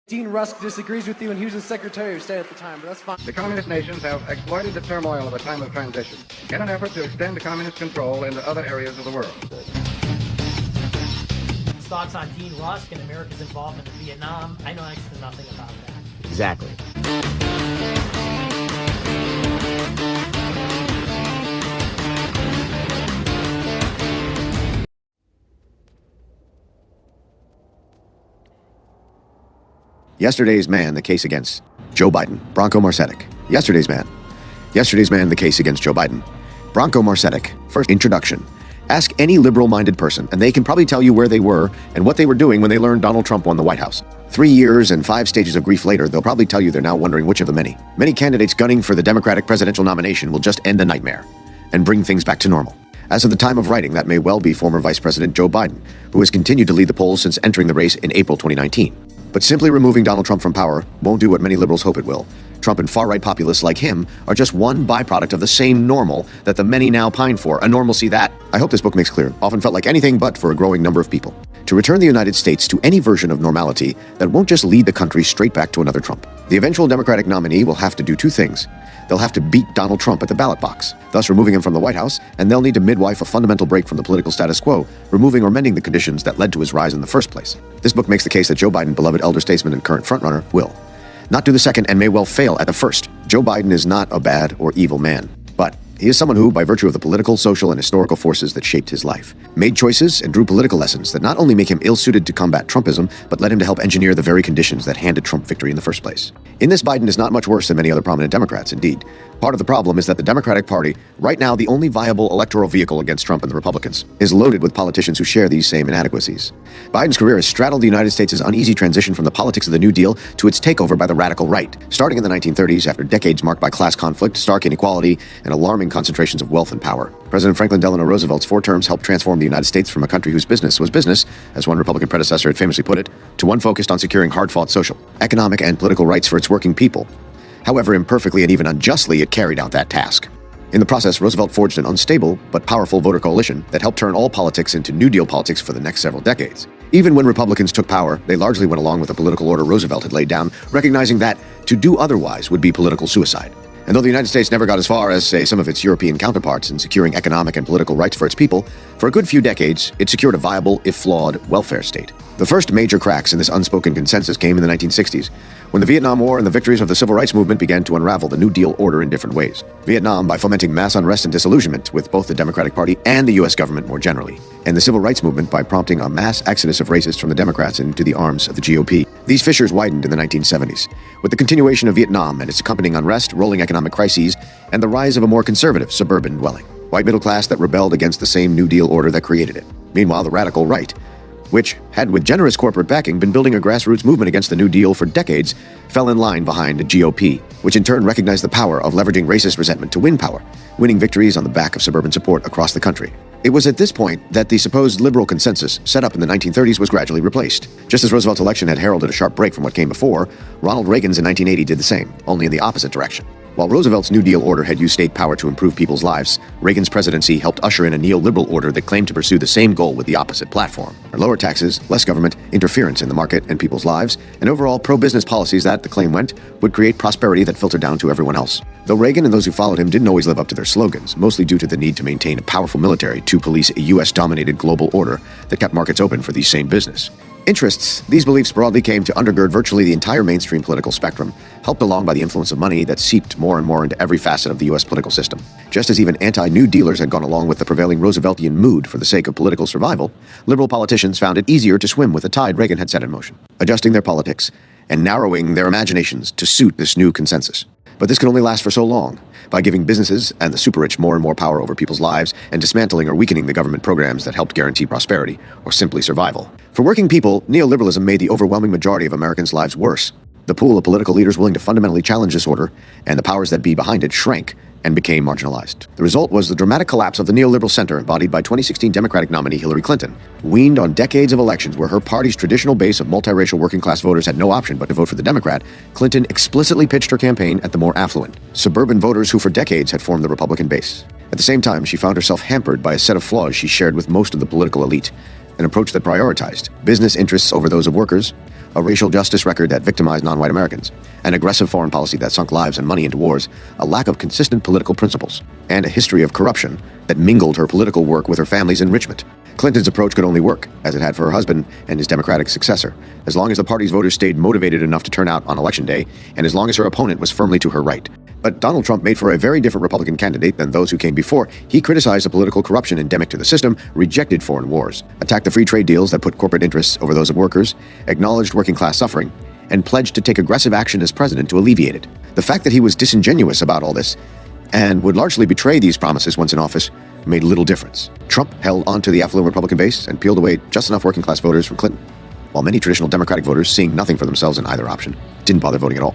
Dean Rusk disagrees with you, and he was the Secretary of State at the time, but that's fine. The communist nations have exploited the turmoil of a time of transition in an effort to extend communist control into other areas of the world. Thoughts on Dean Rusk and America's involvement in Vietnam? I know next to nothing about that. Exactly. Yesterday's man, the case against Joe Biden, Branko Marcetic. Yesterday's man, the case against Joe Biden, Branko Marcetic. First introduction. Ask any liberal-minded person, and they can probably tell you where they were and what they were doing when they learned Donald Trump won the White House. 3 years and 5 stages of grief later, they'll probably tell you they're now wondering which of the many candidates gunning for the Democratic presidential nomination will just end the nightmare and bring things back to normal. As of the time of writing, that may well be former Vice President Joe Biden, who has continued to lead the polls since entering the race in April 2019. But simply removing Donald Trump from power won't do what many liberals hope it will. Trump and far-right populists like him are just one byproduct of the same normal that the many now pine for, a normalcy that, I hope this book makes clear, often felt like anything but for a growing number of people. To return the United States to any version of normality that won't just lead the country straight back to another Trump. The eventual Democratic nominee will have to do 2 things. They'll have to beat Donald Trump at the ballot box, thus removing him from the White House, and they'll need to midwife a fundamental break from the political status quo, removing or mending the conditions that led to his rise in the first place. This book makes the case that Joe Biden, beloved elder statesman and current frontrunner, will not do the second and may well fail at the first. Joe Biden is not a bad or evil man, but he is someone who, by virtue of the political, social, and historical forces that shaped his life, made choices and drew political lessons that not only make him ill-suited to combat Trumpism, but led him to help engineer the very conditions that handed Trump victory in the first place. In this, Biden is not much worse than many other prominent Democrats, indeed. Part of the problem is that the Democratic Party, right now the only viable electoral vehicle against Trump and the Republicans, is loaded with politicians who share these same inadequacies. Biden's career has straddled the United States' uneasy transition from the politics of the New Deal to its takeover by the radical right. Starting in the 1930s, after decades marked by class conflict, stark inequality, and alarming concentrations of wealth and power, President Franklin Delano Roosevelt's 4 terms helped transform the United States from a country whose business was business, as one Republican predecessor had famously put it, to one focused on securing hard-fought social, economic, and political rights for its working people. However imperfectly and even unjustly, it carried out that task. In the process, Roosevelt forged an unstable but powerful voter coalition that helped turn all politics into New Deal politics for the next several decades. Even when Republicans took power, they largely went along with the political order Roosevelt had laid down, recognizing that to do otherwise would be political suicide. And though the United States never got as far as, say, some of its European counterparts in securing economic and political rights for its people, for a good few decades, it secured a viable, if flawed, welfare state. The first major cracks in this unspoken consensus came in the 1960s, when the Vietnam War and the victories of the Civil Rights Movement began to unravel the New Deal order in different ways. Vietnam by fomenting mass unrest and disillusionment with both the Democratic Party and the U.S. government more generally, and the Civil Rights Movement by prompting a mass exodus of racists from the Democrats into the arms of the GOP. These fissures widened in the 1970s, with the continuation of Vietnam and its accompanying unrest, rolling economic crises, and the rise of a more conservative suburban dwelling. White middle class that rebelled against the same New Deal order that created it. Meanwhile, the radical right, which had, with generous corporate backing, been building a grassroots movement against the New Deal for decades, fell in line behind the GOP, which in turn recognized the power of leveraging racist resentment to win power, winning victories on the back of suburban support across the country. It was at this point that the supposed liberal consensus set up in the 1930s was gradually replaced. Just as Roosevelt's election had heralded a sharp break from what came before, Ronald Reagan's in 1980 did the same, only in the opposite direction. While Roosevelt's New Deal order had used state power to improve people's lives, Reagan's presidency helped usher in a neoliberal order that claimed to pursue the same goal with the opposite platform. Lower taxes, less government, interference in the market and people's lives, and overall pro-business policies that, the claim went, would create prosperity that filtered down to everyone else. Though Reagan and those who followed him didn't always live up to their slogans, mostly due to the need to maintain a powerful military to police a U.S.-dominated global order that kept markets open for the same business. Interests, these beliefs broadly came to undergird virtually the entire mainstream political spectrum, helped along by the influence of money that seeped more and more into every facet of the U.S. political system. Just as even anti-New Dealers had gone along with the prevailing Rooseveltian mood for the sake of political survival, liberal politicians found it easier to swim with the tide Reagan had set in motion, adjusting their politics and narrowing their imaginations to suit this new consensus. But this can only last for so long, by giving businesses and the super-rich more and more power over people's lives and dismantling or weakening the government programs that helped guarantee prosperity or simply survival. For working people, neoliberalism made the overwhelming majority of Americans' lives worse. The pool of political leaders willing to fundamentally challenge this order and the powers that be behind it shrank and became marginalized. The result was the dramatic collapse of the neoliberal center embodied by 2016 Democratic nominee Hillary Clinton. Weaned on decades of elections where her party's traditional base of multiracial working-class voters had no option but to vote for the Democrat, Clinton explicitly pitched her campaign at the more affluent, suburban voters who for decades had formed the Republican base. At the same time, she found herself hampered by a set of flaws she shared with most of the political elite, an approach that prioritized business interests over those of workers, a racial justice record that victimized non-white Americans, an aggressive foreign policy that sunk lives and money into wars, a lack of consistent political principles, and a history of corruption that mingled her political work with her family's enrichment. Clinton's approach could only work, as it had for her husband and his Democratic successor, as long as the party's voters stayed motivated enough to turn out on Election Day, and as long as her opponent was firmly to her right. But Donald Trump made for a very different Republican candidate than those who came before. He criticized the political corruption endemic to the system, rejected foreign wars, attacked the free trade deals that put corporate interests over those of workers, acknowledged working-class suffering, and pledged to take aggressive action as president to alleviate it. The fact that he was disingenuous about all this, and would largely betray these promises once in office, made little difference. Trump held on to the affluent Republican base and peeled away just enough working-class voters from Clinton, while many traditional Democratic voters, seeing nothing for themselves in either option, didn't bother voting at all.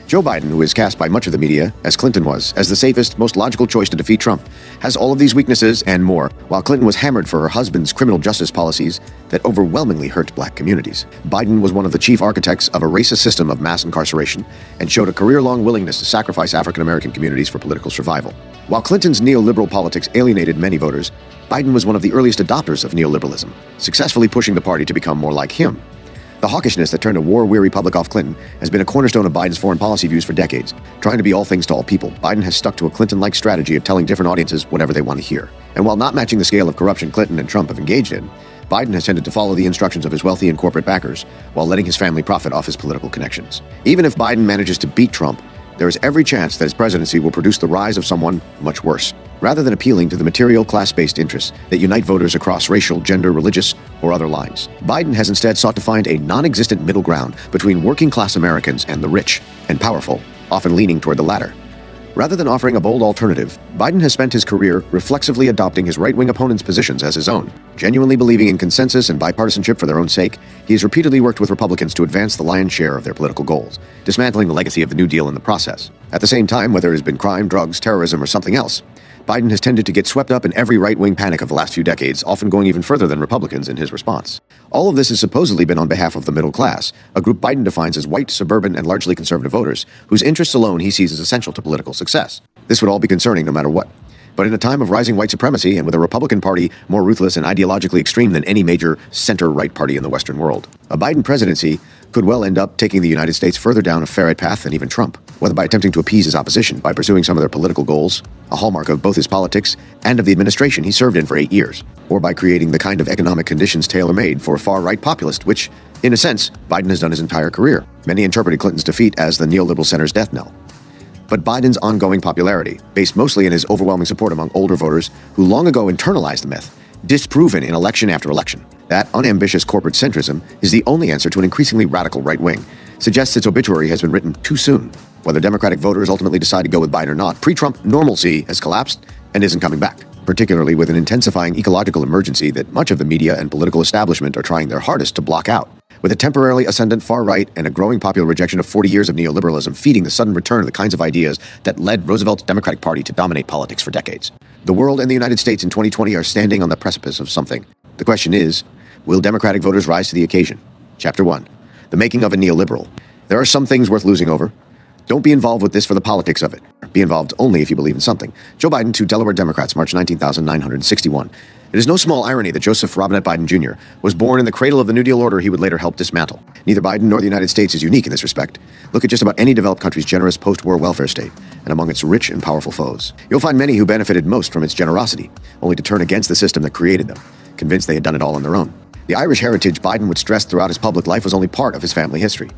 Joe Biden, who is cast by much of the media, as Clinton was, as the safest, most logical choice to defeat Trump, has all of these weaknesses and more, while Clinton was hammered for her husband's criminal justice policies that overwhelmingly hurt black communities. Biden was one of the chief architects of a racist system of mass incarceration and showed a career-long willingness to sacrifice African-American communities for political survival. While Clinton's neoliberal politics alienated many voters, Biden was one of the earliest adopters of neoliberalism, successfully pushing the party to become more like him. The hawkishness that turned a war-weary public off Clinton has been a cornerstone of Biden's foreign policy views for decades. Trying to be all things to all people, Biden has stuck to a Clinton-like strategy of telling different audiences whatever they want to hear. And while not matching the scale of corruption Clinton and Trump have engaged in, Biden has tended to follow the instructions of his wealthy and corporate backers while letting his family profit off his political connections. Even if Biden manages to beat Trump, there is every chance that his presidency will produce the rise of someone much worse. Rather than appealing to the material class-based interests that unite voters across racial, gender, religious, or other lines, Biden has instead sought to find a non-existent middle ground between working-class Americans and the rich and powerful, often leaning toward the latter. Rather than offering a bold alternative, Biden has spent his career reflexively adopting his right-wing opponents' positions as his own. Genuinely believing in consensus and bipartisanship for their own sake, he has repeatedly worked with Republicans to advance the lion's share of their political goals, dismantling the legacy of the New Deal in the process. At the same time, whether it has been crime, drugs, terrorism, or something else, Biden has tended to get swept up in every right-wing panic of the last few decades, often going even further than Republicans in his response. All of this has supposedly been on behalf of the middle class, a group Biden defines as white, suburban, and largely conservative voters, whose interests alone he sees as essential to political success. This would all be concerning no matter what. But in a time of rising white supremacy and with a Republican Party more ruthless and ideologically extreme than any major center-right party in the Western world, a Biden presidency could well end up taking the United States further down a ferret path than even Trump, whether by attempting to appease his opposition, by pursuing some of their political goals, a hallmark of both his politics and of the administration he served in for 8 years, or by creating the kind of economic conditions tailor-made for a far-right populist, which, in a sense, Biden has done his entire career. Many interpreted Clinton's defeat as the neoliberal center's death knell. But Biden's ongoing popularity, based mostly in his overwhelming support among older voters who long ago internalized the myth, disproven in election after election, that unambitious corporate centrism is the only answer to an increasingly radical right wing, suggests its obituary has been written too soon. Whether Democratic voters ultimately decide to go with Biden or not, pre-Trump normalcy has collapsed and isn't coming back, particularly with an intensifying ecological emergency that much of the media and political establishment are trying their hardest to block out. With a temporarily ascendant far right and a growing popular rejection of 40 years of neoliberalism feeding the sudden return of the kinds of ideas that led Roosevelt's Democratic Party to dominate politics for decades. The world and the United States in 2020 are standing on the precipice of something. The question is, will Democratic voters rise to the occasion? Chapter 1. The making of a neoliberal. There are some things worth losing over. Don't be involved with this for the politics of it. Be involved only if you believe in something. Joe Biden to Delaware Democrats, March 19,961. It is no small irony that Joseph Robinette Biden Jr. was born in the cradle of the New Deal order he would later help dismantle. Neither Biden nor the United States is unique in this respect. Look at just about any developed country's generous post-war welfare state, and among its rich and powerful foes. You'll find many who benefited most from its generosity, only to turn against the system that created them, convinced they had done it all on their own. The Irish heritage Biden would stress throughout his public life was only part of his family history.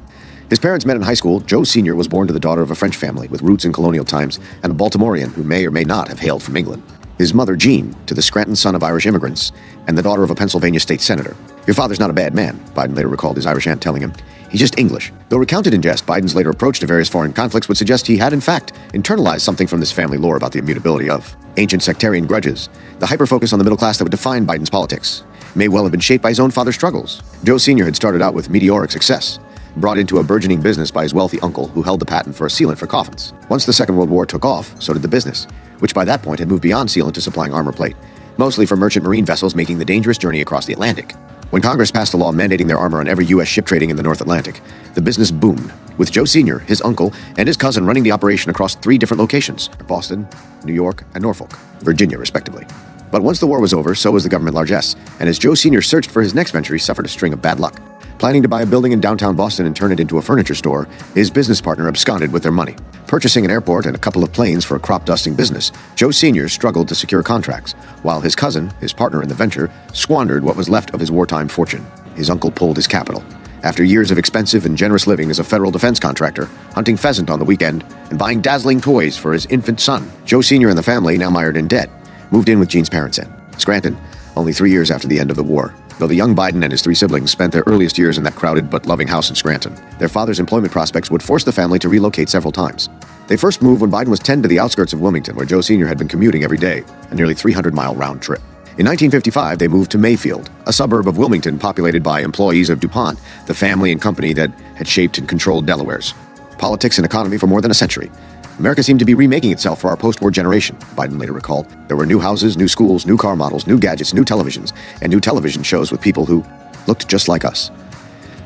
His parents met in high school. Joe Sr. was born to the daughter of a French family with roots in colonial times and a Baltimorean who may or may not have hailed from England. His mother, Jean, to the Scranton son of Irish immigrants and the daughter of a Pennsylvania state senator. Your father's not a bad man, Biden later recalled his Irish aunt telling him. He's just English. Though recounted in jest, Biden's later approach to various foreign conflicts would suggest he had, in fact, internalized something from this family lore about the immutability of ancient sectarian grudges. The hyper-focus on the middle class that would define Biden's politics may well have been shaped by his own father's struggles. Joe Sr. had started out with meteoric success, brought into a burgeoning business by his wealthy uncle who held the patent for a sealant for coffins. Once the Second World War took off, so did the business, which by that point had moved beyond sealant to supplying armor plate, mostly for merchant marine vessels making the dangerous journey across the Atlantic. When Congress passed a law mandating their armor on every U.S. ship trading in the North Atlantic, the business boomed, with Joe Sr., his uncle, and his cousin running the operation across 3 different locations, Boston, New York, and Norfolk, Virginia, respectively. But once the war was over, so was the government largesse, and as Joe Sr. searched for his next venture, he suffered a string of bad luck. Planning to buy a building in downtown Boston and turn it into a furniture store, his business partner absconded with their money. Purchasing an airport and a couple of planes for a crop-dusting business, Joe Sr. struggled to secure contracts, while his cousin, his partner in the venture, squandered what was left of his wartime fortune. His uncle pulled his capital. After years of expensive and generous living as a federal defense contractor, hunting pheasant on the weekend, and buying dazzling toys for his infant son, Joe Sr. and the family, now mired in debt, moved in with Jean's parents in Scranton, only 3 years after the end of the war. Though the young Biden and his 3 siblings spent their earliest years in that crowded but loving house in Scranton, their father's employment prospects would force the family to relocate several times. They first moved when Biden was 10 to the outskirts of Wilmington, where Joe Sr. had been commuting every day, a nearly 300-mile round trip. In 1955, they moved to Mayfield, a suburb of Wilmington populated by employees of DuPont, the family and company that had shaped and controlled Delaware's politics and economy for more than a century. America seemed to be remaking itself for our post-war generation, Biden later recalled. There were new houses, new schools, new car models, new gadgets, new televisions, and new television shows with people who looked just like us.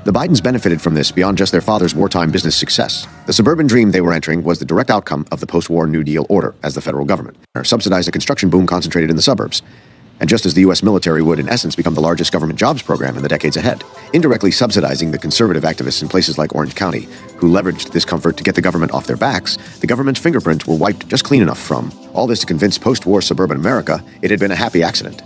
The Bidens benefited from this beyond just their father's wartime business success. The suburban dream they were entering was the direct outcome of the post-war New Deal order, as the federal government subsidized a construction boom concentrated in the suburbs. And just as the U.S. military would, in essence, become the largest government jobs program in the decades ahead, indirectly subsidizing the conservative activists in places like Orange County, who leveraged this comfort to get the government off their backs, the government's fingerprints were wiped just clean enough from all this to convince post-war suburban America it had been a happy accident.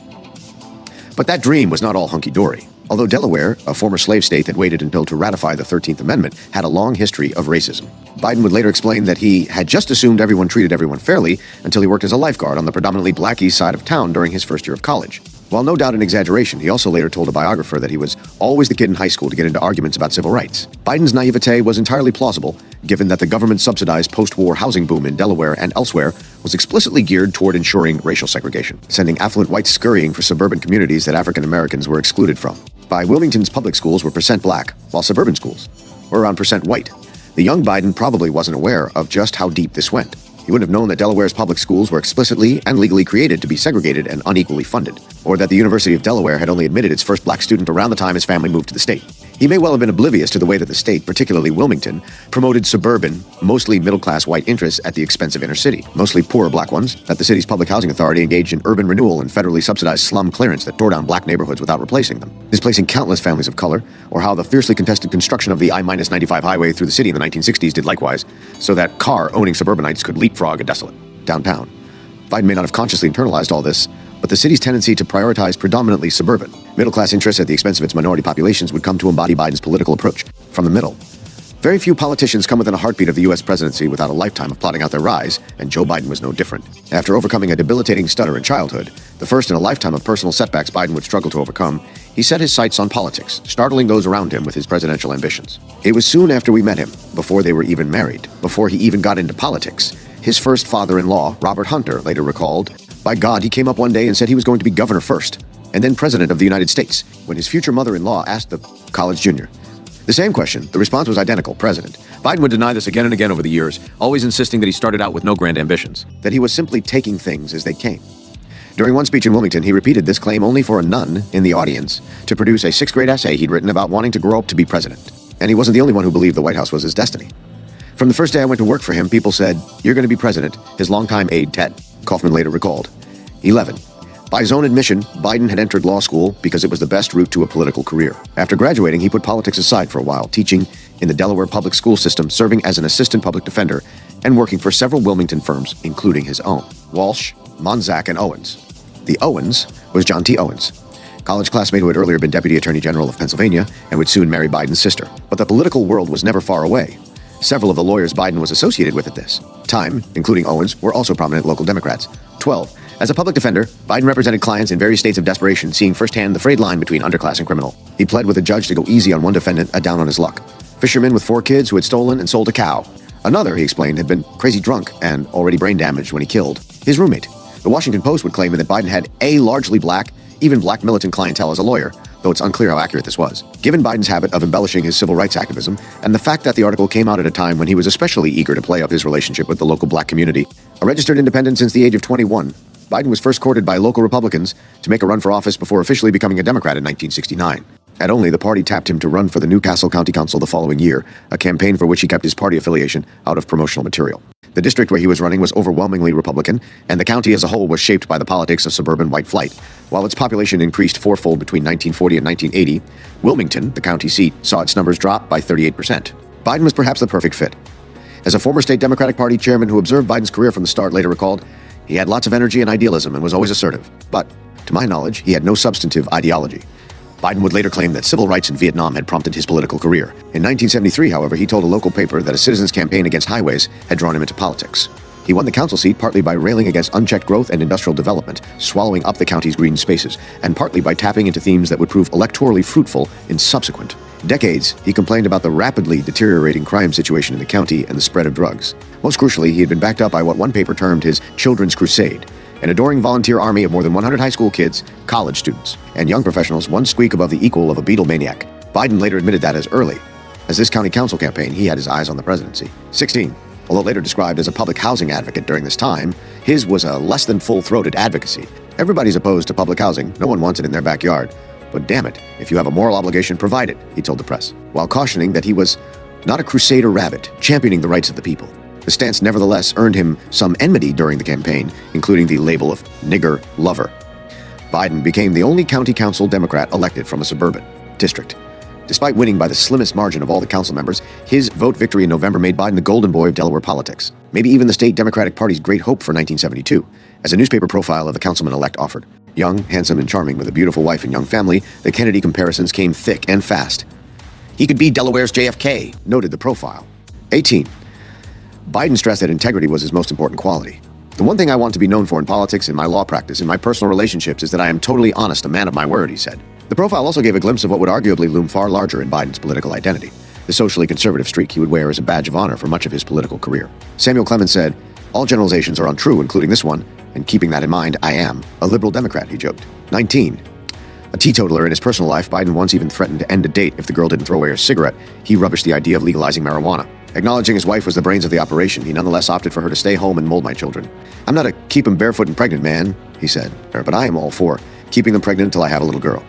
But that dream was not all hunky-dory. Although Delaware, a former slave state that waited until to ratify the 13th Amendment, had a long history of racism. Biden would later explain that he had just assumed everyone treated everyone fairly until he worked as a lifeguard on the predominantly black east side of town during his first year of college. While no doubt an exaggeration, he also later told a biographer that he was always the kid in high school to get into arguments about civil rights. Biden's naivete was entirely plausible, given that the government-subsidized post-war housing boom in Delaware and elsewhere was explicitly geared toward ensuring racial segregation, sending affluent whites scurrying for suburban communities that African Americans were excluded from. By Wilmington's public schools were percent black, while suburban schools were around percent white. The young Biden probably wasn't aware of just how deep this went. He wouldn't have known that Delaware's public schools were explicitly and legally created to be segregated and unequally funded, or that the University of Delaware had only admitted its first black student around the time his family moved to the state. He may well have been oblivious to the way that the state, particularly Wilmington, promoted suburban, mostly middle-class white interests at the expense of inner city, mostly poor black ones, that the city's public housing authority engaged in urban renewal and federally subsidized slum clearance that tore down black neighborhoods without replacing them, displacing countless families of color, or how the fiercely contested construction of the I-95 highway through the city in the 1960s did likewise, so that car-owning suburbanites could leapfrog a desolate downtown. Biden may not have consciously internalized all this, but the city's tendency to prioritize predominantly suburban, middle-class interests at the expense of its minority populations would come to embody Biden's political approach from the middle. Very few politicians come within a heartbeat of the U.S. presidency without a lifetime of plotting out their rise, and Joe Biden was no different. After overcoming a debilitating stutter in childhood, the first in a lifetime of personal setbacks Biden would struggle to overcome, he set his sights on politics, startling those around him with his presidential ambitions. It was soon after we met him, before they were even married, before he even got into politics. His first father-in-law, Robert Hunter, later recalled, "By God, he came up one day and said he was going to be governor first, and then president of the United States," when his future mother-in-law asked the college junior the same question. The response was identical, president. Biden would deny this again and again over the years, always insisting that he started out with no grand ambitions, that he was simply taking things as they came. During one speech in Wilmington, he repeated this claim only for a nun in the audience to produce a 6th-grade essay he'd written about wanting to grow up to be president. And he wasn't the only one who believed the White House was his destiny. From the first day I went to work for him, people said, "You're going to be president," his longtime aide, Ted Kaufman, later recalled. 11. By his own admission, Biden had entered law school because it was the best route to a political career. After graduating, he put politics aside for a while, teaching in the Delaware public school system, serving as an assistant public defender, and working for several Wilmington firms, including his own, Walsh, Monzak, and Owens. The Owens was John T. Owens, college classmate who had earlier been Deputy Attorney General of Pennsylvania and would soon marry Biden's sister. But the political world was never far away. Several of the lawyers Biden was associated with at this time, including Owens, were also prominent local Democrats. 12. As a public defender, Biden represented clients in various states of desperation, seeing firsthand the frayed line between underclass and criminal. He pled with a judge to go easy on one defendant, a down on his luck. Fisherman with 4 kids who had stolen and sold a cow. Another, he explained, had been crazy drunk and already brain damaged when he killed his roommate. The Washington Post would claim that Biden had a largely black, even black militant clientele as a lawyer, though it's unclear how accurate this was. Given Biden's habit of embellishing his civil rights activism, and the fact that the article came out at a time when he was especially eager to play up his relationship with the local black community, a registered independent since the age of 21, Biden was first courted by local Republicans to make a run for office before officially becoming a Democrat in 1969. At only, the party tapped him to run for the Newcastle County Council the following year, a campaign for which he kept his party affiliation out of promotional material. The district where he was running was overwhelmingly Republican, and the county as a whole was shaped by the politics of suburban white flight. While its population increased fourfold between 1940 and 1980, Wilmington, the county seat, saw its numbers drop by 38%. Biden was perhaps the perfect fit. As a former state Democratic Party chairman who observed Biden's career from the start later recalled, he had lots of energy and idealism and was always assertive. But, to my knowledge, he had no substantive ideology. Biden would later claim that civil rights in Vietnam had prompted his political career. In 1973, however, he told a local paper that a citizens' campaign against highways had drawn him into politics. He won the council seat partly by railing against unchecked growth and industrial development, swallowing up the county's green spaces, and partly by tapping into themes that would prove electorally fruitful in subsequent decades. He complained about the rapidly deteriorating crime situation in the county and the spread of drugs. Most crucially, he had been backed up by what one paper termed his Children's Crusade, an adoring volunteer army of more than 100 high school kids, college students, and young professionals, one squeak above the equal of a Beatlemaniac. Biden later admitted that as early as this county council campaign, he had his eyes on the presidency. 16. Although later described as a public housing advocate during this time, his was a less than full-throated advocacy. Everybody's opposed to public housing. No one wants it in their backyard. But damn it, if you have a moral obligation, provide it, he told the press, while cautioning that he was not a crusader rabbit, championing the rights of the people. The stance nevertheless earned him some enmity during the campaign, including the label of nigger lover. Biden became the only county council Democrat elected from a suburban district. Despite winning by the slimmest margin of all the council members, his vote victory in November made Biden the golden boy of Delaware politics, maybe even the state Democratic Party's great hope for 1972, as a newspaper profile of the councilman-elect offered. Young, handsome, and charming with a beautiful wife and young family, the Kennedy comparisons came thick and fast. He could be Delaware's JFK, noted the profile. 18. Biden stressed that integrity was his most important quality. The one thing I want to be known for in politics, in my law practice, in my personal relationships is that I am totally honest, a man of my word, he said. The profile also gave a glimpse of what would arguably loom far larger in Biden's political identity, the socially conservative streak he would wear as a badge of honor for much of his political career. Samuel Clemens said, "All generalizations are untrue, including this one, and keeping that in mind, I am a liberal Democrat," he joked. 19. A teetotaler in his personal life, Biden once even threatened to end a date if the girl didn't throw away her cigarette. He rubbished the idea of legalizing marijuana. Acknowledging his wife was the brains of the operation, he nonetheless opted for her to stay home and mold my children. "I'm not a keep them barefoot and pregnant man," he said, "but I am all for keeping them pregnant until I have a little girl."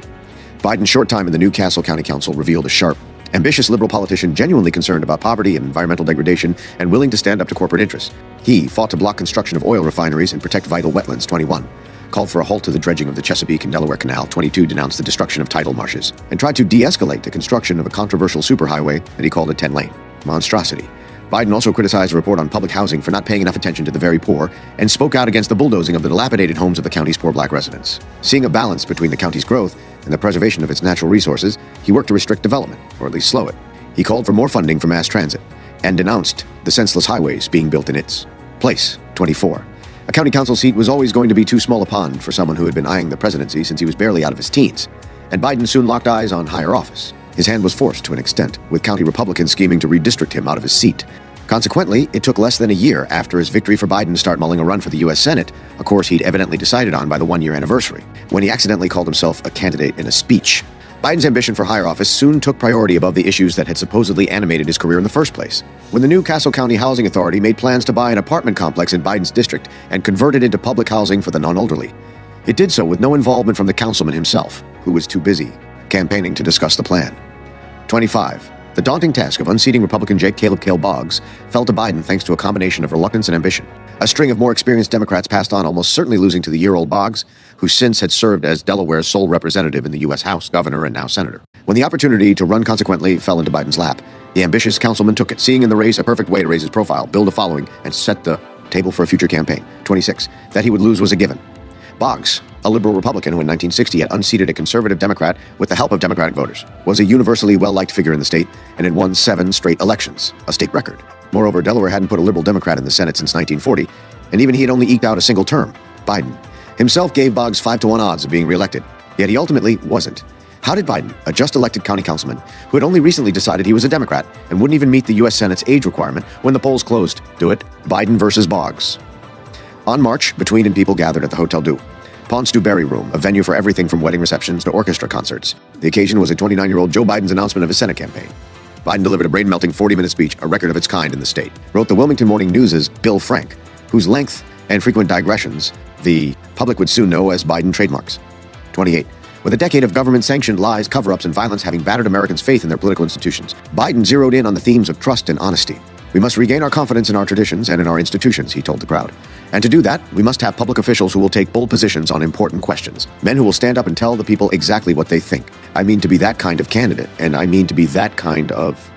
Biden's short time in the Newcastle County Council revealed a sharp, ambitious liberal politician genuinely concerned about poverty and environmental degradation and willing to stand up to corporate interests. He fought to block construction of oil refineries and protect vital wetlands, 21. Called for a halt to the dredging of the Chesapeake and Delaware Canal, 22 denounced the destruction of tidal marshes, and tried to de-escalate the construction of a controversial superhighway that he called a 10-lane monstrosity. Biden also criticized a report on public housing for not paying enough attention to the very poor and spoke out against the bulldozing of the dilapidated homes of the county's poor black residents. Seeing a balance between the county's growth and the preservation of its natural resources, he worked to restrict development, or at least slow it. He called for more funding for mass transit and denounced the senseless highways being built in its place. 24. A county council seat was always going to be too small a pond for someone who had been eyeing the presidency since he was barely out of his teens, and Biden soon locked eyes on higher office. His hand was forced to an extent, with county Republicans scheming to redistrict him out of his seat. Consequently, it took less than a year after his victory for Biden to start mulling a run for the U.S. Senate, a course he'd evidently decided on by the one-year anniversary, when he accidentally called himself a candidate in a speech. Biden's ambition for higher office soon took priority above the issues that had supposedly animated his career in the first place. When the Newcastle County Housing Authority made plans to buy an apartment complex in Biden's district and convert it into public housing for the non-elderly, it did so with no involvement from the councilman himself, who was too busy campaigning to discuss the plan. 25. The daunting task of unseating Republican Jake Caleb Cale Boggs fell to Biden thanks to a combination of reluctance and ambition. A string of more experienced Democrats passed on, almost certainly losing to the year-old Boggs, who since had served as Delaware's sole representative in the U.S. House, governor, and now senator. When the opportunity to run consequently fell into Biden's lap, the ambitious councilman took it, seeing in the race a perfect way to raise his profile, build a following, and set the table for a future campaign. 26. That he would lose was a given. Boggs, a liberal Republican who in 1960 had unseated a conservative Democrat with the help of Democratic voters, was a universally well-liked figure in the state and had won 7 straight elections, a state record. Moreover, Delaware hadn't put a liberal Democrat in the Senate since 1940, and even he had only eked out a single term. Biden himself gave Boggs 5-1 odds of being reelected, yet he ultimately wasn't. How did Biden, a just-elected county councilman, who had only recently decided he was a Democrat and wouldn't even meet the U.S. Senate's age requirement when the polls closed, do it? Biden versus Boggs. On March, between and people gathered at the Hotel Dieu, Ponce du Barry Room, a venue for everything from wedding receptions to orchestra concerts. The occasion was a 29-year-old Joe Biden's announcement of his Senate campaign. Biden delivered a brain-melting 40-minute speech, a record of its kind in the state. Wrote the Wilmington Morning News' Bill Frank, whose length and frequent digressions the public would soon know as Biden trademarks. 28. With a decade of government-sanctioned lies, cover-ups, and violence having battered Americans' faith in their political institutions, Biden zeroed in on the themes of trust and honesty. We must regain our confidence in our traditions and in our institutions, he told the crowd. And to do that, we must have public officials who will take bold positions on important questions. Men who will stand up and tell the people exactly what they think. I mean to be that kind of candidate, and I mean to be that kind of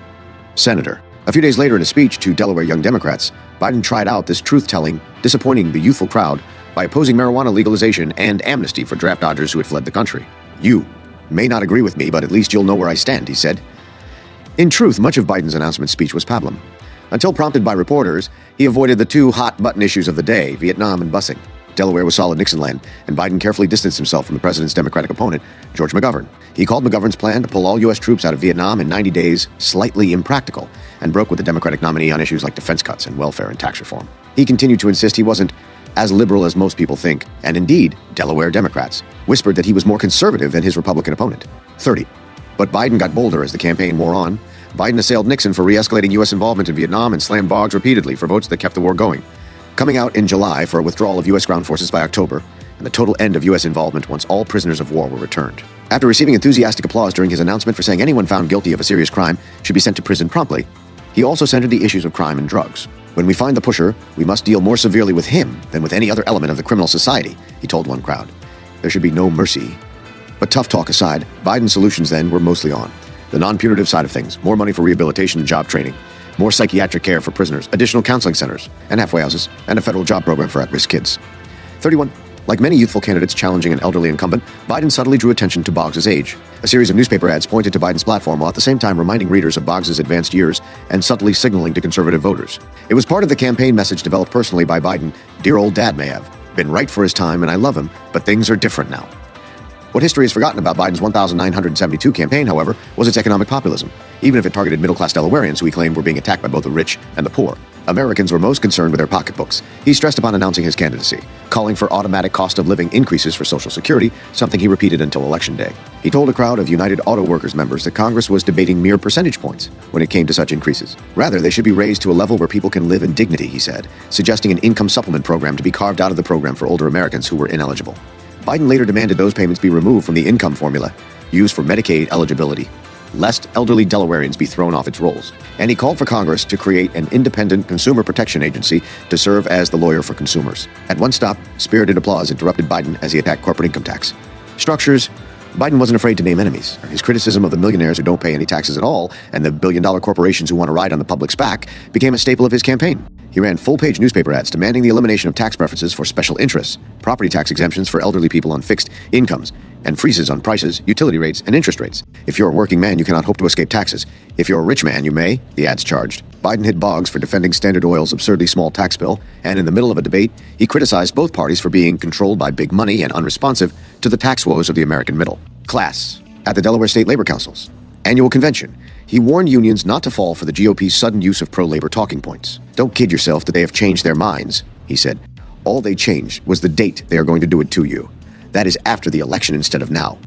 senator. A few days later, in a speech to Delaware young Democrats, Biden tried out this truth-telling, disappointing the youthful crowd by opposing marijuana legalization and amnesty for draft dodgers who had fled the country. You may not agree with me, but at least you'll know where I stand, he said. In truth, much of Biden's announcement speech was pablum. Until prompted by reporters, he avoided the two hot-button issues of the day, Vietnam and busing. Delaware was solid Nixon land, and Biden carefully distanced himself from the president's Democratic opponent, George McGovern. He called McGovern's plan to pull all U.S. troops out of Vietnam in 90 days slightly impractical, and broke with the Democratic nominee on issues like defense cuts and welfare and tax reform. He continued to insist he wasn't as liberal as most people think, and indeed, Delaware Democrats whispered that he was more conservative than his Republican opponent, 30. But Biden got bolder as the campaign wore on. Biden assailed Nixon for re-escalating U.S. involvement in Vietnam and slammed Boggs repeatedly for votes that kept the war going, coming out in July for a withdrawal of U.S. ground forces by October, and the total end of U.S. involvement once all prisoners of war were returned. After receiving enthusiastic applause during his announcement for saying anyone found guilty of a serious crime should be sent to prison promptly, he also centered the issues of crime and drugs. When we find the pusher, we must deal more severely with him than with any other element of the criminal society, he told one crowd. There should be no mercy. But tough talk aside, Biden's solutions then were mostly on the non-punitive side of things: more money for rehabilitation and job training, more psychiatric care for prisoners, additional counseling centers and halfway houses, and a federal job program for at-risk kids. 31. Like many youthful candidates challenging an elderly incumbent, Biden subtly drew attention to Boggs' age. A series of newspaper ads pointed to Biden's platform while at the same time reminding readers of Boggs' advanced years and subtly signaling to conservative voters. It was part of the campaign message developed personally by Biden. Dear old dad may have been right for his time and I love him, but things are different now. What history has forgotten about Biden's 1,972 campaign, however, was its economic populism, even if it targeted middle-class Delawareans who he claimed were being attacked by both the rich and the poor. Americans were most concerned with their pocketbooks. He stressed upon announcing his candidacy, calling for automatic cost of living increases for Social Security, something he repeated until Election Day. He told a crowd of United Auto Workers members that Congress was debating mere percentage points when it came to such increases. Rather, they should be raised to a level where people can live in dignity, he said, suggesting an income supplement program to be carved out of the program for older Americans who were ineligible. Biden later demanded those payments be removed from the income formula used for Medicaid eligibility, lest elderly Delawareans be thrown off its rolls. And he called for Congress to create an independent consumer protection agency to serve as the lawyer for consumers. At one stop, spirited applause interrupted Biden as he attacked corporate income tax structures. Biden wasn't afraid to name enemies. His criticism of the millionaires who don't pay any taxes at all and the billion-dollar corporations who want to ride on the public's back became a staple of his campaign. He ran full-page newspaper ads demanding the elimination of tax preferences for special interests, property tax exemptions for elderly people on fixed incomes, and freezes on prices, utility rates, and interest rates. If you're a working man, you cannot hope to escape taxes. If you're a rich man, you may, the ads charged. Biden hit Boggs for defending Standard Oil's absurdly small tax bill, and in the middle of a debate, he criticized both parties for being controlled by big money and unresponsive to the tax woes of the American middle class. At the Delaware State Labor Council's annual convention, he warned unions not to fall for the GOP's sudden use of pro-labor talking points. Don't kid yourself that they have changed their minds, he said. All they changed was the date they are going to do it to you. That is after the election instead of now.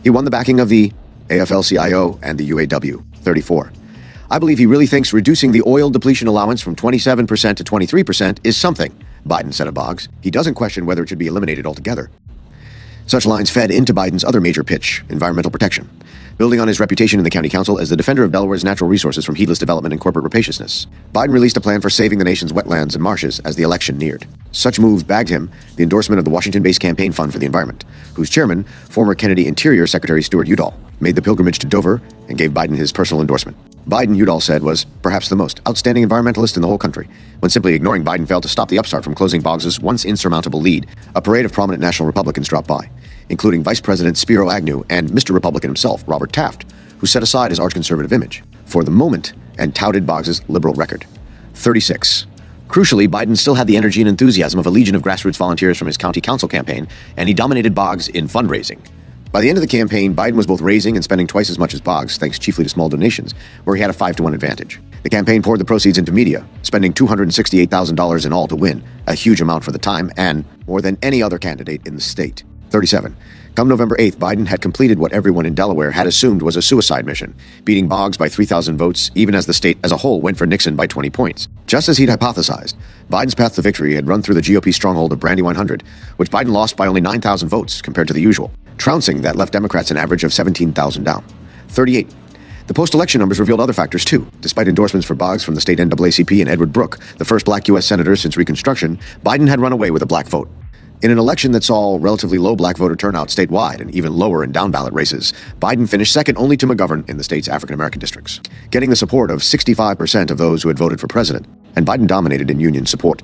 He won the backing of the AFL-CIO and the UAW, 34. I believe he really thinks reducing the oil depletion allowance from 27% to 23% is something, Biden said of Boggs. He doesn't question whether it should be eliminated altogether. Such lines fed into Biden's other major pitch, environmental protection, building on his reputation in the county council as the defender of Delaware's natural resources from heedless development and corporate rapaciousness. Biden released a plan for saving the nation's wetlands and marshes as the election neared. Such moves bagged him the endorsement of the Washington-based Campaign Fund for the Environment, whose chairman, former Kennedy Interior Secretary Stuart Udall, made the pilgrimage to Dover and gave Biden his personal endorsement. Biden, Udall said, was perhaps the most outstanding environmentalist in the whole country. When simply ignoring Biden failed to stop the upstart from closing Boggs' once insurmountable lead, a parade of prominent national Republicans dropped by, including Vice President Spiro Agnew and Mr. Republican himself, Robert Taft, who set aside his arch-conservative image for the moment and touted Boggs' liberal record. 36. Crucially, Biden still had the energy and enthusiasm of a legion of grassroots volunteers from his county council campaign, and he dominated Boggs in fundraising. By the end of the campaign, Biden was both raising and spending twice as much as Boggs, thanks chiefly to small donations, where he had a 5-to-1 advantage. The campaign poured the proceeds into media, spending $268,000 in all to win, a huge amount for the time, and more than any other candidate in the state. 37. Come November 8th, Biden had completed what everyone in Delaware had assumed was a suicide mission, beating Boggs by 3,000 votes, even as the state as a whole went for Nixon by 20 points. Just as he'd hypothesized, Biden's path to victory had run through the GOP stronghold of Brandywine 100, which Biden lost by only 9,000 votes compared to the usual trouncing that left Democrats an average of 17,000 down. 38. The post-election numbers revealed other factors, too. Despite endorsements for Boggs from the state NAACP and Edward Brooke, the first black U.S. senator since Reconstruction, Biden had run away with a black vote. In an election that saw relatively low black voter turnout statewide and even lower in down-ballot races, Biden finished second only to McGovern in the state's African-American districts, getting the support of 65% of those who had voted for president, and Biden dominated in union support.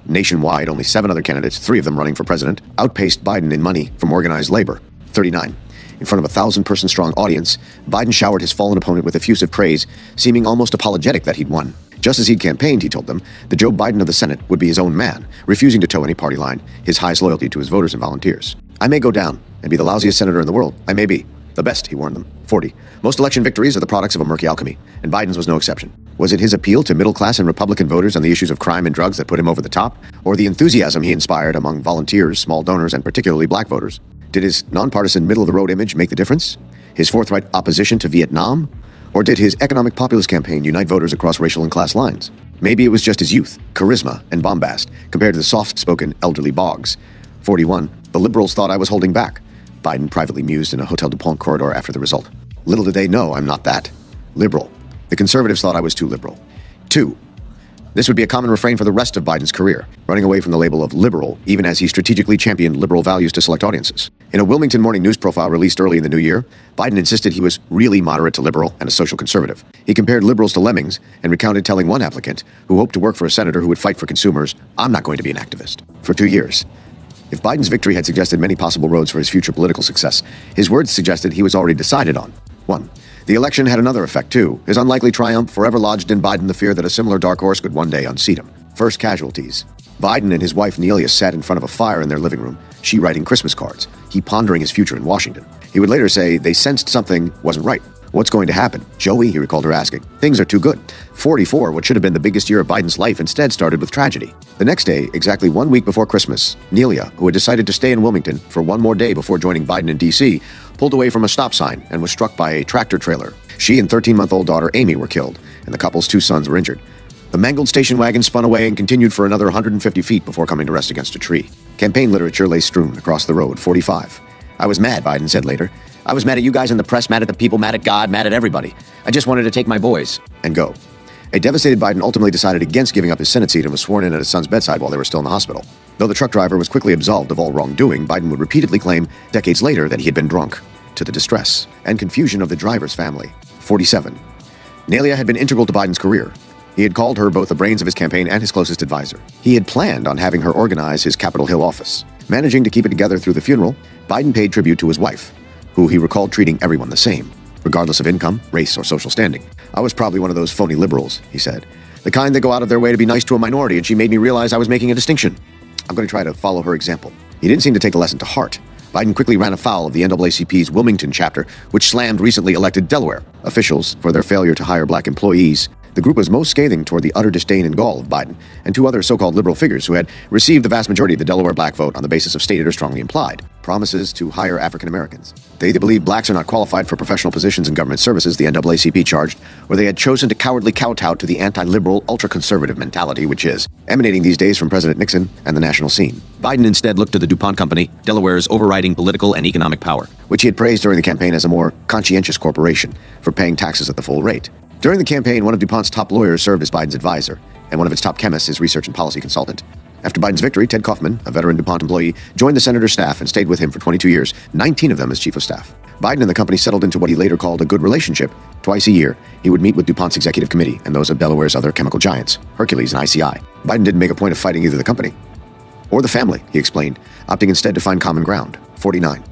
Nationwide, only 7 other candidates, 3 of them running for president, outpaced Biden in money from organized labor. 39. In front of a 1,000-person-strong audience, Biden showered his fallen opponent with effusive praise, seeming almost apologetic that he'd won. Just as he'd campaigned, he told them, the Joe Biden of the Senate would be his own man, refusing to toe any party line, his highest loyalty to his voters and volunteers. I may go down and be the lousiest senator in the world. I may be. The best, he warned them. 40. Most election victories are the products of a murky alchemy, and Biden's was no exception. Was it his appeal to middle-class and Republican voters on the issues of crime and drugs that put him over the top, or the enthusiasm he inspired among volunteers, small donors, and particularly black voters? Did his nonpartisan middle-of-the-road image make the difference? His forthright opposition to Vietnam? Or did his economic populist campaign unite voters across racial and class lines? Maybe it was just his youth, charisma, and bombast, compared to the soft-spoken elderly Boggs. 41. The liberals thought I was holding back. Biden privately mused in a Hotel DuPont corridor after the result. Little did they know I'm not that. Liberal. The conservatives thought I was too liberal. 2. This would be a common refrain for the rest of Biden's career, running away from the label of liberal, even as he strategically championed liberal values to select audiences. In a Wilmington Morning News profile released early in the new year, Biden insisted he was really moderate to liberal and a social conservative. He compared liberals to lemmings and recounted telling one applicant, who hoped to work for a senator who would fight for consumers, I'm not going to be an activist. For 2 years. If Biden's victory had suggested many possible roads for his future political success, his words suggested he was already decided on. 1. The election had another effect, too. His unlikely triumph forever lodged in Biden the fear that a similar dark horse could one day unseat him. First casualties. Biden and his wife Nelia sat in front of a fire in their living room, she writing Christmas cards, he pondering his future in Washington. He would later say they sensed something wasn't right. What's going to happen? Joey, he recalled her asking. Things are too good. 44, what should have been the biggest year of Biden's life, instead started with tragedy. The next day, exactly 1 week before Christmas, Nelia, who had decided to stay in Wilmington for one more day before joining Biden in D.C., pulled away from a stop sign and was struck by a tractor trailer. She and 13-month-old daughter Amy were killed, and the couple's 2 sons were injured. The mangled station wagon spun away and continued for another 150 feet before coming to rest against a tree. Campaign literature lay strewn across the road. 45. I was mad, Biden said later. I was mad at you guys in the press, mad at the people, mad at God, mad at everybody. I just wanted to take my boys and go. A devastated Biden ultimately decided against giving up his Senate seat and was sworn in at his son's bedside while they were still in the hospital. Though the truck driver was quickly absolved of all wrongdoing, Biden would repeatedly claim decades later that he had been drunk, to the distress and confusion of the driver's family. 47. Nelia had been integral to Biden's career. He had called her both the brains of his campaign and his closest advisor. He had planned on having her organize his Capitol Hill office. Managing to keep it together through the funeral, Biden paid tribute to his wife, who he recalled treating everyone the same, regardless of income, race, or social standing. I was probably one of those phony liberals, he said. The kind that go out of their way to be nice to a minority, and she made me realize I was making a distinction. I'm going to try to follow her example. He didn't seem to take the lesson to heart. Biden quickly ran afoul of the NAACP's Wilmington chapter, which slammed recently elected Delaware officials for their failure to hire black employees. The group was most scathing toward the utter disdain and gall of Biden and 2 other so-called liberal figures who had received the vast majority of the Delaware black vote on the basis of stated or strongly implied promises to hire African Americans. They either believed blacks are not qualified for professional positions in government services, the NAACP charged, or they had chosen to cowardly kowtow to the anti-liberal, ultra-conservative mentality, which is emanating these days from President Nixon and the national scene. Biden instead looked to the DuPont Company, Delaware's overriding political and economic power, which he had praised during the campaign as a more conscientious corporation for paying taxes at the full rate. During the campaign, one of DuPont's top lawyers served as Biden's advisor, and one of its top chemists his research and policy consultant. After Biden's victory, Ted Kaufman, a veteran DuPont employee, joined the senator's staff and stayed with him for 22 years, 19 of them as chief of staff. Biden and the company settled into what he later called a good relationship. Twice a year, he would meet with DuPont's executive committee and those of Delaware's other chemical giants, Hercules and ICI. Biden didn't make a point of fighting either the company or the family, he explained, opting instead to find common ground. 49.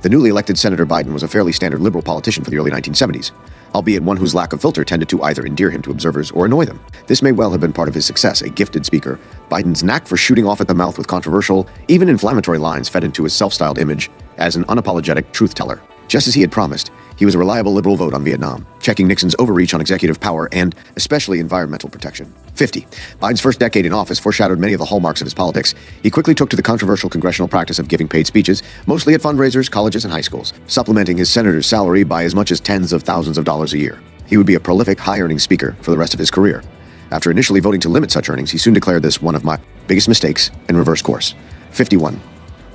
The newly elected Senator Biden was a fairly standard liberal politician for the early 1970s, albeit one whose lack of filter tended to either endear him to observers or annoy them. This may well have been part of his success, a gifted speaker. Biden's knack for shooting off at the mouth with controversial, even inflammatory lines fed into his self-styled image as an unapologetic truth-teller. Just as he had promised, he was a reliable liberal vote on Vietnam, checking Nixon's overreach on executive power and especially environmental protection. 50. Biden's first decade in office foreshadowed many of the hallmarks of his politics. He quickly took to the controversial congressional practice of giving paid speeches, mostly at fundraisers, colleges, and high schools, supplementing his senator's salary by as much as tens of thousands of dollars a year. He would be a prolific, high-earning speaker for the rest of his career. After initially voting to limit such earnings, he soon declared this one of my biggest mistakes and reversed course. 51.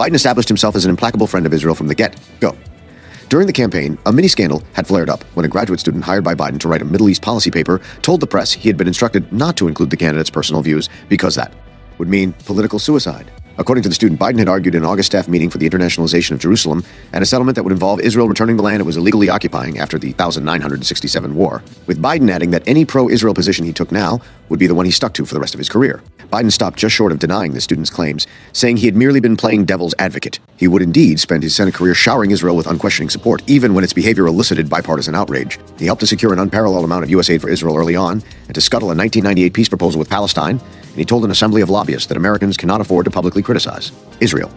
Biden established himself as an implacable friend of Israel from the get-go. During the campaign, a mini-scandal had flared up when a graduate student hired by Biden to write a Middle East policy paper told the press he had been instructed not to include the candidate's personal views because that would mean political suicide. According to the student, Biden had argued in an August staff meeting for the internationalization of Jerusalem and a settlement that would involve Israel returning the land it was illegally occupying after the 1967 war, with Biden adding that any pro-Israel position he took now would be the one he stuck to for the rest of his career. Biden stopped just short of denying the student's claims, saying he had merely been playing devil's advocate. He would indeed spend his Senate career showering Israel with unquestioning support, even when its behavior elicited bipartisan outrage. He helped to secure an unparalleled amount of U.S. aid for Israel early on, and to scuttle a 1998 peace proposal with Palestine, and he told an assembly of lobbyists that Americans cannot afford to publicly criticize Israel.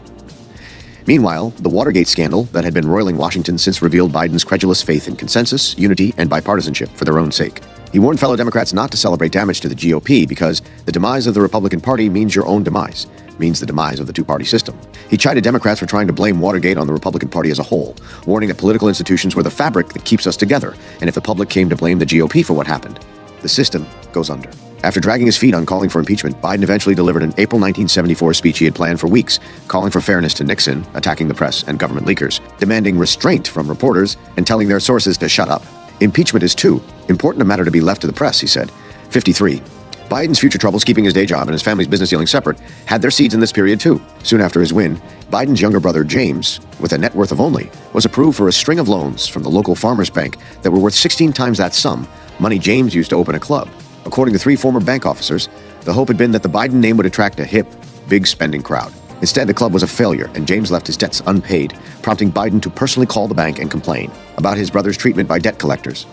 Meanwhile, the Watergate scandal that had been roiling Washington since revealed Biden's credulous faith in consensus, unity, and bipartisanship for their own sake. He warned fellow Democrats not to celebrate damage to the GOP because the demise of the Republican Party means your own demise, means the demise of the two-party system. He chided Democrats for trying to blame Watergate on the Republican Party as a whole, warning that political institutions were the fabric that keeps us together, and if the public came to blame the GOP for what happened, the system goes under. After dragging his feet on calling for impeachment, Biden eventually delivered an April 1974 speech he had planned for weeks, calling for fairness to Nixon, attacking the press and government leakers, demanding restraint from reporters, and telling their sources to shut up. Impeachment is too important a matter to be left to the press, he said. 53. Biden's future troubles keeping his day job and his family's business dealings separate had their seeds in this period too. Soon after his win, Biden's younger brother James, with a net worth of only, was approved for a string of loans from the local Farmers Bank that were worth 16 times that sum, money James used to open a club. According to three former bank officers, the hope had been that the Biden name would attract a hip, big spending crowd. Instead, the club was a failure, and James left his debts unpaid, prompting Biden to personally call the bank and complain about his brother's treatment by debt collectors.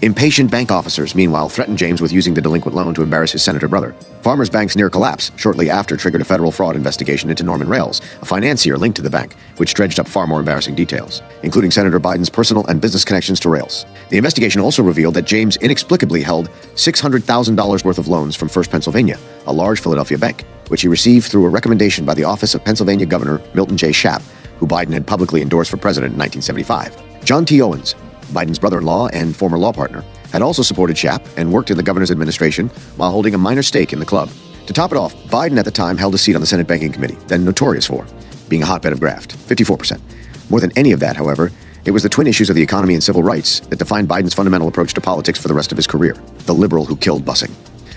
Impatient bank officers, meanwhile, threatened James with using the delinquent loan to embarrass his senator brother. Farmers Bank's near collapse shortly after triggered a federal fraud investigation into Norman Rales, a financier linked to the bank, which dredged up far more embarrassing details, including Senator Biden's personal and business connections to Rales. The investigation also revealed that James inexplicably held $600,000 worth of loans from First Pennsylvania, a large Philadelphia bank, which he received through a recommendation by the office of Pennsylvania Governor Milton J. Schaap, who Biden had publicly endorsed for president in 1975. John T. Owens, Biden's brother-in-law and former law partner, had also supported Schaap and worked in the governor's administration while holding a minor stake in the club. To top it off, Biden at the time held a seat on the Senate Banking Committee, then notorious for being a hotbed of graft, 54%. More than any of that, however, it was the twin issues of the economy and civil rights that defined Biden's fundamental approach to politics for the rest of his career, the liberal who killed busing.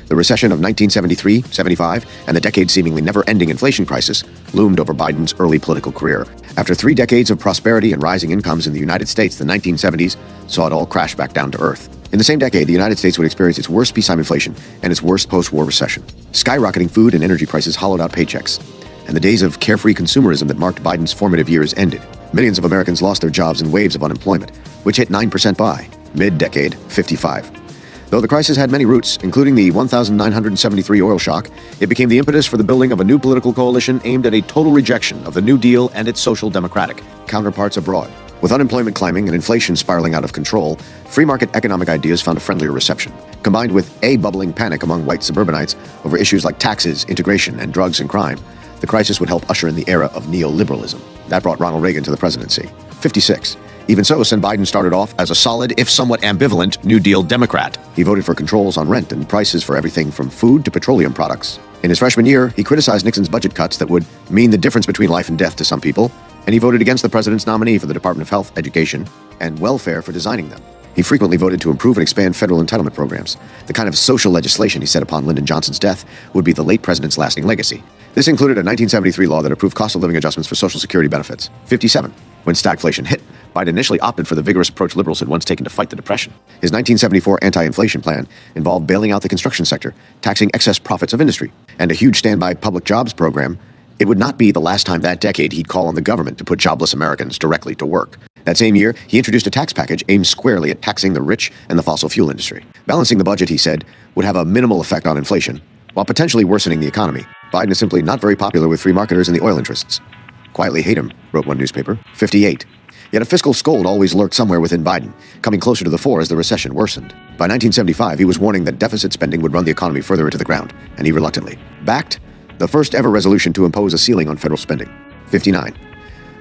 The recession of 1973-75 and the decade-seemingly never-ending inflation crisis loomed over Biden's early political career. After 3 decades of prosperity and rising incomes in the United States, the 1970s saw it all crash back down to earth. In the same decade, the United States would experience its worst peacetime inflation and its worst post-war recession. Skyrocketing food and energy prices hollowed out paychecks, and the days of carefree consumerism that marked Biden's formative years ended. Millions of Americans lost their jobs in waves of unemployment, which hit 9% by mid-decade 55. Though the crisis had many roots, including the 1973 oil shock, it became the impetus for the building of a new political coalition aimed at a total rejection of the New Deal and its social democratic counterparts abroad. With unemployment climbing and inflation spiraling out of control, free market economic ideas found a friendlier reception. Combined with a bubbling panic among white suburbanites over issues like taxes, integration, and drugs and crime, the crisis would help usher in the era of neoliberalism. That brought Ronald Reagan to the presidency. 56. Even so, Sen Biden started off as a solid, if somewhat ambivalent, New Deal Democrat. He voted for controls on rent and prices for everything from food to petroleum products. In his freshman year, he criticized Nixon's budget cuts that would mean the difference between life and death to some people, and he voted against the president's nominee for the Department of Health, Education, and Welfare for designing them. He frequently voted to improve and expand federal entitlement programs. The kind of social legislation he set upon Lyndon Johnson's death would be the late president's lasting legacy. This included a 1973 law that approved cost of living adjustments for Social Security benefits. 57. When stagflation hit, Biden initially opted for the vigorous approach liberals had once taken to fight the Depression. His 1974 anti-inflation plan involved bailing out the construction sector, taxing excess profits of industry, and a huge standby public jobs program. It would not be the last time that decade he'd call on the government to put jobless Americans directly to work. That same year, he introduced a tax package aimed squarely at taxing the rich and the fossil fuel industry. Balancing the budget, he said, would have a minimal effect on inflation, while potentially worsening the economy. Biden is simply not very popular with free marketers and the oil interests. Quietly hate him, wrote one newspaper. 58. Yet a fiscal scold always lurked somewhere within Biden, coming closer to the fore as the recession worsened. By 1975, he was warning that deficit spending would run the economy further into the ground, and he reluctantly backed the first ever resolution to impose a ceiling on federal spending. 59.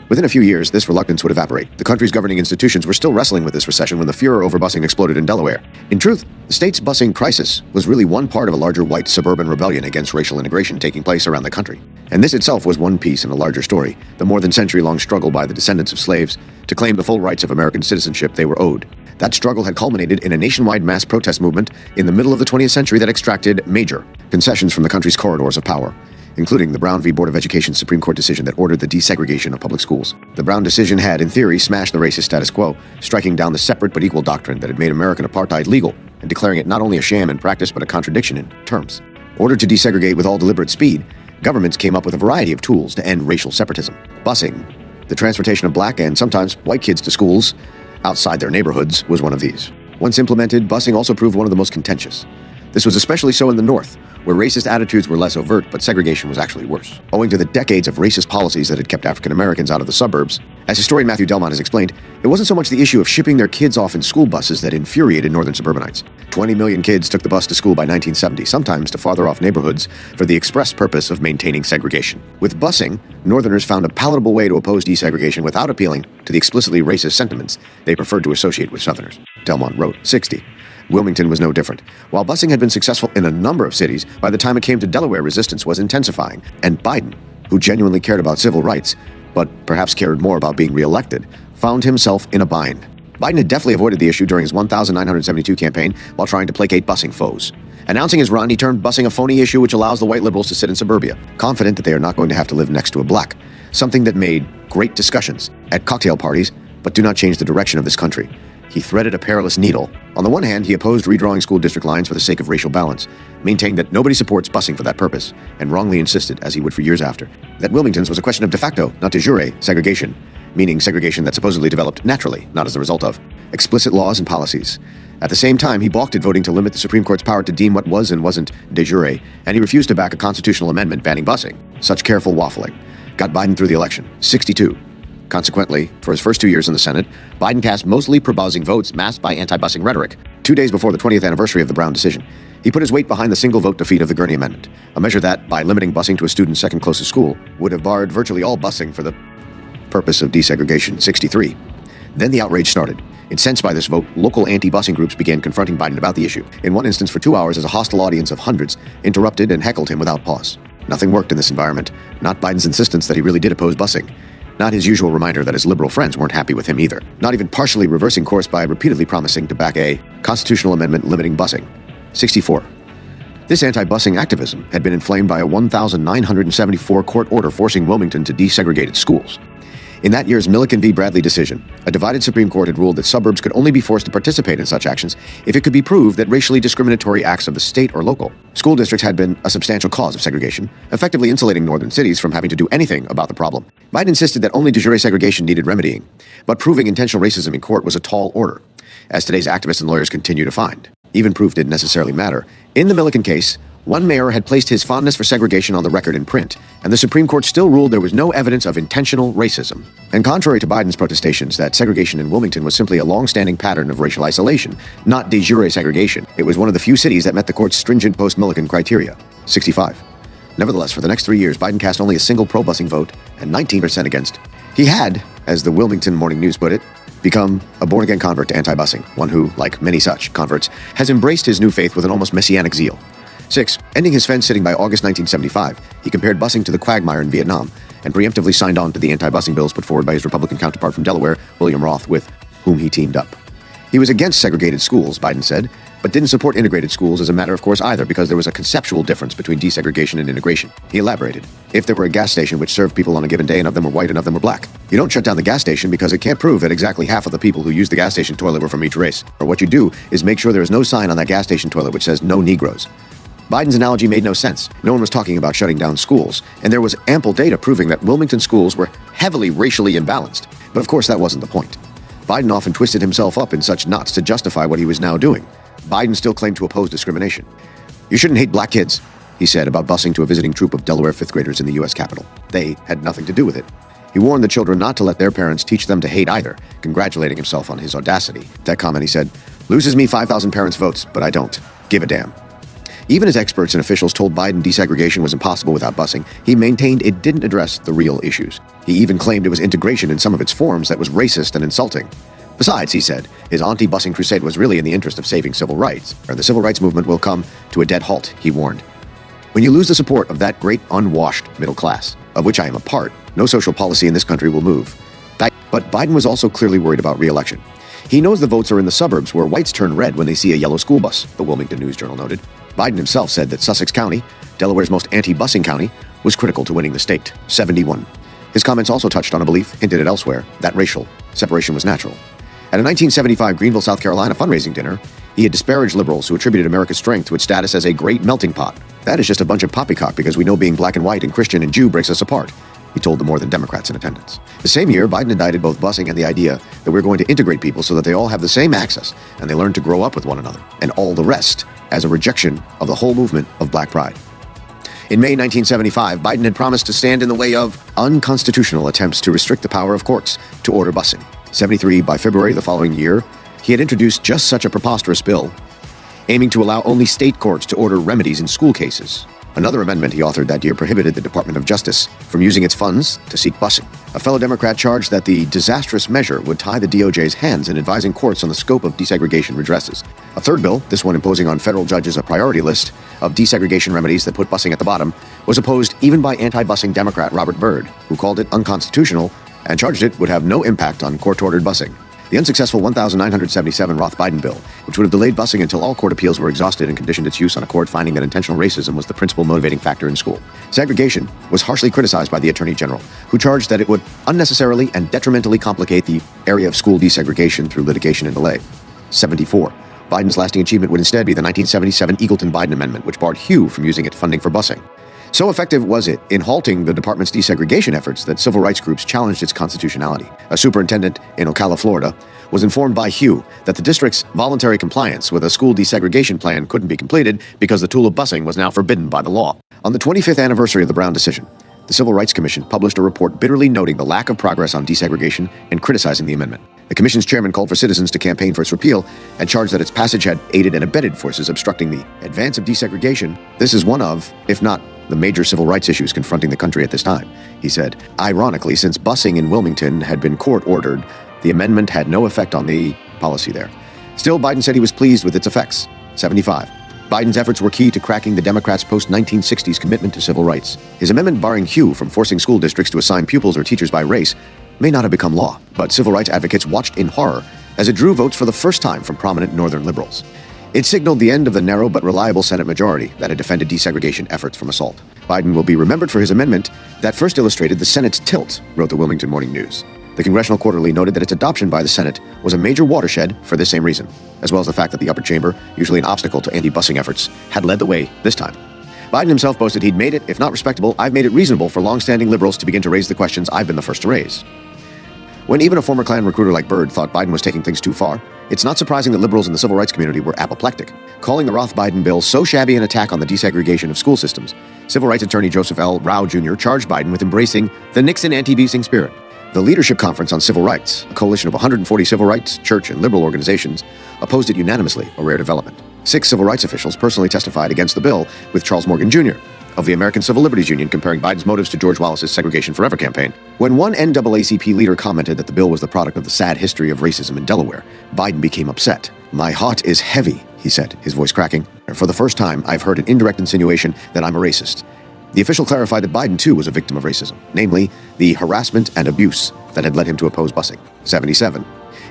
With Within a few years, this reluctance would evaporate. The country's governing institutions were still wrestling with this recession when the furor over busing exploded in Delaware. In truth, the state's busing crisis was really one part of a larger white suburban rebellion against racial integration taking place around the country. And this itself was one piece in a larger story, the more than century-long struggle by the descendants of slaves to claim the full rights of American citizenship they were owed. That struggle had culminated in a nationwide mass protest movement in the middle of the 20th century that extracted major concessions from the country's corridors of power, including the Brown v. Board of Education Supreme Court decision that ordered the desegregation of public schools. The Brown decision had, in theory, smashed the racist status quo, striking down the separate but equal doctrine that had made American apartheid legal, and declaring it not only a sham in practice but a contradiction in terms. Ordered to desegregate with all deliberate speed, governments came up with a variety of tools to end racial separatism. Busing, the transportation of black and sometimes white kids to schools outside their neighborhoods, was one of these. Once implemented, busing also proved one of the most contentious. This was especially so in the North, where racist attitudes were less overt, but segregation was actually worse. Owing to the decades of racist policies that had kept African Americans out of the suburbs, as historian Matthew Delmont has explained, it wasn't so much the issue of shipping their kids off in school buses that infuriated northern suburbanites. 20 million kids took the bus to school by 1970, sometimes to farther off neighborhoods, for the express purpose of maintaining segregation. With busing, northerners found a palatable way to oppose desegregation without appealing to the explicitly racist sentiments they preferred to associate with southerners. Delmont wrote, 60. Wilmington was no different. While busing had been successful in a number of cities, by the time it came to Delaware, resistance was intensifying, and Biden, who genuinely cared about civil rights, but perhaps cared more about being reelected, found himself in a bind. Biden had deftly avoided the issue during his 1972 campaign while trying to placate busing foes. Announcing his run, he turned busing a phony issue which allows the white liberals to sit in suburbia, confident that they are not going to have to live next to a black, something that made great discussions at cocktail parties, but do not change the direction of this country. He threaded a perilous needle. On the one hand, he opposed redrawing school district lines for the sake of racial balance, maintained that nobody supports busing for that purpose, and wrongly insisted, as he would for years after, that Wilmington's was a question of de facto, not de jure, segregation, meaning segregation that supposedly developed naturally, not as a result of explicit laws and policies. At the same time, he balked at voting to limit the Supreme Court's power to deem what was and wasn't de jure, and he refused to back a constitutional amendment banning busing. Such careful waffling got Biden through the election, 62. Consequently, for his first 2 years in the Senate, Biden cast mostly pro-busing votes masked by anti-busing rhetoric. 2 days before the 20th anniversary of the Brown decision, he put his weight behind the single-vote defeat of the Gurney Amendment, a measure that, by limiting busing to a student's second closest school, would have barred virtually all busing for the purpose of desegregation. 63. Then the outrage started. Incensed by this vote, local anti-busing groups began confronting Biden about the issue, in one instance for 2 hours as a hostile audience of hundreds interrupted and heckled him without pause. Nothing worked in this environment, not Biden's insistence that he really did oppose busing. Not his usual reminder that his liberal friends weren't happy with him either. Not even partially reversing course by repeatedly promising to back a constitutional amendment limiting busing. 64. This anti-busing activism had been inflamed by a 1974 court order forcing Wilmington to desegregate its schools. In that year's Milliken v. Bradley decision, a divided Supreme Court had ruled that suburbs could only be forced to participate in such actions if it could be proved that racially discriminatory acts of the state or local school districts had been a substantial cause of segregation, effectively insulating northern cities from having to do anything about the problem. Biden insisted that only de jure segregation needed remedying, but proving intentional racism in court was a tall order, as today's activists and lawyers continue to find. Even proof didn't necessarily matter. In the Milliken case, one mayor had placed his fondness for segregation on the record in print, and the Supreme Court still ruled there was no evidence of intentional racism. And contrary to Biden's protestations that segregation in Wilmington was simply a long-standing pattern of racial isolation, not de jure segregation, it was one of the few cities that met the court's stringent post-Milliken criteria. 65. Nevertheless, for the next 3 years, Biden cast only a single pro-busing vote and 19% against. He had, as the Wilmington Morning News put it, become a born-again convert to anti-busing, one who, like many such converts, has embraced his new faith with an almost messianic zeal. 6. Ending his fence-sitting by August 1975, he compared busing to the quagmire in Vietnam and preemptively signed on to the anti-busing bills put forward by his Republican counterpart from Delaware, William Roth, with whom he teamed up. He was against segregated schools, Biden said, but didn't support integrated schools as a matter of course either because there was a conceptual difference between desegregation and integration. He elaborated. If there were a gas station which served people on a given day and of them were white and of them were black, you don't shut down the gas station because it can't prove that exactly half of the people who used the gas station toilet were from each race. Or what you do is make sure there is no sign on that gas station toilet which says no Negroes. Biden's analogy made no sense. No one was talking about shutting down schools, and there was ample data proving that Wilmington schools were heavily racially imbalanced. But of course that wasn't the point. Biden often twisted himself up in such knots to justify what he was now doing. Biden still claimed to oppose discrimination. You shouldn't hate black kids, he said about busing to a visiting troop of Delaware fifth graders in the U.S. Capitol. They had nothing to do with it. He warned the children not to let their parents teach them to hate either, congratulating himself on his audacity. That comment, he said, loses me 5,000 parents' votes, but I don't give a damn. Even as experts and officials told Biden desegregation was impossible without busing, he maintained it didn't address the real issues. He even claimed it was integration in some of its forms that was racist and insulting. Besides, he said, his anti-busing crusade was really in the interest of saving civil rights, or the civil rights movement will come to a dead halt, he warned. When you lose the support of that great unwashed middle class, of which I am a part, no social policy in this country will move. But Biden was also clearly worried about re-election. He knows the votes are in the suburbs where whites turn red when they see a yellow school bus, the Wilmington News Journal noted. Biden himself said that Sussex County, Delaware's most anti-busing county, was critical to winning the state, 71. His comments also touched on a belief, hinted at elsewhere, that racial separation was natural. At a 1975 Greenville, South Carolina fundraising dinner, he had disparaged liberals who attributed America's strength to its status as a great melting pot. That is just a bunch of poppycock because we know being black and white and Christian and Jew breaks us apart, he told the more than Democrats in attendance. The same year, Biden indicted both busing and the idea that we're going to integrate people so that they all have the same access and they learn to grow up with one another, and all the rest as a rejection of the whole movement of black pride. In May 1975, Biden had promised to stand in the way of unconstitutional attempts to restrict the power of courts to order busing. 73, by February the following year, he had introduced just such a preposterous bill, aiming to allow only state courts to order remedies in school cases. Another amendment he authored that year prohibited the Department of Justice from using its funds to seek busing. A fellow Democrat charged that the disastrous measure would tie the DOJ's hands in advising courts on the scope of desegregation redresses. A third bill, this one imposing on federal judges a priority list of desegregation remedies that put busing at the bottom, was opposed even by anti-busing Democrat Robert Byrd, who called it unconstitutional and charged it would have no impact on court-ordered busing. The unsuccessful 1977 Roth-Biden bill, which would have delayed busing until all court appeals were exhausted and conditioned its use on a court finding that intentional racism was the principal motivating factor in school. Segregation was harshly criticized by the Attorney General, who charged that it would unnecessarily and detrimentally complicate the area of school desegregation through litigation and delay. 74. Biden's lasting achievement would instead be the 1977 Eagleton-Biden Amendment, which barred Hugh from using its funding for busing. So effective was it in halting the department's desegregation efforts that civil rights groups challenged its constitutionality. A superintendent in Ocala, Florida, was informed by Hugh that the district's voluntary compliance with a school desegregation plan couldn't be completed because the tool of busing was now forbidden by the law. On the 25th anniversary of the Brown decision, the Civil Rights Commission published a report bitterly noting the lack of progress on desegregation and criticizing the amendment. The commission's chairman called for citizens to campaign for its repeal and charged that its passage had aided and abetted forces obstructing the advance of desegregation. This is one of, if not the major civil rights issues confronting the country at this time, he said. Ironically, since busing in Wilmington had been court-ordered, the amendment had no effect on the policy there. Still, Biden said he was pleased with its effects. 75. Biden's efforts were key to cracking the Democrats' post-1960s commitment to civil rights. His amendment barring Hugh from forcing school districts to assign pupils or teachers by race may not have become law, but civil rights advocates watched in horror as it drew votes for the first time from prominent northern liberals. It signaled the end of the narrow but reliable Senate majority that had defended desegregation efforts from assault. Biden will be remembered for his amendment that first illustrated the Senate's tilt, wrote the Wilmington Morning News. The Congressional Quarterly noted that its adoption by the Senate was a major watershed for this same reason, as well as the fact that the upper chamber, usually an obstacle to anti-busing efforts, had led the way this time. Biden himself boasted he'd made it, if not respectable, I've made it reasonable for long-standing liberals to begin to raise the questions I've been the first to raise. When even a former Klan recruiter like Byrd thought Biden was taking things too far, it's not surprising that liberals in the civil rights community were apoplectic. Calling the Roth-Biden bill so shabby an attack on the desegregation of school systems, civil rights attorney Joseph L. Rao Jr. charged Biden with embracing the Nixon anti-busing spirit. The Leadership Conference on Civil Rights, a coalition of 140 civil rights, church, and liberal organizations, opposed it unanimously, a rare development. 6 civil rights officials personally testified against the bill, with Charles Morgan Jr. of the American Civil Liberties Union comparing Biden's motives to George Wallace's Segregation Forever campaign. When one NAACP leader commented that the bill was the product of the sad history of racism in Delaware, Biden became upset. My heart is heavy, he said, his voice cracking. For the first time, I've heard an indirect insinuation that I'm a racist. The official clarified that Biden, too, was a victim of racism, namely the harassment and abuse that had led him to oppose busing. 77.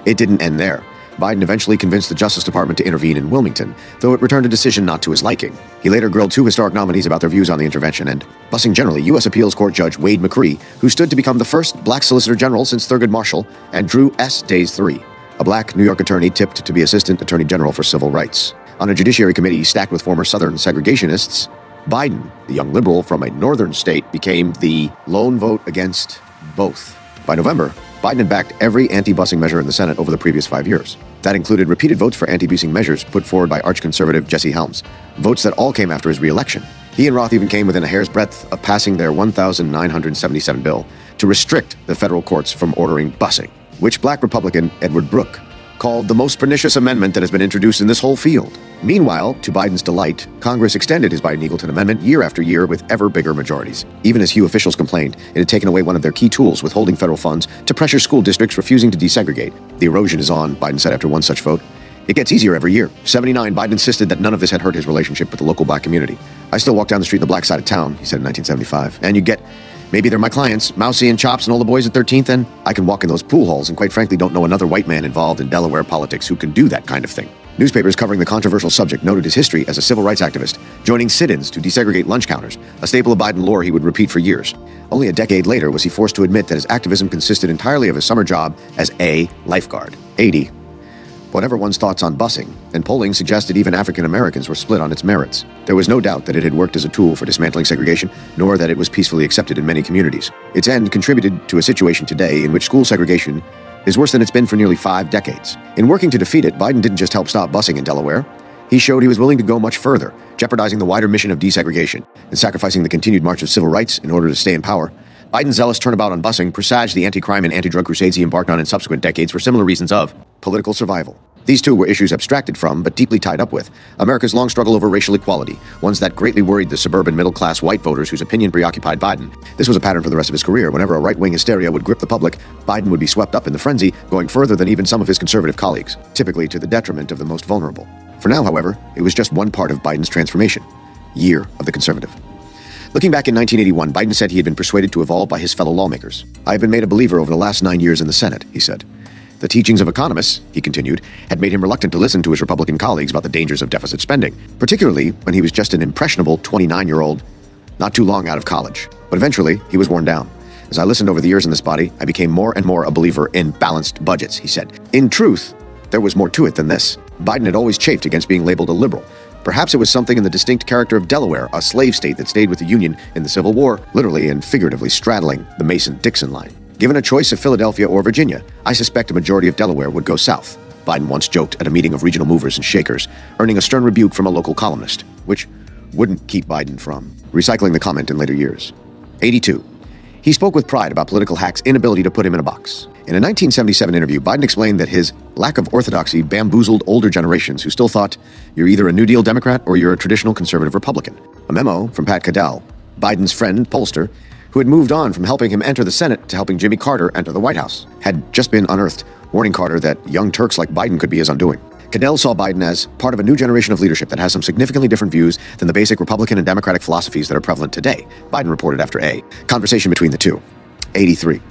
It didn't end there. Biden eventually convinced the Justice Department to intervene in Wilmington, though it returned a decision not to his liking. He later grilled 2 historic nominees about their views on the intervention, and busing generally, U.S. Appeals Court Judge Wade McCree, who stood to become the first black Solicitor General since Thurgood Marshall, and Drew S. Days III, a black New York attorney tipped to be Assistant Attorney General for Civil Rights. On a judiciary committee stacked with former Southern segregationists, Biden, the young liberal from a northern state, became the lone vote against both. By November, Biden had backed every anti-busing measure in the Senate over the previous 5 years. That included repeated votes for anti-busing measures put forward by arch-conservative Jesse Helms, votes that all came after his re-election. He and Roth even came within a hair's breadth of passing their 1977 bill to restrict the federal courts from ordering busing, which black Republican Edward Brooke called the most pernicious amendment that has been introduced in this whole field. Meanwhile, to Biden's delight, Congress extended his Biden-Eagleton amendment year after year with ever bigger majorities. Even as Hugh officials complained, it had taken away one of their key tools, withholding federal funds, to pressure school districts refusing to desegregate. The erosion is on, Biden said after one such vote. It gets easier every year. 79, Biden insisted that none of this had hurt his relationship with the local black community. I still walk down the street in the black side of town, he said in 1975. And you get, maybe they're my clients, Mousy and Chops and all the boys at 13th, and I can walk in those pool halls and quite frankly don't know another white man involved in Delaware politics who can do that kind of thing. Newspapers covering the controversial subject noted his history as a civil rights activist, joining sit-ins to desegregate lunch counters, a staple of Biden lore he would repeat for years. Only a decade later was he forced to admit that his activism consisted entirely of his summer job as a lifeguard. 80. Whatever one's thoughts on busing, and polling suggested even African Americans were split on its merits. There was no doubt that it had worked as a tool for dismantling segregation, nor that it was peacefully accepted in many communities. Its end contributed to a situation today in which school segregation is worse than it's been for nearly 5 decades. In working to defeat it, Biden didn't just help stop busing in Delaware. He showed he was willing to go much further, jeopardizing the wider mission of desegregation and sacrificing the continued march of civil rights in order to stay in power. Biden's zealous turnabout on busing presaged the anti-crime and anti-drug crusades he embarked on in subsequent decades for similar reasons of political survival. These two were issues abstracted from, but deeply tied up with, America's long struggle over racial equality, ones that greatly worried the suburban middle-class white voters whose opinion preoccupied Biden. This was a pattern for the rest of his career. Whenever a right-wing hysteria would grip the public, Biden would be swept up in the frenzy, going further than even some of his conservative colleagues, typically to the detriment of the most vulnerable. For now, however, it was just one part of Biden's transformation. Year of the conservative. Looking back in 1981, Biden said he had been persuaded to evolve by his fellow lawmakers. I have been made a believer over the last 9 years in the Senate, he said. The teachings of economists, he continued, had made him reluctant to listen to his Republican colleagues about the dangers of deficit spending, particularly when he was just an impressionable 29-year-old, not too long out of college. But eventually, he was worn down. As I listened over the years in this body, I became more and more a believer in balanced budgets, he said. In truth, there was more to it than this. Biden had always chafed against being labeled a liberal. Perhaps it was something in the distinct character of Delaware, a slave state that stayed with the Union in the Civil War, literally and figuratively straddling the Mason-Dixon line. Given a choice of Philadelphia or Virginia, I suspect a majority of Delaware would go south, Biden once joked at a meeting of regional movers and shakers, earning a stern rebuke from a local columnist, which wouldn't keep Biden from recycling the comment in later years. 82. He spoke with pride about political hacks' inability to put him in a box. In a 1977 interview, Biden explained that his lack of orthodoxy bamboozled older generations who still thought you're either a New Deal Democrat or you're a traditional conservative Republican. A memo from Pat Caddell, Biden's friend, pollster, who had moved on from helping him enter the Senate to helping Jimmy Carter enter the White House, had just been unearthed, warning Carter that young Turks like Biden could be his undoing. Caddell saw Biden as part of a new generation of leadership that has some significantly different views than the basic Republican and Democratic philosophies that are prevalent today, Biden reported after a conversation between the two. 83.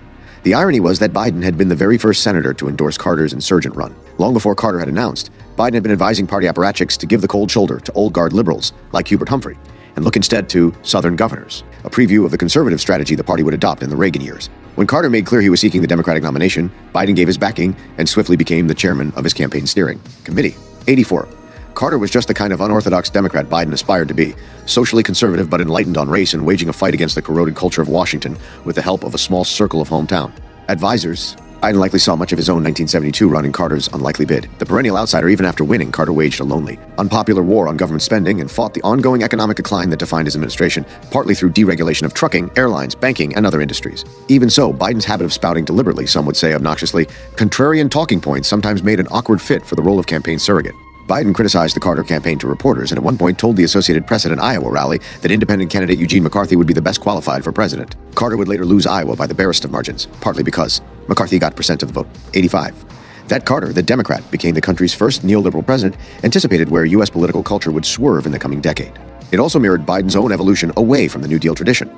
The irony was that Biden had been the very first senator to endorse Carter's insurgent run. Long before Carter had announced, Biden had been advising party apparatchiks to give the cold shoulder to old guard liberals like Hubert Humphrey, and look instead to Southern governors, a preview of the conservative strategy the party would adopt in the Reagan years. When Carter made clear he was seeking the Democratic nomination, Biden gave his backing and swiftly became the chairman of his campaign steering committee. 84. Carter was just the kind of unorthodox Democrat Biden aspired to be, socially conservative but enlightened on race and waging a fight against the corroded culture of Washington with the help of a small circle of hometown advisors. Biden likely saw much of his own 1972 run in Carter's unlikely bid. The perennial outsider, even after winning, Carter waged a lonely, unpopular war on government spending and fought the ongoing economic decline that defined his administration, partly through deregulation of trucking, airlines, banking, and other industries. Even so, Biden's habit of spouting deliberately, some would say obnoxiously, contrarian talking points sometimes made an awkward fit for the role of campaign surrogate. Biden criticized the Carter campaign to reporters and at one point told the Associated Press at an Iowa rally that independent candidate Eugene McCarthy would be the best qualified for president. Carter would later lose Iowa by the barest of margins, partly because McCarthy got percent of the vote. 85. That Carter, the Democrat, became the country's first neoliberal president, anticipated where U.S. political culture would swerve in the coming decade. It also mirrored Biden's own evolution away from the New Deal tradition.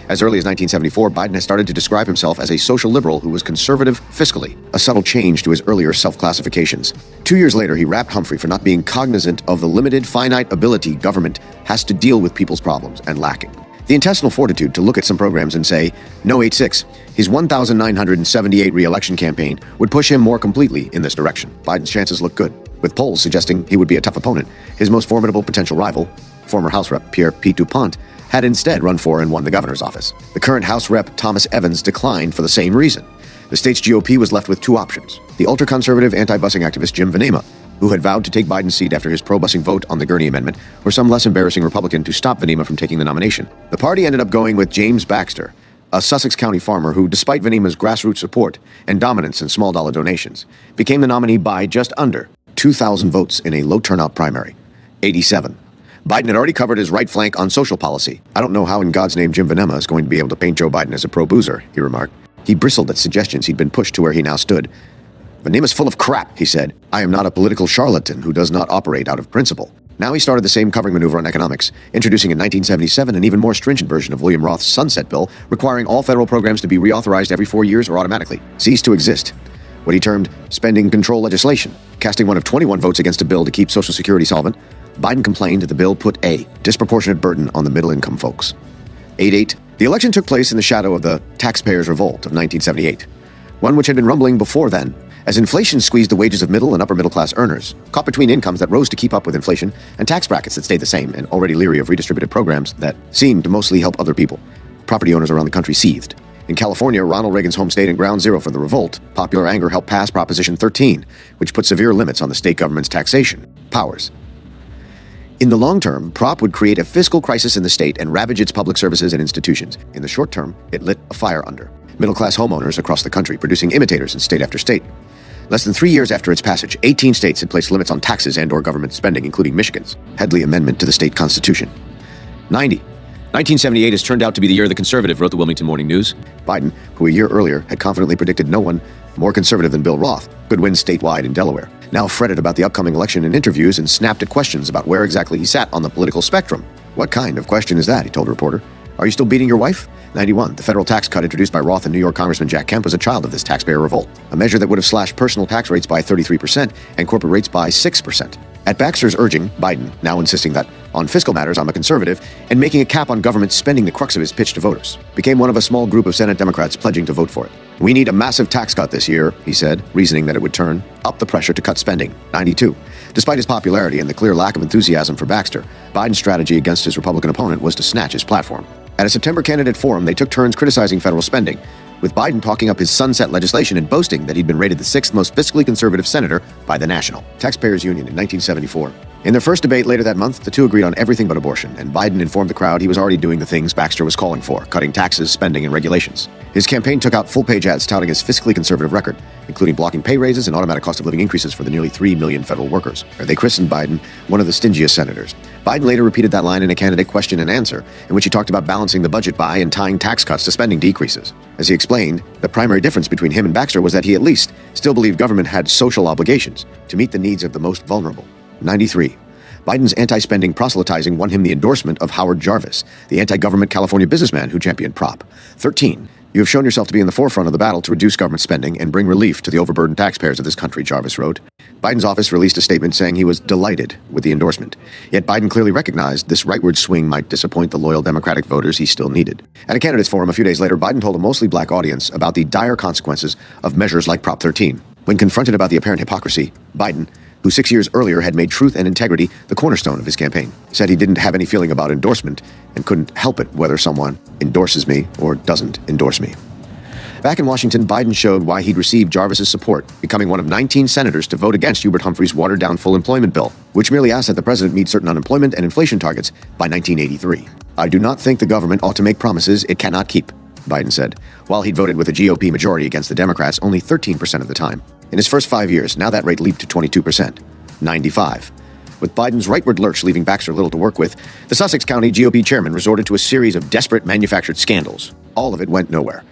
As early as 1974, Biden has started to describe himself as a social liberal who was conservative fiscally, a subtle change to his earlier self-classifications. 2 years later, he rapped Humphrey for not being cognizant of the limited, finite ability government has to deal with people's problems and lacking. The intestinal fortitude to look at some programs and say, no 8-6, his 1,978 re-election campaign would push him more completely in this direction. Biden's chances look good, with polls suggesting he would be a tough opponent. His most formidable potential rival, former House Rep Pierre Pete Dupont, had instead run for and won the governor's office. The current House Rep Thomas Evans declined for the same reason. The state's GOP was left with two options: the ultra-conservative anti-busing activist Jim Venema, who had vowed to take Biden's seat after his pro-busing vote on the Gurney Amendment, or some less embarrassing Republican to stop Venema from taking the nomination. The party ended up going with James Baxter, a Sussex County farmer who, despite Venema's grassroots support and dominance in small-dollar donations, became the nominee by just under 2,000 votes in a low-turnout primary. 87. Biden had already covered his right flank on social policy. I don't know how in God's name Jim Venema is going to be able to paint Joe Biden as a pro-boozer, he remarked. He bristled at suggestions he'd been pushed to where he now stood. Venema's full of crap, he said. I am not a political charlatan who does not operate out of principle. Now he started the same covering maneuver on economics, introducing in 1977 an even more stringent version of William Roth's Sunset Bill, requiring all federal programs to be reauthorized every 4 years or automatically cease to exist. What he termed spending control legislation. Casting one of 21 votes against a bill to keep Social Security solvent, Biden complained that the bill put a disproportionate burden on the middle-income folks. 8-8. The election took place in the shadow of the taxpayers' revolt of 1978, one which had been rumbling before then, as inflation squeezed the wages of middle and upper-middle-class earners, caught between incomes that rose to keep up with inflation and tax brackets that stayed the same, and already leery of redistributive programs that seemed to mostly help other people. Property owners around the country seethed. In California, Ronald Reagan's home state and ground zero for the revolt, popular anger helped pass Proposition 13, which put severe limits on the state government's taxation powers. In the long term, Prop would create a fiscal crisis in the state and ravage its public services and institutions. In the short term, it lit a fire under middle-class homeowners across the country, producing imitators in state after state. Less than 3 years after its passage, 18 states had placed limits on taxes and/or government spending, including Michigan's Headley Amendment to the state constitution. 90. 1978 has turned out to be the year of the conservative, wrote the Wilmington Morning News. Biden, who a year earlier had confidently predicted no one more conservative than Bill Roth could win statewide in Delaware, now fretted about the upcoming election in interviews and snapped at questions about where exactly he sat on the political spectrum. What kind of question is that, he told a reporter. Are you still beating your wife? 91. The federal tax cut introduced by Roth and New York Congressman Jack Kemp was a child of this taxpayer revolt, a measure that would have slashed personal tax rates by 33% and corporate rates by 6%. At Baxter's urging, Biden, now insisting that on fiscal matters I'm a conservative, and making a cap on government spending the crux of his pitch to voters, became one of a small group of Senate Democrats pledging to vote for it. We need a massive tax cut this year, he said, reasoning that it would turn up the pressure to cut spending. 92. Despite his popularity and the clear lack of enthusiasm for Baxter, Biden's strategy against his Republican opponent was to snatch his platform. At a September candidate forum, they took turns criticizing federal spending, with Biden talking up his sunset legislation and boasting that he'd been rated the 6th most fiscally conservative senator by the National Taxpayers Union in 1974. In their first debate later that month, the two agreed on everything but abortion, and Biden informed the crowd he was already doing the things Baxter was calling for, cutting taxes, spending, and regulations. His campaign took out full-page ads touting his fiscally conservative record, including blocking pay raises and automatic cost of living increases for the nearly 3 million federal workers. They christened Biden one of the stingiest senators. Biden later repeated that line in a candidate question and answer, in which he talked about balancing the budget by and tying tax cuts to spending decreases. As he explained, the primary difference between him and Baxter was that he at least still believed government had social obligations to meet the needs of the most vulnerable. 93. Biden's anti-spending proselytizing won him the endorsement of Howard Jarvis, the anti-government California businessman who championed Prop 13. You have shown yourself to be in the forefront of the battle to reduce government spending and bring relief to the overburdened taxpayers of this country, Jarvis wrote. Biden's office released a statement saying he was delighted with the endorsement. Yet Biden clearly recognized this rightward swing might disappoint the loyal Democratic voters he still needed. At a candidates forum a few days later, Biden told a mostly black audience about the dire consequences of measures like Prop 13. When confronted about the apparent hypocrisy, Biden, who 6 years earlier had made truth and integrity the cornerstone of his campaign, said he didn't have any feeling about endorsement and couldn't help it whether someone endorses me or doesn't endorse me. Back in Washington, Biden showed why he'd received Jarvis's support, becoming one of 19 senators to vote against Hubert Humphrey's watered-down full employment bill, which merely asked that the president meet certain unemployment and inflation targets by 1983. I do not think the government ought to make promises it cannot keep, Biden said, while he'd voted with a GOP majority against the Democrats only 13% of the time. In his first 5 years, now that rate leaped to 22%. 95. With Biden's rightward lurch leaving Baxter little to work with, the Sussex County GOP chairman resorted to a series of desperate manufactured scandals. All of it went nowhere.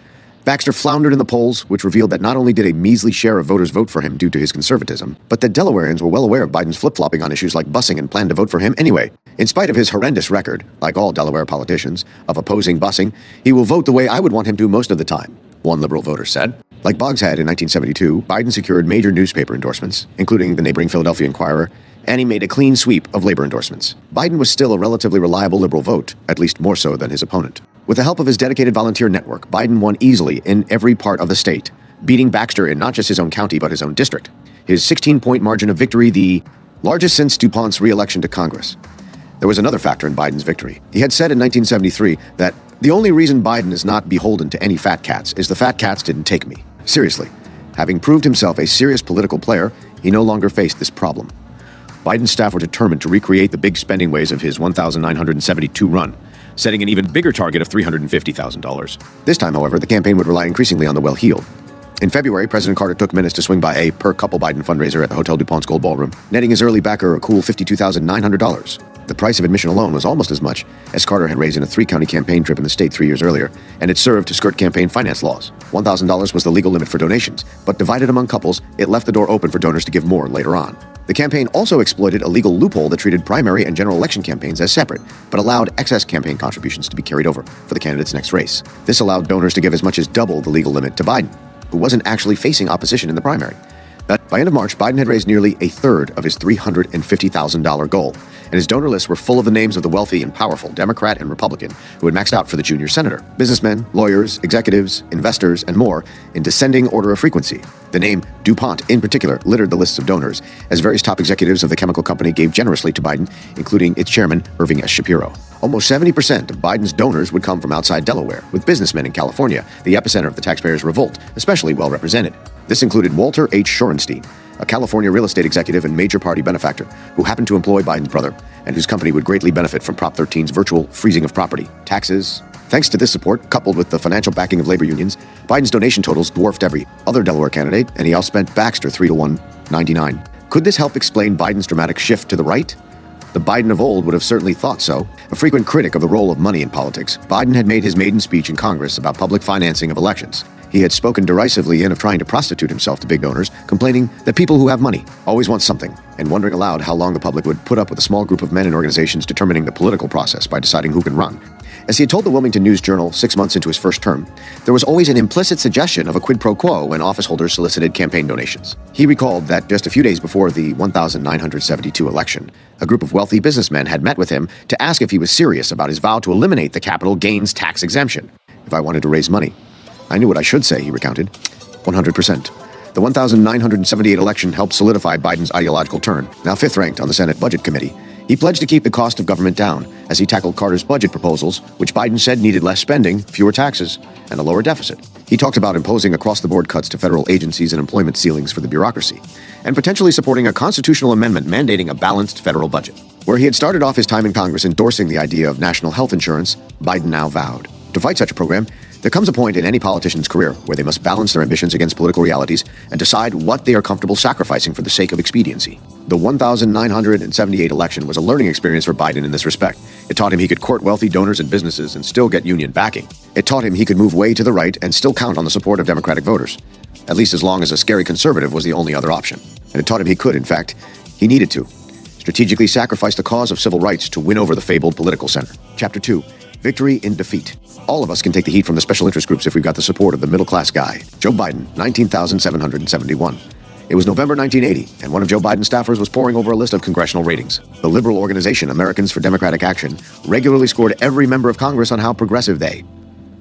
Baxter floundered in the polls, which revealed that not only did a measly share of voters vote for him due to his conservatism, but that Delawareans were well aware of Biden's flip-flopping on issues like busing and planned to vote for him anyway. In spite of his horrendous record, like all Delaware politicians, of opposing busing, he will vote the way I would want him to most of the time, one liberal voter said. Like Boggs had in 1972, Biden secured major newspaper endorsements, including the neighboring Philadelphia Inquirer, and he made a clean sweep of labor endorsements. Biden was still a relatively reliable liberal vote, at least more so than his opponent. With the help of his dedicated volunteer network, Biden won easily in every part of the state, beating Baxter in not just his own county but his own district. His 16-point margin of victory, the largest since DuPont's re-election to Congress. There was another factor in Biden's victory. He had said in 1973 that the only reason Biden is not beholden to any fat cats is the fat cats didn't take me. Seriously, having proved himself a serious political player, he no longer faced this problem. Biden's staff were determined to recreate the big spending ways of his 1,972 run, setting an even bigger target of $350,000. This time, however, the campaign would rely increasingly on the well-heeled. In February, President Carter took minutes to swing by a per-couple Biden fundraiser at the Hotel DuPont's Gold Ballroom, netting his early backer a cool $52,900. The price of admission alone was almost as much as Carter had raised in a three-county campaign trip in the state 3 years earlier, and it served to skirt campaign finance laws. $1,000 was the legal limit for donations, but divided among couples, it left the door open for donors to give more later on. The campaign also exploited a legal loophole that treated primary and general election campaigns as separate, but allowed excess campaign contributions to be carried over for the candidate's next race. This allowed donors to give as much as double the legal limit to Biden, who wasn't actually facing opposition in the primary. But by end of March, Biden had raised nearly a third of his $350,000 goal, and his donor lists were full of the names of the wealthy and powerful Democrat and Republican who had maxed out for the junior senator. Businessmen, lawyers, executives, investors, and more in descending order of frequency. The name DuPont, in particular, littered the lists of donors, as various top executives of the chemical company gave generously to Biden, including its chairman, Irving S. Shapiro. Almost 70% of Biden's donors would come from outside Delaware, with businessmen in California, the epicenter of the taxpayers' revolt, especially well represented. This included Walter H. Shorenstein, a California real estate executive and major party benefactor who happened to employ Biden's brother and whose company would greatly benefit from Prop 13's virtual freezing of property, taxes. Thanks to this support, coupled with the financial backing of labor unions, Biden's donation totals dwarfed every other Delaware candidate, and he outspent Baxter 3-to-1.99. Could this help explain Biden's dramatic shift to the right? The Biden of old would have certainly thought so. A frequent critic of the role of money in politics, Biden had made his maiden speech in Congress about public financing of elections. He had spoken derisively in of trying to prostitute himself to big donors, complaining that people who have money always want something, and wondering aloud how long the public would put up with a small group of men and organizations determining the political process by deciding who can run. As he had told the Wilmington News Journal 6 months into his first term, there was always an implicit suggestion of a quid pro quo when office holders solicited campaign donations. He recalled that just a few days before the 1972 election, a group of wealthy businessmen had met with him to ask if he was serious about his vow to eliminate the capital gains tax exemption. If I wanted to raise money, I knew what I should say, he recounted. 100%. The 1978 election helped solidify Biden's ideological turn, now fifth ranked on the Senate Budget Committee. He pledged to keep the cost of government down as he tackled Carter's budget proposals, which Biden said needed less spending, fewer taxes, and a lower deficit. He talked about imposing across-the-board cuts to federal agencies and employment ceilings for the bureaucracy, and potentially supporting a constitutional amendment mandating a balanced federal budget. Where he had started off his time in Congress endorsing the idea of national health insurance, Biden now vowed to fight such a program. There comes a point in any politician's career where they must balance their ambitions against political realities and decide what they are comfortable sacrificing for the sake of expediency. The 1978 election was a learning experience for Biden in this respect. It taught him he could court wealthy donors and businesses and still get union backing. It taught him he could move way to the right and still count on the support of Democratic voters, at least as long as a scary conservative was the only other option. And it taught him he could, in fact, he needed to, strategically sacrifice the cause of civil rights to win over the fabled political center. Chapter 2. Victory in defeat. All of us can take the heat from the special interest groups if we've got the support of the middle-class guy. Joe Biden, 19,771. It was November 1980, and one of Joe Biden's staffers was poring over a list of congressional ratings. The liberal organization Americans for Democratic Action regularly scored every member of Congress on how progressive they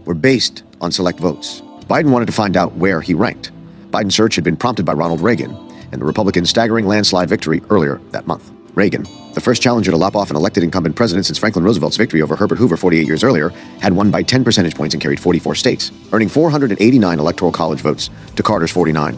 were based on select votes. Biden wanted to find out where he ranked. Biden's search had been prompted by Ronald Reagan and the Republicans' staggering landslide victory earlier that month. Reagan, the first challenger to lop off an elected incumbent president since Franklin Roosevelt's victory over Herbert Hoover 48 years earlier, had won by 10 percentage points and carried 44 states, earning 489 electoral college votes to Carter's 49.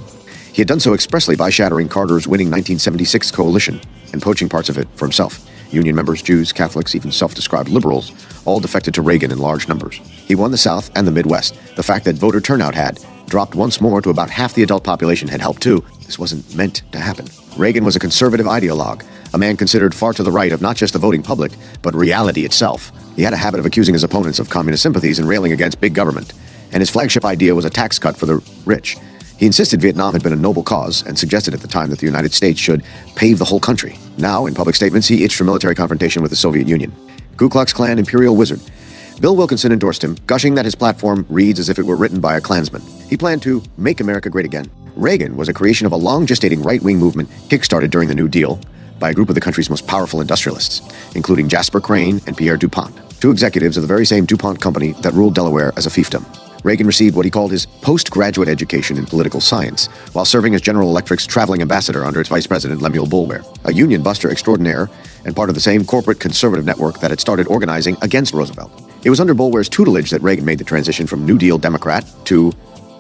He had done so expressly by shattering Carter's winning 1976 coalition and poaching parts of it for himself. Union members, Jews, Catholics, even self-described liberals, all defected to Reagan in large numbers. He won the South and the Midwest. The fact that voter turnout had dropped once more to about half the adult population had helped too. This wasn't meant to happen. Reagan was a conservative ideologue, a man considered far to the right of not just the voting public, but reality itself. He had a habit of accusing his opponents of communist sympathies and railing against big government, and his flagship idea was a tax cut for the rich. He insisted Vietnam had been a noble cause and suggested at the time that the United States should pave the whole country. Now, in public statements, he itched for military confrontation with the Soviet Union. Ku Klux Klan imperial wizard. Bill Wilkinson endorsed him, gushing that his platform reads as if it were written by a Klansman. He planned to make America great again. Reagan was a creation of a long-gestating right-wing movement kick-started during the New Deal by a group of the country's most powerful industrialists, including Jasper Crane and Pierre DuPont, two executives of the very same DuPont company that ruled Delaware as a fiefdom. Reagan received what he called his postgraduate education in political science, while serving as General Electric's traveling ambassador under its vice president, Lemuel Boulware, a union buster extraordinaire and part of the same corporate conservative network that had started organizing against Roosevelt. It was under Boulware's tutelage that Reagan made the transition from New Deal Democrat to,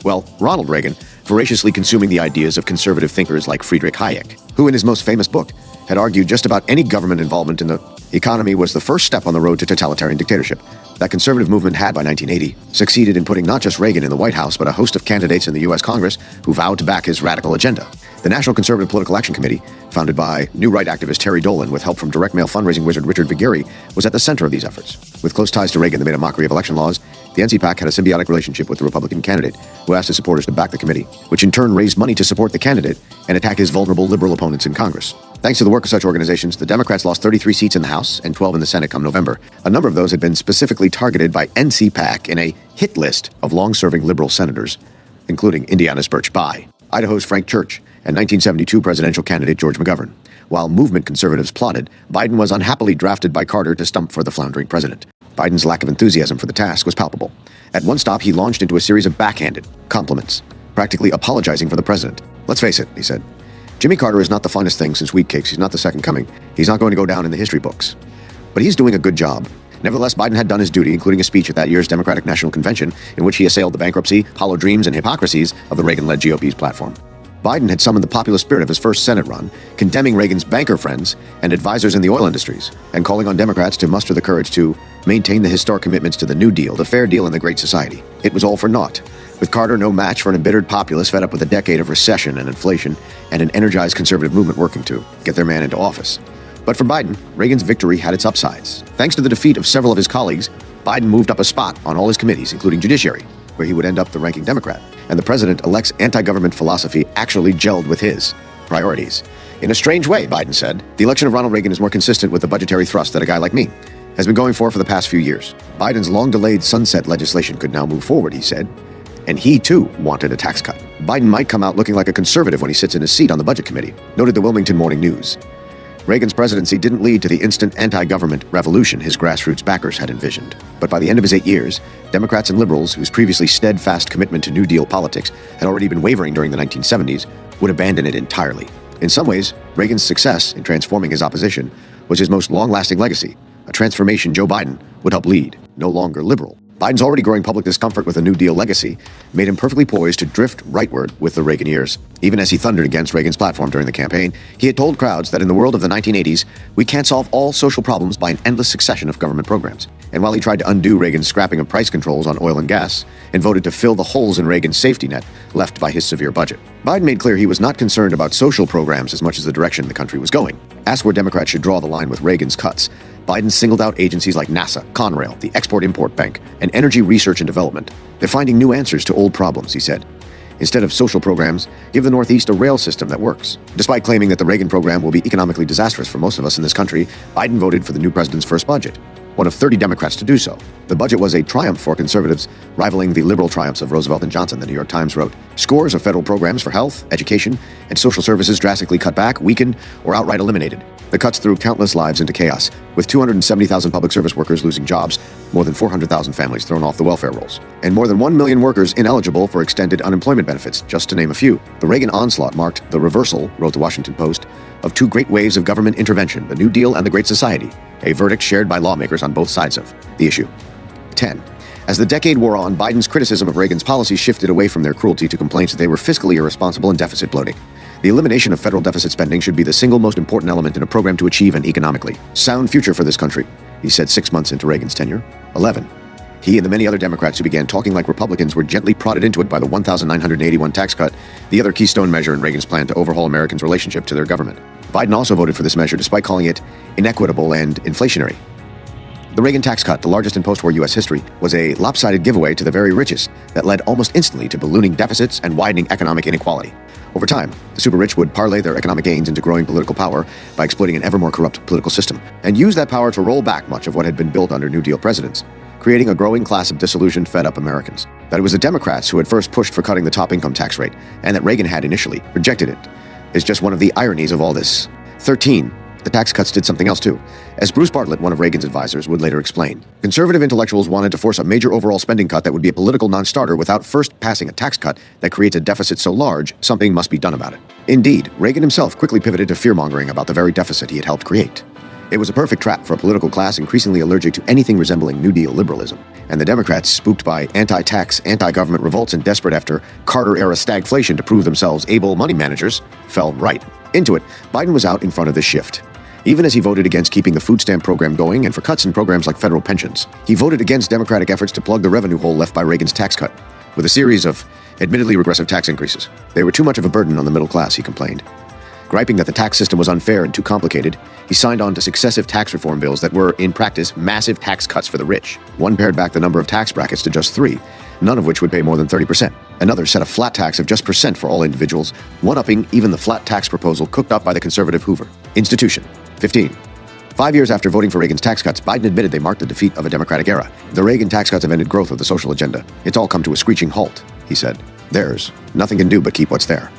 well, Ronald Reagan, voraciously consuming the ideas of conservative thinkers like Friedrich Hayek, who in his most famous book had argued just about any government involvement in the Economy was the first step on the road to totalitarian dictatorship. That conservative movement had, by 1980, succeeded in putting not just Reagan in the White House, but a host of candidates in the U.S. Congress who vowed to back his radical agenda. The National Conservative Political Action Committee, founded by New Right activist Terry Dolan with help from direct mail fundraising wizard Richard Viguerie, was at the center of these efforts. With close ties to Reagan that made a mockery of election laws, the NCPAC had a symbiotic relationship with the Republican candidate, who asked his supporters to back the committee, which in turn raised money to support the candidate and attack his vulnerable liberal opponents in Congress. Thanks to the work of such organizations, the Democrats lost 33 seats in the House and 12 in the Senate come November. A number of those had been specifically targeted by NCPAC in a hit list of long-serving liberal senators, including Indiana's Birch Bayh, Idaho's Frank Church, and 1972 presidential candidate George McGovern. While movement conservatives plotted, Biden was unhappily drafted by Carter to stump for the floundering president. Biden's lack of enthusiasm for the task was palpable. At one stop, he launched into a series of backhanded compliments, practically apologizing for the president. "Let's face it," he said. "Jimmy Carter is not the finest thing since wheat cakes. He's not the second coming. He's not going to go down in the history books. But he's doing a good job." Nevertheless, Biden had done his duty, including a speech at that year's Democratic National Convention, in which he assailed the bankruptcy, hollow dreams, and hypocrisies of the Reagan-led GOP's platform. Biden had summoned the populist spirit of his first Senate run, condemning Reagan's banker friends and advisors in the oil industries, and calling on Democrats to muster the courage to maintain the historic commitments to the New Deal, the fair deal, and the Great Society. It was all for naught. With Carter no match for an embittered populace fed up with a decade of recession and inflation, and an energized conservative movement working to get their man into office. But for Biden, Reagan's victory had its upsides. Thanks to the defeat of several of his colleagues, Biden moved up a spot on all his committees, including Judiciary, where he would end up the ranking Democrat. And the president-elect's anti-government philosophy actually gelled with his priorities. "In a strange way," Biden said, "the election of Ronald Reagan is more consistent with the budgetary thrust that a guy like me has been going for the past few years. Biden's long-delayed sunset legislation could now move forward," he said. And he, too, wanted a tax cut. "Biden might come out looking like a conservative when he sits in his seat on the Budget Committee," noted the Wilmington Morning News. Reagan's presidency didn't lead to the instant anti-government revolution his grassroots backers had envisioned. But by the end of his 8 years, Democrats and liberals, whose previously steadfast commitment to New Deal politics had already been wavering during the 1970s, would abandon it entirely. In some ways, Reagan's success in transforming his opposition was his most long-lasting legacy, a transformation Joe Biden would help lead, no longer liberal. Biden's already growing public discomfort with the New Deal legacy made him perfectly poised to drift rightward with the Reagan years. Even as he thundered against Reagan's platform during the campaign, he had told crowds that in the world of the 1980s, we can't solve all social problems by an endless succession of government programs. And while he tried to undo Reagan's scrapping of price controls on oil and gas and voted to fill the holes in Reagan's safety net left by his severe budget, Biden made clear he was not concerned about social programs as much as the direction the country was going. Asked where Democrats should draw the line with Reagan's cuts, Biden singled out agencies like NASA, Conrail, the Export-Import Bank, and Energy Research and Development. "They're finding new answers to old problems," he said. "Instead of social programs, give the Northeast a rail system that works." Despite claiming that the Reagan program will be economically disastrous for most of us in this country, Biden voted for the new president's first budget, one of 30 Democrats to do so. The budget was a triumph for conservatives, rivaling the liberal triumphs of Roosevelt and Johnson, the New York Times wrote. Scores of federal programs for health, education, and social services drastically cut back, weakened, or outright eliminated. The cuts threw countless lives into chaos, with 270,000 public service workers losing jobs, more than 400,000 families thrown off the welfare rolls, and more than 1 million workers ineligible for extended unemployment benefits, just to name a few. The Reagan onslaught marked the reversal, wrote the Washington Post, of two great waves of government intervention, the New Deal and the Great Society, a verdict shared by lawmakers on both sides of the issue. 10. As the decade wore on, Biden's criticism of Reagan's policies shifted away from their cruelty to complaints that they were fiscally irresponsible and deficit bloating. The elimination of federal deficit spending should be the single most important element in a program to achieve an economically sound future for this country, he said 6 months into Reagan's tenure. 11. He and the many other Democrats who began talking like Republicans were gently prodded into it by the 1,981 tax cut, the other keystone measure in Reagan's plan to overhaul Americans' relationship to their government. Biden also voted for this measure despite calling it inequitable and inflationary. The Reagan tax cut, the largest in post-war U.S. history, was a lopsided giveaway to the very richest that led almost instantly to ballooning deficits and widening economic inequality. Over time, the super-rich would parlay their economic gains into growing political power by exploiting an ever more corrupt political system, and use that power to roll back much of what had been built under New Deal presidents, creating a growing class of disillusioned, fed-up Americans. That it was the Democrats who had first pushed for cutting the top income tax rate, and that Reagan had initially rejected it, is just one of the ironies of all this. 13. The tax cuts did something else too. As Bruce Bartlett, one of Reagan's advisors, would later explain, conservative intellectuals wanted to force a major overall spending cut that would be a political non-starter without first passing a tax cut that creates a deficit so large, something must be done about it. Indeed, Reagan himself quickly pivoted to fear-mongering about the very deficit he had helped create. It was a perfect trap for a political class increasingly allergic to anything resembling New Deal liberalism. And the Democrats, spooked by anti-tax, anti-government revolts and desperate after Carter-era stagflation to prove themselves able money managers, fell right into it. Biden was out in front of this shift. even as he voted against keeping the food stamp program going and for cuts in programs like federal pensions. He voted against Democratic efforts to plug the revenue hole left by Reagan's tax cut, with a series of admittedly regressive tax increases. They were too much of a burden on the middle class, he complained. Griping that the tax system was unfair and too complicated, he signed on to successive tax reform bills that were, in practice, massive tax cuts for the rich. One pared back the number of tax brackets to just 3, none of which would pay more than 30%. Another set a flat tax of just % for all individuals, one-upping even the flat tax proposal cooked up by the conservative Hoover. Institution. 15. 5 years after voting for Reagan's tax cuts, Biden admitted they marked the defeat of a Democratic era. The Reagan tax cuts have ended growth of the social agenda. It's all come to a screeching halt, he said. Theirs. Nothing can do but keep what's there.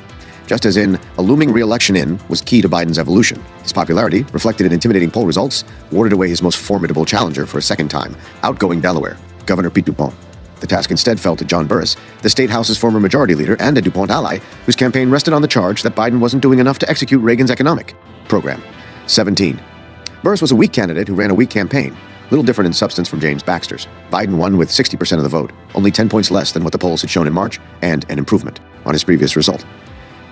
Just as in, a looming re-election was key to Biden's evolution. His popularity, reflected in intimidating poll results, warded away his most formidable challenger for a second time, outgoing Delaware, Governor Pete DuPont. The task instead fell to John Burris, the state house's former majority leader and a DuPont ally, whose campaign rested on the charge that Biden wasn't doing enough to execute Reagan's economic program. 17. Burris was a weak candidate who ran a weak campaign, little different in substance from James Baxter's. Biden won with 60% of the vote, only 10 points less than what the polls had shown in March, and an improvement on his previous result.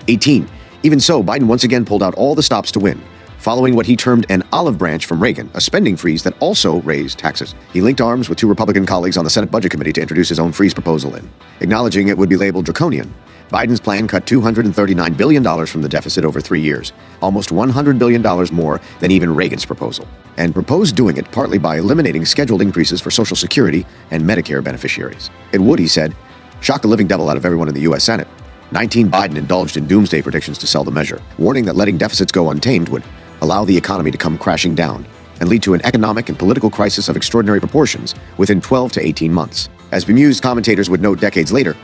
18. Even so, Biden once again pulled out all the stops to win, following what he termed an olive branch from Reagan, a spending freeze that also raised taxes. He linked arms with 2 Republican colleagues on the Senate Budget Committee to introduce his own freeze proposal in. Acknowledging it would be labeled draconian, Biden's plan cut $239 billion from the deficit over 3 years, almost $100 billion more than even Reagan's proposal, and proposed doing it partly by eliminating scheduled increases for Social Security and Medicare beneficiaries. It would, he said, shock the living devil out of everyone in the U.S. Senate. 19. Biden indulged in doomsday predictions to sell the measure, warning that letting deficits go untamed would allow the economy to come crashing down and lead to an economic and political crisis of extraordinary proportions within 12 to 18 months. As bemused commentators would note decades later,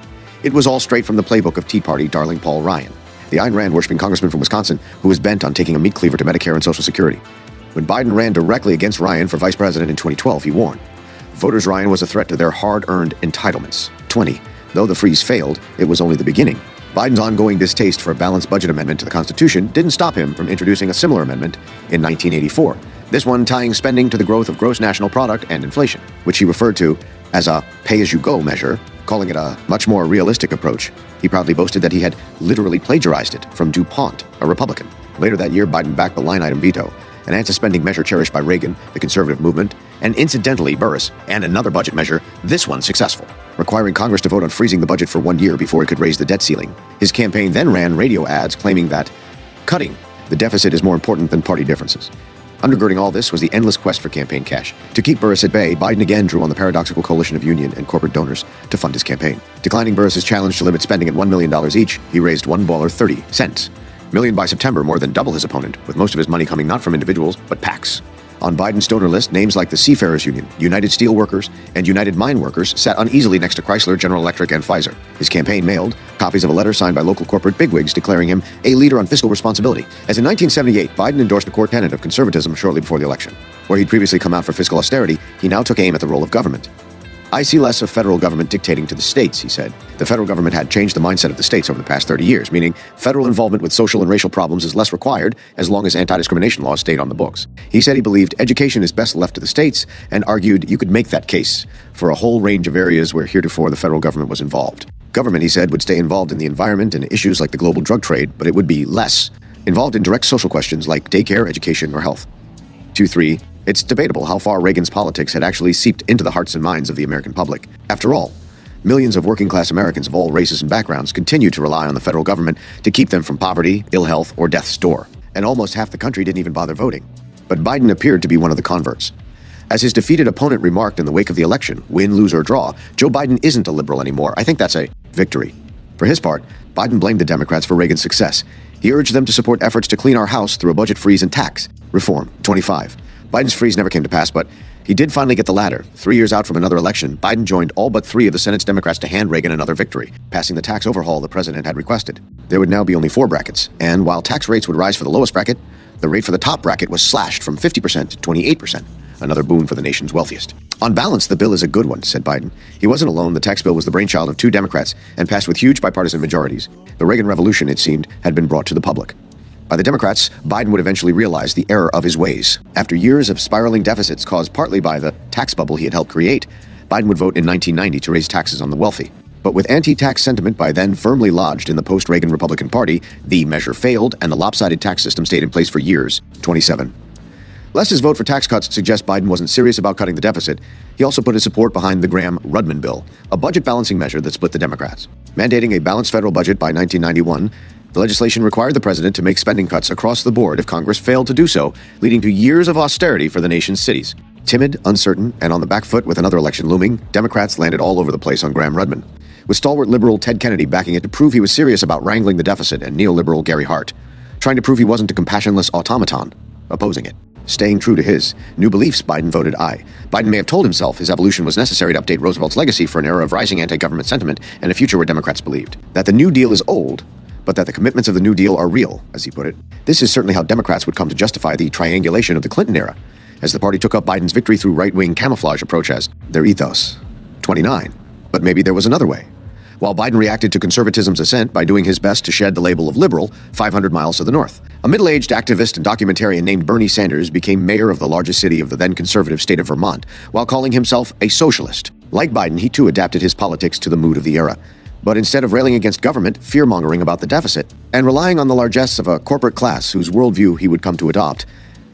it was all straight from the playbook of Tea Party darling Paul Ryan, the Ayn Rand-worshipping congressman from Wisconsin who was bent on taking a meat cleaver to Medicare and Social Security. When Biden ran directly against Ryan for vice president in 2012, he warned, voters Ryan was a threat to their hard-earned entitlements. 20. Though the freeze failed, it was only the beginning. Biden's ongoing distaste for a balanced budget amendment to the Constitution didn't stop him from introducing a similar amendment in 1984, this one tying spending to the growth of gross national product and inflation, which he referred to as a pay-as-you-go measure, calling it a much more realistic approach. He proudly boasted that he had literally plagiarized it from DuPont, a Republican. Later that year, Biden backed the line-item veto, an anti-spending measure cherished by Reagan, the conservative movement, and incidentally Burris, and another budget measure, this one successful, requiring Congress to vote on freezing the budget for 1 year before it could raise the debt ceiling. His campaign then ran radio ads claiming that cutting the deficit is more important than party differences. Undergirding all this was the endless quest for campaign cash. To keep Burris at bay, Biden again drew on the paradoxical coalition of union and corporate donors to fund his campaign. Declining Burris's challenge to limit spending at $1 million each, he raised $1.30 million by September, more than double his opponent, with most of his money coming not from individuals, but PACs. On Biden's donor list, names like the Seafarers Union, United Steelworkers, and United Mine Workers sat uneasily next to Chrysler, General Electric, and Pfizer. His campaign mailed copies of a letter signed by local corporate bigwigs declaring him a leader on fiscal responsibility. As in 1978, Biden endorsed a core tenet of conservatism shortly before the election. Where he'd previously come out for fiscal austerity, he now took aim at the role of government. I see less of federal government dictating to the states, he said. The federal government had changed the mindset of the states over the past 30 years, meaning federal involvement with social and racial problems is less required as long as anti-discrimination laws stayed on the books. He said he believed education is best left to the states and argued you could make that case for a whole range of areas where heretofore the federal government was involved. Government, he said, would stay involved in the environment and issues like the global drug trade, but it would be less involved in direct social questions like daycare, education, or health. 2-3. It's debatable how far Reagan's politics had actually seeped into the hearts and minds of the American public. After all, millions of working-class Americans of all races and backgrounds continue to rely on the federal government to keep them from poverty, ill health, or death's door. And almost half the country didn't even bother voting. But Biden appeared to be one of the converts. As his defeated opponent remarked in the wake of the election, win, lose, or draw, Joe Biden isn't a liberal anymore. I think that's a victory. For his part, Biden blamed the Democrats for Reagan's success. He urged them to support efforts to clean our house through a budget freeze and tax reform. 25. Biden's freeze never came to pass, but he did finally get the latter. 3 years out from another election, Biden joined all but 3 of the Senate's Democrats to hand Reagan another victory, passing the tax overhaul the president had requested. There would now be only 4 brackets, and while tax rates would rise for the lowest bracket, the rate for the top bracket was slashed from 50% to 28%, another boon for the nation's wealthiest. On balance, the bill is a good one, said Biden. He wasn't alone. The tax bill was the brainchild of 2 Democrats and passed with huge bipartisan majorities. The Reagan Revolution, it seemed, had been brought to the public. By the Democrats, Biden would eventually realize the error of his ways. After years of spiraling deficits caused partly by the tax bubble he had helped create, Biden would vote in 1990 to raise taxes on the wealthy. But with anti-tax sentiment by then firmly lodged in the post-Reagan Republican Party, the measure failed and the lopsided tax system stayed in place for years. 27. Lest his vote for tax cuts suggest Biden wasn't serious about cutting the deficit, he also put his support behind the Graham-Rudman bill, a budget balancing measure that split the Democrats. Mandating a balanced federal budget by 1991, the legislation required the president to make spending cuts across the board if Congress failed to do so, leading to years of austerity for the nation's cities. Timid, uncertain, and on the back foot with another election looming, Democrats landed all over the place on Graham-Rudman, with stalwart liberal Ted Kennedy backing it to prove he was serious about wrangling the deficit, and neoliberal Gary Hart trying to prove he wasn't a compassionless automaton, opposing it. Staying true to his new beliefs, Biden voted aye. Biden may have told himself his evolution was necessary to update Roosevelt's legacy for an era of rising anti-government sentiment and a future where Democrats believed that the New Deal is old, but that the commitments of the New Deal are real, as he put it. This is certainly how Democrats would come to justify the triangulation of the Clinton era, as the party took up Biden's victory through right-wing camouflage approach as their ethos. 29. But maybe there was another way. While Biden reacted to conservatism's ascent by doing his best to shed the label of liberal 500 miles to the north. A middle-aged activist and documentarian named Bernie Sanders became mayor of the largest city of the then-conservative state of Vermont, while calling himself a socialist. Like Biden, he too adapted his politics to the mood of the era. But instead of railing against government, fear-mongering about the deficit, and relying on the largesse of a corporate class whose worldview he would come to adopt,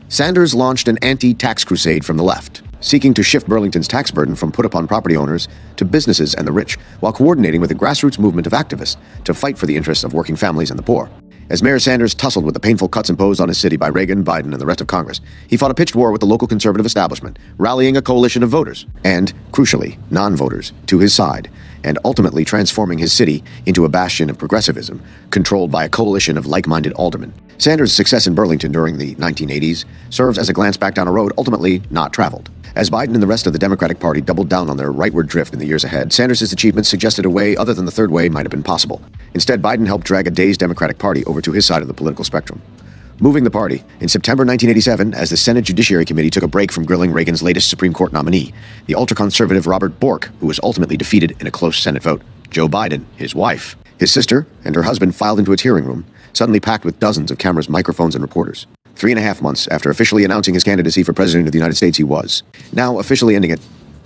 Sanders launched an anti-tax crusade from the left, seeking to shift Burlington's tax burden from put-upon property owners to businesses and the rich, while coordinating with a grassroots movement of activists to fight for the interests of working families and the poor. As Mayor Sanders tussled with the painful cuts imposed on his city by Reagan, Biden, and the rest of Congress, he fought a pitched war with the local conservative establishment, rallying a coalition of voters, and, crucially, non-voters, to his side, and ultimately transforming his city into a bastion of progressivism, controlled by a coalition of like-minded aldermen. Sanders' success in Burlington during the 1980s serves as a glance back down a road ultimately not traveled. As Biden and the rest of the Democratic Party doubled down on their rightward drift in the years ahead, Sanders' achievements suggested a way other than the third way might have been possible. Instead, Biden helped drag a dazed Democratic Party over to his side of the political spectrum, moving the party in September 1987 as the Senate Judiciary Committee took a break from grilling Reagan's latest Supreme Court nominee, the ultra-conservative Robert Bork, who was ultimately defeated in a close Senate vote. Joe Biden, his wife, his sister, and her husband filed into its hearing room, suddenly packed with dozens of cameras, microphones, and reporters. 3.5 months after officially announcing his candidacy for president of the United States, he was. Now officially ending it,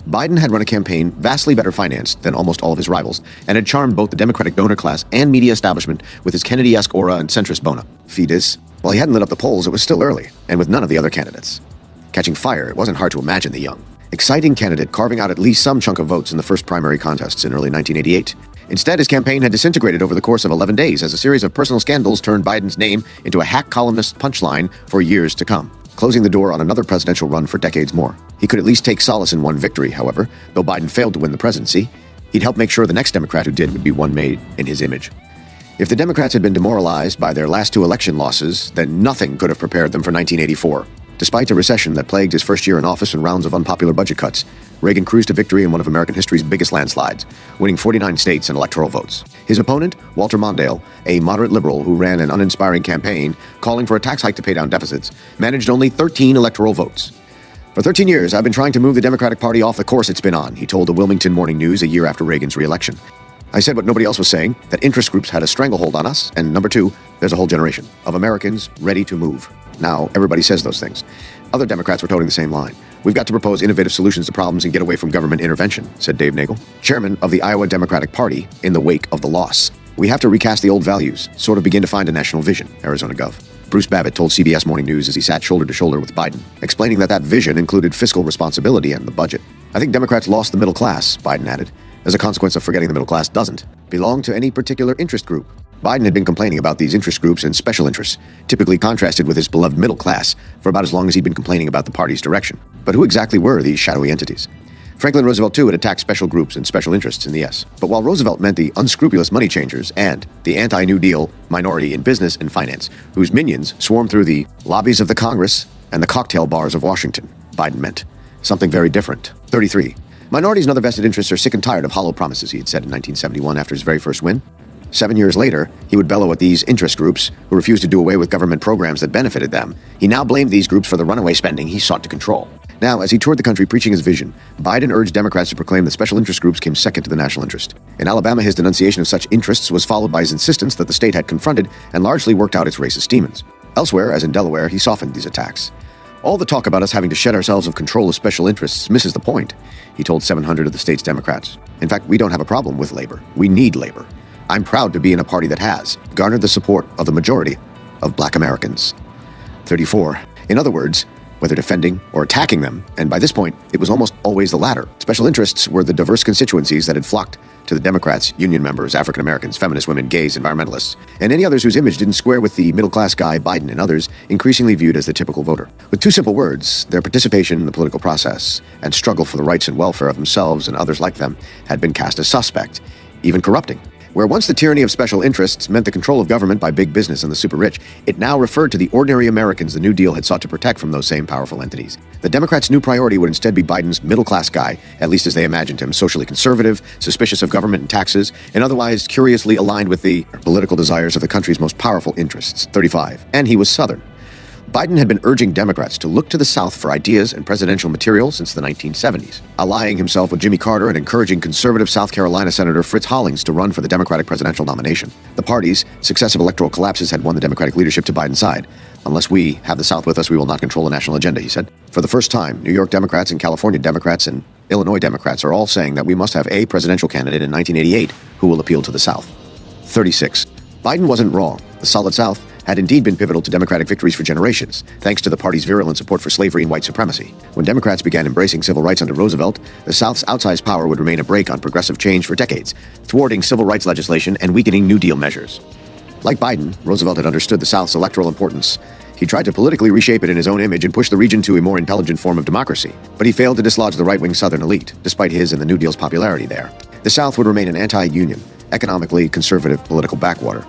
Biden had run a campaign vastly better financed than almost all of his rivals, and had charmed both the Democratic donor class and media establishment with his Kennedy-esque aura and centrist bona fides. While he hadn't lit up the polls, it was still early, and with none of the other candidates catching fire, it wasn't hard to imagine the young, exciting candidate carving out at least some chunk of votes in the first primary contests in early 1988. Instead, his campaign had disintegrated over the course of 11 days as a series of personal scandals turned Biden's name into a hack columnist punchline for years to come, closing the door on another presidential run for decades more. He could at least take solace in one victory, however. Though Biden failed to win the presidency, he'd help make sure the next Democrat who did would be one made in his image. If the Democrats had been demoralized by their last two election losses, then nothing could have prepared them for 1984. Despite a recession that plagued his first year in office and rounds of unpopular budget cuts, Reagan cruised to victory in one of American history's biggest landslides, winning 49 states and electoral votes. His opponent, Walter Mondale, a moderate liberal who ran an uninspiring campaign calling for a tax hike to pay down deficits, managed only 13 electoral votes. For 13 years, I've been trying to move the Democratic Party off the course it's been on, he told the Wilmington Morning News a year after Reagan's re-election. I said what nobody else was saying, that interest groups had a stranglehold on us, and number two, there's a whole generation of Americans ready to move. Now, everybody says those things. Other Democrats were toting the same line. We've got to propose innovative solutions to problems and get away from government intervention, said Dave Nagel, chairman of the Iowa Democratic Party, in the wake of the loss. We have to recast the old values, sort of begin to find a national vision, Arizona Gov. Bruce Babbitt told CBS Morning News as he sat shoulder to shoulder with Biden, explaining that vision included fiscal responsibility and the budget. I think Democrats lost the middle class, Biden added, as a consequence of forgetting the middle class doesn't belong to any particular interest group. Biden had been complaining about these interest groups and special interests, typically contrasted with his beloved middle class, for about as long as he'd been complaining about the party's direction. But who exactly were these shadowy entities? Franklin Roosevelt, too, had attacked special groups and special interests in the S. But while Roosevelt meant the unscrupulous money changers and the anti-New Deal minority in business and finance, whose minions swarmed through the lobbies of the Congress and the cocktail bars of Washington, Biden meant something very different. 33. Minorities and other vested interests are sick and tired of hollow promises, he had said in 1971 after his very first win. 7 years later, he would bellow at these interest groups who refused to do away with government programs that benefited them. He now blamed these groups for the runaway spending he sought to control. Now, as he toured the country preaching his vision, Biden urged Democrats to proclaim that special interest groups came second to the national interest. In Alabama, his denunciation of such interests was followed by his insistence that the state had confronted and largely worked out its racist demons. Elsewhere, as in Delaware, he softened these attacks. All the talk about us having to shed ourselves of control of special interests misses the point, he told 700 of the state's Democrats. In fact, we don't have a problem with labor. We need labor. I'm proud to be in a party that has garnered the support of the majority of Black Americans. 34. In other words, whether defending or attacking them, and by this point, it was almost always the latter. Special interests were the diverse constituencies that had flocked to the Democrats, union members, African Americans, feminist women, gays, environmentalists, and any others whose image didn't square with the middle-class guy Biden and others increasingly viewed as the typical voter. With two simple words, their participation in the political process and struggle for the rights and welfare of themselves and others like them had been cast as suspect, even corrupting. Where once the tyranny of special interests meant the control of government by big business and the super rich, it now referred to the ordinary Americans the New Deal had sought to protect from those same powerful entities. The Democrats' new priority would instead be Biden's middle-class guy, at least as they imagined him, socially conservative, suspicious of government and taxes, and otherwise curiously aligned with the political desires of the country's most powerful interests, 35. And he was Southern. Biden had been urging Democrats to look to the South for ideas and presidential material since the 1970s, allying himself with Jimmy Carter and encouraging conservative South Carolina Senator Fritz Hollings to run for the Democratic presidential nomination. The party's successive electoral collapses had won the Democratic leadership to Biden's side. Unless we have the South with us, we will not control the national agenda, he said. For the first time, New York Democrats and California Democrats and Illinois Democrats are all saying that we must have a presidential candidate in 1988 who will appeal to the South. 36. Biden wasn't wrong. The Solid South had indeed been pivotal to Democratic victories for generations, thanks to the party's virulent support for slavery and white supremacy. When Democrats began embracing civil rights under Roosevelt, the South's outsized power would remain a brake on progressive change for decades, thwarting civil rights legislation and weakening New Deal measures. Like Biden, Roosevelt had understood the South's electoral importance. He tried to politically reshape it in his own image and push the region to a more intelligent form of democracy, but he failed to dislodge the right-wing Southern elite, despite his and the New Deal's popularity there. The South would remain an anti-union, economically conservative political backwater.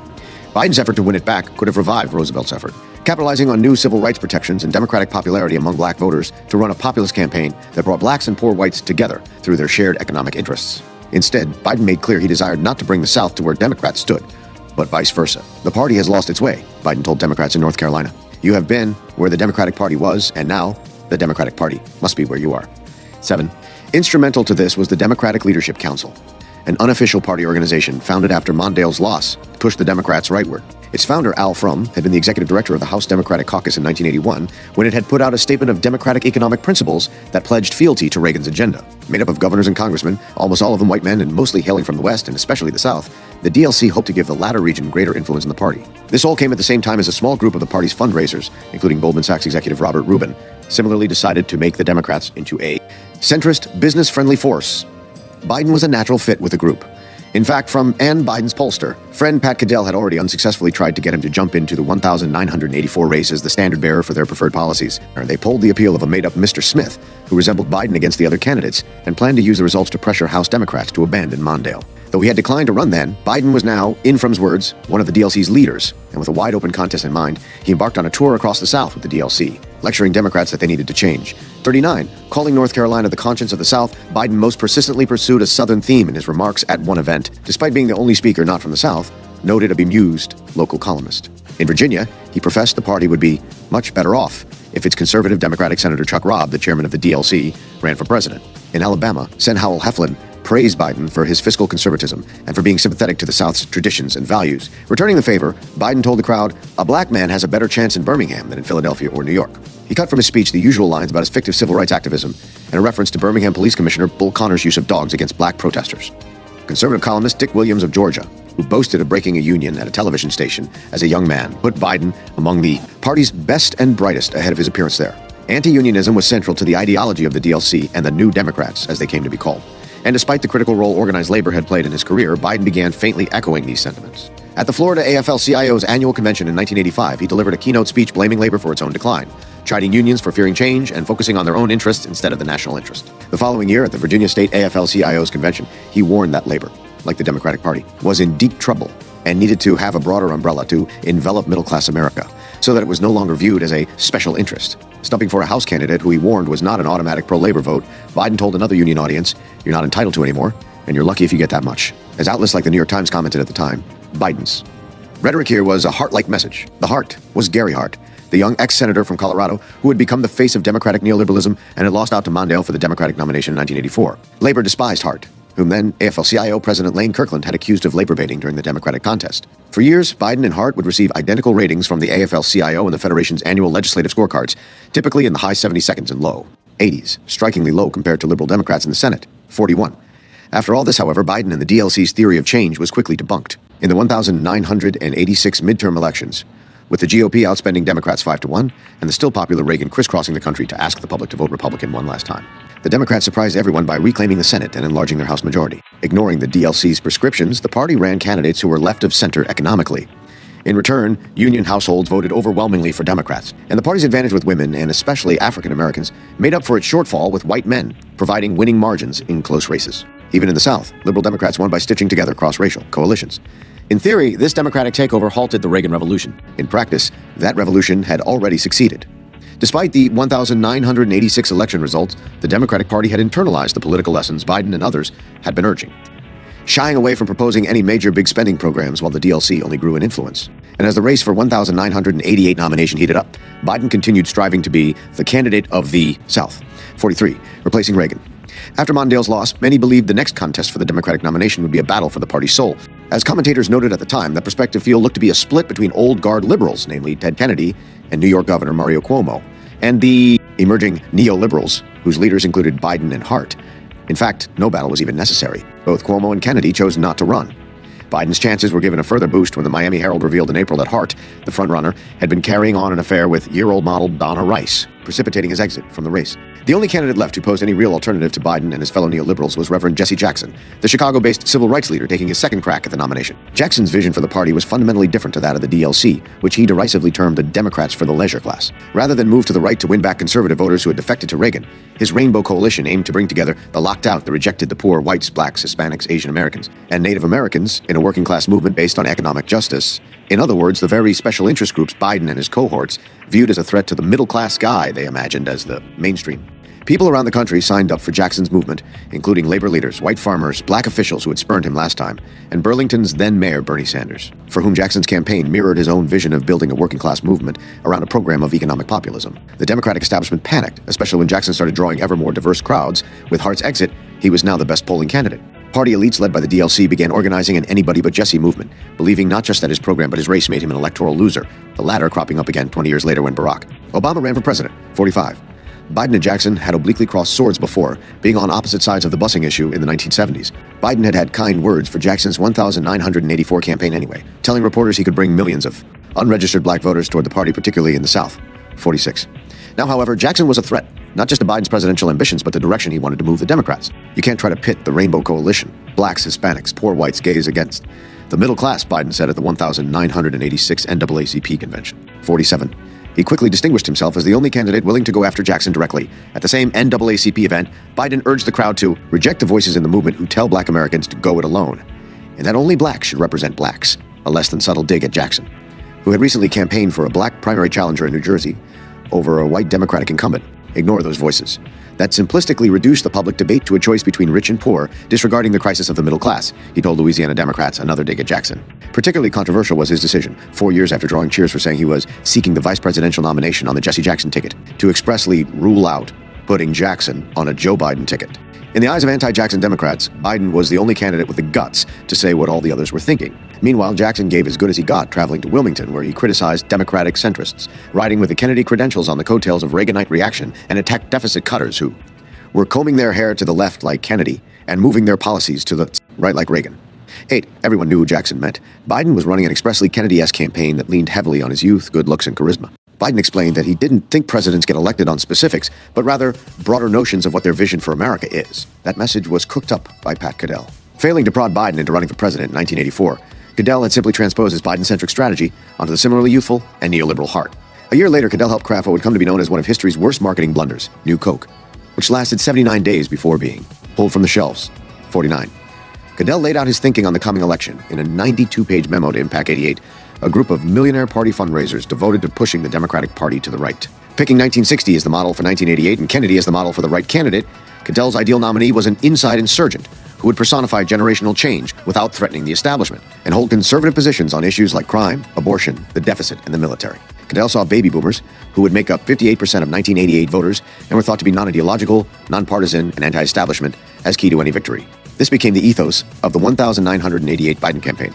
Biden's effort to win it back could have revived Roosevelt's effort, capitalizing on new civil rights protections and Democratic popularity among black voters to run a populist campaign that brought blacks and poor whites together through their shared economic interests. Instead, Biden made clear he desired not to bring the South to where Democrats stood, but vice versa. The party has lost its way, Biden told Democrats in North Carolina. You have been where the Democratic Party was, and now the Democratic Party must be where you are. 7. Instrumental to this was the Democratic Leadership Council, an unofficial party organization founded after Mondale's loss pushed the Democrats rightward. Its founder, Al Frum, had been the executive director of the House Democratic Caucus in 1981 when it had put out a statement of democratic economic principles that pledged fealty to Reagan's agenda. Made up of governors and congressmen, almost all of them white men and mostly hailing from the West and especially the South, the DLC hoped to give the latter region greater influence in the party. This all came at the same time as a small group of the party's fundraisers, including Goldman Sachs executive Robert Rubin, similarly decided to make the Democrats into a centrist, business-friendly force. Biden was a natural fit with the group. In fact, from Ann Biden's pollster, friend Pat Caddell had already unsuccessfully tried to get him to jump into the 1,984 race as the standard bearer for their preferred policies. They polled the appeal of a made-up Mr. Smith, who resembled Biden against the other candidates, and planned to use the results to pressure House Democrats to abandon Mondale. Though he had declined to run then, Biden was now, in Frum's words, one of the DLC's leaders, and with a wide-open contest in mind, he embarked on a tour across the South with the DLC, lecturing Democrats that they needed to change. 39. Calling North Carolina the conscience of the South, Biden most persistently pursued a Southern theme in his remarks at one event, despite being the only speaker not from the South, noted a bemused local columnist. In Virginia, he professed the party would be much better off if its conservative Democratic Senator Chuck Robb, the chairman of the DLC, ran for president. In Alabama, Sen. Howell Heflin praised Biden for his fiscal conservatism and for being sympathetic to the South's traditions and values. Returning the favor, Biden told the crowd, a black man has a better chance in Birmingham than in Philadelphia or New York. He cut from his speech the usual lines about his fictive civil rights activism and a reference to Birmingham Police Commissioner Bull Connor's use of dogs against black protesters. Conservative columnist Dick Williams of Georgia, who boasted of breaking a union at a television station as a young man, put Biden among the party's best and brightest ahead of his appearance there. Anti-unionism was central to the ideology of the DLC and the New Democrats, as they came to be called. And despite the critical role organized labor had played in his career, Biden began faintly echoing these sentiments. At the Florida AFL-CIO's annual convention in 1985, he delivered a keynote speech blaming labor for its own decline, chiding unions for fearing change and focusing on their own interests instead of the national interest. The following year, at the Virginia State AFL-CIO's convention, he warned that labor, like the Democratic Party, was in deep trouble and needed to have a broader umbrella to envelop middle-class America, so that it was no longer viewed as a special interest. Stumping for a House candidate who he warned was not an automatic pro-labor vote, Biden told another union audience, you're not entitled to anymore, and you're lucky if you get that much. As outlets like the New York Times commented at the time, Biden's rhetoric here was a Hart-like message. The Hart was Gary Hart, the young ex-senator from Colorado who had become the face of Democratic neoliberalism and had lost out to Mondale for the Democratic nomination in 1984. Labor despised Hart, whom then AFL-CIO President Lane Kirkland had accused of labor baiting during the Democratic contest. For years, Biden and Hart would receive identical ratings from the AFL-CIO and the Federation's annual legislative scorecards, typically in the high 72nds and low 80s, strikingly low compared to liberal Democrats in the Senate, 41. After all this, however, Biden and the DLC's theory of change was quickly debunked. In the 1,986 midterm elections, with the GOP outspending Democrats 5-1, and the still popular Reagan crisscrossing the country to ask the public to vote Republican one last time. The Democrats surprised everyone by reclaiming the Senate and enlarging their House majority. Ignoring the DLC's prescriptions, the party ran candidates who were left of center economically. In return, union households voted overwhelmingly for Democrats, and the party's advantage with women, and especially African Americans, made up for its shortfall with white men, providing winning margins in close races. Even in the South, liberal Democrats won by stitching together cross-racial coalitions. In theory, this Democratic takeover halted the Reagan Revolution. In practice, that revolution had already succeeded. Despite the 1,986 election results, the Democratic Party had internalized the political lessons Biden and others had been urging, shying away from proposing any major big spending programs while the DLC only grew in influence. And as the race for 1,988 nomination heated up, Biden continued striving to be the candidate of the South, 43, replacing Reagan. After Mondale's loss, many believed the next contest for the Democratic nomination would be a battle for the party's soul. As commentators noted at the time, the prospective field looked to be a split between old guard liberals, namely Ted Kennedy and New York Governor Mario Cuomo, and the emerging neoliberals, whose leaders included Biden and Hart. In fact, no battle was even necessary. Both Cuomo and Kennedy chose not to run. Biden's chances were given a further boost when the Miami Herald revealed in April that Hart, the frontrunner, had been carrying on an affair with year-old model Donna Rice, precipitating his exit from the race. The only candidate left who posed any real alternative to Biden and his fellow neoliberals was Reverend Jesse Jackson, the Chicago-based civil rights leader taking his second crack at the nomination. Jackson's vision for the party was fundamentally different to that of the DLC, which he derisively termed the Democrats for the leisure class. Rather than move to the right to win back conservative voters who had defected to Reagan, his Rainbow Coalition aimed to bring together the locked out, the rejected, the poor, whites, blacks, Hispanics, Asian Americans, and Native Americans in a working class movement based on economic justice. In other words, the very special interest groups Biden and his cohorts viewed as a threat to the middle-class guy they imagined as the mainstream. People around the country signed up for Jackson's movement, including labor leaders, white farmers, black officials who had spurned him last time, and Burlington's then-mayor Bernie Sanders, for whom Jackson's campaign mirrored his own vision of building a working-class movement around a program of economic populism. The Democratic establishment panicked, especially when Jackson started drawing ever more diverse crowds. With Hart's exit, he was now the best polling candidate. Party elites led by the DLC began organizing an anybody but Jesse movement, believing not just that his program but his race made him an electoral loser, the latter cropping up again 20 years later when Barack Obama ran for president, 45. Biden and Jackson had obliquely crossed swords before, being on opposite sides of the busing issue in the 1970s. Biden had had kind words for Jackson's 1,984 campaign anyway, telling reporters he could bring millions of unregistered black voters toward the party, particularly in the South, 46. Now, however, Jackson was a threat, not just to Biden's presidential ambitions, but the direction he wanted to move the Democrats. You can't try to pit the Rainbow Coalition, blacks, Hispanics, poor whites, gays against the middle class, Biden said at the 1,986 NAACP convention, 47. He quickly distinguished himself as the only candidate willing to go after Jackson directly. At the same NAACP event, Biden urged the crowd to reject the voices in the movement who tell black Americans to go it alone, and that only blacks should represent blacks, a less than subtle dig at Jackson, who had recently campaigned for a black primary challenger in New Jersey over a white Democratic incumbent. Ignore those voices. That simplistically reduced the public debate to a choice between rich and poor, disregarding the crisis of the middle class, he told Louisiana Democrats, another dig at Jackson. Particularly controversial was his decision, 4 years after drawing cheers for saying he was seeking the vice presidential nomination on the Jesse Jackson ticket, to expressly rule out putting Jackson on a Joe Biden ticket. In the eyes of anti-Jackson Democrats, Biden was the only candidate with the guts to say what all the others were thinking. Meanwhile, Jackson gave as good as he got, traveling to Wilmington, where he criticized Democratic centrists, riding with the Kennedy credentials on the coattails of Reaganite reaction, and attacked deficit cutters who were combing their hair to the left like Kennedy and moving their policies to the right like Reagan. 8. Everyone knew who Jackson meant. Biden was running an expressly Kennedy-esque campaign that leaned heavily on his youth, good looks, and charisma. Biden explained that he didn't think presidents get elected on specifics, but rather broader notions of what their vision for America is. That message was cooked up by Pat Caddell. Failing to prod Biden into running for president in 1984, Caddell had simply transposed his Biden-centric strategy onto the similarly youthful and neoliberal Hart. A year later, Caddell helped craft what would come to be known as one of history's worst marketing blunders, New Coke, which lasted 79 days before being pulled from the shelves, 49. Caddell laid out his thinking on the coming election in a 92-page memo to Impact 88, a group of millionaire party fundraisers devoted to pushing the Democratic Party to the right. Picking 1960 as the model for 1988 and Kennedy as the model for the right candidate, Caddell's ideal nominee was an inside insurgent who would personify generational change without threatening the establishment and hold conservative positions on issues like crime, abortion, the deficit, and the military. Caddell saw baby boomers, who would make up 58% of 1988 voters and were thought to be non-ideological, nonpartisan, and anti-establishment, as key to any victory. This became the ethos of the 1,988 Biden campaign.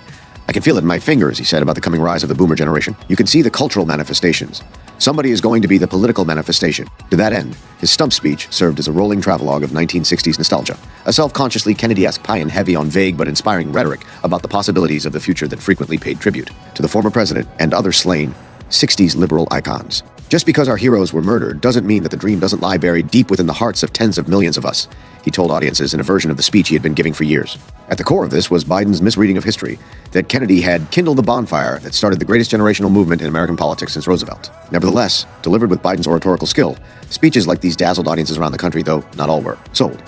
I can feel it in my fingers, he said about the coming rise of the boomer generation. You can see the cultural manifestations. Somebody is going to be the political manifestation. To that end, his stump speech served as a rolling travelogue of 1960s nostalgia, a self-consciously Kennedy-esque pie-in heavy on vague but inspiring rhetoric about the possibilities of the future that frequently paid tribute to the former president and others slain 60s liberal icons. Just because our heroes were murdered doesn't mean that the dream doesn't lie buried deep within the hearts of tens of millions of us, he told audiences in a version of the speech he had been giving for years. At the core of this was Biden's misreading of history, that Kennedy had kindled the bonfire that started the greatest generational movement in American politics since Roosevelt. Nevertheless, delivered with Biden's oratorical skill, speeches like these dazzled audiences around the country, though not all were, sold.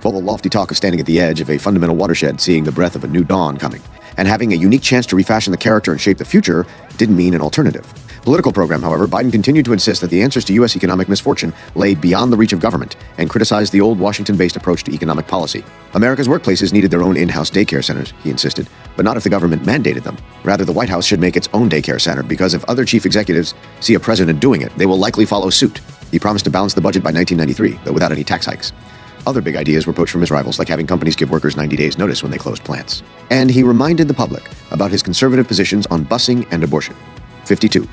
Full of lofty talk of standing at the edge of a fundamental watershed, seeing the breath of a new dawn coming, and having a unique chance to refashion the character and shape the future didn't mean an alternative. Political program, however, Biden continued to insist that the answers to U.S. economic misfortune lay beyond the reach of government and criticized the old Washington-based approach to economic policy. America's workplaces needed their own in-house daycare centers, he insisted, but not if the government mandated them. Rather, the White House should make its own daycare center because if other chief executives see a president doing it, they will likely follow suit. He promised to balance the budget by 1993, though without any tax hikes. Other big ideas were poached from his rivals, like having companies give workers 90 days notice when they closed plants. And he reminded the public about his conservative positions on busing and abortion. 52.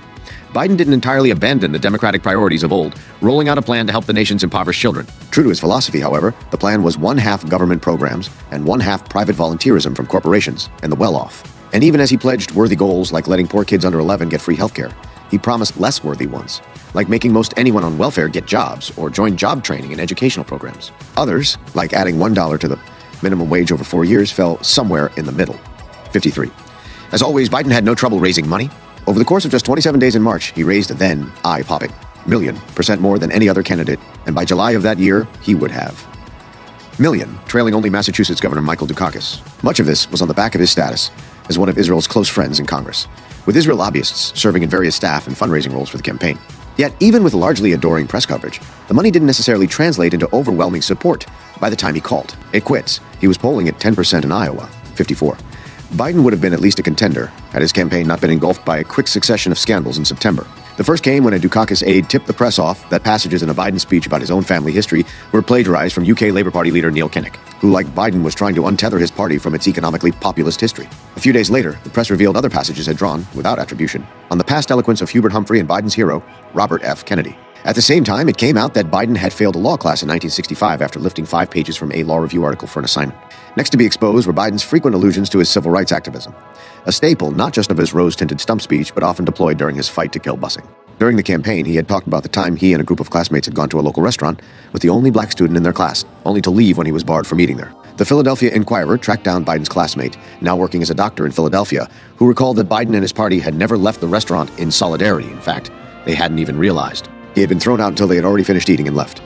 Biden didn't entirely abandon the Democratic priorities of old, rolling out a plan to help the nation's impoverished children. True to his philosophy, however, the plan was one-half government programs and one-half private volunteerism from corporations and the well-off. And even as he pledged worthy goals like letting poor kids under 11 get free healthcare, he promised less worthy ones, like making most anyone on welfare get jobs or join job training and educational programs. Others, like adding $1 to the minimum wage over 4 years, fell somewhere in the middle. 53. As always, Biden had no trouble raising money. Over the course of just 27 days in March, he raised a then eye-popping $1,000,000% more than any other candidate, and by July of that year, he would have million, trailing only Massachusetts Governor Michael Dukakis. Much of this was on the back of his status as one of Israel's close friends in Congress, with Israel lobbyists serving in various staff and fundraising roles for the campaign. Yet, even with largely adoring press coverage, the money didn't necessarily translate into overwhelming support by the time he called. It quits. He was polling at 10% in Iowa, 54. Biden would have been at least a contender had his campaign not been engulfed by a quick succession of scandals in September. The first came when a Dukakis aide tipped the press off that passages in a Biden speech about his own family history were plagiarized from UK Labour Party leader Neil Kinnock, who, like Biden, was trying to untether his party from its economically populist history. A few days later, the press revealed other passages had drawn, without attribution, on the past eloquence of Hubert Humphrey and Biden's hero, Robert F. Kennedy. At the same time, it came out that Biden had failed a law class in 1965 after lifting 5 pages from a law review article for an assignment. Next to be exposed were Biden's frequent allusions to his civil rights activism, a staple not just of his rose-tinted stump speech, but often deployed during his fight to kill busing. During the campaign, he had talked about the time he and a group of classmates had gone to a local restaurant with the only black student in their class, only to leave when he was barred from eating there. The Philadelphia Inquirer tracked down Biden's classmate, now working as a doctor in Philadelphia, who recalled that Biden and his party had never left the restaurant in solidarity. In fact, they hadn't even realized. He had been thrown out until they had already finished eating and left.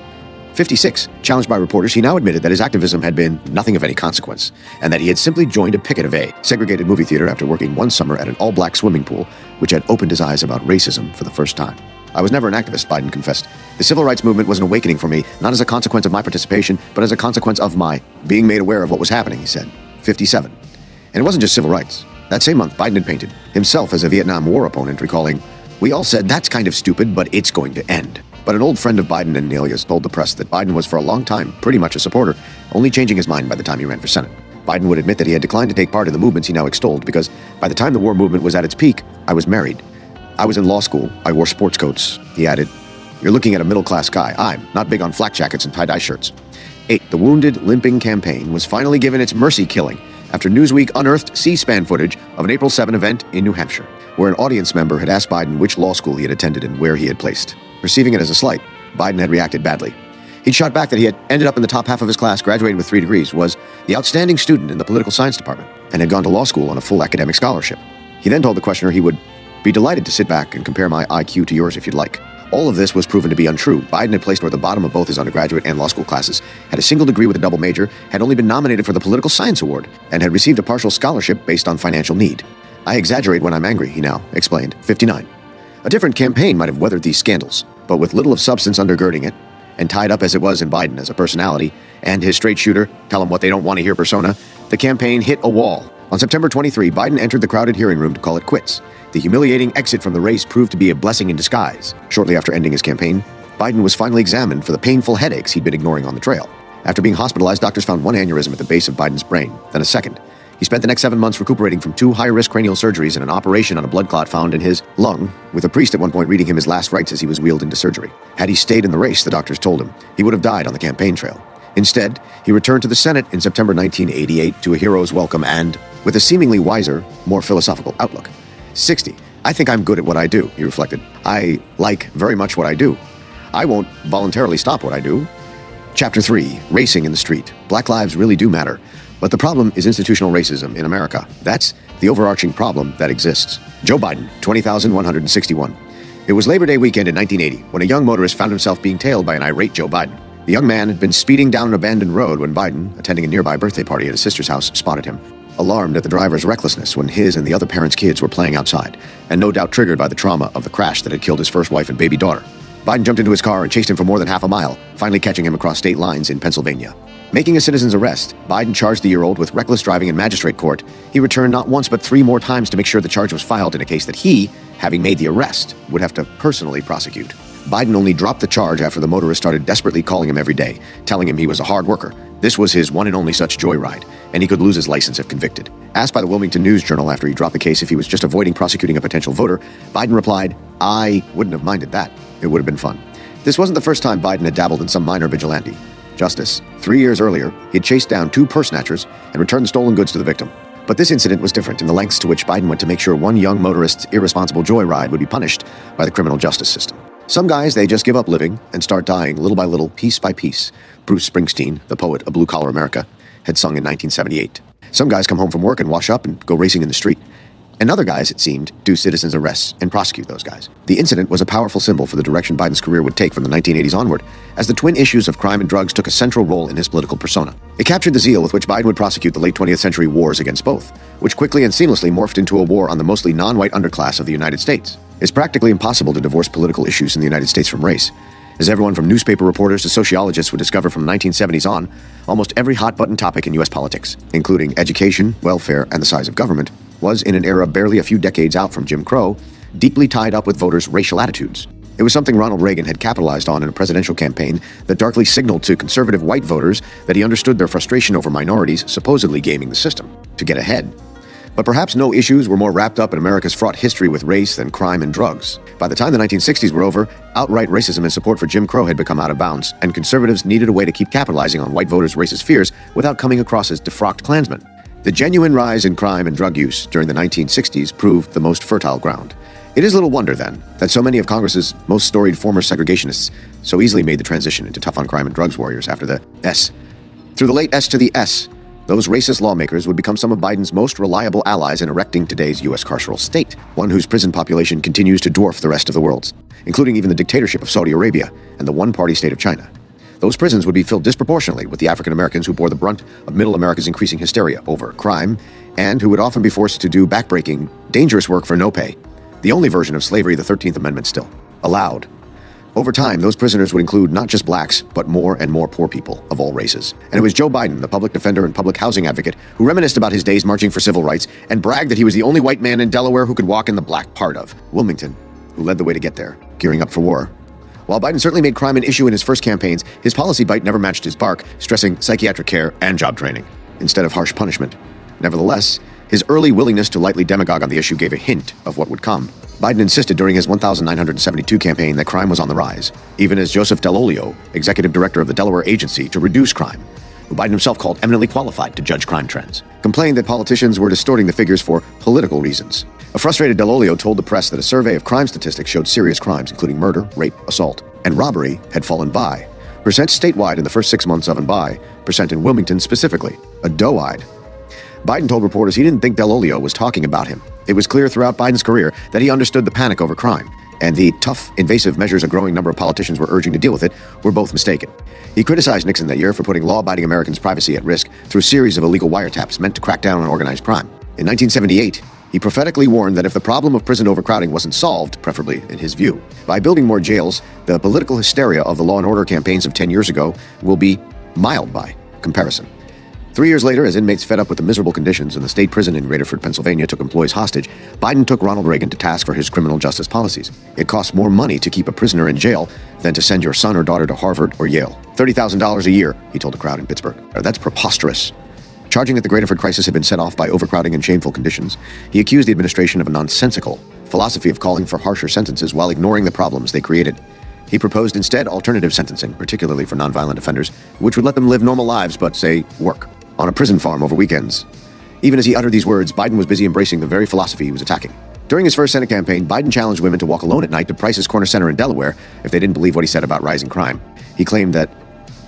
56. Challenged by reporters, he now admitted that his activism had been nothing of any consequence, and that he had simply joined a picket of a segregated movie theater after working one summer at an all-black swimming pool, which had opened his eyes about racism for the first time. I was never an activist, Biden confessed. The civil rights movement was an awakening for me, not as a consequence of my participation, but as a consequence of my being made aware of what was happening, he said. 57. And it wasn't just civil rights. That same month, Biden had painted himself as a Vietnam War opponent, recalling, "We all said that's kind of stupid, but it's going to end." But an old friend of Biden and Nelia's told the press that Biden was for a long time pretty much a supporter, only changing his mind by the time he ran for Senate. Biden would admit that he had declined to take part in the movements he now extolled because by the time the war movement was at its peak, I was married. I was in law school. I wore sports coats. He added, "You're looking at a middle-class guy. I'm not big on flak jackets and tie-dye shirts." 8. The wounded, limping campaign was finally given its mercy killing after Newsweek unearthed C-SPAN footage of an April 7 event in New Hampshire, where an audience member had asked Biden which law school he had attended and where he had placed. Perceiving it as a slight, Biden had reacted badly. He'd shot back that he had ended up in the top half of his class, graduated with 3 degrees, was the outstanding student in the political science department, and had gone to law school on a full academic scholarship. He then told the questioner he would be delighted to sit back and compare my IQ to yours if you'd like. All of this was proven to be untrue. Biden had placed toward the bottom of both his undergraduate and law school classes, had a single degree with a double major, had only been nominated for the Political Science Award, and had received a partial scholarship based on financial need. I exaggerate when I'm angry, he now explained. 59. A different campaign might have weathered these scandals, but with little of substance undergirding it, and tied up as it was in Biden as a personality, and his straight shooter, tell them what they don't want to hear persona, the campaign hit a wall. On September 23, Biden entered the crowded hearing room to call it quits. The humiliating exit from the race proved to be a blessing in disguise. Shortly after ending his campaign, Biden was finally examined for the painful headaches he'd been ignoring on the trail. After being hospitalized, doctors found one aneurysm at the base of Biden's brain, then a second. He spent the next 7 months recuperating from 2 high-risk cranial surgeries and an operation on a blood clot found in his lung, with a priest at one point reading him his last rites as he was wheeled into surgery. Had he stayed in the race, the doctors told him, he would have died on the campaign trail. Instead, he returned to the Senate in September 1988 to a hero's welcome and with a seemingly wiser, more philosophical outlook. 60. I think I'm good at what I do, he reflected. I like very much what I do. I won't voluntarily stop what I do. Chapter 3, Racing in the Street. Black lives really do matter. But the problem is institutional racism in America. That's the overarching problem that exists. Joe Biden, 20,161. It was Labor Day weekend in 1980 when a young motorist found himself being tailed by an irate Joe Biden. The young man had been speeding down an abandoned road when Biden, attending a nearby birthday party at his sister's house, spotted him. Alarmed at the driver's recklessness when his and the other parents' kids were playing outside, and no doubt triggered by the trauma of the crash that had killed his first wife and baby daughter, Biden jumped into his car and chased him for more than half a mile, finally catching him across state lines in Pennsylvania. Making a citizen's arrest, Biden charged the year-old with reckless driving in magistrate court. He returned not once but 3 more times to make sure the charge was filed in a case that he, having made the arrest, would have to personally prosecute. Biden only dropped the charge after the motorist started desperately calling him every day, telling him he was a hard worker. This was his one and only such joyride, and he could lose his license if convicted. Asked by the Wilmington News Journal after he dropped the case if he was just avoiding prosecuting a potential voter, Biden replied, "I wouldn't have minded that. It would have been fun." This wasn't the first time Biden had dabbled in some minor vigilante justice. 3 years earlier, he had chased down 2 purse snatchers and returned the stolen goods to the victim. But this incident was different in the lengths to which Biden went to make sure one young motorist's irresponsible joyride would be punished by the criminal justice system. Some guys, they just give up living and start dying little by little, piece by piece. Bruce Springsteen, the poet of blue-collar America, had sung in 1978. Some guys come home from work and wash up and go racing in the street. And other guys, it seemed, do citizens' arrests and prosecute those guys. The incident was a powerful symbol for the direction Biden's career would take from the 1980s onward, as the twin issues of crime and drugs took a central role in his political persona. It captured the zeal with which Biden would prosecute the late 20th century wars against both, which quickly and seamlessly morphed into a war on the mostly non-white underclass of the United States. It's practically impossible to divorce political issues in the United States from race. As everyone from newspaper reporters to sociologists would discover from the 1970s on, almost every hot-button topic in U.S. politics, including education, welfare, and the size of government, was, in an era barely a few decades out from Jim Crow, deeply tied up with voters' racial attitudes. It was something Ronald Reagan had capitalized on in a presidential campaign that darkly signaled to conservative white voters that he understood their frustration over minorities supposedly gaming the system to get ahead. But perhaps no issues were more wrapped up in America's fraught history with race than crime and drugs. By the time the 1960s were over, outright racism and support for Jim Crow had become out of bounds, and conservatives needed a way to keep capitalizing on white voters' racist fears without coming across as defrocked Klansmen. The genuine rise in crime and drug use during the 1960s proved the most fertile ground. It is little wonder, then, that so many of Congress's most storied former segregationists so easily made the transition into tough-on-crime and drugs warriors after the S. Through the late S to the S, those racist lawmakers would become some of Biden's most reliable allies in erecting today's U.S. carceral state, one whose prison population continues to dwarf the rest of the world's, including even the dictatorship of Saudi Arabia and the one-party state of China. Those prisons would be filled disproportionately with the African Americans who bore the brunt of middle America's increasing hysteria over crime, and who would often be forced to do backbreaking, dangerous work for no pay, the only version of slavery the 13th Amendment still allowed. Over time, those prisoners would include not just blacks, but more and more poor people of all races. And it was Joe Biden, the public defender and public housing advocate, who reminisced about his days marching for civil rights and bragged that he was the only white man in Delaware who could walk in the black part of Wilmington, who led the way to get there, gearing up for war. While Biden certainly made crime an issue in his first campaigns, his policy bite never matched his bark, stressing psychiatric care and job training, instead of harsh punishment. Nevertheless, his early willingness to lightly demagogue on the issue gave a hint of what would come. Biden insisted during his 1972 campaign that crime was on the rise, even as Joseph Dell'Olio, executive director of the Delaware Agency to Reduce Crime, who Biden himself called eminently qualified to judge crime trends, complained that politicians were distorting the figures for political reasons. A frustrated Dell'Olio told the press that a survey of crime statistics showed serious crimes, including murder, rape, assault, and robbery, had fallen by percent statewide in the first 6 months of and by percent in Wilmington specifically, a doe-eyed. Biden told reporters he didn't think Dell'Olio was talking about him. It was clear throughout Biden's career that he understood the panic over crime, and the tough, invasive measures a growing number of politicians were urging to deal with it were both mistaken. He criticized Nixon that year for putting law-abiding Americans' privacy at risk through a series of illegal wiretaps meant to crack down on organized crime. In 1978, he prophetically warned that if the problem of prison overcrowding wasn't solved, preferably in his view, by building more jails, the political hysteria of the law and order campaigns of 10 years ago will be mild by comparison. 3 years later, as inmates fed up with the miserable conditions in the state prison in Graterford, Pennsylvania took employees hostage, Biden took Ronald Reagan to task for his criminal justice policies. It costs more money to keep a prisoner in jail than to send your son or daughter to Harvard or Yale. $30,000 a year, he told a crowd in Pittsburgh. That's preposterous. Charging that the Graterford crisis had been set off by overcrowding and shameful conditions, he accused the administration of a nonsensical philosophy of calling for harsher sentences while ignoring the problems they created. He proposed instead alternative sentencing, particularly for nonviolent offenders, which would let them live normal lives but, say, work on a prison farm over weekends. Even as he uttered these words, Biden was busy embracing the very philosophy he was attacking. During his first Senate campaign, Biden challenged women to walk alone at night to Price's Corner Center in Delaware if they didn't believe what he said about rising crime. He claimed that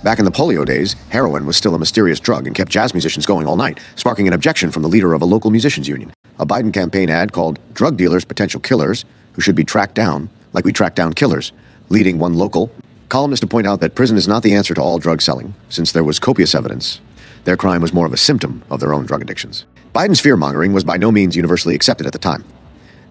back in the polio days, heroin was still a mysterious drug and kept jazz musicians going all night, sparking an objection from the leader of a local musicians union. A Biden campaign ad called "Drug Dealers Potential Killers, Who Should Be Tracked Down, Like We Track Down Killers," leading one local columnist to point out that prison is not the answer to all drug selling, since there was copious evidence their crime was more of a symptom of their own drug addictions. Biden's fear-mongering was by no means universally accepted at the time.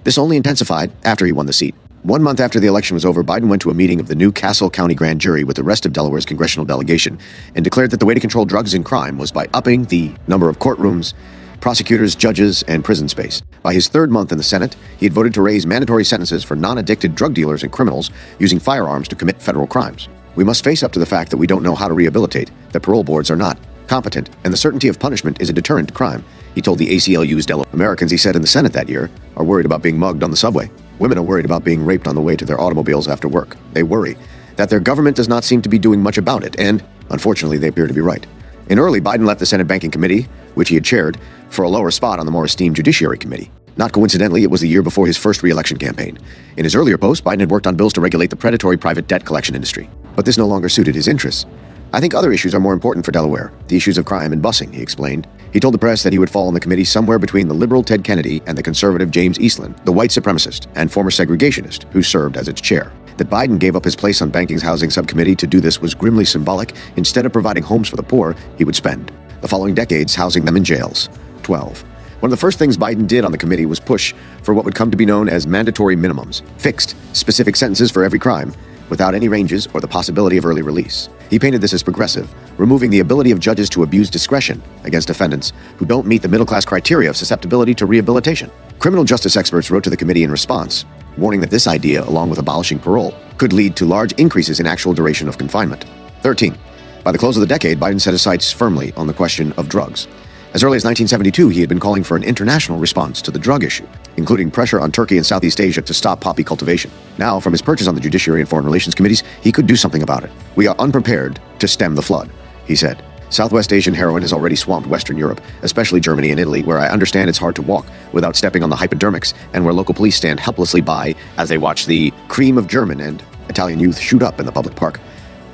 This only intensified after he won the seat. 1 month after the election was over, Biden went to a meeting of the new Castle County grand jury with the rest of Delaware's congressional delegation and declared that the way to control drugs and crime was by upping the number of courtrooms, prosecutors, judges, and prison space. By his third month in the Senate, he had voted to raise mandatory sentences for non-addicted drug dealers and criminals using firearms to commit federal crimes. We must face up to the fact that we don't know how to rehabilitate, that parole boards are not competent, and the certainty of punishment is a deterrent to crime, he told the ACLU's Delaware. Americans, he said in the Senate that year, are worried about being mugged on the subway. Women are worried about being raped on the way to their automobiles after work. They worry that their government does not seem to be doing much about it, and unfortunately, they appear to be right. In early, Biden left the Senate Banking Committee, which he had chaired, for a lower spot on the more esteemed Judiciary Committee. Not coincidentally, it was the year before his first re-election campaign. In his earlier post, Biden had worked on bills to regulate the predatory private debt collection industry. But this no longer suited his interests. "I think other issues are more important for Delaware, the issues of crime and busing," he explained. He told the press that he would fall on the committee somewhere between the liberal Ted Kennedy and the conservative James Eastland, the white supremacist and former segregationist who served as its chair. That Biden gave up his place on Banking's Housing Subcommittee to do this was grimly symbolic. Instead of providing homes for the poor, he would spend the following decades housing them in jails. 12. One of the first things Biden did on the committee was push for what would come to be known as mandatory minimums, fixed, specific sentences for every crime, without any ranges or the possibility of early release. He painted this as progressive, removing the ability of judges to abuse discretion against defendants who don't meet the middle-class criteria of susceptibility to rehabilitation. Criminal justice experts wrote to the committee in response, warning that this idea, along with abolishing parole, could lead to large increases in actual duration of confinement. 13. By the close of the decade, Biden set his sights firmly on the question of drugs. As early as 1972, he had been calling for an international response to the drug issue, including pressure on Turkey and Southeast Asia to stop poppy cultivation. Now, from his perches on the Judiciary and Foreign Relations Committees, he could do something about it. "We are unprepared to stem the flood," he said. "Southwest Asian heroin has already swamped Western Europe, especially Germany and Italy, where I understand it's hard to walk without stepping on the hypodermics, and where local police stand helplessly by as they watch the cream of German and Italian youth shoot up in the public park."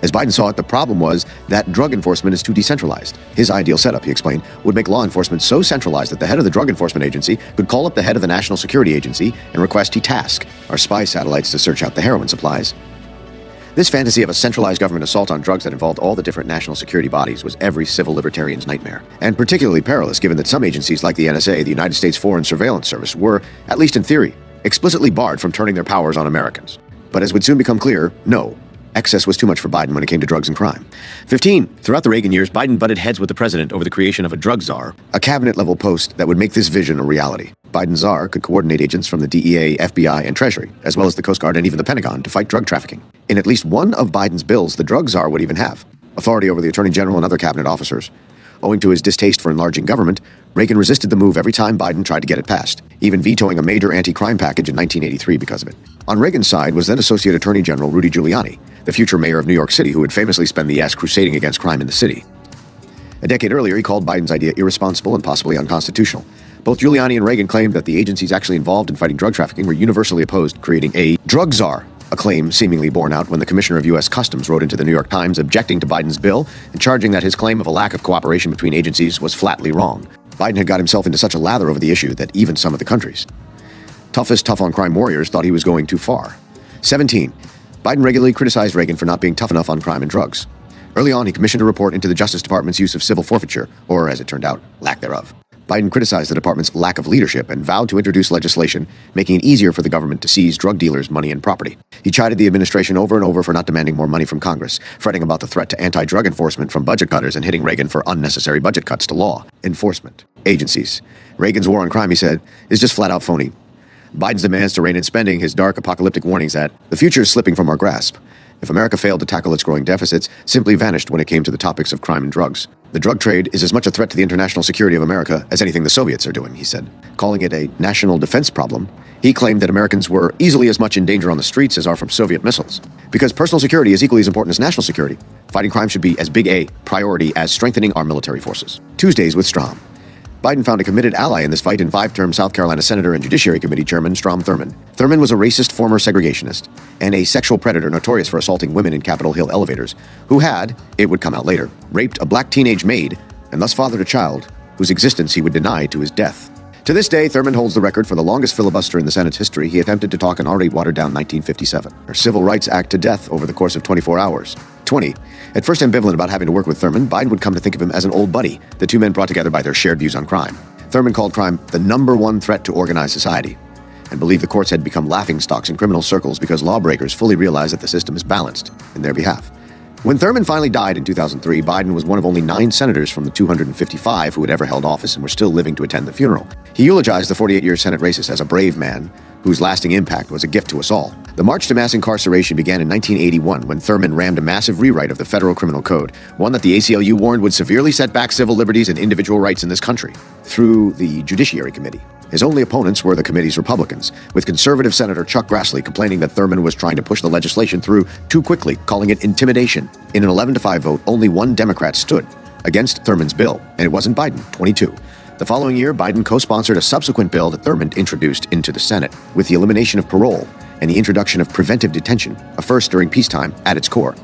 As Biden saw it, the problem was that drug enforcement is too decentralized. His ideal setup, he explained, would make law enforcement so centralized that the head of the Drug Enforcement Agency could call up the head of the National Security Agency and request he task our spy satellites to search out the heroin supplies. This fantasy of a centralized government assault on drugs that involved all the different national security bodies was every civil libertarian's nightmare, and particularly perilous given that some agencies like the NSA, the United States Foreign Surveillance Service, were, at least in theory, explicitly barred from turning their powers on Americans. But as would soon become clear, no. Excess was too much for Biden when it came to drugs and crime. 15. Throughout the Reagan years, Biden butted heads with the president over the creation of a drug czar, a cabinet-level post that would make this vision a reality. Biden's czar could coordinate agents from the DEA, FBI, and Treasury, as well as the Coast Guard and even the Pentagon, to fight drug trafficking. In at least one of Biden's bills, the drug czar would even have authority over the Attorney General and other cabinet officers. Owing to his distaste for enlarging government, Reagan resisted the move every time Biden tried to get it passed, even vetoing a major anti-crime package in 1983 because of it. On Reagan's side was then Associate Attorney General Rudy Giuliani, the future mayor of New York City, who would famously spend the ass crusading against crime in the city. A decade earlier, he called Biden's idea irresponsible and possibly unconstitutional. Both Giuliani and Reagan claimed that the agencies actually involved in fighting drug trafficking were universally opposed to creating a drug czar, a claim seemingly borne out when the Commissioner of U.S. Customs wrote into the New York Times objecting to Biden's bill and charging that his claim of a lack of cooperation between agencies was flatly wrong. Biden had got himself into such a lather over the issue that even some of the country's toughest tough-on-crime warriors thought he was going too far. 17. Biden regularly criticized Reagan for not being tough enough on crime and drugs. Early on, he commissioned a report into the Justice Department's use of civil forfeiture, or, as it turned out, lack thereof. Biden criticized the department's lack of leadership and vowed to introduce legislation making it easier for the government to seize drug dealers' money and property. He chided the administration over and over for not demanding more money from Congress, fretting about the threat to anti-drug enforcement from budget cutters and hitting Reagan for unnecessary budget cuts to law enforcement agencies. Reagan's war on crime, he said, is just flat-out phony. Biden's demands to rein in spending, his dark apocalyptic warnings that the future is slipping from our grasp. If America failed to tackle its growing deficits, simply vanished when it came to the topics of crime and drugs. The drug trade is as much a threat to the international security of America as anything the Soviets are doing, he said. Calling it a national defense problem, he claimed that Americans were easily as much in danger on the streets as are from Soviet missiles. Because personal security is equally as important as national security, fighting crime should be as big a priority as strengthening our military forces. Tuesdays with Strom. Biden found a committed ally in this fight in five-term South Carolina Senator and Judiciary Committee Chairman Strom Thurmond. Thurmond was a racist former segregationist and a sexual predator notorious for assaulting women in Capitol Hill elevators, who had, it would come out later, raped a black teenage maid and thus fathered a child whose existence he would deny to his death. To this day, Thurmond holds the record for the longest filibuster in the Senate's history. He attempted to talk an already watered-down 1957, or Civil Rights Act to death over the course of 24 hours. 20. At first ambivalent about having to work with Thurmond, Biden would come to think of him as an old buddy, the two men brought together by their shared views on crime. Thurmond called crime the #1 threat to organized society, and believed the courts had become laughingstocks in criminal circles because lawbreakers fully realized that the system is balanced in their behalf. When Thurmond finally died in 2003, Biden was one of only 9 senators from the 255 who had ever held office and were still living to attend the funeral. He eulogized the 48-year Senate racist as a brave man whose lasting impact was a gift to us all. The march to mass incarceration began in 1981 when Thurmond rammed a massive rewrite of the federal criminal code, one that the ACLU warned would severely set back civil liberties and individual rights in this country, through the Judiciary Committee. His only opponents were the committee's Republicans, with conservative Senator Chuck Grassley complaining that Thurmond was trying to push the legislation through too quickly, calling it intimidation. In an 11-5 vote, only one Democrat stood against Thurmond's bill, and it wasn't Biden, 22. The following year, Biden co-sponsored a subsequent bill that Thurmond introduced into the Senate, with the elimination of parole and the introduction of preventive detention, a first during peacetime, at its core.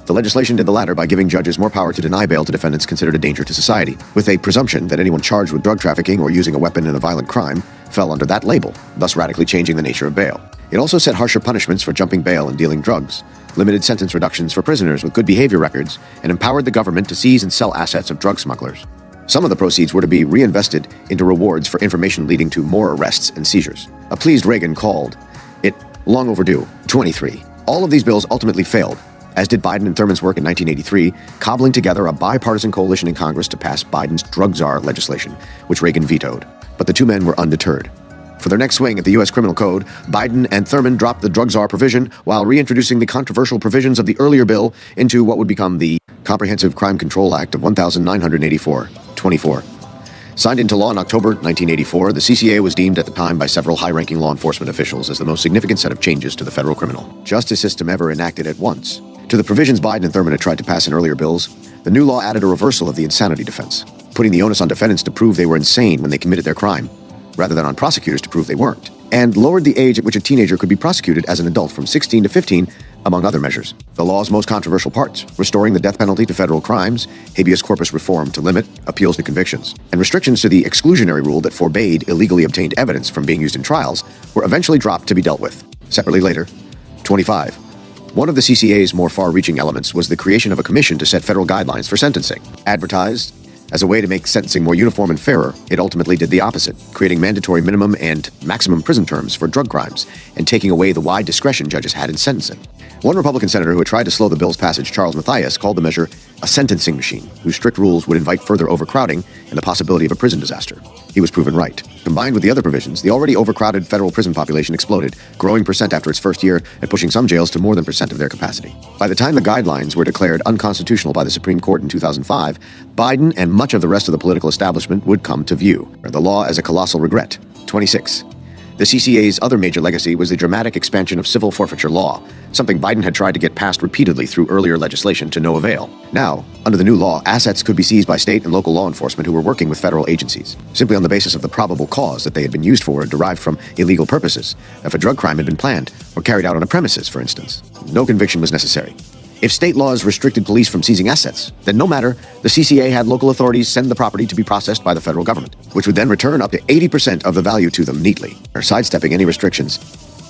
The legislation did the latter by giving judges more power to deny bail to defendants considered a danger to society, with a presumption that anyone charged with drug trafficking or using a weapon in a violent crime fell under that label, thus radically changing the nature of bail. It also set harsher punishments for jumping bail and dealing drugs, limited sentence reductions for prisoners with good behavior records, and empowered the government to seize and sell assets of drug smugglers. Some of the proceeds were to be reinvested into rewards for information leading to more arrests and seizures. A pleased Reagan called it long overdue. 23. All of these bills ultimately failed, as did Biden and Thurmond's work in 1983, cobbling together a bipartisan coalition in Congress to pass Biden's drug czar legislation, which Reagan vetoed. But the two men were undeterred. For their next swing at the U.S. Criminal Code, Biden and Thurmond dropped the drug czar provision while reintroducing the controversial provisions of the earlier bill into what would become the Comprehensive Crime Control Act of 1984, 24. Signed into law in October 1984, the CCA was deemed at the time by several high-ranking law enforcement officials as the most significant set of changes to the federal criminal justice system ever enacted at once. To the provisions Biden and Thurmond had tried to pass in earlier bills, the new law added a reversal of the insanity defense, putting the onus on defendants to prove they were insane when they committed their crime, rather than on prosecutors to prove they weren't, and lowered the age at which a teenager could be prosecuted as an adult from 16 to 15, among other measures. The law's most controversial parts: restoring the death penalty to federal crimes, habeas corpus reform to limit appeals to convictions, and restrictions to the exclusionary rule that forbade illegally obtained evidence from being used in trials, were eventually dropped to be dealt with. Separately later. 25. One of the CCA's more far-reaching elements was the creation of a commission to set federal guidelines for sentencing. Advertised as a way to make sentencing more uniform and fairer, it ultimately did the opposite, creating mandatory minimum and maximum prison terms for drug crimes and taking away the wide discretion judges had in sentencing. One Republican senator who had tried to slow the bill's passage, Charles Mathias, called the measure a sentencing machine, whose strict rules would invite further overcrowding and the possibility of a prison disaster. He was proven right. Combined with the other provisions, the already overcrowded federal prison population exploded, growing percent after its first year and pushing some jails to more than percent of their capacity. By the time the guidelines were declared unconstitutional by the Supreme Court in 2005, Biden and much of the rest of the political establishment would come to view the law as a colossal regret. 26. The CCA's other major legacy was the dramatic expansion of civil forfeiture law, something Biden had tried to get passed repeatedly through earlier legislation to no avail. Now, under the new law, assets could be seized by state and local law enforcement who were working with federal agencies, simply on the basis of the probable cause that they had been used for or derived from illegal purposes, if a drug crime had been planned or carried out on a premises, for instance. No conviction was necessary. If state laws restricted police from seizing assets, then no matter, the CCA had local authorities send the property to be processed by the federal government, which would then return up to 80% of the value to them neatly, or sidestepping any restrictions.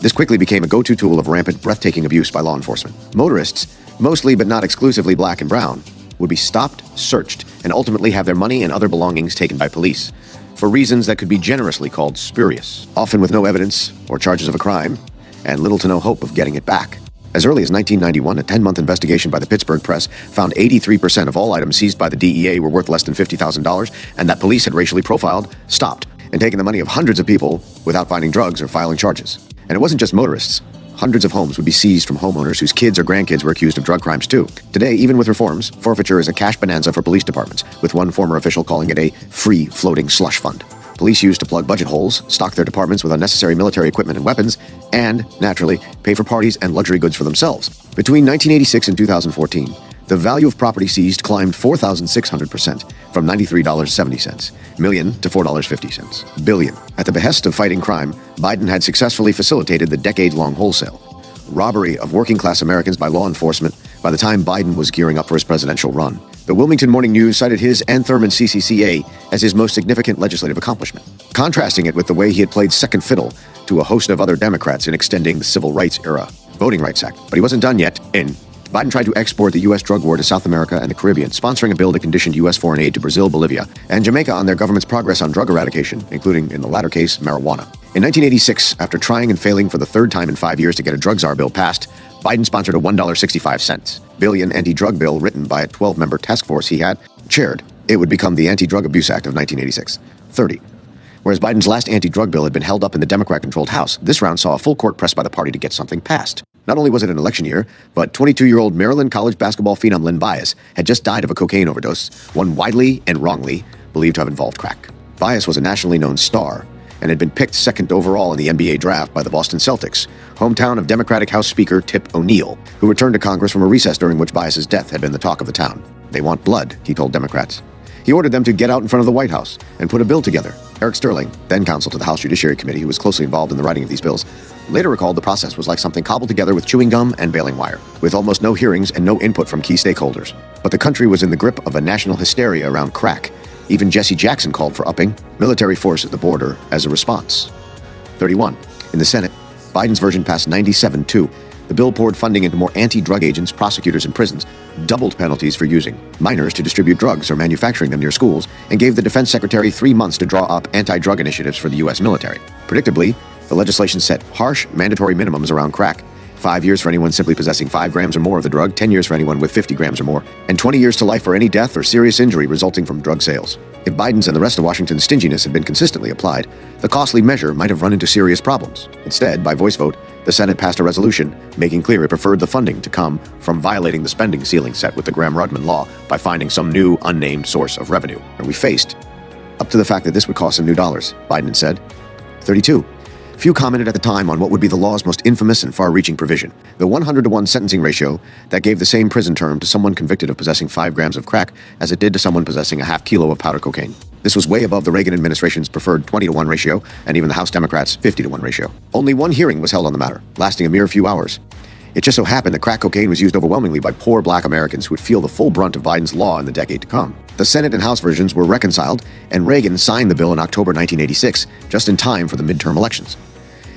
This quickly became a go-to tool of rampant, breathtaking abuse by law enforcement. Motorists, mostly but not exclusively black and brown, would be stopped, searched, and ultimately have their money and other belongings taken by police, for reasons that could be generously called spurious, often with no evidence or charges of a crime, and little to no hope of getting it back. As early as 1991, a 10-month investigation by the Pittsburgh Press found 83% of all items seized by the DEA were worth less than $50,000, and that police had racially profiled, stopped, and taken the money of hundreds of people without finding drugs or filing charges. And it wasn't just motorists. Hundreds of homes would be seized from homeowners whose kids or grandkids were accused of drug crimes too. Today, even with reforms, forfeiture is a cash bonanza for police departments, with one former official calling it a free floating slush fund. Police use to plug budget holes, stock their departments with unnecessary military equipment and weapons, and, naturally, pay for parties and luxury goods for themselves. Between 1986 and 2014, The value of property seized climbed 4,600% from $93.70 million to $4.50 billion. At the behest of fighting crime, Biden had successfully facilitated the decade-long wholesale robbery of working-class Americans by law enforcement by the time Biden was gearing up for his presidential run. The Wilmington Morning News cited his and Thurman's CCCA as his most significant legislative accomplishment, contrasting it with the way he had played second fiddle to a host of other Democrats in extending the Civil Rights era Voting Rights Act. But he wasn't done yet. Biden tried to export the U.S. drug war to South America and the Caribbean, sponsoring a bill that conditioned U.S. foreign aid to Brazil, Bolivia, and Jamaica on their government's progress on drug eradication, including, in the latter case, marijuana. In 1986, after trying and failing for the third time in 5 years to get a drug czar bill passed, Biden sponsored a $1.65 billion anti-drug bill written by a 12-member task force he had chaired. It would become the Anti-Drug Abuse Act of 1986. 30. Whereas Biden's last anti-drug bill had been held up in the Democrat-controlled House, this round saw a full court press by the party to get something passed. Not only was it an election year, but 22-year-old Maryland college basketball phenom Len Bias had just died of a cocaine overdose, one widely and wrongly believed to have involved crack. Bias was a nationally known star and had been picked second overall in the NBA draft by the Boston Celtics, hometown of Democratic House Speaker Tip O'Neill, who returned to Congress from a recess during which Bias's death had been the talk of the town. They want blood, he told Democrats. He ordered them to get out in front of the White House and put a bill together. Eric Sterling, then counsel to the House Judiciary Committee, who was closely involved in the writing of these bills, later recalled the process was like something cobbled together with chewing gum and baling wire, with almost no hearings and no input from key stakeholders. But the country was in the grip of a national hysteria around crack. Even Jesse Jackson called for upping military force at the border as a response. 31. In the Senate, Biden's version passed 97-2. The bill poured funding into more anti-drug agents, prosecutors, and prisons, doubled penalties for using minors to distribute drugs or manufacturing them near schools, and gave the defense secretary 3 months to draw up anti-drug initiatives for the U.S. military. Predictably, the legislation set harsh mandatory minimums around crack. 5 years for anyone simply possessing 5 grams or more of the drug, 10 years for anyone with 50 grams or more, and 20 years to life for any death or serious injury resulting from drug sales. If Biden's and the rest of Washington's stinginess had been consistently applied, the costly measure might have run into serious problems. Instead, by voice vote, the Senate passed a resolution making clear it preferred the funding to come from violating the spending ceiling set with the Gramm-Rudman law by finding some new, unnamed source of revenue. And we faced up to the fact that this would cost some new dollars, Biden said. 32. Few commented at the time on what would be the law's most infamous and far-reaching provision, the 100-to-1 sentencing ratio that gave the same prison term to someone convicted of possessing 5 grams of crack as it did to someone possessing a half kilo of powder cocaine. This was way above the Reagan administration's preferred 20-to-1 ratio and even the House Democrats' 50-to-1 ratio. Only one hearing was held on the matter, lasting a mere few hours. It just so happened that crack cocaine was used overwhelmingly by poor black Americans who would feel the full brunt of Biden's law in the decade to come. The Senate and House versions were reconciled, and Reagan signed the bill in October 1986, just in time for the midterm elections.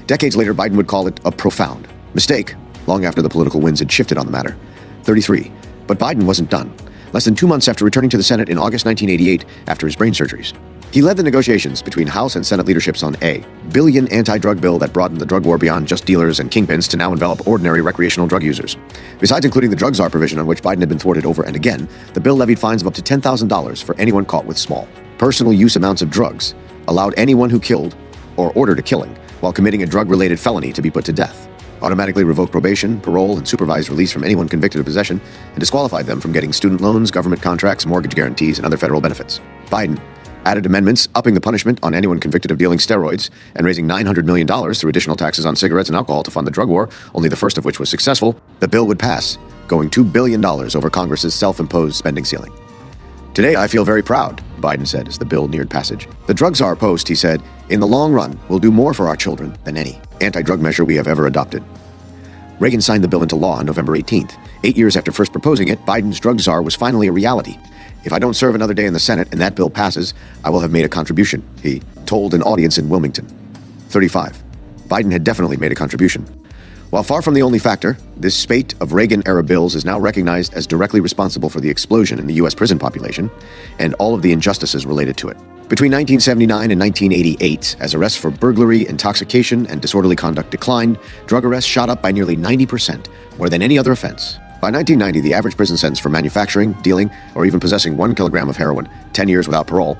Decades later, Biden would call it a profound mistake, long after the political winds had shifted on the matter. 33. But Biden wasn't done. Less than 2 months after returning to the Senate in August 1988 after his brain surgeries, he led the negotiations between House and Senate leaderships on a billion anti-drug bill that broadened the drug war beyond just dealers and kingpins to now envelop ordinary recreational drug users. Besides including the drug czar provision on which Biden had been thwarted over and again, the bill levied fines of up to $10,000 for anyone caught with small personal use amounts of drugs, allowed anyone who killed or ordered a killing while committing a drug-related felony to be put to death, automatically revoked probation, parole, and supervised release from anyone convicted of possession, and disqualified them from getting student loans, government contracts, mortgage guarantees, and other federal benefits. Biden added amendments upping the punishment on anyone convicted of dealing steroids and raising $900 million through additional taxes on cigarettes and alcohol to fund the drug war, only the first of which was successful. The bill would pass, going $2 billion over Congress's self-imposed spending ceiling. Today, I feel very proud, Biden said as the bill neared passage. The drug czar post, he said, in the long run, will do more for our children than any anti-drug measure we have ever adopted. Reagan signed the bill into law on November 18th. 8 years after first proposing it, Biden's drug czar was finally a reality. If I don't serve another day in the Senate and that bill passes, I will have made a contribution, he told an audience in Wilmington. 35. Biden had definitely made a contribution. While far from the only factor, this spate of Reagan-era bills is now recognized as directly responsible for the explosion in the U.S. prison population and all of the injustices related to it. Between 1979 and 1988, as arrests for burglary, intoxication, and disorderly conduct declined, drug arrests shot up by nearly 90%, more than any other offense. By 1990, the average prison sentence for manufacturing, dealing, or even possessing 1 kilogram of heroin, 10 years without parole,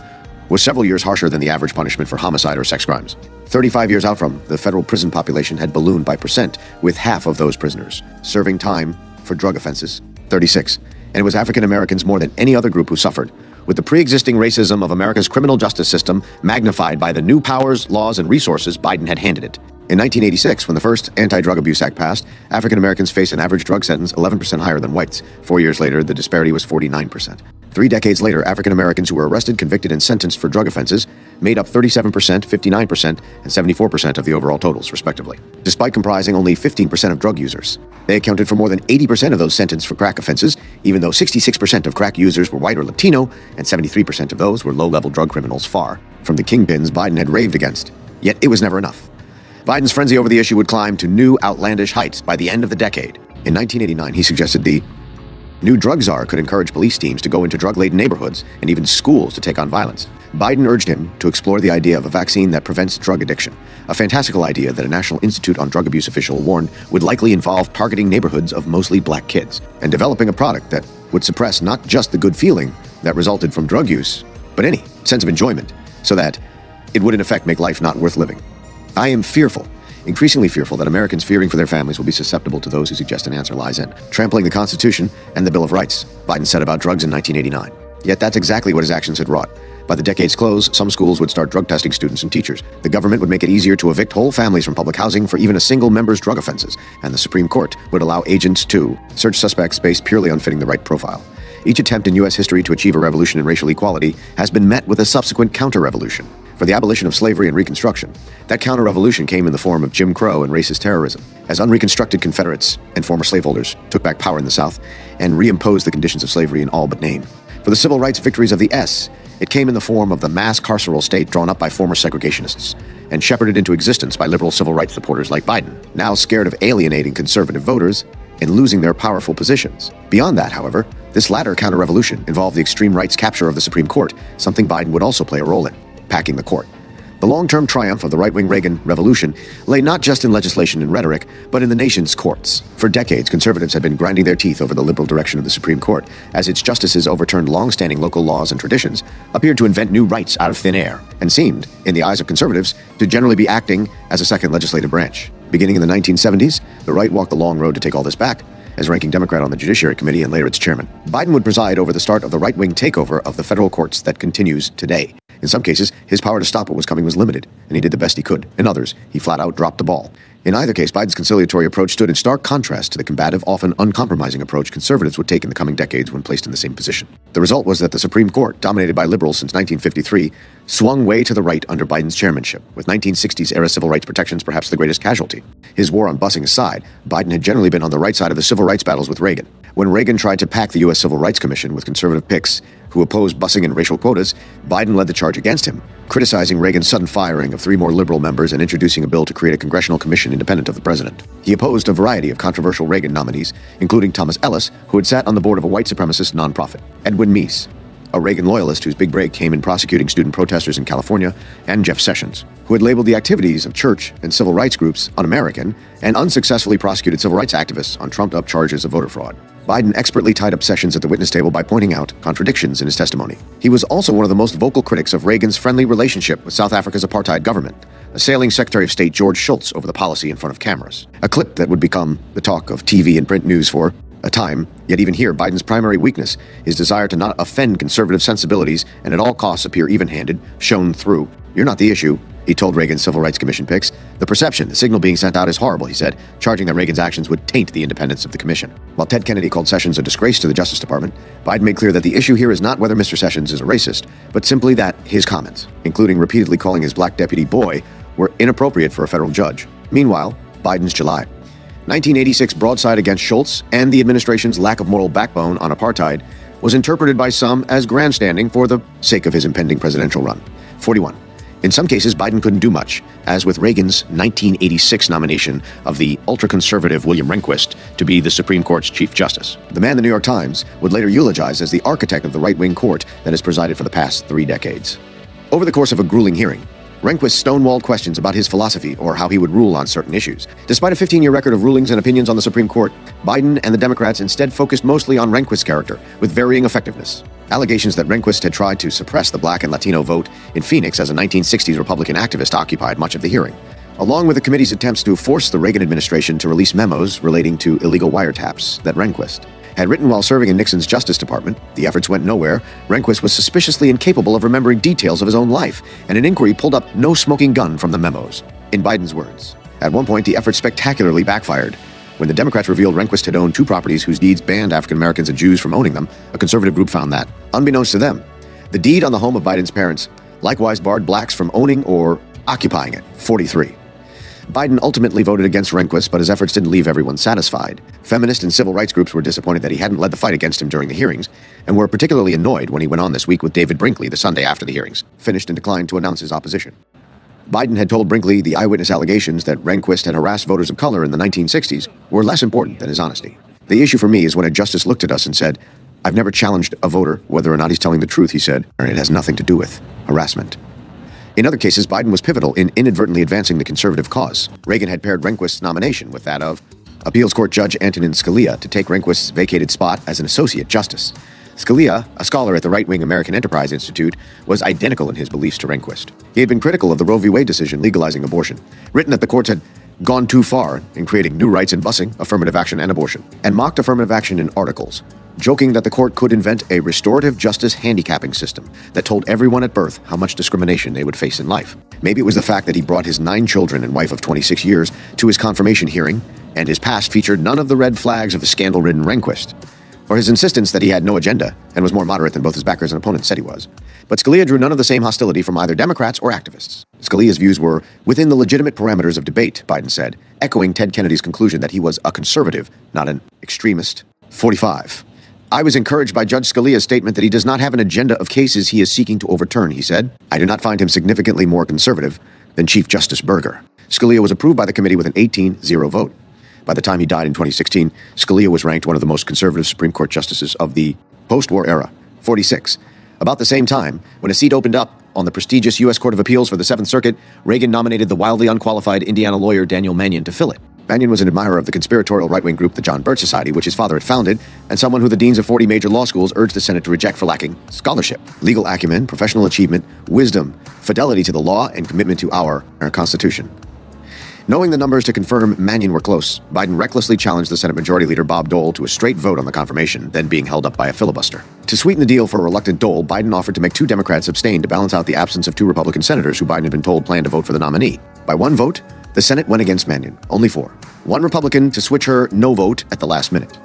was several years harsher than the average punishment for homicide or sex crimes. 35 years out from, the federal prison population had ballooned by percent, with half of those prisoners serving time for drug offenses. 36. And it was African Americans more than any other group who suffered, with the pre-existing racism of America's criminal justice system magnified by the new powers, laws, and resources Biden had handed it. In 1986, when the first Anti-Drug Abuse Act passed, African Americans faced an average drug sentence 11% higher than whites. 4 years later, the disparity was 49%. 3 decades later, African Americans who were arrested, convicted, and sentenced for drug offenses made up 37%, 59%, and 74% of the overall totals, respectively, despite comprising only 15% of drug users. They accounted for more than 80% of those sentenced for crack offenses, even though 66% of crack users were white or Latino, and 73% of those were low-level drug criminals, far from the kingpins Biden had raved against. Yet it was never enough. Biden's frenzy over the issue would climb to new outlandish heights by the end of the decade. In 1989, he suggested the new drug czar could encourage police teams to go into drug-laden neighborhoods and even schools to take on violence. Biden urged him to explore the idea of a vaccine that prevents drug addiction, a fantastical idea that a National Institute on Drug Abuse official warned would likely involve targeting neighborhoods of mostly black kids and developing a product that would suppress not just the good feeling that resulted from drug use, but any sense of enjoyment, so that it would in effect make life not worth living. I am fearful, increasingly fearful, that Americans fearing for their families will be susceptible to those who suggest an answer lies in trampling the Constitution and the Bill of Rights, Biden said about drugs in 1989. Yet that's exactly what his actions had wrought. By the decade's close, some schools would start drug testing students and teachers. The government would make it easier to evict whole families from public housing for even a single member's drug offenses, and the Supreme Court would allow agents to search suspects based purely on fitting the right profile. Each attempt in U.S. history to achieve a revolution in racial equality has been met with a subsequent counter-revolution. For the abolition of slavery and Reconstruction, that counter-revolution came in the form of Jim Crow and racist terrorism, as unreconstructed Confederates and former slaveholders took back power in the South and reimposed the conditions of slavery in all but name. For the civil rights victories of the S, it came in the form of the mass carceral state drawn up by former segregationists and shepherded into existence by liberal civil rights supporters like Biden, now scared of alienating conservative voters and losing their powerful positions. Beyond that, however, this latter counter-revolution involved the extreme right's capture of the Supreme Court, something Biden would also play a role in, packing the court. The long-term triumph of the right-wing Reagan revolution lay not just in legislation and rhetoric, but in the nation's courts. For decades, conservatives had been grinding their teeth over the liberal direction of the Supreme Court, as its justices overturned long-standing local laws and traditions, appeared to invent new rights out of thin air, and seemed, in the eyes of conservatives, to generally be acting as a second legislative branch. Beginning in the 1970s, the right walked the long road to take all this back, as ranking Democrat on the Judiciary Committee and later its chairman. Biden would preside over the start of the right-wing takeover of the federal courts that continues today. In some cases, his power to stop what was coming was limited, and he did the best he could. In others, he flat out dropped the ball. In either case, Biden's conciliatory approach stood in stark contrast to the combative, often uncompromising approach conservatives would take in the coming decades when placed in the same position. The result was that the Supreme Court, dominated by liberals since 1953, swung way to the right under Biden's chairmanship, with 1960s-era civil rights protections perhaps the greatest casualty. His war on busing aside, Biden had generally been on the right side of the civil rights battles with Reagan. When Reagan tried to pack the U.S. Civil Rights Commission with conservative picks who opposed busing and racial quotas, Biden led the charge against him, criticizing Reagan's sudden firing of 3 more liberal members and introducing a bill to create a congressional commission independent of the president. He opposed a variety of controversial Reagan nominees, including Thomas Ellis, who had sat on the board of a white supremacist nonprofit, Edwin Meese, a Reagan loyalist whose big break came in prosecuting student protesters in California, and Jeff Sessions, who had labeled the activities of church and civil rights groups un-American and unsuccessfully prosecuted civil rights activists on trumped-up charges of voter fraud. Biden expertly tied up Sessions at the witness table by pointing out contradictions in his testimony. He was also one of the most vocal critics of Reagan's friendly relationship with South Africa's apartheid government, assailing Secretary of State George Shultz over the policy in front of cameras, a clip that would become the talk of TV and print news for a time. Yet even here, Biden's primary weakness, his desire to not offend conservative sensibilities and at all costs appear even-handed, shone through. "You're not the issue," he told Reagan's Civil Rights Commission picks. "The perception, the signal being sent out is horrible," he said, charging that Reagan's actions would taint the independence of the commission. While Ted Kennedy called Sessions a disgrace to the Justice Department, Biden made clear that the issue here is not whether Mr. Sessions is a racist, but simply that his comments, including repeatedly calling his black deputy boy, were inappropriate for a federal judge. Meanwhile, Biden's July 1986 broadside against Shultz and the administration's lack of moral backbone on apartheid was interpreted by some as grandstanding for the sake of his impending presidential run. 41. In some cases, Biden couldn't do much, as with Reagan's 1986 nomination of the ultra-conservative William Rehnquist to be the Supreme Court's Chief Justice, the man the New York Times would later eulogize as the architect of the right-wing court that has presided for the past 3 decades. Over the course of a grueling hearing, Rehnquist stonewalled questions about his philosophy or how he would rule on certain issues. Despite a 15-year record of rulings and opinions on the Supreme Court, Biden and the Democrats instead focused mostly on Rehnquist's character, with varying effectiveness. Allegations that Rehnquist had tried to suppress the black and Latino vote in Phoenix as a 1960s Republican activist occupied much of the hearing, along with the committee's attempts to force the Reagan administration to release memos relating to illegal wiretaps that Rehnquist had written while serving in Nixon's Justice Department. The efforts went nowhere. Rehnquist was suspiciously incapable of remembering details of his own life, and an inquiry pulled up no smoking gun from the memos. In Biden's words, At one point, the effort spectacularly backfired. When the Democrats revealed Rehnquist had owned 2 properties whose deeds banned African Americans and Jews from owning them, a conservative group found that, unbeknownst to them, the deed on the home of Biden's parents likewise barred blacks from owning or occupying it, 43. Biden ultimately voted against Rehnquist, but his efforts didn't leave everyone satisfied. Feminist and civil rights groups were disappointed that he hadn't led the fight against him during the hearings, and were particularly annoyed when he went on this week with David Brinkley the Sunday after the hearings, finished and declined to announce his opposition. Biden had told Brinkley the eyewitness allegations that Rehnquist had harassed voters of color in the 1960s were less important than his honesty. The issue for me is when a justice looked at us and said, "I've never challenged a voter, whether or not he's telling the truth," he said, "and it has nothing to do with harassment." In other cases, Biden was pivotal in inadvertently advancing the conservative cause. Reagan had paired Rehnquist's nomination with that of appeals court judge Antonin Scalia to take Rehnquist's vacated spot as an associate justice. Scalia, a scholar at the right-wing American Enterprise Institute, was identical in his beliefs to Rehnquist. He had been critical of the Roe v. Wade decision legalizing abortion, written that the courts had gone too far in creating new rights in busing, affirmative action, and abortion, and mocked affirmative action in articles, joking that the court could invent a restorative justice handicapping system that told everyone at birth how much discrimination they would face in life. Maybe it was the fact that he brought his 9 children and wife of 26 years to his confirmation hearing, and his past featured none of the red flags of the scandal-ridden Rehnquist, or his insistence that he had no agenda and was more moderate than both his backers and opponents said he was. But Scalia drew none of the same hostility from either Democrats or activists. Scalia's views were within the legitimate parameters of debate, Biden said, echoing Ted Kennedy's conclusion that he was a conservative, not an extremist. 45. I was encouraged by Judge Scalia's statement that he does not have an agenda of cases he is seeking to overturn, he said. I do not find him significantly more conservative than Chief Justice Burger. Scalia was approved by the committee with an 18-0 vote. By the time he died in 2016, Scalia was ranked one of the most conservative Supreme Court justices of the post-war era, 46. About the same time, when a seat opened up on the prestigious U.S. Court of Appeals for the Seventh Circuit, Reagan nominated the wildly unqualified Indiana lawyer Daniel Mannion to fill it. Mannion was an admirer of the conspiratorial right-wing group, the John Birch Society, which his father had founded, and someone who the deans of 40 major law schools urged the Senate to reject for lacking scholarship, legal acumen, professional achievement, wisdom, fidelity to the law, and commitment to our Constitution. Knowing the numbers to confirm Mannion were close, Biden recklessly challenged the Senate Majority Leader Bob Dole to a straight vote on the confirmation, then being held up by a filibuster. To sweeten the deal for a reluctant Dole, Biden offered to make 2 Democrats abstain to balance out the absence of 2 Republican senators who Biden had been told planned to vote for the nominee. By 1 vote, the Senate went against Mannion, only 4. 1 Republican to switch her no vote at the last minute,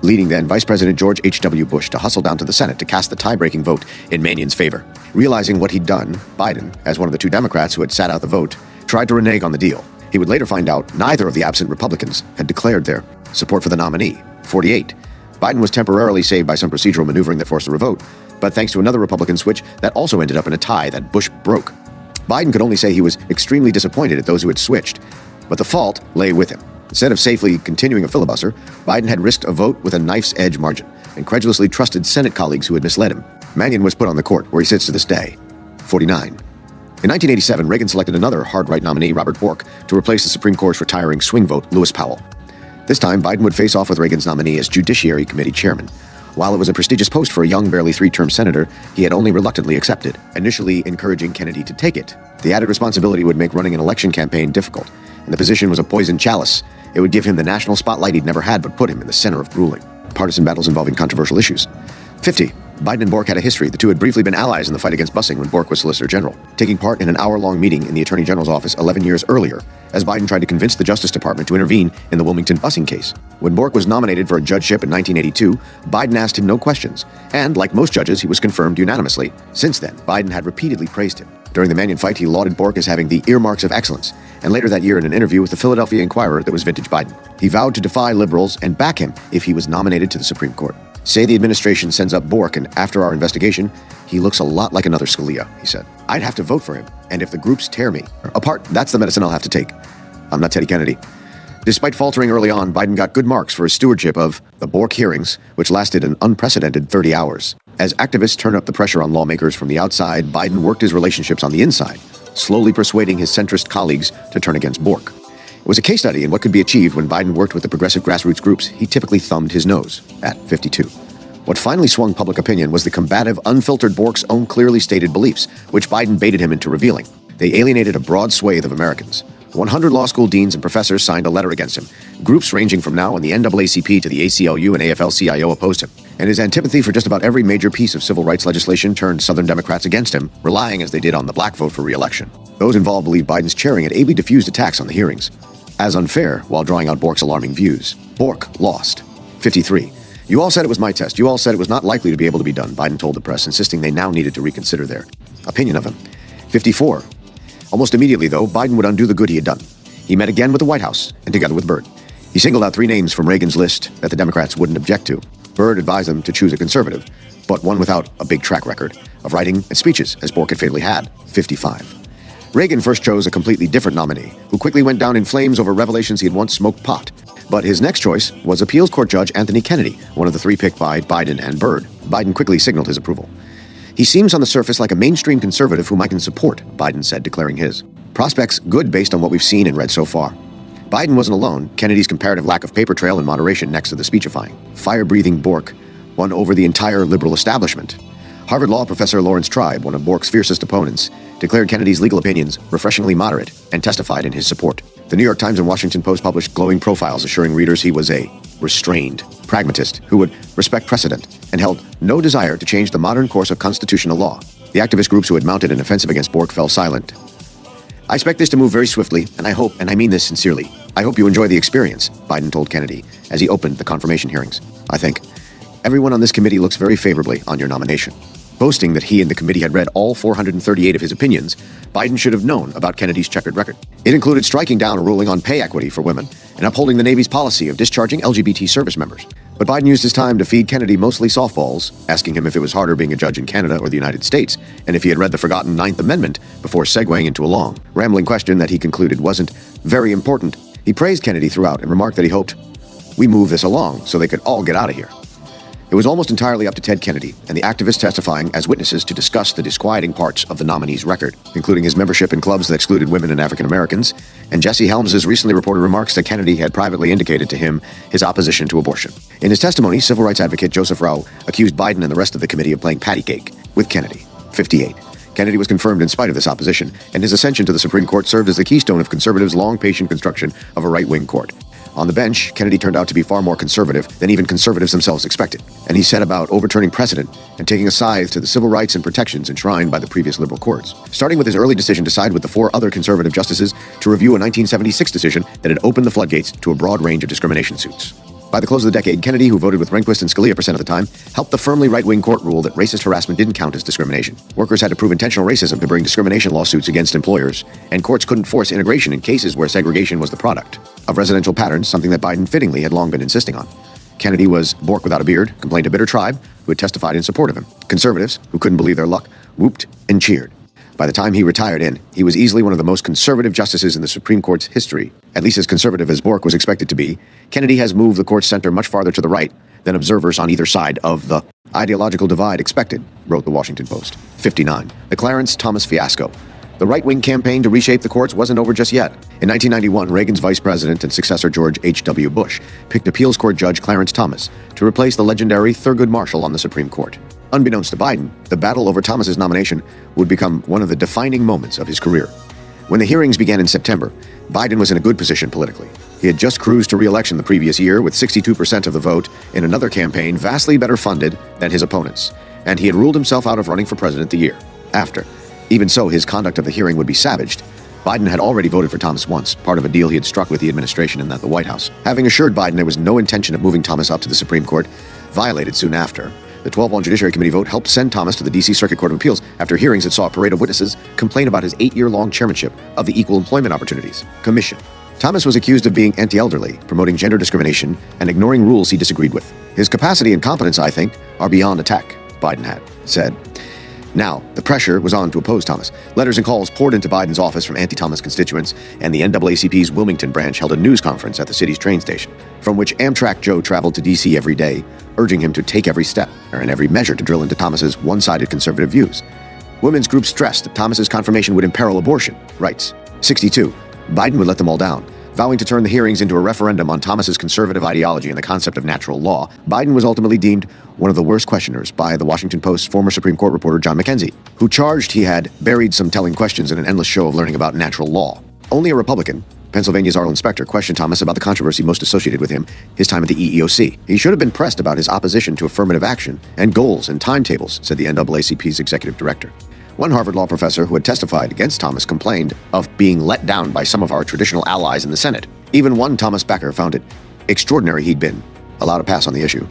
leading then Vice President George H.W. Bush to hustle down to the Senate to cast the tie-breaking vote in Mannion's favor. Realizing what he'd done, Biden, as one of the 2 Democrats who had sat out the vote, tried to renege on the deal. He would later find out neither of the absent Republicans had declared their support for the nominee, 48. Biden was temporarily saved by some procedural maneuvering that forced a revote, but thanks to another Republican switch, that also ended up in a tie that Bush broke. Biden could only say he was extremely disappointed at those who had switched, but the fault lay with him. Instead of safely continuing a filibuster, Biden had risked a vote with a knife's edge margin, and credulously trusted Senate colleagues who had misled him. Mannion was put on the court, where he sits to this day, 49. In 1987, Reagan selected another hard-right nominee, Robert Bork, to replace the Supreme Court's retiring swing vote, Lewis Powell. This time, Biden would face off with Reagan's nominee as Judiciary Committee chairman. While it was a prestigious post for a young, barely 3-term senator, he had only reluctantly accepted, initially encouraging Kennedy to take it. The added responsibility would make running an election campaign difficult, and the position was a poisoned chalice. It would give him the national spotlight he'd never had, but put him in the center of grueling partisan battles involving controversial issues. 50. Biden and Bork had a history. The two had briefly been allies in the fight against busing when Bork was Solicitor General, taking part in an hour-long meeting in the Attorney General's office 11 years earlier, as Biden tried to convince the Justice Department to intervene in the Wilmington busing case. When Bork was nominated for a judgeship in 1982, Biden asked him no questions, and, like most judges, he was confirmed unanimously. Since then, Biden had repeatedly praised him. During the Mannion fight, he lauded Bork as having the earmarks of excellence, and later that year in an interview with the Philadelphia Inquirer that was vintage Biden, he vowed to defy liberals and back him if he was nominated to the Supreme Court. Say the administration sends up Bork, and after our investigation, he looks a lot like another Scalia, he said. I'd have to vote for him, and if the groups tear me apart, that's the medicine I'll have to take. I'm not Teddy Kennedy. Despite faltering early on, Biden got good marks for his stewardship of the Bork hearings, which lasted an unprecedented 30 hours. As activists turned up the pressure on lawmakers from the outside, Biden worked his relationships on the inside, slowly persuading his centrist colleagues to turn against Bork. It was a case study in what could be achieved when Biden worked with the progressive grassroots groups he typically thumbed his nose at 52. What finally swung public opinion was the combative, unfiltered Bork's own clearly stated beliefs, which Biden baited him into revealing. They alienated a broad swathe of Americans. 100 law school deans and professors signed a letter against him. Groups ranging from now in the NAACP to the ACLU and AFL-CIO opposed him. And his antipathy for just about every major piece of civil rights legislation turned Southern Democrats against him, relying as they did on the black vote for re-election. Those involved believe Biden's chairing had ably diffused attacks on the hearings. as unfair while drawing out Bork's alarming views. Bork lost. 53. You all said it was my test. You all said it was not likely to be able to be done, Biden told the press, insisting they now needed to reconsider their opinion of him. 54. Almost immediately, though, Biden would undo the good he had done. He met again with the White House and together with Byrd. He singled out 3 names from Reagan's list that the Democrats wouldn't object to. Byrd advised them to choose a conservative, but one without a big track record of writing and speeches, as Bork had fatally had. 55. Reagan first chose a completely different nominee, who quickly went down in flames over revelations he had once smoked pot. But his next choice was appeals court judge Anthony Kennedy, one of the 3 picked by Biden and Byrd. Biden quickly signaled his approval. He seems on the surface like a mainstream conservative whom I can support, Biden said, declaring his prospects good based on what we've seen and read so far. Biden wasn't alone. Kennedy's comparative lack of paper trail and moderation next to the speechifying, fire-breathing Bork won over the entire liberal establishment. Harvard Law professor Lawrence Tribe, one of Bork's fiercest opponents, declared Kennedy's legal opinions refreshingly moderate and testified in his support. The New York Times and Washington Post published glowing profiles assuring readers he was a restrained pragmatist who would respect precedent and held no desire to change the modern course of constitutional law. The activist groups who had mounted an offensive against Bork fell silent. I expect this to move very swiftly, and I hope, and I mean this sincerely, I hope you enjoy the experience, Biden told Kennedy as he opened the confirmation hearings. I think everyone on this committee looks very favorably on your nomination. Boasting that he and the committee had read all 438 of his opinions, Biden should have known about Kennedy's checkered record. It included striking down a ruling on pay equity for women and upholding the Navy's policy of discharging LGBT service members. But Biden used his time to feed Kennedy mostly softballs, asking him if it was harder being a judge in Canada or the United States, and if he had read the forgotten Ninth Amendment before segueing into a long, rambling question that he concluded wasn't very important. He praised Kennedy throughout and remarked that he hoped we move this along so they could all get out of here. It was almost entirely up to Ted Kennedy and the activists testifying as witnesses to discuss the disquieting parts of the nominee's record, including his membership in clubs that excluded women and African Americans, and Jesse Helms' recently reported remarks that Kennedy had privately indicated to him his opposition to abortion. In his testimony, civil rights advocate Joseph Rao accused Biden and the rest of the committee of playing patty cake with Kennedy. 58. Kennedy was confirmed in spite of this opposition, and his ascension to the Supreme Court served as the keystone of conservatives' long patient construction of a right-wing court. On the bench, Kennedy turned out to be far more conservative than even conservatives themselves expected, and he set about overturning precedent and taking a scythe to the civil rights and protections enshrined by the previous liberal courts, starting with his early decision to side with the 4 other conservative justices to review a 1976 decision that had opened the floodgates to a broad range of discrimination suits. By the close of the decade, Kennedy, who voted with Rehnquist and Scalia % of the time, helped the firmly right-wing court rule that racist harassment didn't count as discrimination. Workers had to prove intentional racism to bring discrimination lawsuits against employers, and courts couldn't force integration in cases where segregation was the product of residential patterns, something that Biden fittingly had long been insisting on. Kennedy was Bork without a beard, complained a bitter tribe who had testified in support of him. Conservatives, who couldn't believe their luck, whooped and cheered. By the time he retired he was easily one of the most conservative justices in the Supreme Court's history. At least as conservative as Bork was expected to be, Kennedy has moved the court's center much farther to the right than observers on either side of the ideological divide expected, wrote the Washington Post. 59. The Clarence Thomas fiasco. The right-wing campaign to reshape the courts wasn't over just yet. In 1991, Reagan's vice president and successor George H.W. Bush picked appeals court judge Clarence Thomas to replace the legendary Thurgood Marshall on the Supreme Court. Unbeknownst to Biden, the battle over Thomas's nomination would become one of the defining moments of his career. When the hearings began in September, Biden was in a good position politically. He had just cruised to re-election the previous year with 62% of the vote in another campaign vastly better funded than his opponents, and he had ruled himself out of running for president the year after. Even so, his conduct of the hearing would be savaged. Biden had already voted for Thomas once, part of a deal he had struck with the administration and at the White House. Having assured Biden there was no intention of moving Thomas up to the Supreme Court, violated soon after, the 12-1 Judiciary Committee vote helped send Thomas to the D.C. Circuit Court of Appeals after hearings that saw a parade of witnesses complain about his 8-year-long chairmanship of the Equal Employment Opportunities Commission. Thomas was accused of being anti-elderly, promoting gender discrimination, and ignoring rules he disagreed with. His capacity and competence, I think, are beyond attack, Biden had said. Now, the pressure was on to oppose Thomas. Letters and calls poured into Biden's office from anti-Thomas constituents, and the NAACP's Wilmington branch held a news conference at the city's train station, from which Amtrak Joe traveled to D.C. every day, urging him to take every step and every measure to drill into Thomas's one-sided conservative views. Women's groups stressed that Thomas's confirmation would imperil abortion rights. 62. Biden would let them all down. Vowing to turn the hearings into a referendum on Thomas's conservative ideology and the concept of natural law, Biden was ultimately deemed one of the worst questioners by the Washington Post's former Supreme Court reporter John McKenzie, who charged he had buried some telling questions in an endless show of learning about natural law. Only a Republican, Pennsylvania's Arlen Specter, questioned Thomas about the controversy most associated with him, his time at the EEOC. He should have been pressed about his opposition to affirmative action and goals and timetables, said the NAACP's executive director. One Harvard Law professor who had testified against Thomas complained of being let down by some of our traditional allies in the Senate. Even one Thomas backer found it extraordinary he'd been allowed a pass on the issue.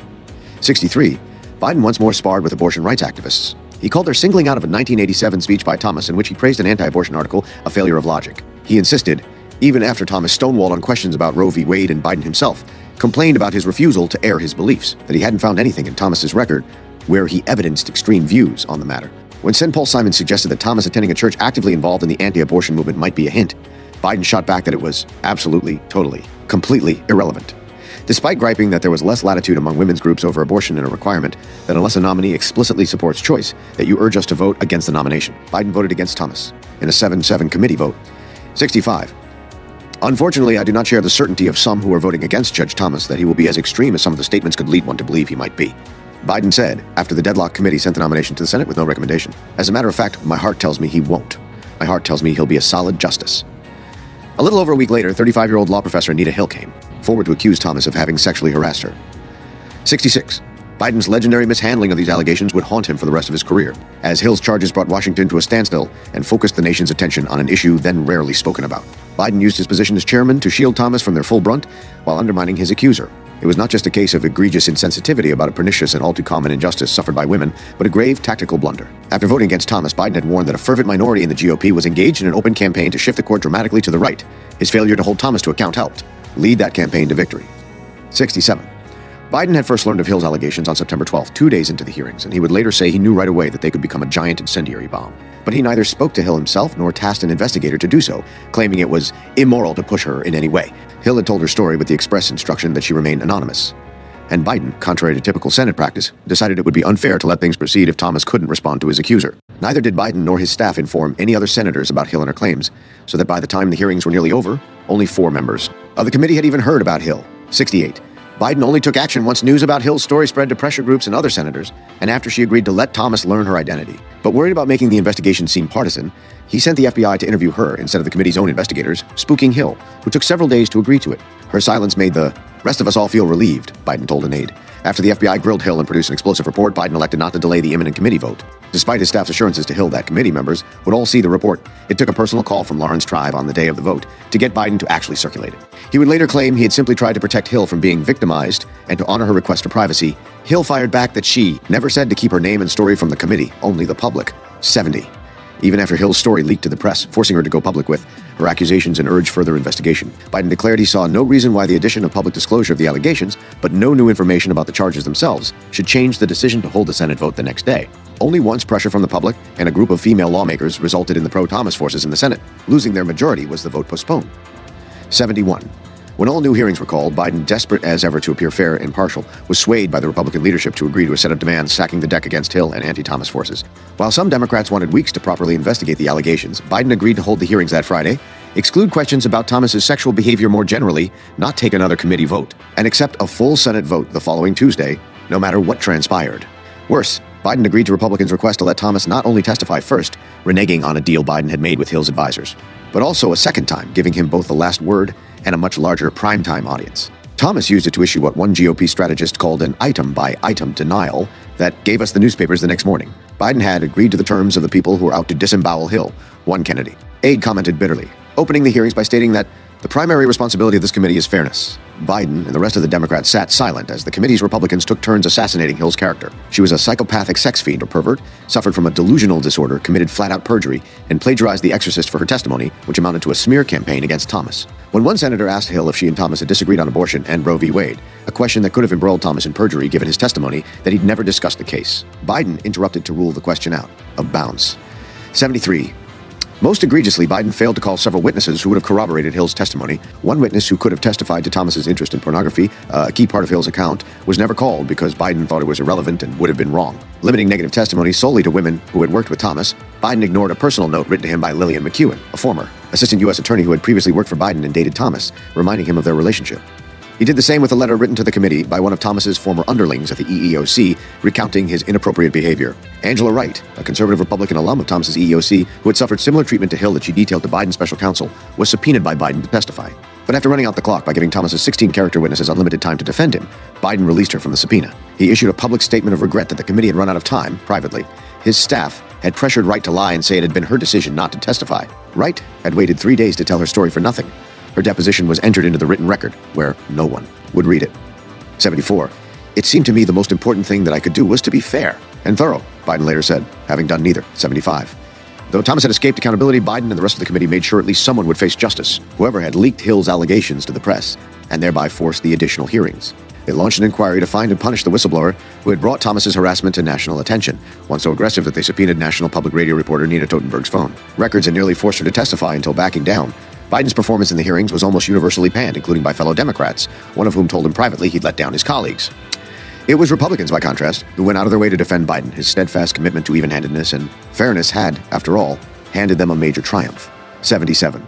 63. Biden once more sparred with abortion rights activists. He called their singling out of a 1987 speech by Thomas in which he praised an anti-abortion article a failure of logic. He insisted, even after Thomas stonewalled on questions about Roe v. Wade and Biden himself, complained about his refusal to air his beliefs, that he hadn't found anything in Thomas's record where he evidenced extreme views on the matter. When Sen. Paul Simon suggested that Thomas attending a church actively involved in the anti-abortion movement might be a hint, Biden shot back that it was absolutely, totally, completely irrelevant. Despite griping that there was less latitude among women's groups over abortion and a requirement that unless a nominee explicitly supports choice, that you urge us to vote against the nomination, Biden voted against Thomas in a 7-7 committee vote. 65. Unfortunately, I do not share the certainty of some who are voting against Judge Thomas that he will be as extreme as some of the statements could lead one to believe he might be. Biden said, after the deadlock committee sent the nomination to the Senate with no recommendation. As a matter of fact, my heart tells me he won't. My heart tells me he'll be a solid justice. A little over a week later, 35-year-old law professor Anita Hill came forward to accuse Thomas of having sexually harassed her. 66. Biden's legendary mishandling of these allegations would haunt him for the rest of his career, as Hill's charges brought Washington to a standstill and focused the nation's attention on an issue then rarely spoken about. Biden used his position as chairman to shield Thomas from their full brunt while undermining his accuser. It was not just a case of egregious insensitivity about a pernicious and all too common injustice suffered by women, but a grave tactical blunder. After voting against Thomas, Biden had warned that a fervent minority in the GOP was engaged in an open campaign to shift the court dramatically to the right. His failure to hold Thomas to account helped lead that campaign to victory. 67. Biden had first learned of Hill's allegations on September 12th, 2 days into the hearings, and he would later say he knew right away that they could become a giant incendiary bomb. But he neither spoke to Hill himself nor tasked an investigator to do so, claiming it was immoral to push her in any way. Hill had told her story with the express instruction that she remain anonymous. And Biden, contrary to typical Senate practice, decided it would be unfair to let things proceed if Thomas couldn't respond to his accuser. Neither did Biden nor his staff inform any other senators about Hill and her claims, so that by the time the hearings were nearly over, only 4 members of the committee had even heard about Hill. 68. Biden only took action once news about Hill's story spread to pressure groups and other senators, and after she agreed to let Thomas learn her identity. But worried about making the investigation seem partisan, he sent the FBI to interview her instead of the committee's own investigators, spooking Hill, who took several days to agree to it. Her silence made the rest of us all feel relieved, Biden told an aide. After the FBI grilled Hill and produced an explosive report, Biden elected not to delay the imminent committee vote. Despite his staff's assurances to Hill that committee members would all see the report, it took a personal call from Lawrence Tribe on the day of the vote to get Biden to actually circulate it. He would later claim he had simply tried to protect Hill from being victimized, and to honor her request for privacy, Hill fired back that she never said to keep her name and story from the committee, only the public. 70. Even after Hill's story leaked to the press, forcing her to go public with her accusations and urged further investigation, Biden declared he saw no reason why the addition of public disclosure of the allegations, but no new information about the charges themselves, should change the decision to hold the Senate vote the next day. Only once pressure from the public and a group of female lawmakers resulted in the pro-Thomas forces in the Senate. Losing their majority was the vote postponed. 71. When all new hearings were called, Biden, desperate as ever to appear fair and impartial, was swayed by the Republican leadership to agree to a set of demands sacking the deck against Hill and anti-Thomas forces. While some Democrats wanted weeks to properly investigate the allegations, Biden agreed to hold the hearings that Friday, exclude questions about Thomas's sexual behavior more generally, not take another committee vote, and accept a full Senate vote the following Tuesday, no matter what transpired. Worse, Biden agreed to Republicans' request to let Thomas not only testify first, reneging on a deal Biden had made with Hill's advisors, but also a second time, giving him both the last word and a much larger primetime audience. Thomas used it to issue what one GOP strategist called an item-by-item denial that gave us the newspapers the next morning. Biden had agreed to the terms of the people who were out to disembowel Hill, one Kennedy. Aide commented bitterly, opening the hearings by stating that the primary responsibility of this committee is fairness. Biden and the rest of the Democrats sat silent as the committee's Republicans took turns assassinating Hill's character. She was a psychopathic sex fiend or pervert, suffered from a delusional disorder, committed flat-out perjury, and plagiarized The Exorcist for her testimony, which amounted to a smear campaign against Thomas. When one senator asked Hill if she and Thomas had disagreed on abortion and Roe v. Wade, a question that could have embroiled Thomas in perjury given his testimony that he'd never discussed the case, Biden interrupted to rule the question out of bounds. 73. Most egregiously, Biden failed to call several witnesses who would have corroborated Hill's testimony. One witness who could have testified to Thomas's interest in pornography, a key part of Hill's account, was never called because Biden thought it was irrelevant and would have been wrong. Limiting negative testimony solely to women who had worked with Thomas, Biden ignored a personal note written to him by Lillian McEwen, a former assistant U.S. attorney who had previously worked for Biden and dated Thomas, reminding him of their relationship. He did the same with a letter written to the committee by one of Thomas's former underlings at the EEOC, recounting his inappropriate behavior. Angela Wright, a conservative Republican alum of Thomas's EEOC, who had suffered similar treatment to Hill that she detailed to Biden's special counsel, was subpoenaed by Biden to testify. But after running out the clock by giving Thomas's 16 character witnesses unlimited time to defend him, Biden released her from the subpoena. He issued a public statement of regret that the committee had run out of time, privately. His staff had pressured Wright to lie and say it had been her decision not to testify. Wright had waited 3 days to tell her story for nothing. Her deposition was entered into the written record, where no one would read it. 74. It seemed to me the most important thing that I could do was to be fair and thorough, Biden later said, having done neither. 75. Though Thomas had escaped accountability, Biden and the rest of the committee made sure at least someone would face justice, whoever had leaked Hill's allegations to the press, and thereby forced the additional hearings. They launched an inquiry to find and punish the whistleblower who had brought Thomas's harassment to national attention, one so aggressive that they subpoenaed National Public Radio reporter Nina Totenberg's phone. Records had nearly forced her to testify until backing down. Biden's performance in the hearings was almost universally panned, including by fellow Democrats, one of whom told him privately he'd let down his colleagues. It was Republicans, by contrast, who went out of their way to defend Biden. His steadfast commitment to even-handedness and fairness had, after all, handed them a major triumph. 77.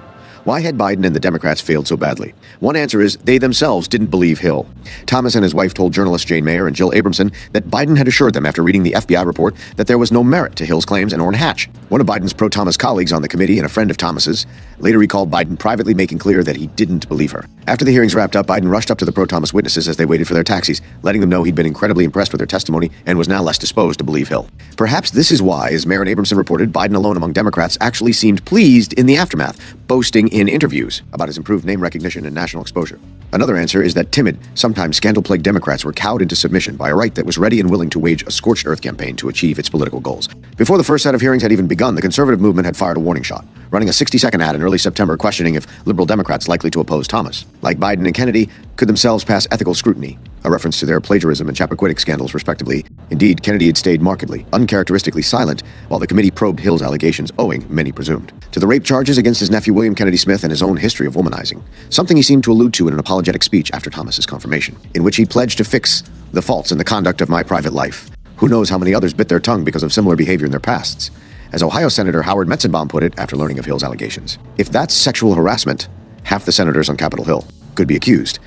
Why had Biden and the Democrats failed so badly? One answer is they themselves didn't believe Hill. Thomas and his wife told journalists Jane Mayer and Jill Abramson that Biden had assured them after reading the FBI report that there was no merit to Hill's claims, and Orrin Hatch, one of Biden's pro-Thomas colleagues on the committee and a friend of Thomas's, later recalled Biden privately making clear that he didn't believe her. After the hearings wrapped up, Biden rushed up to the pro-Thomas witnesses as they waited for their taxis, letting them know he'd been incredibly impressed with their testimony and was now less disposed to believe Hill. Perhaps this is why, as Mayer and Abramson reported, Biden alone among Democrats actually seemed pleased in the aftermath, boasting in interviews about his improved name recognition and national exposure. Another answer is that timid, sometimes scandal-plagued Democrats were cowed into submission by a right that was ready and willing to wage a scorched earth campaign to achieve its political goals. Before the first set of hearings had even begun, the conservative movement had fired a warning shot, running a 60-second ad in early September questioning if liberal Democrats likely to oppose Thomas, like Biden and Kennedy, could themselves pass ethical scrutiny, a reference to their plagiarism and Chappaquiddick scandals, respectively. Indeed, Kennedy had stayed markedly, uncharacteristically silent, while the committee probed Hill's allegations, owing, many presumed, to the rape charges against his nephew William Kennedy Smith and his own history of womanizing, something he seemed to allude to in an apologetic speech after Thomas's confirmation, in which he pledged to fix the faults in the conduct of my private life. Who knows how many others bit their tongue because of similar behavior in their pasts? As Ohio Senator Howard Metzenbaum put it after learning of Hill's allegations, if that's sexual harassment, half the senators on Capitol Hill could be accused.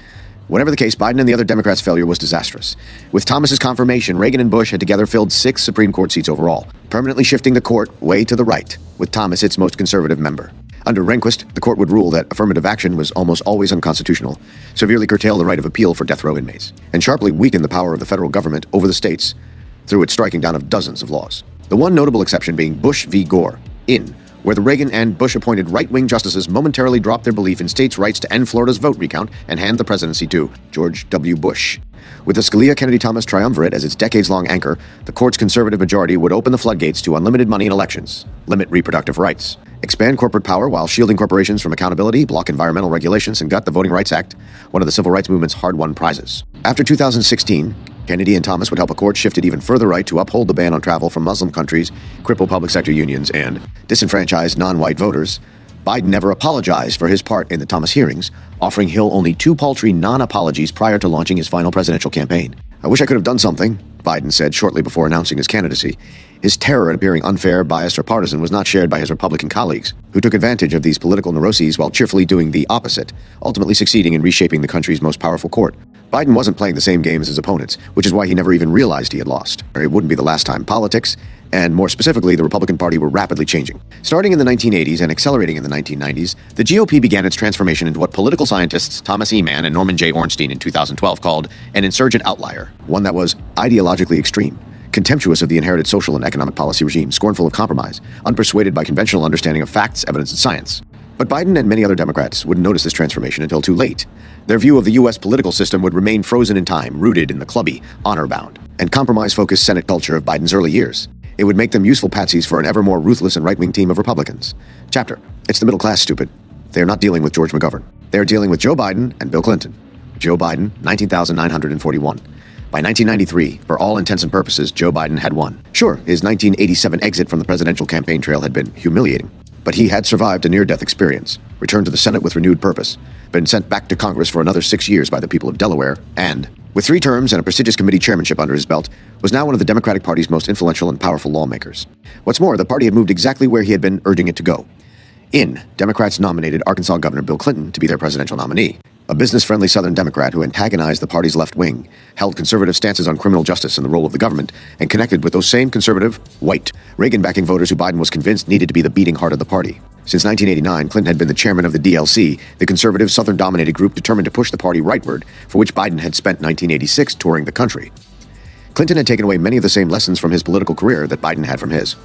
Whatever the case, Biden and the other Democrats' failure was disastrous. With Thomas's confirmation, Reagan and Bush had together filled 6 Supreme Court seats overall, permanently shifting the court way to the right, with Thomas its most conservative member. Under Rehnquist, the court would rule that affirmative action was almost always unconstitutional, severely curtail the right of appeal for death row inmates, and sharply weaken the power of the federal government over the states through its striking down of dozens of laws. The one notable exception being Bush v. Gore, where the Reagan and Bush-appointed right-wing justices momentarily dropped their belief in states' rights to end Florida's vote recount and hand the presidency to George W. Bush. With the Scalia-Kennedy-Thomas triumvirate as its decades-long anchor, the court's conservative majority would open the floodgates to unlimited money in elections, limit reproductive rights, expand corporate power while shielding corporations from accountability, block environmental regulations, and gut the Voting Rights Act, one of the civil rights movement's hard-won prizes. After 2016, Kennedy and Thomas would help a court shifted even further right to uphold the ban on travel from Muslim countries, cripple public sector unions, and disenfranchise non-white voters. Biden never apologized for his part in the Thomas hearings, offering Hill only 2 paltry non-apologies prior to launching his final presidential campaign. I wish I could have done something, Biden said shortly before announcing his candidacy. His terror at appearing unfair, biased, or partisan was not shared by his Republican colleagues, who took advantage of these political neuroses while cheerfully doing the opposite, ultimately succeeding in reshaping the country's most powerful court. Biden wasn't playing the same game as his opponents, which is why he never even realized he had lost. Or it wouldn't be the last time. Politics, and more specifically, the Republican Party, were rapidly changing. Starting in the 1980s and accelerating in the 1990s, the GOP began its transformation into what political scientists Thomas E. Mann and Norman J. Ornstein in 2012 called an insurgent outlier, one that was ideologically extreme, contemptuous of the inherited social and economic policy regime, scornful of compromise, unpersuaded by conventional understanding of facts, evidence, and science. But Biden and many other Democrats wouldn't notice this transformation until too late. Their view of the U.S. political system would remain frozen in time, rooted in the clubby, honor-bound, and compromise-focused Senate culture of Biden's early years. It would make them useful patsies for an ever more ruthless and right-wing team of Republicans. Chapter: It's the middle class, stupid. They are not dealing with George McGovern. They are dealing with Joe Biden and Bill Clinton. Joe Biden, 19,941. By 1993, for all intents and purposes, Joe Biden had won. Sure, his 1987 exit from the presidential campaign trail had been humiliating, but he had survived a near-death experience, returned to the Senate with renewed purpose, been sent back to Congress for another 6 years by the people of Delaware, and, with 3 terms and a prestigious committee chairmanship under his belt, was now one of the Democratic Party's most influential and powerful lawmakers. What's more, the party had moved exactly where he had been urging it to go. Democrats nominated Arkansas Governor Bill Clinton to be their presidential nominee, a business-friendly Southern Democrat who antagonized the party's left wing, held conservative stances on criminal justice and the role of the government, and connected with those same conservative, white, Reagan-backing voters who Biden was convinced needed to be the beating heart of the party. Since 1989, Clinton had been the chairman of the DLC, the conservative, Southern-dominated group determined to push the party rightward, for which Biden had spent 1986 touring the country. Clinton had taken away many of the same lessons from his political career that Biden had from his.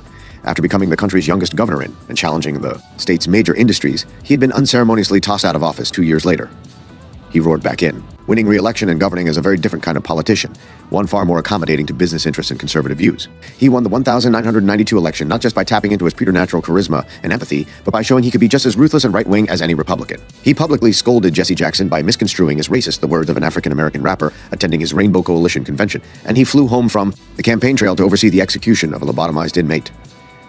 After becoming the country's youngest governor and challenging the state's major industries, he had been unceremoniously tossed out of office 2 years later. He roared back in. Winning re-election and governing is a very different kind of politician, one far more accommodating to business interests and conservative views. He won the 1992 election not just by tapping into his preternatural charisma and empathy, but by showing he could be just as ruthless and right-wing as any Republican. He publicly scolded Jesse Jackson by misconstruing as racist the words of an African-American rapper attending his Rainbow Coalition convention, and he flew home from the campaign trail to oversee the execution of a lobotomized inmate.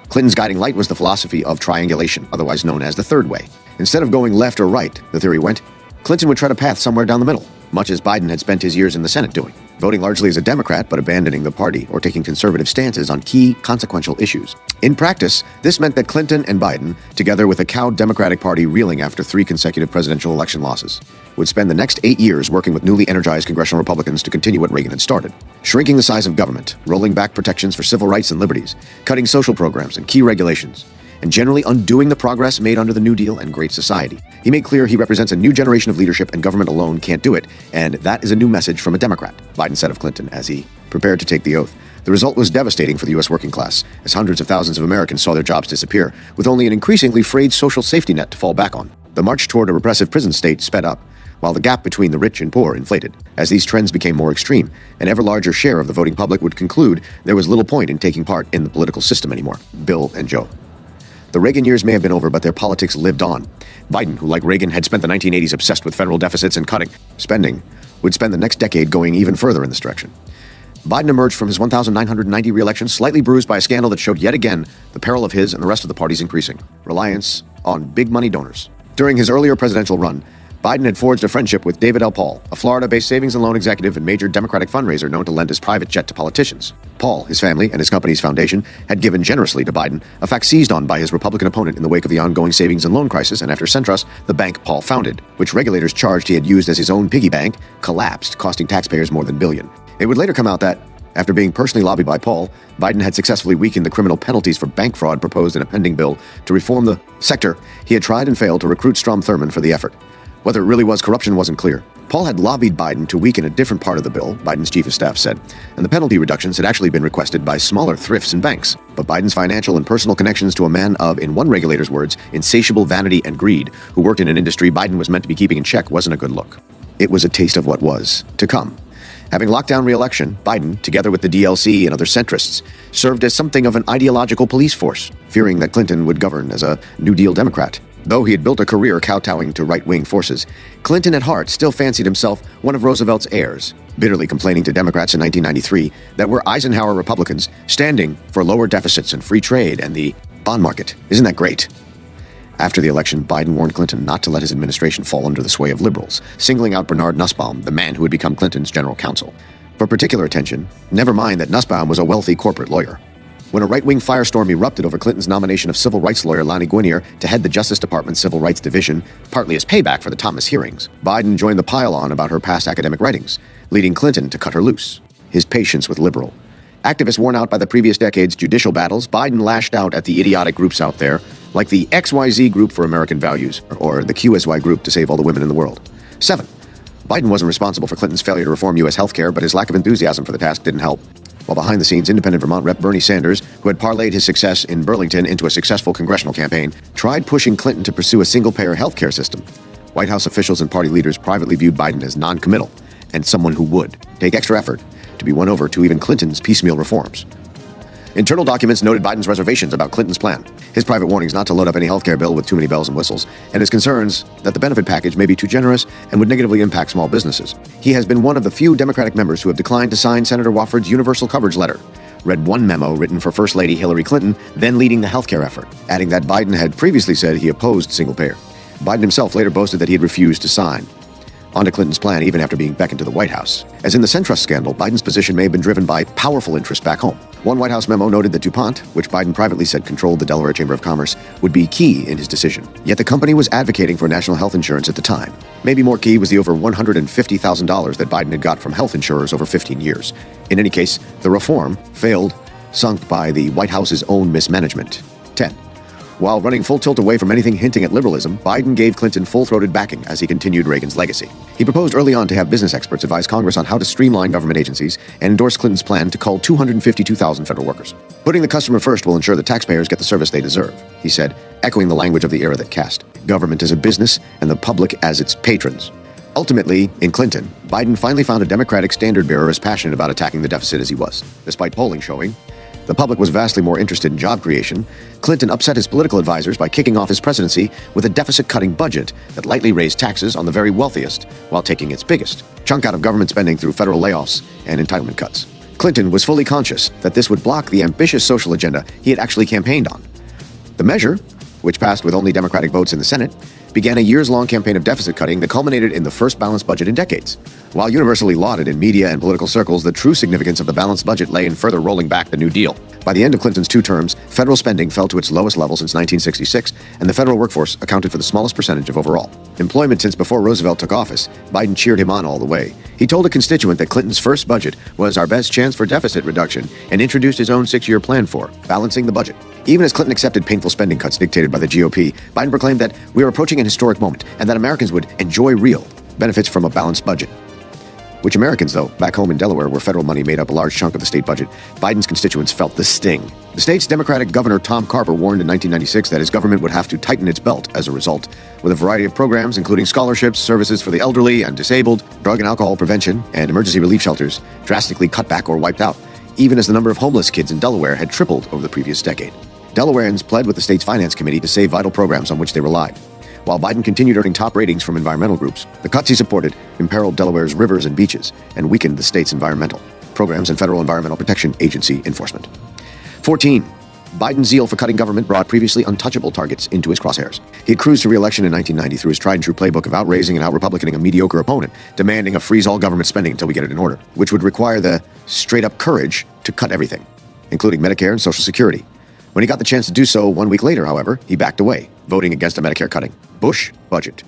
Clinton's guiding light was the philosophy of triangulation, otherwise known as the third way. Instead of going left or right, the theory went, Clinton would tread a path somewhere down the middle, much as Biden had spent his years in the Senate doing, voting largely as a Democrat but abandoning the party or taking conservative stances on key consequential issues. In practice, this meant that Clinton and Biden, together with a cowed Democratic Party reeling after 3 consecutive presidential election losses, would spend the next 8 years working with newly energized congressional Republicans to continue what Reagan had started, shrinking the size of government, rolling back protections for civil rights and liberties, cutting social programs and key regulations, and generally undoing the progress made under the New Deal and Great Society. He made clear he represents a new generation of leadership and government alone can't do it, and that is a new message from a Democrat, Biden said of Clinton as he prepared to take the oath. The result was devastating for the U.S. working class, as hundreds of thousands of Americans saw their jobs disappear, with only an increasingly frayed social safety net to fall back on. The march toward a repressive prison state sped up, while the gap between the rich and poor inflated. As these trends became more extreme, an ever larger share of the voting public would conclude there was little point in taking part in the political system anymore. Bill and Joe. The Reagan years may have been over, but their politics lived on. Biden, who like Reagan had spent the 1980s obsessed with federal deficits and cutting spending, would spend the next decade going even further in this direction. Biden emerged from his 1990 re-election slightly bruised by a scandal that showed yet again the peril of his and the rest of the party's increasing reliance on big money donors. During his earlier presidential run, Biden had forged a friendship with David L. Paul, a Florida-based savings and loan executive and major Democratic fundraiser known to lend his private jet to politicians. Paul, his family, and his company's foundation had given generously to Biden, a fact seized on by his Republican opponent in the wake of the ongoing savings and loan crisis, and after Centrus, the bank Paul founded, which regulators charged he had used as his own piggy bank, collapsed, costing taxpayers more than $1 billion. It would later come out that, after being personally lobbied by Paul, Biden had successfully weakened the criminal penalties for bank fraud proposed in a pending bill to reform the sector. He had tried and failed to recruit Strom Thurmond for the effort. Whether it really was corruption wasn't clear. Paul had lobbied Biden to weaken a different part of the bill, Biden's chief of staff said, and the penalty reductions had actually been requested by smaller thrifts and banks. But Biden's financial and personal connections to a man of, in one regulator's words, insatiable vanity and greed, who worked in an industry Biden was meant to be keeping in check, wasn't a good look. It was a taste of what was to come. Having locked down re-election, Biden, together with the DLC and other centrists, served as something of an ideological police force, fearing that Clinton would govern as a New Deal Democrat. Though he had built a career kowtowing to right-wing forces, Clinton at heart still fancied himself one of Roosevelt's heirs, bitterly complaining to Democrats in 1993 that we're Eisenhower Republicans standing for lower deficits and free trade and the bond market. Isn't that great? After the election, Biden warned Clinton not to let his administration fall under the sway of liberals, singling out Bernard Nussbaum, the man who had become Clinton's general counsel, for particular attention, never mind that Nussbaum was a wealthy corporate lawyer. When a right-wing firestorm erupted over Clinton's nomination of civil rights lawyer Lonnie Guinier to head the Justice Department's Civil Rights Division, partly as payback for the Thomas hearings, Biden joined the pile-on about her past academic writings, leading Clinton to cut her loose. His patience with liberal activists worn out by the previous decade's judicial battles, Biden lashed out at the idiotic groups out there, like the XYZ Group for American Values, or the QSY Group to save all the women in the world. 7. Biden wasn't responsible for Clinton's failure to reform U.S. healthcare, but his lack of enthusiasm for the task didn't help. While behind the scenes, independent Vermont Rep. Bernie Sanders, who had parlayed his success in Burlington into a successful congressional campaign, tried pushing Clinton to pursue a single-payer healthcare system. White House officials and party leaders privately viewed Biden as non-committal and someone who would take extra effort to be won over to even Clinton's piecemeal reforms. Internal documents noted Biden's reservations about Clinton's plan, his private warnings not to load up any healthcare bill with too many bells and whistles, and his concerns that the benefit package may be too generous and would negatively impact small businesses. He has been one of the few Democratic members who have declined to sign Senator Wofford's universal coverage letter, read one memo written for First Lady Hillary Clinton, then leading the healthcare effort, adding that Biden had previously said he opposed single-payer. Biden himself later boasted that he had refused to sign onto Clinton's plan even after being beckoned to the White House. As in the Centrus scandal, Biden's position may have been driven by powerful interests back home. One White House memo noted that DuPont, which Biden privately said controlled the Delaware Chamber of Commerce, would be key in his decision. Yet the company was advocating for national health insurance at the time. Maybe more key was the over $150,000 that Biden had got from health insurers over 15 years. In any case, the reform failed, sunk by the White House's own mismanagement. 10. While running full tilt away from anything hinting at liberalism, Biden gave Clinton full-throated backing as he continued Reagan's legacy. He proposed early on to have business experts advise Congress on how to streamline government agencies and endorsed Clinton's plan to cull 252,000 federal workers. Putting the customer first will ensure that taxpayers get the service they deserve, he said, echoing the language of the era that cast government as a business and the public as its patrons. Ultimately, in Clinton, Biden finally found a Democratic standard-bearer as passionate about attacking the deficit as he was. Despite polling showing the public was vastly more interested in job creation, Clinton upset his political advisors by kicking off his presidency with a deficit-cutting budget that lightly raised taxes on the very wealthiest while taking its biggest chunk out of government spending through federal layoffs and entitlement cuts. Clinton was fully conscious that this would block the ambitious social agenda he had actually campaigned on. The measure, which passed with only Democratic votes in the Senate, began a years-long campaign of deficit cutting that culminated in the first balanced budget in decades. While universally lauded in media and political circles, the true significance of the balanced budget lay in further rolling back the New Deal. By the end of Clinton's 2 terms, federal spending fell to its lowest level since 1966, and the federal workforce accounted for the smallest percentage of overall employment since before Roosevelt took office. Biden cheered him on all the way. He told a constituent that Clinton's first budget was our best chance for deficit reduction and introduced his own 6-year plan for balancing the budget. Even as Clinton accepted painful spending cuts dictated by the GOP, Biden proclaimed that we are approaching an historic moment and that Americans would enjoy real benefits from a balanced budget. Which Americans, though, back home in Delaware, where federal money made up a large chunk of the state budget, Biden's constituents felt the sting. The state's Democratic Governor Tom Carper warned in 1996 that his government would have to tighten its belt as a result, with a variety of programs including scholarships, services for the elderly and disabled, drug and alcohol prevention, and emergency relief shelters drastically cut back or wiped out, even as the number of homeless kids in Delaware had tripled over the previous decade. Delawareans pled with the state's finance committee to save vital programs on which they relied. While Biden continued earning top ratings from environmental groups, the cuts he supported imperiled Delaware's rivers and beaches and weakened the state's environmental programs and federal Environmental Protection Agency enforcement. 14. Biden's zeal for cutting government brought previously untouchable targets into his crosshairs. He had cruised to re-election in 1990 through his tried-and-true playbook of outraising and out-republicaning a mediocre opponent, demanding a freeze-all government spending until we get it in order, which would require the straight-up courage to cut everything, including Medicare and Social Security. When he got the chance to do so 1 week later, however, he backed away, voting against a Medicare cutting Bush budget.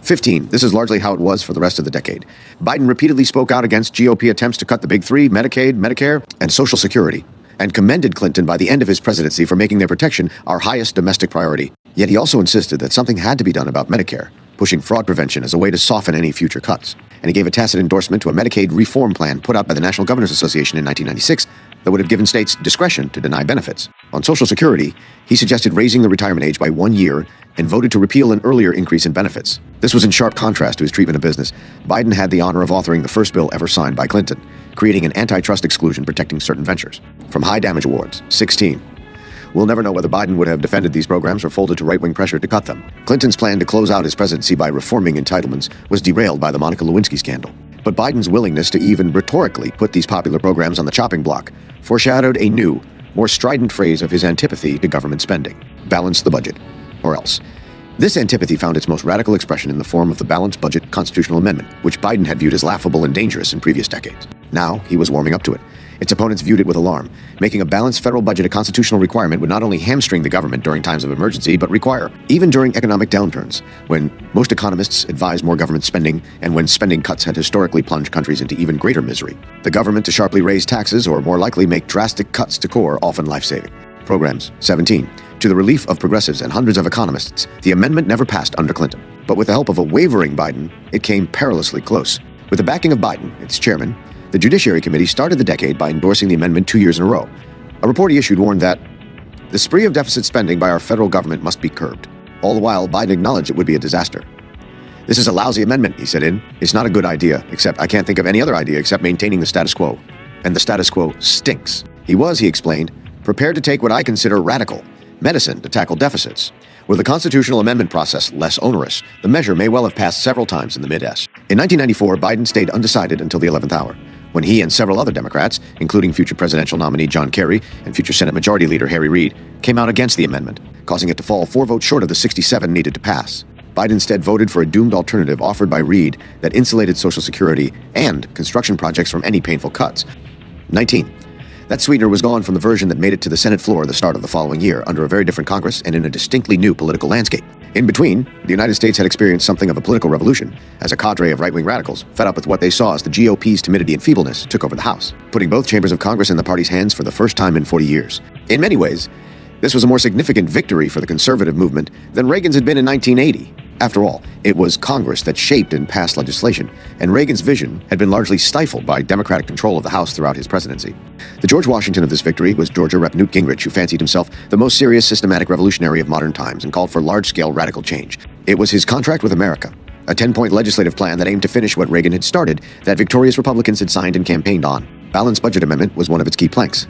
15. This is largely how it was for the rest of the decade. Biden repeatedly spoke out against GOP attempts to cut the big 3, Medicaid, Medicare, and Social Security, and commended Clinton by the end of his presidency for making their protection our highest domestic priority. Yet he also insisted that something had to be done about Medicare, pushing fraud prevention as a way to soften any future cuts. And he gave a tacit endorsement to a Medicaid reform plan put out by the National Governors Association in 1996 that would have given states discretion to deny benefits. On Social Security, he suggested raising the retirement age by 1 year and voted to repeal an earlier increase in benefits. This was in sharp contrast to his treatment of business. Biden had the honor of authoring the first bill ever signed by Clinton, creating an antitrust exclusion protecting certain ventures from high damage awards. 16. We'll never know whether Biden would have defended these programs or folded to right-wing pressure to cut them. Clinton's plan to close out his presidency by reforming entitlements was derailed by the Monica Lewinsky scandal. But Biden's willingness to even rhetorically put these popular programs on the chopping block foreshadowed a new, more strident phrase of his antipathy to government spending: balance the budget, or else. This antipathy found its most radical expression in the form of the Balanced Budget Constitutional Amendment, which Biden had viewed as laughable and dangerous in previous decades. Now, he was warming up to it. Its opponents viewed it with alarm. Making a balanced federal budget a constitutional requirement would not only hamstring the government during times of emergency, but require, even during economic downturns, when most economists advised more government spending and when spending cuts had historically plunged countries into even greater misery, the government to sharply raise taxes or more likely make drastic cuts to core, often life-saving programs. 17. To the relief of progressives and hundreds of economists, the amendment never passed under Clinton. But with the help of a wavering Biden, it came perilously close. With the backing of Biden, its chairman, the Judiciary Committee started the decade by endorsing the amendment 2 years in a row. A report he issued warned that the spree of deficit spending by our federal government must be curbed. All the while, Biden acknowledged it would be a disaster. This is a lousy amendment, he said It's not a good idea, except I can't think of any other idea except maintaining the status quo. And the status quo stinks. He was, he explained, prepared to take what I consider radical medicine to tackle deficits. Were the constitutional amendment process less onerous, the measure may well have passed several times in the mid-S. In 1994, Biden stayed undecided until the 11th hour, when he and several other Democrats, including future presidential nominee John Kerry and future Senate Majority Leader Harry Reid, came out against the amendment, causing it to fall 4 votes short of the 67 needed to pass. Biden instead voted for a doomed alternative offered by Reid that insulated Social Security and construction projects from any painful cuts. 19. That sweetener was gone from the version that made it to the Senate floor at the start of the following year, under a very different Congress and in a distinctly new political landscape. In between, the United States had experienced something of a political revolution, as a cadre of right-wing radicals, fed up with what they saw as the GOP's timidity and feebleness, took over the House, putting both chambers of Congress in the party's hands for the first time in 40 years. In many ways, This was a more significant victory for the conservative movement than Reagan's had been in 1980. After all, it was Congress that shaped and passed legislation, and Reagan's vision had been largely stifled by Democratic control of the House throughout his presidency. The George Washington of this victory was Georgia Rep. Newt Gingrich, who fancied himself the most serious systematic revolutionary of modern times and called for large-scale radical change. It was his contract with America, a 10-point legislative plan that aimed to finish what Reagan had started, that victorious Republicans had signed and campaigned on. Balanced budget amendment was one of its key planks.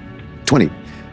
20.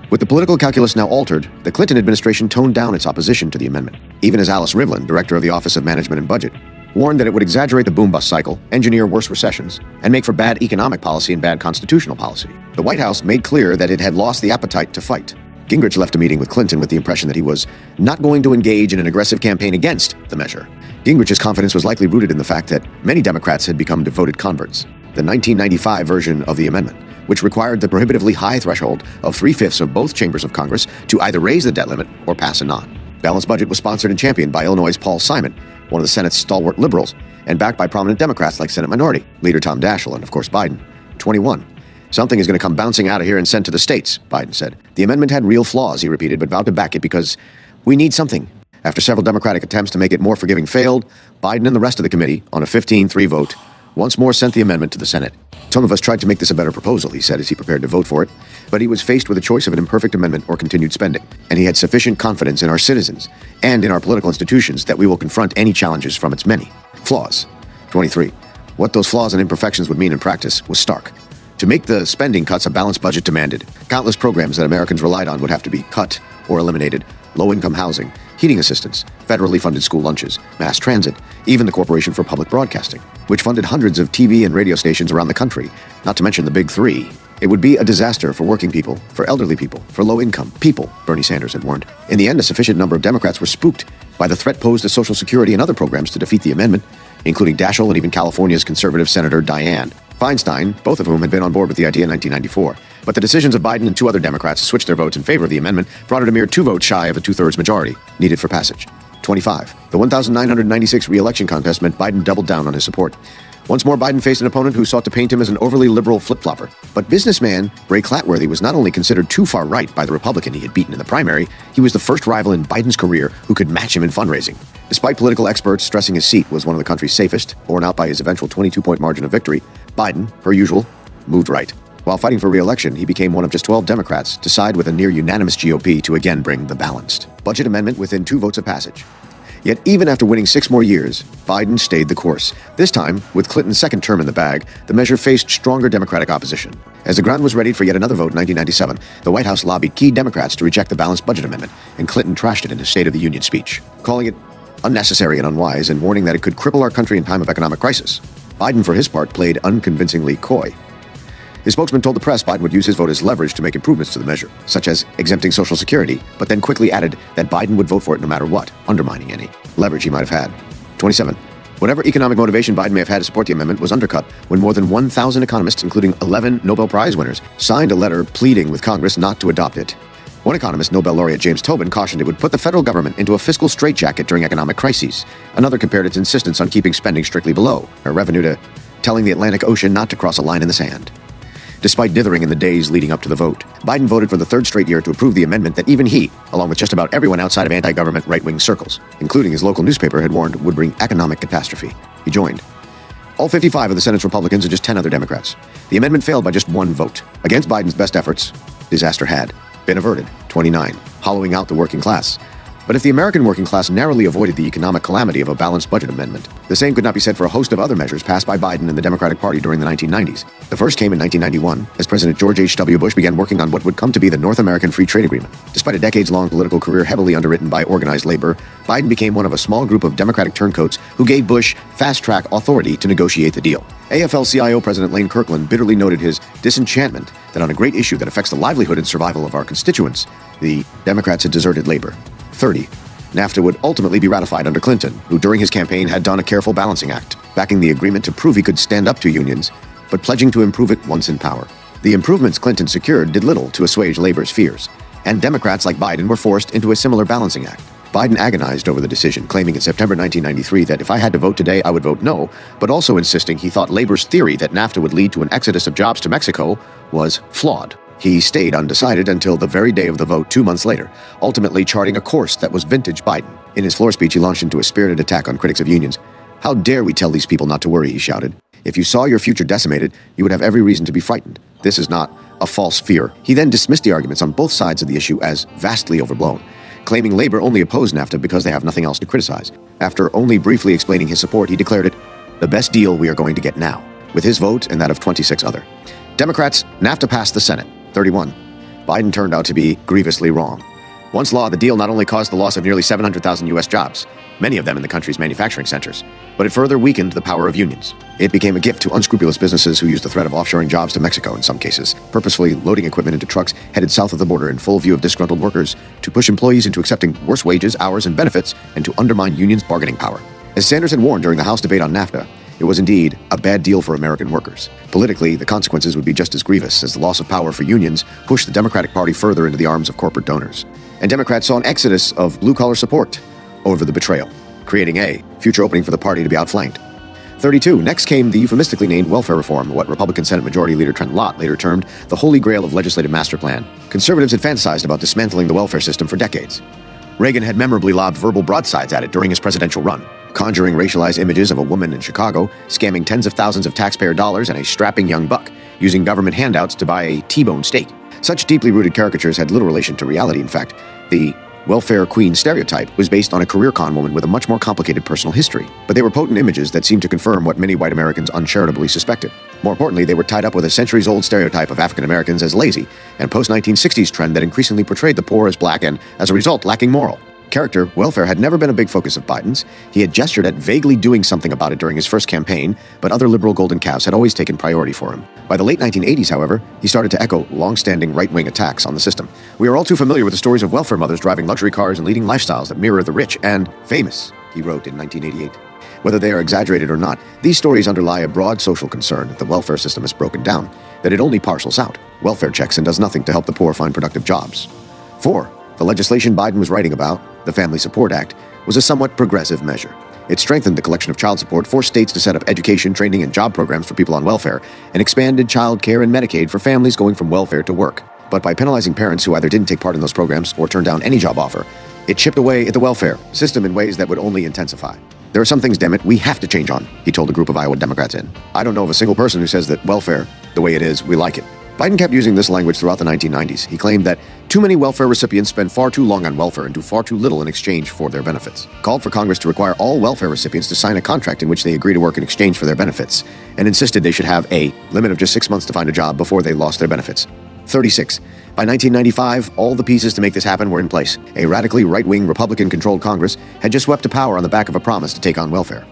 With the political calculus now altered, the Clinton administration toned down its opposition to the amendment, even as Alice Rivlin, director of the Office of Management and Budget, warned that it would exaggerate the boom-bust cycle, engineer worse recessions, and make for bad economic policy and bad constitutional policy. The White House made clear that it had lost the appetite to fight. Gingrich left a meeting with Clinton with the impression that he was not going to engage in an aggressive campaign against the measure. Gingrich's confidence was likely rooted in the fact that many Democrats had become devoted converts. The 1995 version of the amendment, which required the prohibitively high threshold of 3/5 of both chambers of Congress to either raise the debt limit or pass a non. Balanced budget was sponsored and championed by Illinois' Paul Simon, one of the Senate's stalwart liberals, and backed by prominent Democrats like Senate Minority Leader Tom Daschle and, of course, Biden. 21. Something is going to come bouncing out of here and sent to the states, Biden said. The amendment had real flaws, he repeated, but vowed to back it because we need something. After several Democratic attempts to make it more forgiving failed, Biden and the rest of the committee, on a 15-3 vote, once more sent the amendment to the Senate. Some of us tried to make this a better proposal, he said as he prepared to vote for it, but he was faced with a choice of an imperfect amendment or continued spending, and he had sufficient confidence in our citizens and in our political institutions that we will confront any challenges from its many flaws. 23. What those flaws and imperfections would mean in practice was stark. To make the spending cuts a balanced budget demanded, countless programs that Americans relied on would have to be cut or eliminated. Low-income housing, heating assistance, federally funded school lunches, mass transit, even the Corporation for Public Broadcasting, which funded hundreds of TV and radio stations around the country, not to mention the big three. It would be a disaster for working people, for elderly people, for low-income people, Bernie Sanders had warned. In the end, a sufficient number of Democrats were spooked by the threat posed to Social Security and other programs to defeat the amendment, including Daschle and even California's conservative Senator Dianne Feinstein, both of whom had been on board with the idea in 1994. But the decisions of Biden and two other Democrats to switch their votes in favor of the amendment brought it a mere 2 votes shy of a 2/3 majority needed for passage. 25. The 1,996 re-election contest meant Biden doubled down on his support. Once more, Biden faced an opponent who sought to paint him as an overly liberal flip-flopper. But businessman Ray Clatworthy was not only considered too far right by the Republican he had beaten in the primary, he was the first rival in Biden's career who could match him in fundraising. Despite political experts stressing his seat was one of the country's safest, borne out by his eventual 22-point margin of victory, Biden, per usual, moved right. While fighting for re-election, he became one of just 12 Democrats to side with a near-unanimous GOP to again bring the balanced budget amendment within 2 votes of passage. Yet even after winning 6 more years, Biden stayed the course. This time, with Clinton's second term in the bag, the measure faced stronger Democratic opposition. As the ground was readied for yet another vote in 1997, the White House lobbied key Democrats to reject the balanced budget amendment, and Clinton trashed it in his State of the Union speech, calling it unnecessary and unwise and warning that it could cripple our country in time of economic crisis. Biden, for his part, played unconvincingly coy. His spokesman told the press Biden would use his vote as leverage to make improvements to the measure, such as exempting Social Security, but then quickly added that Biden would vote for it no matter what, undermining any leverage he might have had. 27. Whatever economic motivation Biden may have had to support the amendment was undercut when more than 1,000 economists, including 11 Nobel Prize winners, signed a letter pleading with Congress not to adopt it. One economist, Nobel laureate James Tobin, cautioned it would put the federal government into a fiscal straitjacket during economic crises. Another compared its insistence on keeping spending strictly below our revenue to telling the Atlantic Ocean not to cross a line in the sand. Despite dithering in the days leading up to the vote, Biden voted for the 3rd straight year to approve the amendment that even he, along with just about everyone outside of anti-government right-wing circles, including his local newspaper, had warned would bring economic catastrophe. He joined all 55 of the Senate's Republicans and just 10 other Democrats. The amendment failed by just 1 vote. Against Biden's best efforts, disaster had been averted. 29. Hollowing out the working class. But if the American working class narrowly avoided the economic calamity of a balanced budget amendment, the same could not be said for a host of other measures passed by Biden and the Democratic Party during the 1990s. The first came in 1991, as President George H.W. Bush began working on what would come to be the North American Free Trade Agreement. Despite a decades-long political career heavily underwritten by organized labor, Biden became one of a small group of Democratic turncoats who gave Bush fast-track authority to negotiate the deal. AFL-CIO President Lane Kirkland bitterly noted his disenchantment that on a great issue that affects the livelihood and survival of our constituents, the Democrats had deserted labor. 30. NAFTA would ultimately be ratified under Clinton, who during his campaign had done a careful balancing act, backing the agreement to prove he could stand up to unions, but pledging to improve it once in power. The improvements Clinton secured did little to assuage labor's fears, and Democrats like Biden were forced into a similar balancing act. Biden agonized over the decision, claiming in September 1993 that if I had to vote today, I would vote no, but also insisting he thought labor's theory that NAFTA would lead to an exodus of jobs to Mexico was flawed. He stayed undecided until the very day of the vote 2 months later, ultimately charting a course that was vintage Biden. In his floor speech, he launched into a spirited attack on critics of unions. "How dare we tell these people not to worry," he shouted. "If you saw your future decimated, you would have every reason to be frightened. This is not a false fear." He then dismissed the arguments on both sides of the issue as vastly overblown, claiming labor only opposed NAFTA because they have nothing else to criticize. After only briefly explaining his support, he declared it the best deal we are going to get now, with his vote and that of 26 other Democrats. NAFTA passed the Senate, 31. Biden turned out to be grievously wrong. Once law, the deal not only caused the loss of nearly 700,000 U.S. jobs, many of them in the country's manufacturing centers, but it further weakened the power of unions. It became a gift to unscrupulous businesses who used the threat of offshoring jobs to Mexico in some cases, purposefully loading equipment into trucks headed south of the border in full view of disgruntled workers, to push employees into accepting worse wages, hours, and benefits, and to undermine unions' bargaining power. As Sanders had warned during the House debate on NAFTA, it was indeed a bad deal for American workers. Politically, the consequences would be just as grievous, as the loss of power for unions pushed the Democratic Party further into the arms of corporate donors. And Democrats saw an exodus of blue-collar support over the betrayal, creating a future opening for the party to be outflanked. 32. Next came the euphemistically named welfare reform, what Republican Senate Majority Leader Trent Lott later termed the holy grail of legislative master plan. Conservatives had fantasized about dismantling the welfare system for decades. Reagan had memorably lobbed verbal broadsides at it during his presidential run, conjuring racialized images of a woman in Chicago scamming tens of thousands of taxpayer dollars and a strapping young buck using government handouts to buy a T-bone steak. Such deeply rooted caricatures had little relation to reality. In fact, the welfare queen stereotype was based on a career con woman with a much more complicated personal history. But they were potent images that seemed to confirm what many white Americans uncharitably suspected. More importantly, they were tied up with a centuries-old stereotype of African Americans as lazy, and post-1960s trend that increasingly portrayed the poor as black and, as a result, lacking moral. Character, welfare had never been a big focus of Biden's. He had gestured at vaguely doing something about it during his first campaign, but other liberal golden calves had always taken priority for him. By the late 1980s, however, he started to echo long-standing right-wing attacks on the system. "We are all too familiar with the stories of welfare mothers driving luxury cars and leading lifestyles that mirror the rich and famous," he wrote in 1988. Whether they are exaggerated or not, these stories underlie a broad social concern that the welfare system is broken down, that it only parcels out welfare checks and does nothing to help the poor find productive jobs. 4. The legislation Biden was writing about, the Family Support Act, was a somewhat progressive measure. It strengthened the collection of child support, forced states to set up education, training, and job programs for people on welfare, and expanded child care and Medicaid for families going from welfare to work. But by penalizing parents who either didn't take part in those programs or turned down any job offer, it chipped away at the welfare system in ways that would only intensify. "There are some things, dammit, we have to change on," he told a group of Iowa Democrats in. "I don't know of a single person who says that welfare, the way it is, we like it." Biden kept using this language throughout the 1990s. He claimed that too many welfare recipients spend far too long on welfare and do far too little in exchange for their benefits. Called for Congress to require all welfare recipients to sign a contract in which they agree to work in exchange for their benefits, and insisted they should have a limit of just 6 months to find a job before they lost their benefits. 36. By 1995, all the pieces to make this happen were in place. A radically right-wing Republican-controlled Congress had just swept to power on the back of a promise to take on welfare.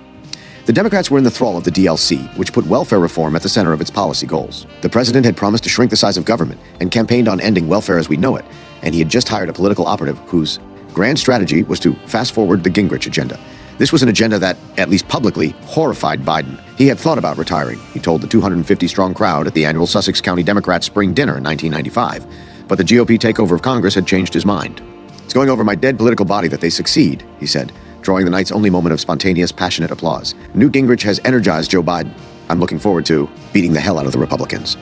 The Democrats were in the thrall of the DLC, which put welfare reform at the center of its policy goals. The president had promised to shrink the size of government and campaigned on ending welfare as we know it, and he had just hired a political operative whose grand strategy was to fast-forward the Gingrich agenda. This was an agenda that, at least publicly, horrified Biden. He had thought about retiring, he told the 250-strong crowd at the annual Sussex County Democrats spring dinner in 1995, but the GOP takeover of Congress had changed his mind. "It's going over my dead political body that they succeed," he said, drawing the night's only moment of spontaneous, passionate applause. "Newt Gingrich has energized Joe Biden. I'm looking forward to beating the hell out of the Republicans."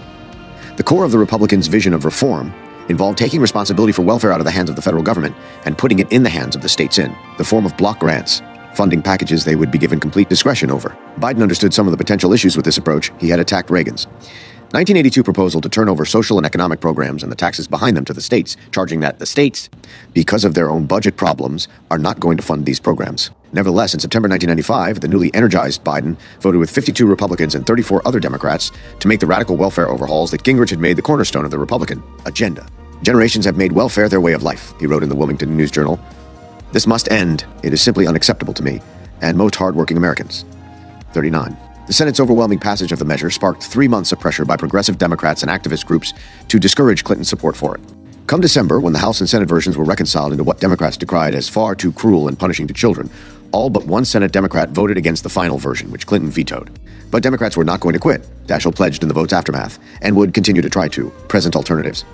The core of the Republicans' vision of reform involved taking responsibility for welfare out of the hands of the federal government and putting it in the hands of the states in the form of block grants, funding packages they would be given complete discretion over. Biden understood some of the potential issues with this approach. He had attacked Reagan's 1982 proposal to turn over social and economic programs and the taxes behind them to the states, charging that the states, because of their own budget problems, are not going to fund these programs. Nevertheless, in September 1995, the newly energized Biden voted with 52 Republicans and 34 other Democrats to make the radical welfare overhauls that Gingrich had made the cornerstone of the Republican agenda. "Generations have made welfare their way of life," he wrote in the Wilmington News Journal. "This must end. It is simply unacceptable to me and most hardworking Americans." 39. The Senate's overwhelming passage of the measure sparked 3 months of pressure by progressive Democrats and activist groups to discourage Clinton's support for it. Come December, when the House and Senate versions were reconciled into what Democrats decried as far too cruel and punishing to children, all but one Senate Democrat voted against the final version, which Clinton vetoed. But Democrats were not going to quit, Daschle pledged in the vote's aftermath, and would continue to try to present alternatives.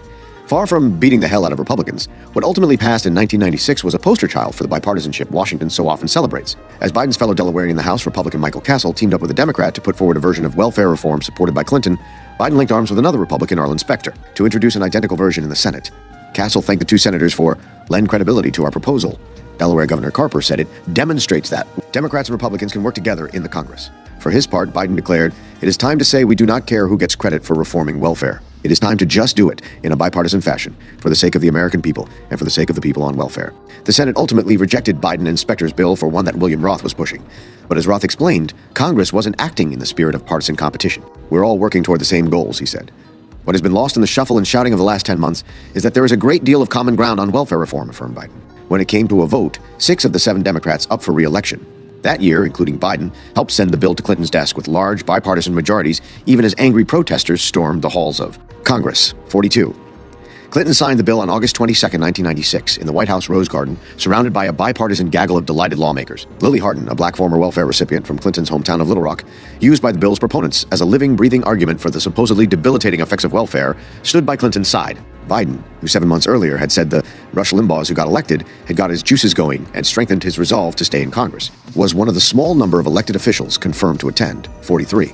Far from beating the hell out of Republicans, what ultimately passed in 1996 was a poster child for the bipartisanship Washington so often celebrates. As Biden's fellow Delawarean in the House, Republican Michael Castle, teamed up with a Democrat to put forward a version of welfare reform supported by Clinton, Biden linked arms with another Republican, Arlen Specter, to introduce an identical version in the Senate. Castle thanked the two senators for lend credibility to our proposal. Delaware Governor Carper said it demonstrates that Democrats and Republicans can work together in the Congress. For his part, Biden declared, "It is time to say we do not care who gets credit for reforming welfare. It is time to just do it in a bipartisan fashion for the sake of the American people and for the sake of the people on welfare." The Senate ultimately rejected Biden and Specter's bill for one that William Roth was pushing. But as Roth explained, Congress wasn't acting in the spirit of partisan competition. "We're all working toward the same goals," he said. What has been lost in the shuffle and shouting of the last 10 months is that there is a great deal of common ground on welfare reform, affirmed Biden. When it came to a vote, 6 of the 7 Democrats up for re-election that year, including Biden, helped send the bill to Clinton's desk with large bipartisan majorities, even as angry protesters stormed the halls of Congress. 42. Clinton signed the bill on August 22, 1996, in the White House Rose Garden, surrounded by a bipartisan gaggle of delighted lawmakers. Lily Hardin, a black former welfare recipient from Clinton's hometown of Little Rock, used by the bill's proponents as a living, breathing argument for the supposedly debilitating effects of welfare, stood by Clinton's side. Biden, who 7 months earlier had said the Rush Limbaughs who got elected had got his juices going and strengthened his resolve to stay in Congress, was one of the small number of elected officials confirmed to attend, 43.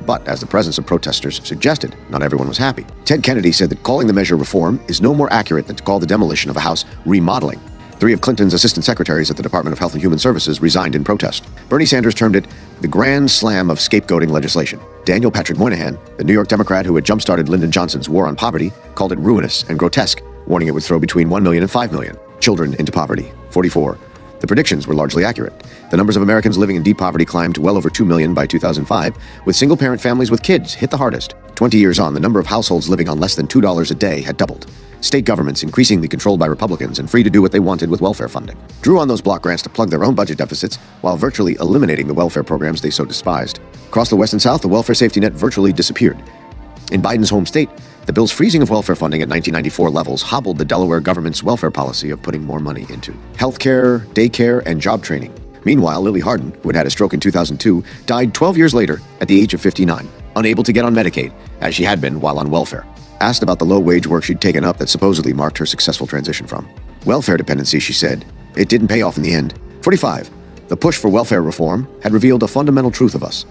But, as the presence of protesters suggested, not everyone was happy. Ted Kennedy said that calling the measure reform is no more accurate than to call the demolition of a house remodeling. 3 of Clinton's assistant secretaries at the Department of Health and Human Services resigned in protest. Bernie Sanders termed it the grand slam of scapegoating legislation. Daniel Patrick Moynihan, the New York Democrat who had jump-started Lyndon Johnson's war on poverty, called it ruinous and grotesque, warning it would throw between 1 million and 5 million children into poverty. 44. The predictions were largely accurate. The numbers of Americans living in deep poverty climbed to well over 2 million by 2005, with single-parent families with kids hit the hardest. 20 years on, the number of households living on less than $2 a day had doubled. State governments, increasingly controlled by Republicans and free to do what they wanted with welfare funding, drew on those block grants to plug their own budget deficits while virtually eliminating the welfare programs they so despised. Across the West and South, the welfare safety net virtually disappeared. In Biden's home state, the bill's freezing of welfare funding at 1994 levels hobbled the Delaware government's welfare policy of putting more money into healthcare, daycare, and job training. Meanwhile, Lily Hardin, who had had a stroke in 2002, died 12 years later at the age of 59, unable to get on Medicaid, as she had been while on welfare. Asked about the low-wage work she'd taken up that supposedly marked her successful transition from welfare dependency, she said, "It didn't pay off in the end." 45. The push for welfare reform had revealed a fundamental truth of us.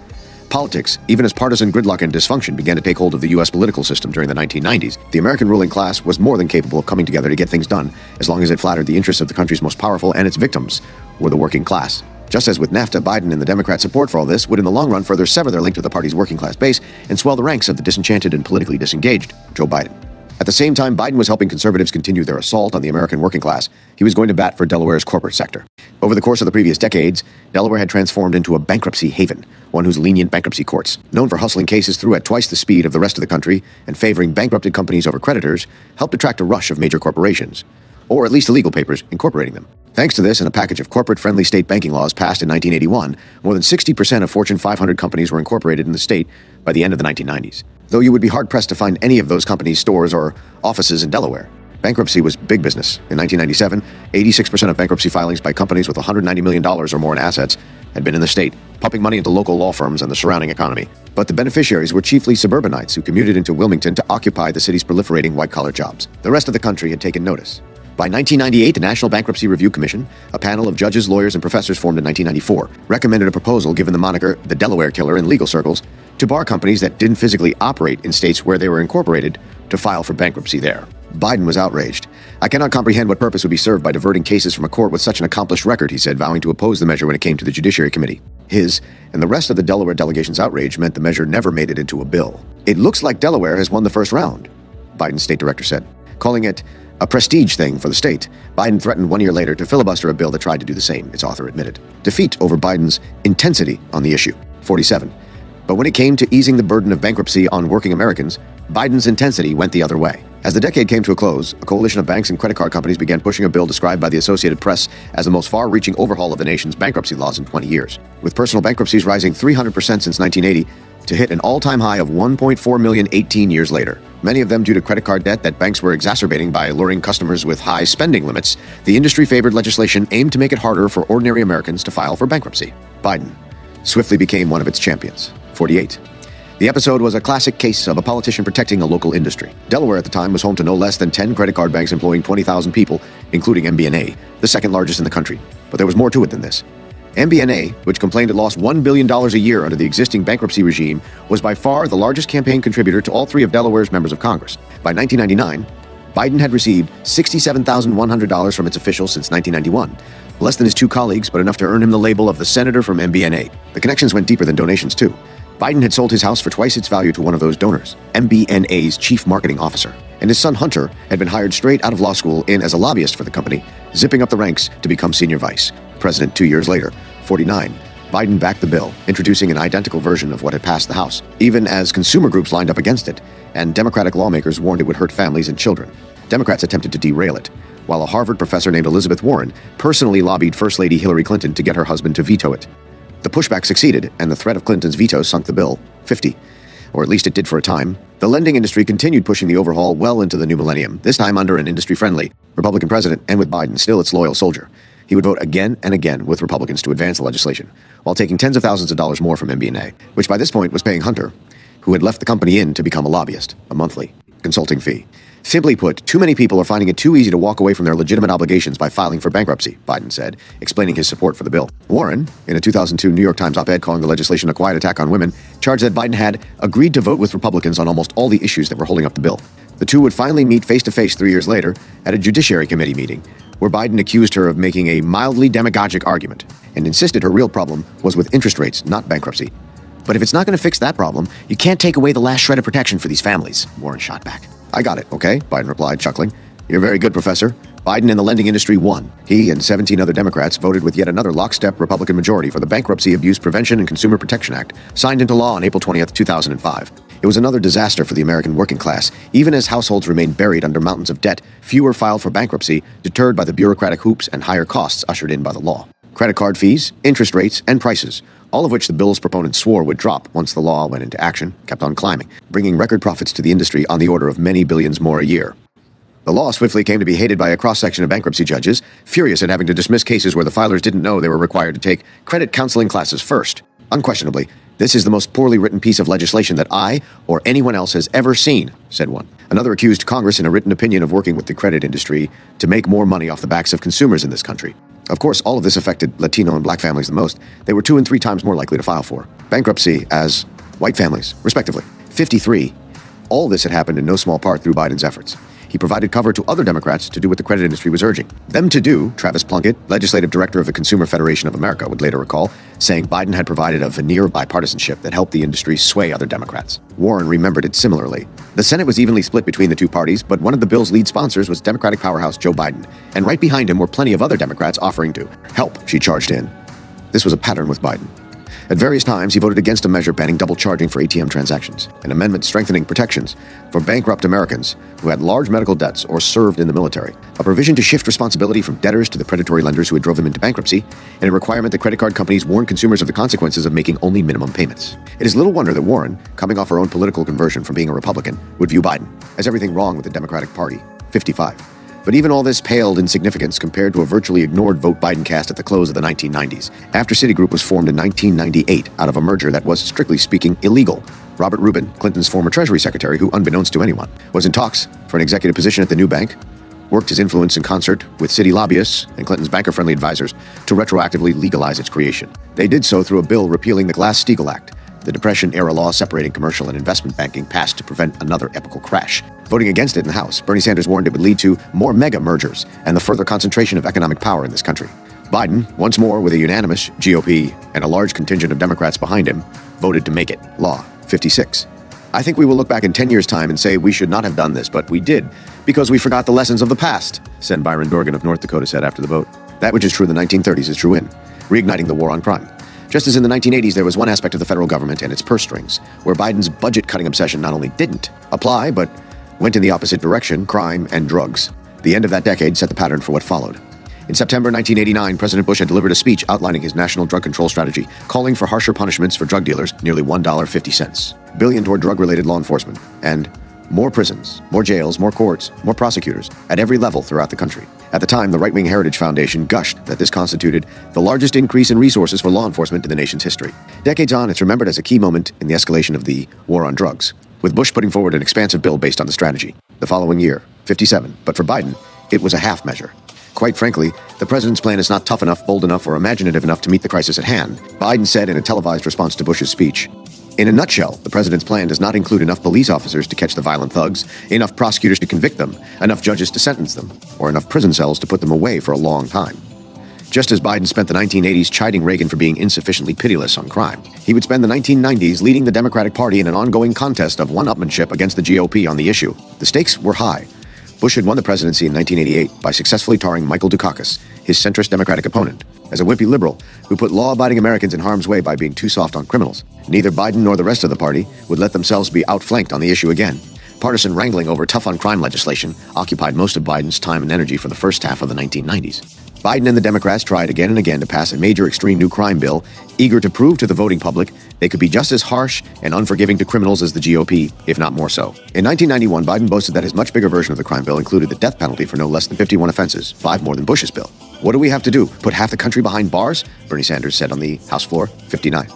Politics, even as partisan gridlock and dysfunction began to take hold of the U.S. political system during the 1990s, the American ruling class was more than capable of coming together to get things done, as long as it flattered the interests of the country's most powerful, and its victims were the working class. Just as with NAFTA, Biden and the Democrat support for all this would in the long run further sever their link to the party's working class base and swell the ranks of the disenchanted and politically disengaged Joe Biden. At the same time Biden was helping conservatives continue their assault on the American working class, he was going to bat for Delaware's corporate sector. Over the course of the previous decades, Delaware had transformed into a bankruptcy haven, one whose lenient bankruptcy courts, known for hustling cases through at twice the speed of the rest of the country and favoring bankrupted companies over creditors, helped attract a rush of major corporations, or at least the legal papers incorporating them. Thanks to this and a package of corporate-friendly state banking laws passed in 1981, more than 60% of Fortune 500 companies were incorporated in the state by the end of the 1990s. Though you would be hard-pressed to find any of those companies' stores or offices in Delaware. Bankruptcy was big business. In 1997, 86% of bankruptcy filings by companies with $190 million or more in assets had been in the state, pumping money into local law firms and the surrounding economy. But the beneficiaries were chiefly suburbanites who commuted into Wilmington to occupy the city's proliferating white-collar jobs. The rest of the country had taken notice. By 1998, the National Bankruptcy Review Commission, a panel of judges, lawyers, and professors formed in 1994, recommended a proposal given the moniker the Delaware Killer in legal circles to bar companies that didn't physically operate in states where they were incorporated to file for bankruptcy there. Biden was outraged. "I cannot comprehend what purpose would be served by diverting cases from a court with such an accomplished record," he said, vowing to oppose the measure when it came to the Judiciary Committee. His and the rest of the Delaware delegation's outrage meant the measure never made it into a bill. "It looks like Delaware has won the first round," Biden's state director said, calling it a prestige thing for the state. Biden threatened 1 year later to filibuster a bill that tried to do the same, its author admitted. Defeat over Biden's intensity on the issue. 47. But when it came to easing the burden of bankruptcy on working Americans, Biden's intensity went the other way. As the decade came to a close, a coalition of banks and credit card companies began pushing a bill described by the Associated Press as the most far-reaching overhaul of the nation's bankruptcy laws in 20 years, with personal bankruptcies rising 300% since 1980 to hit an all-time high of 1.4 million 18 years later. Many of them due to credit card debt that banks were exacerbating by luring customers with high spending limits. The industry-favored legislation aimed to make it harder for ordinary Americans to file for bankruptcy. Biden swiftly became one of its champions. 48. The episode was a classic case of a politician protecting a local industry. Delaware at the time was home to no less than 10 credit card banks employing 20,000 people, including MBNA, the second largest in the country. But there was more to it than this. MBNA, which complained it lost $1 billion a year under the existing bankruptcy regime, was by far the largest campaign contributor to all three of Delaware's members of Congress. By 1999, Biden had received $67,100 from its officials since 1991. Less than his two colleagues, but enough to earn him the label of the senator from MBNA. The connections went deeper than donations, too. Biden had sold his house for twice its value to one of those donors, MBNA's chief marketing officer. And his son Hunter had been hired straight out of law school in as a lobbyist for the company, zipping up the ranks to become senior vice president 2 years later. 49. Biden backed the bill, introducing an identical version of what had passed the House, even as consumer groups lined up against it, and Democratic lawmakers warned it would hurt families and children. Democrats attempted to derail it, while a Harvard professor named Elizabeth Warren personally lobbied First Lady Hillary Clinton to get her husband to veto it. The pushback succeeded, and the threat of Clinton's veto sunk the bill. 50. Or at least it did for a time. The lending industry continued pushing the overhaul well into the new millennium, this time under an industry-friendly Republican president, and with Biden still its loyal soldier. He would vote again and again with Republicans to advance the legislation, while taking tens of thousands of dollars more from MBNA, which by this point was paying Hunter, who had left the company in to become a lobbyist, a monthly consulting fee. Simply put, too many people are finding it too easy to walk away from their legitimate obligations by filing for bankruptcy, Biden said, explaining his support for the bill. Warren, in a 2002 New York Times op-ed calling the legislation a quiet attack on women, charged that Biden had agreed to vote with Republicans on almost all the issues that were holding up the bill. The two would finally meet face-to-face 3 years later at a Judiciary Committee meeting, where Biden accused her of making a mildly demagogic argument and insisted her real problem was with interest rates, not bankruptcy. But if it's not going to fix that problem, you can't take away the last shred of protection for these families, Warren shot back. I got it, okay? Biden replied, chuckling. You're very good, Professor. Biden and the lending industry won. He and 17 other Democrats voted with yet another lockstep Republican majority for the Bankruptcy Abuse Prevention and Consumer Protection Act, signed into law on April 20th, 2005. It was another disaster for the American working class. Even as households remained buried under mountains of debt, fewer filed for bankruptcy, deterred by the bureaucratic hoops and higher costs ushered in by the law. Credit card fees, interest rates, and prices, all of which the bill's proponents swore would drop once the law went into action, kept on climbing, bringing record profits to the industry on the order of many billions more a year. The law swiftly came to be hated by a cross-section of bankruptcy judges, furious at having to dismiss cases where the filers didn't know they were required to take credit counseling classes first. Unquestionably, this is the most poorly written piece of legislation that I or anyone else has ever seen, said one. Another accused Congress in a written opinion of working with the credit industry to make more money off the backs of consumers in this country. Of course, all of this affected Latino and black families the most. They were 2 and 3 times more likely to file for bankruptcy as white families, respectively. 53. All this had happened in no small part through Biden's efforts. He provided cover to other Democrats to do what the credit industry was urging them to do, Travis Plunkett, legislative director of the Consumer Federation of America, would later recall, saying Biden had provided a veneer of bipartisanship that helped the industry sway other Democrats. Warren remembered it similarly. The Senate was evenly split between the two parties, but one of the bill's lead sponsors was Democratic powerhouse Joe Biden, and right behind him were plenty of other Democrats offering to help, she charged in. This was a pattern with Biden. At various times, he voted against a measure banning double charging for ATM transactions, an amendment strengthening protections for bankrupt Americans who had large medical debts or served in the military, a provision to shift responsibility from debtors to the predatory lenders who had drove them into bankruptcy, and a requirement that credit card companies warn consumers of the consequences of making only minimum payments. It is little wonder that Warren, coming off her own political conversion from being a Republican, would view Biden as everything wrong with the Democratic Party. 55. But even all this paled in significance compared to a virtually ignored vote Biden cast at the close of the 1990s, after Citigroup was formed in 1998 out of a merger that was, strictly speaking, illegal. Robert Rubin, Clinton's former Treasury Secretary, who, unbeknownst to anyone, was in talks for an executive position at the new bank, worked his influence in concert with Citi lobbyists and Clinton's banker-friendly advisors to retroactively legalize its creation. They did so through a bill repealing the Glass-Steagall Act, the Depression-era law separating commercial and investment banking passed to prevent another epical crash. Voting against it in the House, Bernie Sanders warned it would lead to more mega mergers and the further concentration of economic power in this country. Biden, once more with a unanimous GOP and a large contingent of Democrats behind him, voted to make it law. 56. I think we will look back in 10 years' time and say we should not have done this, but we did, because we forgot the lessons of the past, Sen. Byron Dorgan of North Dakota said after the vote. That which is true in the 1930s is true in reigniting the war on crime. Just as in the 1980s, there was one aspect of the federal government and its purse strings, where Biden's budget-cutting obsession not only didn't apply, but went in the opposite direction, crime and drugs. The end of that decade set the pattern for what followed. In September 1989, President Bush had delivered a speech outlining his national drug control strategy, calling for harsher punishments for drug dealers, nearly $1.50, billion toward drug-related law enforcement, and More prisons, more jails, more courts, more prosecutors, at every level throughout the country. At the time, the Right-Wing Heritage Foundation gushed that this constituted the largest increase in resources for law enforcement in the nation's history. Decades on, it's remembered as a key moment in the escalation of the war on drugs, with Bush putting forward an expansive bill based on the strategy. The following year, 57, but for Biden, it was a half measure. Quite frankly, the president's plan is not tough enough, bold enough, or imaginative enough to meet the crisis at hand, Biden said in a televised response to Bush's speech. In a nutshell, the president's plan does not include enough police officers to catch the violent thugs, enough prosecutors to convict them, enough judges to sentence them, or enough prison cells to put them away for a long time. Just as Biden spent the 1980s chiding Reagan for being insufficiently pitiless on crime, he would spend the 1990s leading the Democratic Party in an ongoing contest of one-upmanship against the GOP on the issue. The stakes were high. Bush had won the presidency in 1988 by successfully tarring Michael Dukakis, his centrist Democratic opponent, as a wimpy liberal who put law-abiding Americans in harm's way by being too soft on criminals. Neither Biden nor the rest of the party would let themselves be outflanked on the issue again. Partisan wrangling over tough-on-crime legislation occupied most of Biden's time and energy for the first half of the 1990s. Biden and the Democrats tried again and again to pass a major extreme new crime bill, eager to prove to the voting public they could be just as harsh and unforgiving to criminals as the GOP, if not more so. In 1991, Biden boasted that his much bigger version of the crime bill included the death penalty for no less than 51 offenses, 5 more than Bush's bill. What do we have to do? Put half the country behind bars? Bernie Sanders said on the House floor, 59.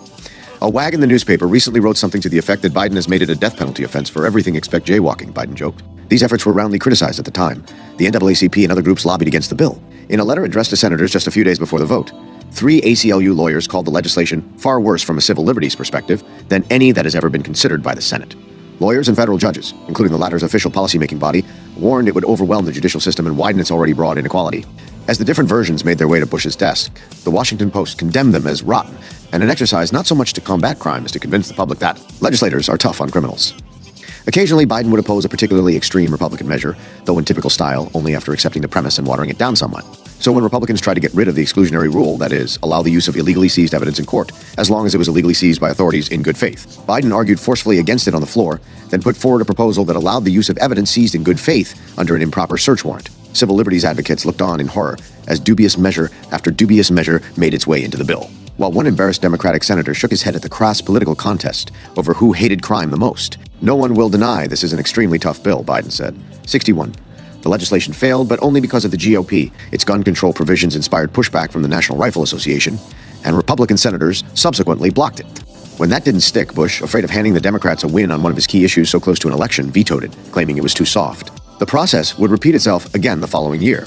A wag in the newspaper recently wrote something to the effect that Biden has made it a death penalty offense for everything except jaywalking, Biden joked. These efforts were roundly criticized at the time. The NAACP and other groups lobbied against the bill. In a letter addressed to senators just a few days before the vote, 3 ACLU lawyers called the legislation far worse from a civil liberties perspective than any that has ever been considered by the Senate. Lawyers and federal judges, including the latter's official policymaking body, warned it would overwhelm the judicial system and widen its already broad inequality. As the different versions made their way to Bush's desk, the Washington Post condemned them as rotten, and an exercise not so much to combat crime as to convince the public that legislators are tough on criminals. Occasionally, Biden would oppose a particularly extreme Republican measure, though in typical style, only after accepting the premise and watering it down somewhat. So when Republicans tried to get rid of the exclusionary rule, that is, allow the use of illegally seized evidence in court, as long as it was illegally seized by authorities in good faith, Biden argued forcefully against it on the floor, then put forward a proposal that allowed the use of evidence seized in good faith under an improper search warrant. Civil liberties advocates looked on in horror as dubious measure after dubious measure made its way into the bill. While one embarrassed Democratic senator shook his head at the crass political contest over who hated crime the most. No one will deny this is an extremely tough bill, Biden said. 61. The legislation failed, but only because of the GOP. Its gun control provisions inspired pushback from the National Rifle Association, and Republican senators subsequently blocked it. When that didn't stick, Bush, afraid of handing the Democrats a win on one of his key issues so close to an election, vetoed it, claiming it was too soft. The process would repeat itself again the following year,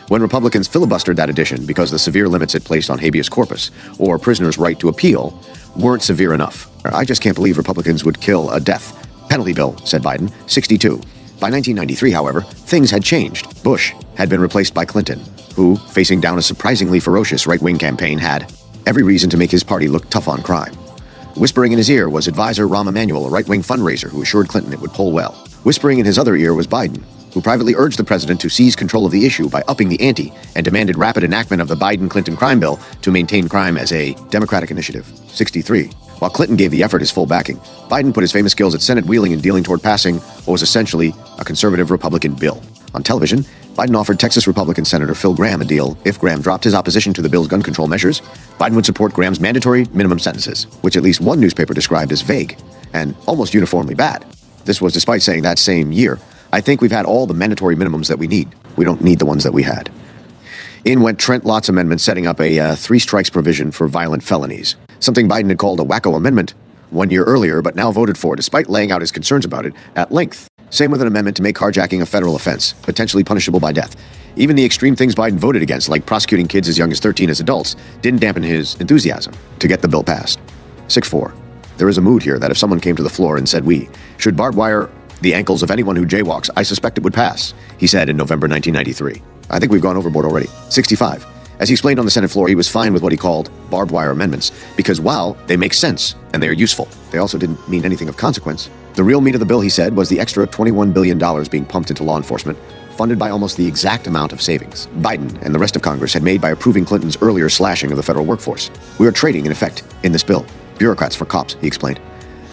when Republicans filibustered that addition because the severe limits it placed on habeas corpus, or prisoners' right to appeal, weren't severe enough. I just can't believe Republicans would kill a death penalty bill, said Biden, 62. By 1993, however, things had changed. Bush had been replaced by Clinton, who, facing down a surprisingly ferocious right-wing campaign, had every reason to make his party look tough on crime. Whispering in his ear was advisor Rahm Emanuel, a right-wing fundraiser who assured Clinton it would poll well. Whispering in his other ear was Biden, who privately urged the president to seize control of the issue by upping the ante and demanded rapid enactment of the Biden-Clinton crime bill to maintain crime as a Democratic initiative. 63. While Clinton gave the effort his full backing, Biden put his famous skills at Senate wheeling and dealing toward passing what was essentially a conservative Republican bill. On television, Biden offered Texas Republican Senator Phil Gramm a deal. If Gramm dropped his opposition to the bill's gun control measures, Biden would support Gramm's mandatory minimum sentences, which at least one newspaper described as vague and almost uniformly bad. This was despite saying that same year, I think we've had all the mandatory minimums that we need. We don't need the ones that we had. In went Trent Lott's amendment setting up a 3 strikes provision for violent felonies, something Biden had called a wacko amendment 1 year earlier, but now voted for despite laying out his concerns about it at length. Same with an amendment to make carjacking a federal offense, potentially punishable by death. Even the extreme things Biden voted against, like prosecuting kids as young as 13 as adults, didn't dampen his enthusiasm to get the bill passed. 6-4. There is a mood here that if someone came to the floor and said we should barbed wire the ankles of anyone who jaywalks, I suspect it would pass, he said in November 1993. I think we've gone overboard already. 65. As he explained on the Senate floor, he was fine with what he called barbed wire amendments because, while they make sense and they are useful, they also didn't mean anything of consequence. The real meat of the bill, he said, was the extra $21 billion being pumped into law enforcement, funded by almost the exact amount of savings Biden and the rest of Congress had made by approving Clinton's earlier slashing of the federal workforce. We are trading, in effect, in this bill. Bureaucrats for cops, he explained.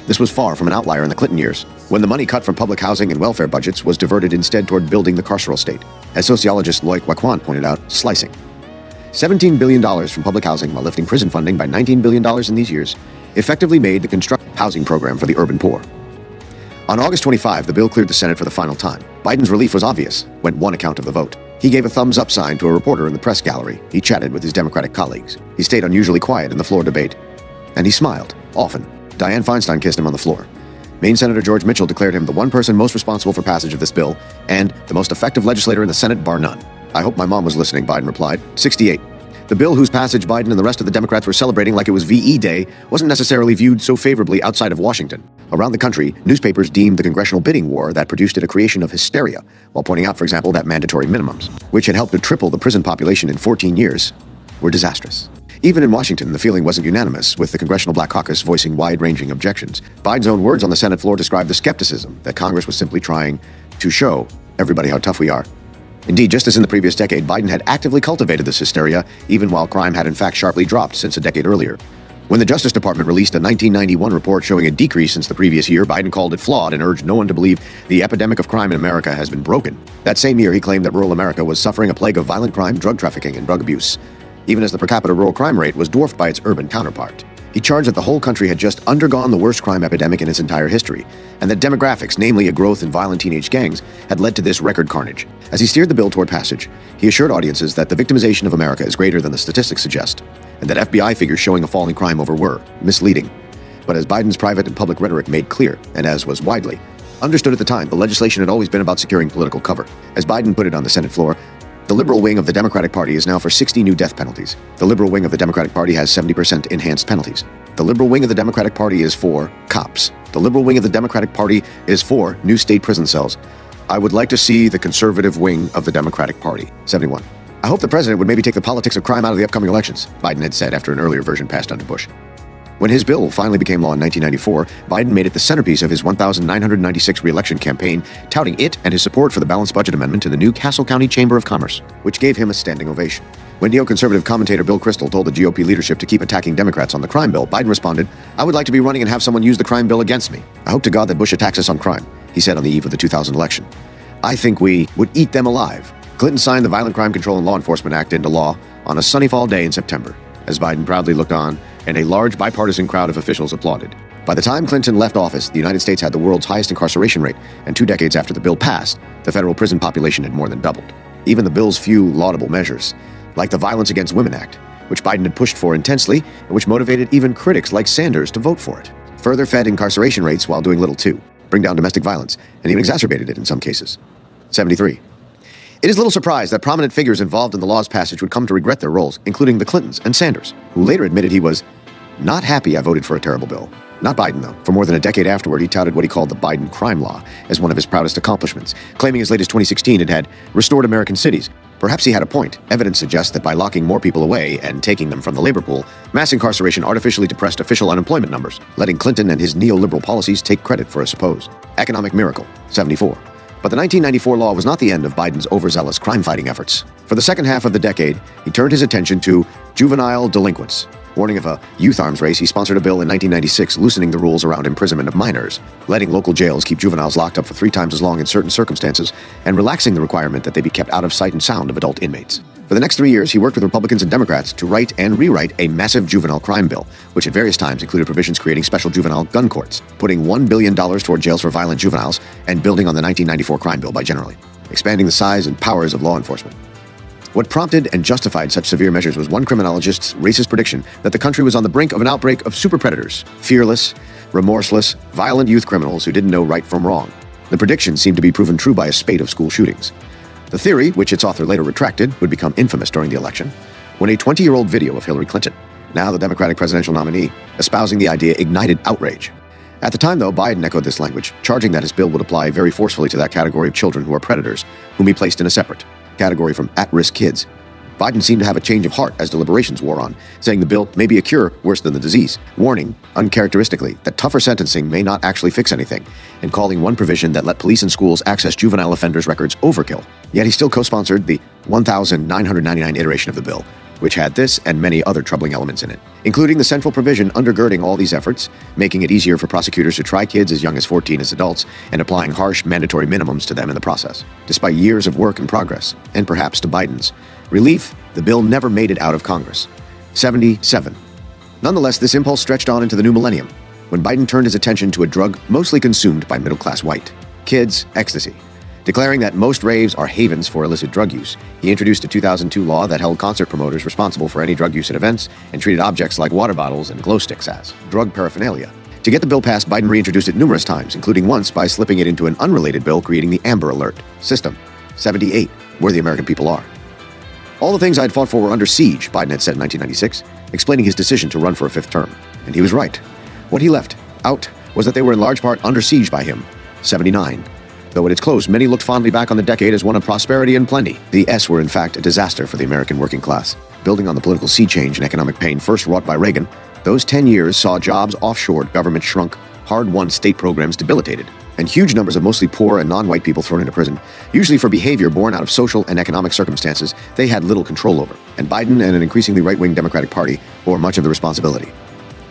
This was far from an outlier in the Clinton years, when the money cut from public housing and welfare budgets was diverted instead toward building the carceral state. As sociologist Loic Wacquant pointed out, slicing. $17 billion from public housing while lifting prison funding by $19 billion in these years effectively made the construct housing program for the urban poor. On August 25, the bill cleared the Senate for the final time. Biden's relief was obvious, went one account of the vote. He gave a thumbs-up sign to a reporter in the press gallery. He chatted with his Democratic colleagues. He stayed unusually quiet in the floor debate. And he smiled, often. Dianne Feinstein kissed him on the floor. Maine Senator George Mitchell declared him the one person most responsible for passage of this bill and the most effective legislator in the Senate, bar none. I hope my mom was listening, Biden replied. 68. The bill whose passage Biden and the rest of the Democrats were celebrating like it was VE Day wasn't necessarily viewed so favorably outside of Washington. Around the country, newspapers deemed the congressional bidding war that produced it a creation of hysteria, while pointing out, for example, that mandatory minimums, which had helped to triple the prison population in 14 years, were disastrous. Even in Washington, the feeling wasn't unanimous, with the Congressional Black Caucus voicing wide-ranging objections. Biden's own words on the Senate floor described the skepticism that Congress was simply trying to show everybody how tough we are. Indeed, just as in the previous decade, Biden had actively cultivated this hysteria, even while crime had in fact sharply dropped since a decade earlier. When the Justice Department released a 1991 report showing a decrease since the previous year, Biden called it flawed and urged no one to believe the epidemic of crime in America has been broken. That same year, he claimed that rural America was suffering a plague of violent crime, drug trafficking, and drug abuse, even as the per capita rural crime rate was dwarfed by its urban counterpart. He charged that the whole country had just undergone the worst crime epidemic in its entire history, and that demographics, namely a growth in violent teenage gangs, had led to this record carnage. As he steered the bill toward passage, he assured audiences that the victimization of America is greater than the statistics suggest, and that FBI figures showing a fall in crime over were misleading. But as Biden's private and public rhetoric made clear, and as was widely understood at the time, the legislation had always been about securing political cover. As Biden put it on the Senate floor, the liberal wing of the Democratic Party is now for 60 new death penalties. The liberal wing of the Democratic Party has 70% enhanced penalties. The liberal wing of the Democratic Party is for cops. The liberal wing of the Democratic Party is for new state prison cells. I would like to see the conservative wing of the Democratic Party. 71. I hope the president would maybe take the politics of crime out of the upcoming elections, Biden had said after an earlier version passed under Bush. When his bill finally became law in 1994, Biden made it the centerpiece of his 1,996 re-election campaign, touting it and his support for the balanced budget amendment to the new Castle County Chamber of Commerce, which gave him a standing ovation. When neoconservative commentator Bill Kristol told the GOP leadership to keep attacking Democrats on the crime bill, Biden responded, "I would like to be running and have someone use the crime bill against me. I hope to God that Bush attacks us on crime," he said on the eve of the 2000 election. "I think we would eat them alive." Clinton signed the Violent Crime Control and Law Enforcement Act into law on a sunny fall day in September, as Biden proudly looked on, and a large bipartisan crowd of officials applauded. By the time Clinton left office, the United States had the world's highest incarceration rate, and 2 decades after the bill passed, the federal prison population had more than doubled. Even the bill's few laudable measures, like the Violence Against Women Act, which Biden had pushed for intensely, and which motivated even critics like Sanders to vote for it, further fed incarceration rates while doing little to bring down domestic violence, and even exacerbated it in some cases. 73. It is little surprise that prominent figures involved in the law's passage would come to regret their roles, including the Clintons and Sanders, who later admitted he was not happy I voted for a terrible bill. Not Biden, though. For more than a decade afterward, he touted what he called the Biden crime law as one of his proudest accomplishments, claiming as late as 2016 it had restored American cities. Perhaps he had a point. Evidence suggests that by locking more people away and taking them from the labor pool, mass incarceration artificially depressed official unemployment numbers, letting Clinton and his neoliberal policies take credit for a supposed economic miracle. 74. But the 1994 law was not the end of Biden's overzealous crime-fighting efforts. For the second half of the decade, he turned his attention to juvenile delinquents. Warning of a youth arms race, he sponsored a bill in 1996 loosening the rules around imprisonment of minors, letting local jails keep juveniles locked up for 3 times as long in certain circumstances, and relaxing the requirement that they be kept out of sight and sound of adult inmates. For the next 3 years, he worked with Republicans and Democrats to write and rewrite a massive juvenile crime bill, which at various times included provisions creating special juvenile gun courts, putting $1 billion toward jails for violent juveniles, and building on the 1994 crime bill by generally expanding the size and powers of law enforcement. What prompted and justified such severe measures was one criminologist's racist prediction that the country was on the brink of an outbreak of super predators, fearless, remorseless, violent youth criminals who didn't know right from wrong. The prediction seemed to be proven true by a spate of school shootings. The theory, which its author later retracted, would become infamous during the election, when a 20-year-old video of Hillary Clinton, now the Democratic presidential nominee, espousing the idea ignited outrage. At the time, though, Biden echoed this language, charging that his bill would apply very forcefully to that category of children who are predators, whom he placed in a separate category from at-risk kids. Biden seemed to have a change of heart as deliberations wore on, saying the bill may be a cure worse than the disease, warning, uncharacteristically, that tougher sentencing may not actually fix anything, and calling one provision that let police and schools access juvenile offenders' records overkill. Yet he still co-sponsored the 1,999 iteration of the bill, which had this and many other troubling elements in it, including the central provision undergirding all these efforts, making it easier for prosecutors to try kids as young as 14 as adults and applying harsh mandatory minimums to them in the process. Despite years of work and progress, and perhaps to Biden's relief, the bill never made it out of Congress. 77. Nonetheless, this impulse stretched on into the new millennium, when Biden turned his attention to a drug mostly consumed by middle-class white kids, ecstasy. Declaring that most raves are havens for illicit drug use, he introduced a 2002 law that held concert promoters responsible for any drug use at events and treated objects like water bottles and glow sticks as drug paraphernalia. To get the bill passed, Biden reintroduced it numerous times, including once by slipping it into an unrelated bill creating the Amber Alert System 78, where the American people are. All the things I'd fought for were under siege, Biden had said in 1996, explaining his decision to run for a fifth term. And he was right. What he left out was that they were in large part under siege by him. 79. Though at its close, many looked fondly back on the decade as one of prosperity and plenty. The S were in fact a disaster for the American working class. Building on the political sea change and economic pain first wrought by Reagan, those 10 years saw jobs offshored, government shrunk, hard-won state programs debilitated, and huge numbers of mostly poor and non-white people thrown into prison, usually for behavior born out of social and economic circumstances they had little control over. And Biden and an increasingly right-wing Democratic Party bore much of the responsibility.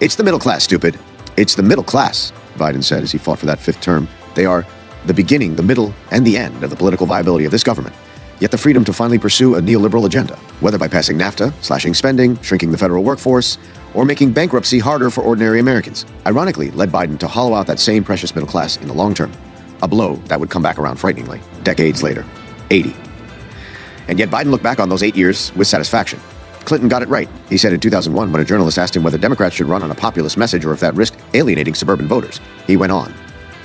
It's the middle class, stupid. It's the middle class, Biden said as he fought for that fifth term. They are the beginning, the middle, and the end of the political viability of this government, yet the freedom to finally pursue a neoliberal agenda, whether by passing NAFTA, slashing spending, shrinking the federal workforce, or making bankruptcy harder for ordinary Americans, ironically led Biden to hollow out that same precious middle class in the long term, a blow that would come back around frighteningly, decades later, 80. And yet Biden looked back on those 8 years with satisfaction. Clinton got it right, he said in 2001 when a journalist asked him whether Democrats should run on a populist message or if that risked alienating suburban voters. He went on,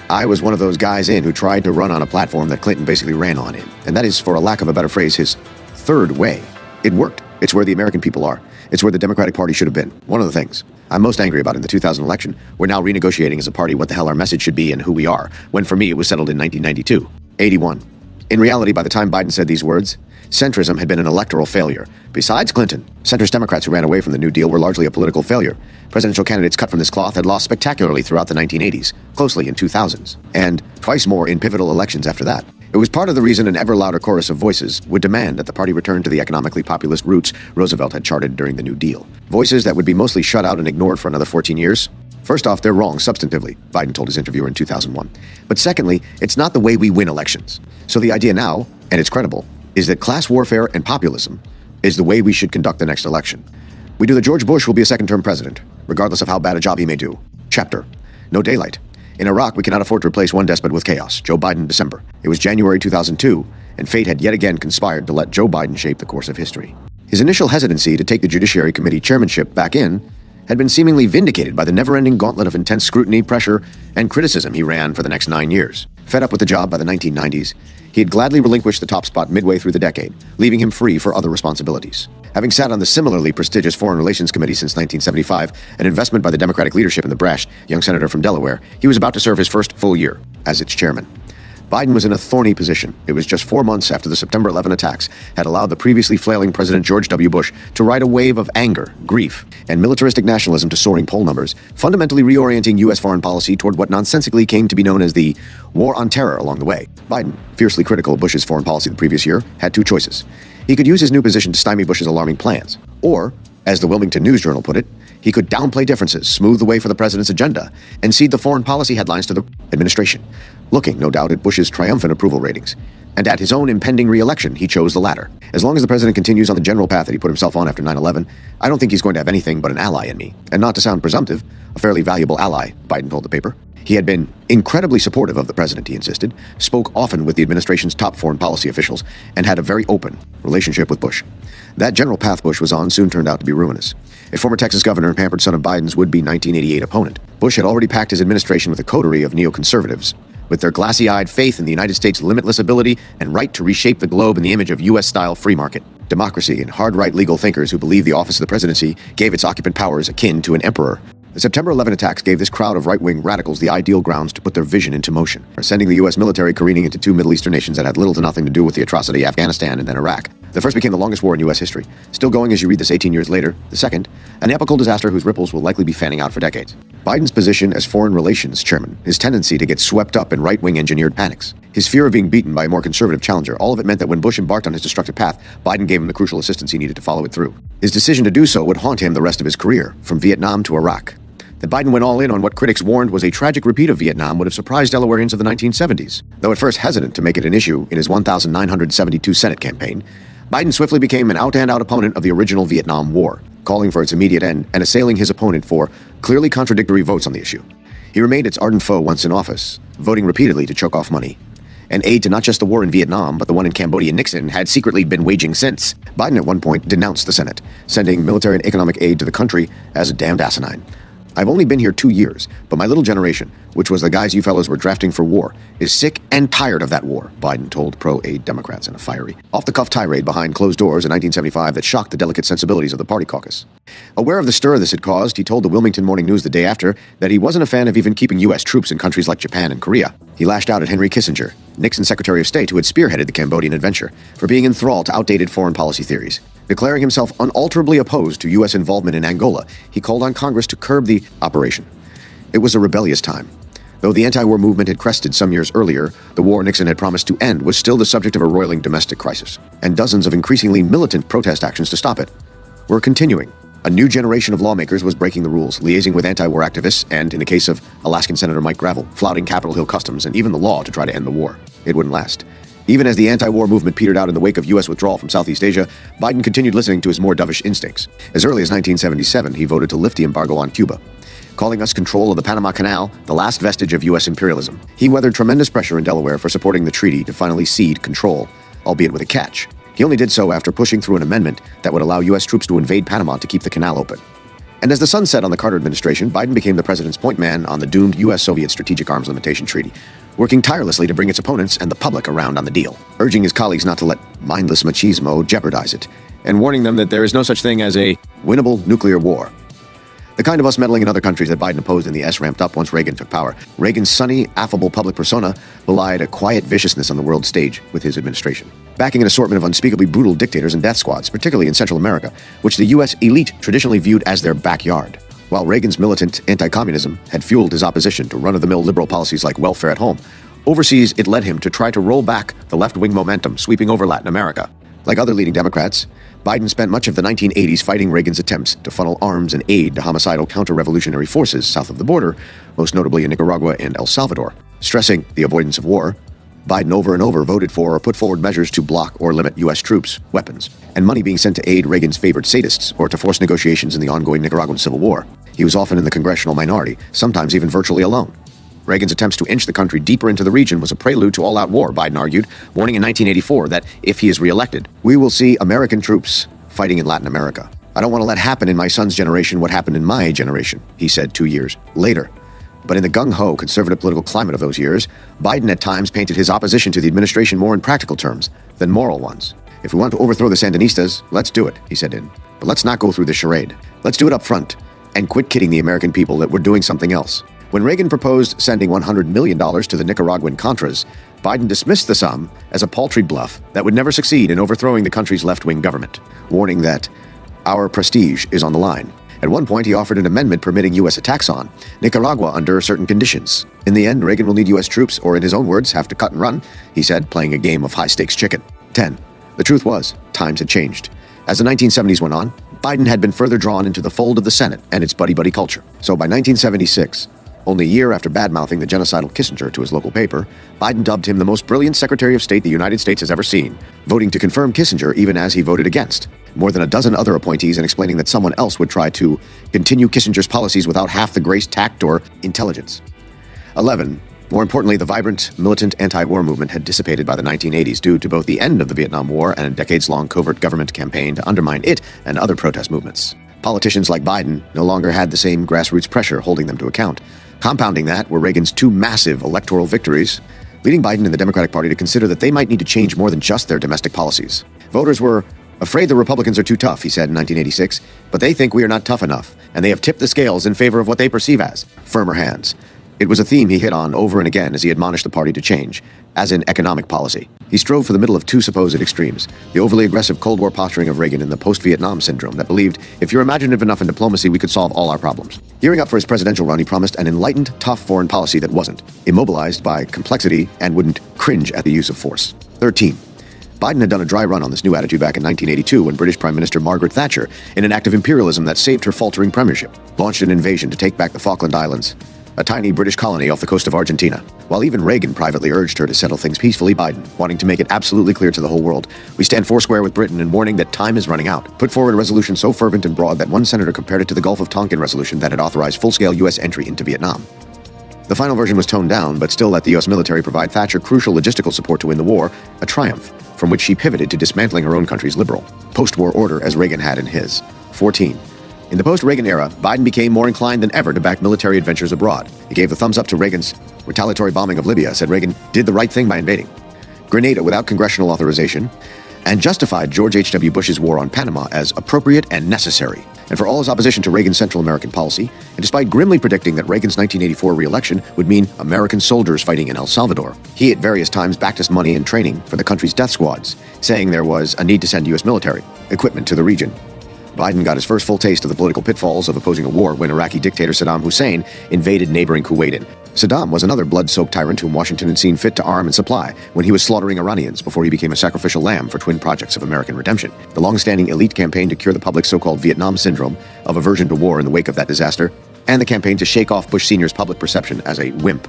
I was one of those guys who tried to run on a platform that Clinton basically ran on in. And that is, for a lack of a better phrase, his third way. It worked. It's where the American people are. It's where the Democratic Party should have been. One of the things I'm most angry about in the 2000 election, we're now renegotiating as a party what the hell our message should be and who we are, when for me it was settled in 1992. 81. In reality, by the time Biden said these words, centrism had been an electoral failure. Besides Clinton, centrist Democrats who ran away from the New Deal were largely a political failure. Presidential candidates cut from this cloth had lost spectacularly throughout the 1980s, closely in 2000s, and twice more in pivotal elections after that. It was part of the reason an ever louder chorus of voices would demand that the party return to the economically populist roots Roosevelt had charted during the New Deal. Voices that would be mostly shut out and ignored for another 14 years. First off, they're wrong substantively, Biden told his interviewer in 2001. But secondly, it's not the way we win elections. So the idea now, and it's credible, is that class warfare and populism is the way we should conduct the next election. We do that George Bush will be a second-term president, regardless of how bad a job he may do. Chapter. No daylight. In Iraq, we cannot afford to replace one despot with chaos. Joe Biden, December. It was January 2002, and fate had yet again conspired to let Joe Biden shape the course of history. His initial hesitancy to take the Judiciary Committee chairmanship back in had been seemingly vindicated by the never-ending gauntlet of intense scrutiny, pressure, and criticism he ran for the next 9 years. Fed up with the job by the 1990s, he had gladly relinquished the top spot midway through the decade, leaving him free for other responsibilities. Having sat on the similarly prestigious Foreign Relations Committee since 1975, an investment by the Democratic leadership in the brash young senator from Delaware, he was about to serve his first full year as its chairman. Biden was in a thorny position. It was just 4 months after the September 11 attacks had allowed the previously flailing President George W. Bush to ride a wave of anger, grief, and militaristic nationalism to soaring poll numbers, fundamentally reorienting U.S. foreign policy toward what nonsensically came to be known as the War on Terror along the way. Biden, fiercely critical of Bush's foreign policy the previous year, had two choices. He could use his new position to stymie Bush's alarming plans, or, as the Wilmington News Journal put it, he could downplay differences, smooth the way for the president's agenda, and cede the foreign policy headlines to the administration, looking, no doubt, at Bush's triumphant approval ratings. And at his own impending re-election, he chose the latter. As long as the president continues on the general path that he put himself on after 9/11, I don't think he's going to have anything but an ally in me. And not to sound presumptive, a fairly valuable ally, Biden told the paper. He had been incredibly supportive of the president, he insisted, spoke often with the administration's top foreign policy officials, and had a very open relationship with Bush. That general path Bush was on soon turned out to be ruinous. A former Texas governor and pampered son of Biden's would-be 1988 opponent, Bush had already packed his administration with a coterie of neoconservatives, with their glassy-eyed faith in the United States' limitless ability and right to reshape the globe in the image of U.S.-style free market democracy, and hard-right legal thinkers who believe the office of the presidency gave its occupant powers akin to an emperor. The September 11 attacks gave this crowd of right-wing radicals the ideal grounds to put their vision into motion, sending the U.S. military careening into two Middle Eastern nations that had little to nothing to do with the atrocity Afghanistan and then Iraq. The first became the longest war in U.S. history, still going as you read this 18 years later. The second, an epical disaster whose ripples will likely be fanning out for decades. Biden's position as foreign relations chairman, his tendency to get swept up in right-wing engineered panics, his fear of being beaten by a more conservative challenger, all of it meant that when Bush embarked on his destructive path, Biden gave him the crucial assistance he needed to follow it through. His decision to do so would haunt him the rest of his career, from Vietnam to Iraq. That Biden went all in on what critics warned was a tragic repeat of Vietnam would have surprised Delawareans of the 1970s. Though at first hesitant to make it an issue in his 1,972 Senate campaign, Biden swiftly became an out-and-out opponent of the original Vietnam War, calling for its immediate end and assailing his opponent for clearly contradictory votes on the issue. He remained its ardent foe once in office, voting repeatedly to choke off money. And aid to not just the war in Vietnam, but the one in Cambodia Nixon had secretly been waging since. Biden at one point denounced the Senate, sending military and economic aid to the country as damned asinine. I've only been here 2 years, but my little generation, which was the guys you fellows were drafting for war, is sick and tired of that war, Biden told pro-aid Democrats in a fiery, off-the-cuff tirade behind closed doors in 1975 that shocked the delicate sensibilities of the party caucus. Aware of the stir this had caused, he told the Wilmington Morning News the day after that he wasn't a fan of even keeping U.S. troops in countries like Japan and Korea. He lashed out at Henry Kissinger, Nixon's Secretary of State who had spearheaded the Cambodian adventure, for being enthralled to outdated foreign policy theories. Declaring himself unalterably opposed to U.S. involvement in Angola, he called on Congress to curb the operation. It was a rebellious time. Though the anti-war movement had crested some years earlier, the war Nixon had promised to end was still the subject of a roiling domestic crisis, and dozens of increasingly militant protest actions to stop it were continuing. A new generation of lawmakers was breaking the rules, liaising with anti-war activists, and, in the case of Alaskan Senator Mike Gravel, flouting Capitol Hill customs and even the law to try to end the war. It wouldn't last. Even as the anti-war movement petered out in the wake of U.S. withdrawal from Southeast Asia, Biden continued listening to his more dovish instincts. As early as 1977, he voted to lift the embargo on Cuba, calling us control of the Panama Canal the last vestige of U.S. imperialism. He weathered tremendous pressure in Delaware for supporting the treaty to finally cede control, albeit with a catch. He only did so after pushing through an amendment that would allow U.S. troops to invade Panama to keep the canal open. And as the sun set on the Carter administration, Biden became the president's point man on the doomed U.S.-Soviet Strategic Arms Limitation Treaty, working tirelessly to bring its opponents and the public around on the deal, urging his colleagues not to let mindless machismo jeopardize it, and warning them that there is no such thing as a winnable nuclear war. The kind of us meddling in other countries that Biden opposed in the S ramped up once Reagan took power. Reagan's sunny, affable public persona belied a quiet viciousness on the world stage with his administration, backing an assortment of unspeakably brutal dictators and death squads, particularly in Central America, which the U.S. elite traditionally viewed as their backyard. While Reagan's militant anti-communism had fueled his opposition to run-of-the-mill liberal policies like welfare at home, overseas it led him to try to roll back the left-wing momentum sweeping over Latin America. Like other leading Democrats, Biden spent much of the 1980s fighting Reagan's attempts to funnel arms and aid to homicidal counter-revolutionary forces south of the border, most notably in Nicaragua and El Salvador. Stressing the avoidance of war, Biden over and over voted for or put forward measures to block or limit U.S. troops, weapons, and money being sent to aid Reagan's favored sadists or to force negotiations in the ongoing Nicaraguan civil war. He was often in the congressional minority, sometimes even virtually alone. Reagan's attempts to inch the country deeper into the region was a prelude to all-out war, Biden argued, warning in 1984 that if he is reelected, we will see American troops fighting in Latin America. I don't want to let happen in my son's generation what happened in my generation, he said 2 years later. But in the gung-ho conservative political climate of those years, Biden at times painted his opposition to the administration more in practical terms than moral ones. If we want to overthrow the Sandinistas, let's do it, he said but let's not go through this charade. Let's do it up front and quit kidding the American people that we're doing something else. When Reagan proposed sending $100 million to the Nicaraguan Contras, Biden dismissed the sum as a paltry bluff that would never succeed in overthrowing the country's left-wing government, warning that our prestige is on the line. At one point, he offered an amendment permitting U.S. attacks on Nicaragua under certain conditions. In the end, Reagan will need U.S. troops, or in his own words, have to cut and run, he said, playing a game of high-stakes chicken. 10. The truth was, times had changed. As the 1970s went on, Biden had been further drawn into the fold of the Senate and its buddy-buddy culture. So by 1976, only a year after bad-mouthing the genocidal Kissinger to his local paper, Biden dubbed him the most brilliant Secretary of State the United States has ever seen, voting to confirm Kissinger even as he voted against more than a dozen other appointees and explaining that someone else would try to continue Kissinger's policies without half the grace, tact, or intelligence. 11. More importantly, the vibrant, militant anti-war movement had dissipated by the 1980s due to both the end of the Vietnam War and a decades-long covert government campaign to undermine it and other protest movements. Politicians like Biden no longer had the same grassroots pressure holding them to account. Compounding that were Reagan's two massive electoral victories, leading Biden and the Democratic Party to consider that they might need to change more than just their domestic policies. Voters were afraid the Republicans are too tough, he said in 1986, but they think we are not tough enough, and they have tipped the scales in favor of what they perceive as firmer hands. It was a theme he hit on over and again as he admonished the party to change, as in economic policy. He strove for the middle of two supposed extremes, the overly aggressive Cold War posturing of Reagan and the post-Vietnam syndrome that believed, if you're imaginative enough in diplomacy, we could solve all our problems. Gearing up for his presidential run, he promised an enlightened, tough foreign policy that wasn't immobilized by complexity and wouldn't cringe at the use of force. 13. Biden had done a dry run on this new attitude back in 1982 when British Prime Minister Margaret Thatcher, in an act of imperialism that saved her faltering premiership, launched an invasion to take back the Falkland Islands, a tiny British colony off the coast of Argentina. While even Reagan privately urged her to settle things peacefully, Biden, wanting to make it absolutely clear to the whole world, we stand foursquare with Britain and warning that time is running out, put forward a resolution so fervent and broad that one senator compared it to the Gulf of Tonkin resolution that had authorized full-scale U.S. entry into Vietnam. The final version was toned down, but still let the U.S. military provide Thatcher crucial logistical support to win the war, a triumph, from which she pivoted to dismantling her own country's liberal, post-war order as Reagan had in his. 14. In the post-Reagan era, Biden became more inclined than ever to back military adventures abroad. He gave the thumbs up to Reagan's retaliatory bombing of Libya, said Reagan did the right thing by invading Grenada without congressional authorization, and justified George H.W. Bush's war on Panama as appropriate and necessary. And for all his opposition to Reagan's Central American policy, and despite grimly predicting that Reagan's 1984 re-election would mean American soldiers fighting in El Salvador, he at various times backed us money and training for the country's death squads, saying there was a need to send U.S. military equipment to the region. Biden got his first full taste of the political pitfalls of opposing a war when Iraqi dictator Saddam Hussein invaded neighboring Kuwait. Saddam was another blood-soaked tyrant whom Washington had seen fit to arm and supply when he was slaughtering Iranians before he became a sacrificial lamb for twin projects of American redemption. The long-standing elite campaign to cure the public's so-called Vietnam syndrome of aversion to war in the wake of that disaster, and the campaign to shake off Bush Sr.'s public perception as a wimp.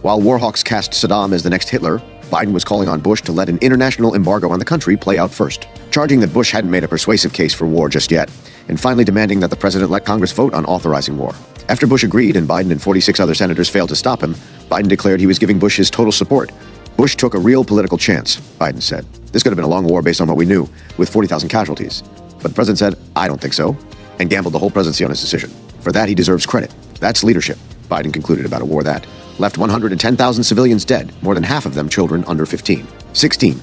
While warhawks cast Saddam as the next Hitler, Biden was calling on Bush to let an international embargo on the country play out first, charging that Bush hadn't made a persuasive case for war just yet, and finally demanding that the president let Congress vote on authorizing war. After Bush agreed and Biden and 46 other senators failed to stop him, Biden declared he was giving Bush his total support. Bush took a real political chance, Biden said. This could have been a long war based on what we knew, with 40,000 casualties. But the president said, I don't think so, and gambled the whole presidency on his decision. For that, he deserves credit. That's leadership, Biden concluded about a war that left 110,000 civilians dead, more than half of them children under 15. 16.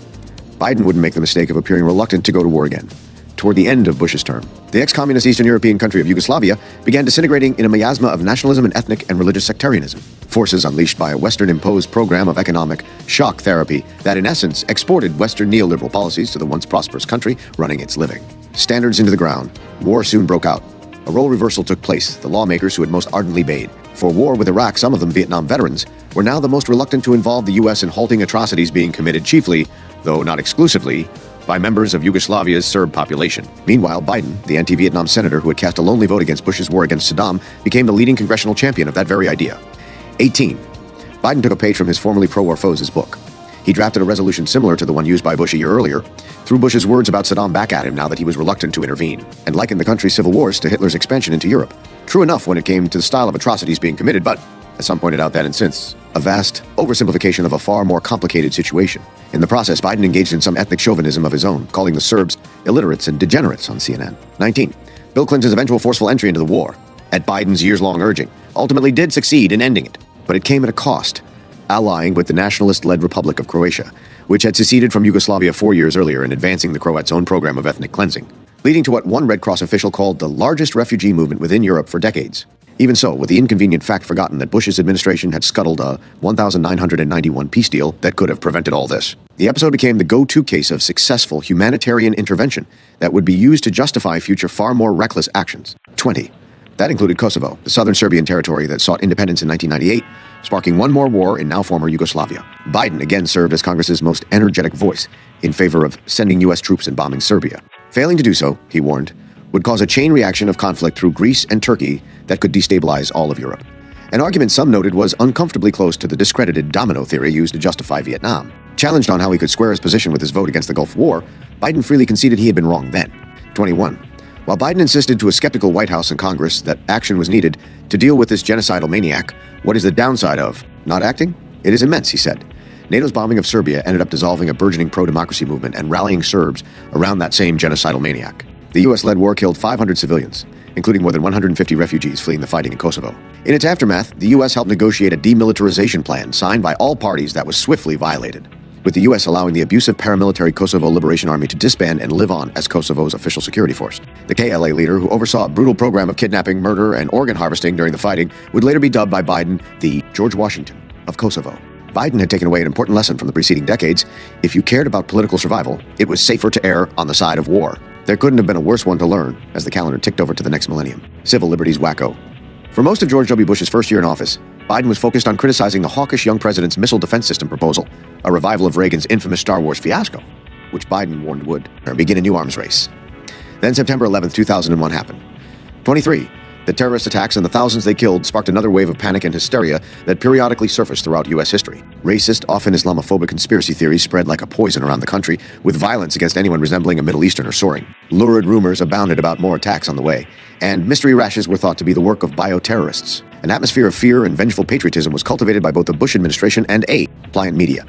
Biden wouldn't make the mistake of appearing reluctant to go to war again. Toward the end of Bush's term, the ex-communist Eastern European country of Yugoslavia began disintegrating in a miasma of nationalism and ethnic and religious sectarianism, forces unleashed by a Western-imposed program of economic shock therapy that, in essence, exported Western neoliberal policies to the once prosperous country running its living. Standards into the ground. War soon broke out. A role reversal took place, the lawmakers who had most ardently bayed for war with Iraq, some of them Vietnam veterans, were now the most reluctant to involve the U.S. in halting atrocities being committed chiefly, though not exclusively, by members of Yugoslavia's Serb population. Meanwhile, Biden, the anti-Vietnam senator who had cast a lonely vote against Bush's war against Saddam, became the leading congressional champion of that very idea. 18. Biden took a page from his formerly pro-war foes' book. He drafted a resolution similar to the one used by Bush a year earlier, threw Bush's words about Saddam back at him now that he was reluctant to intervene, and likened the country's civil wars to Hitler's expansion into Europe. True enough when it came to the style of atrocities being committed, but, as some pointed out then and since, a vast oversimplification of a far more complicated situation. In the process, Biden engaged in some ethnic chauvinism of his own, calling the Serbs illiterates and degenerates on CNN. 19. Bill Clinton's eventual forceful entry into the war, at Biden's years-long urging, ultimately did succeed in ending it, but it came at a cost, allying with the nationalist-led Republic of Croatia, which had seceded from Yugoslavia 4 years earlier and advancing the Croats' own program of ethnic cleansing, leading to what one Red Cross official called the largest refugee movement within Europe for decades. Even so, with the inconvenient fact forgotten that Bush's administration had scuttled a 1,991 peace deal that could have prevented all this. The episode became the go-to case of successful humanitarian intervention that would be used to justify future far more reckless actions. 20. That included Kosovo, the southern Serbian territory that sought independence in 1998, sparking one more war in now former Yugoslavia. Biden again served as Congress's most energetic voice in favor of sending U.S. troops and bombing Serbia. Failing to do so, he warned, would cause a chain reaction of conflict through Greece and Turkey that could destabilize all of Europe. An argument some noted was uncomfortably close to the discredited domino theory used to justify Vietnam. Challenged on how he could square his position with his vote against the Gulf War, Biden freely conceded he had been wrong then. 21. While Biden insisted to a skeptical White House and Congress that action was needed to deal with this genocidal maniac, what is the downside of not acting? It is immense, he said. NATO's bombing of Serbia ended up dissolving a burgeoning pro-democracy movement and rallying Serbs around that same genocidal maniac. The U.S.-led war killed 500 civilians, including more than 150 refugees fleeing the fighting in Kosovo. In its aftermath, the U.S. helped negotiate a demilitarization plan signed by all parties that was swiftly violated, with the U.S. allowing the abusive paramilitary Kosovo Liberation Army to disband and live on as Kosovo's official security force. The KLA leader, who oversaw a brutal program of kidnapping, murder, and organ harvesting during the fighting, would later be dubbed by Biden the George Washington of Kosovo. Biden had taken away an important lesson from the preceding decades. If you cared about political survival, it was safer to err on the side of war. There couldn't have been a worse one to learn as the calendar ticked over to the next millennium. Civil liberties wacko. For most of George W. Bush's first year in office, Biden was focused on criticizing the hawkish young president's missile defense system proposal, a revival of Reagan's infamous Star Wars fiasco, which Biden warned would begin a new arms race. Then September 11, 2001 happened. 23. The terrorist attacks and the thousands they killed sparked another wave of panic and hysteria that periodically surfaced throughout U.S. history. Racist, often Islamophobic conspiracy theories spread like a poison around the country, with violence against anyone resembling a Middle Easterner soaring. Lurid rumors abounded about more attacks on the way, and mystery rashes were thought to be the work of bioterrorists. An atmosphere of fear and vengeful patriotism was cultivated by both the Bush administration and pliant media.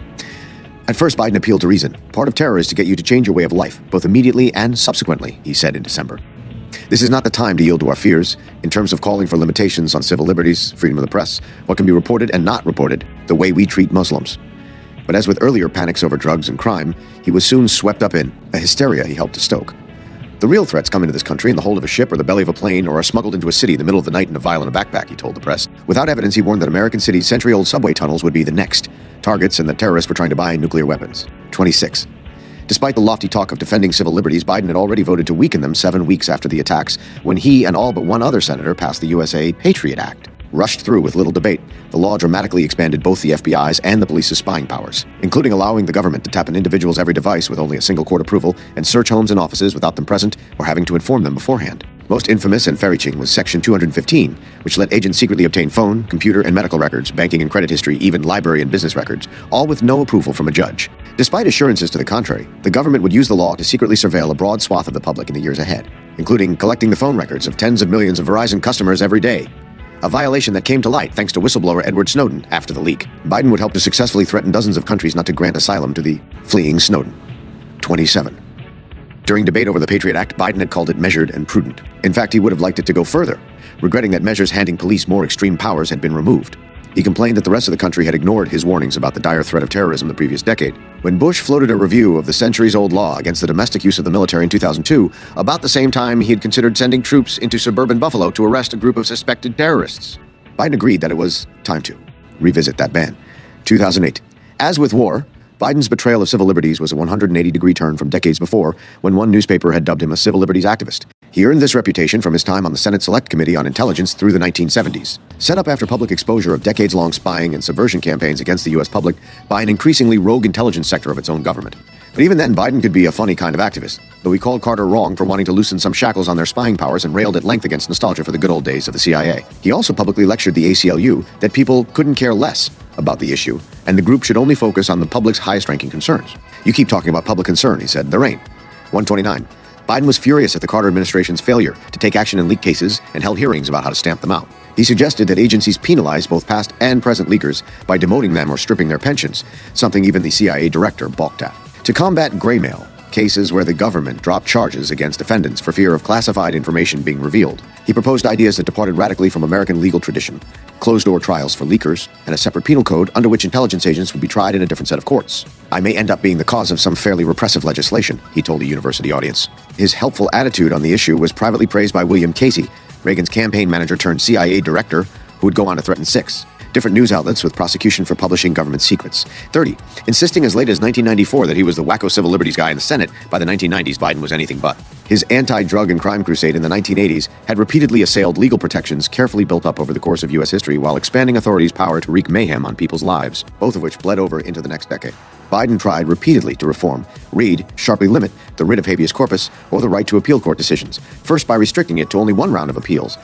At first, Biden appealed to reason. Part of terror is to get you to change your way of life, both immediately and subsequently, he said in December. This is not the time to yield to our fears, in terms of calling for limitations on civil liberties, freedom of the press, what can be reported and not reported, the way we treat Muslims. But as with earlier panics over drugs and crime, he was soon swept up in a hysteria he helped to stoke. The real threats come into this country in the hold of a ship or the belly of a plane or are smuggled into a city in the middle of the night in a vial in a backpack, he told the press. Without evidence, he warned that American cities' century-old subway tunnels would be the next targets and that terrorists were trying to buy nuclear weapons. 26. Despite the lofty talk of defending civil liberties, Biden had already voted to weaken them 7 weeks after the attacks, when he and all but one other senator passed the USA Patriot Act. Rushed through with little debate, the law dramatically expanded both the FBI's and the police's spying powers, including allowing the government to tap an individual's every device with only a single court approval and search homes and offices without them present or having to inform them beforehand. Most infamous and far-reaching was Section 215, which let agents secretly obtain phone, computer, and medical records, banking and credit history, even library and business records, all with no approval from a judge. Despite assurances to the contrary, the government would use the law to secretly surveil a broad swath of the public in the years ahead, including collecting the phone records of tens of millions of Verizon customers every day. A violation that came to light thanks to whistleblower Edward Snowden after the leak. Biden would help to successfully threaten dozens of countries not to grant asylum to the fleeing Snowden. 27. During debate over the Patriot Act, Biden had called it measured and prudent. In fact, he would have liked it to go further, regretting that measures handing police more extreme powers had been removed. He complained that the rest of the country had ignored his warnings about the dire threat of terrorism the previous decade. When Bush floated a review of the centuries-old law against the domestic use of the military in 2002, about the same time he had considered sending troops into suburban Buffalo to arrest a group of suspected terrorists. Biden agreed that it was time to revisit that ban. 2008. As with war, Biden's betrayal of civil liberties was a 180-degree turn from decades before, when one newspaper had dubbed him a civil liberties activist. He earned this reputation from his time on the Senate Select Committee on Intelligence through the 1970s. Set up after public exposure of decades-long spying and subversion campaigns against the U.S. public by an increasingly rogue intelligence sector of its own government. But even then, Biden could be a funny kind of activist, though he called Carter wrong for wanting to loosen some shackles on their spying powers and railed at length against nostalgia for the good old days of the CIA. He also publicly lectured the ACLU that people couldn't care less about the issue, and the group should only focus on the public's highest-ranking concerns. You keep talking about public concern, he said. There ain't. 129. Biden was furious at the Carter administration's failure to take action in leak cases and held hearings about how to stamp them out. He suggested that agencies penalize both past and present leakers by demoting them or stripping their pensions, something even the CIA director balked at. To combat graymail, cases where the government dropped charges against defendants for fear of classified information being revealed, he proposed ideas that departed radically from American legal tradition, closed-door trials for leakers, and a separate penal code under which intelligence agents would be tried in a different set of courts. I may end up being the cause of some fairly repressive legislation, he told a university audience. His helpful attitude on the issue was privately praised by William Casey, Reagan's campaign manager turned CIA director, who would go on to threaten 6 different news outlets with prosecution for publishing government secrets. 30. Insisting as late as 1994 that he was the wacko civil liberties guy in the Senate, by the 1990s, Biden was anything but. His anti-drug and crime crusade in the 1980s had repeatedly assailed legal protections carefully built up over the course of U.S. history while expanding authorities' power to wreak mayhem on people's lives, both of which bled over into the next decade. Biden tried repeatedly to reform, sharply limit the writ of habeas corpus or the right to appeal court decisions, first by restricting it to only one round of appeals,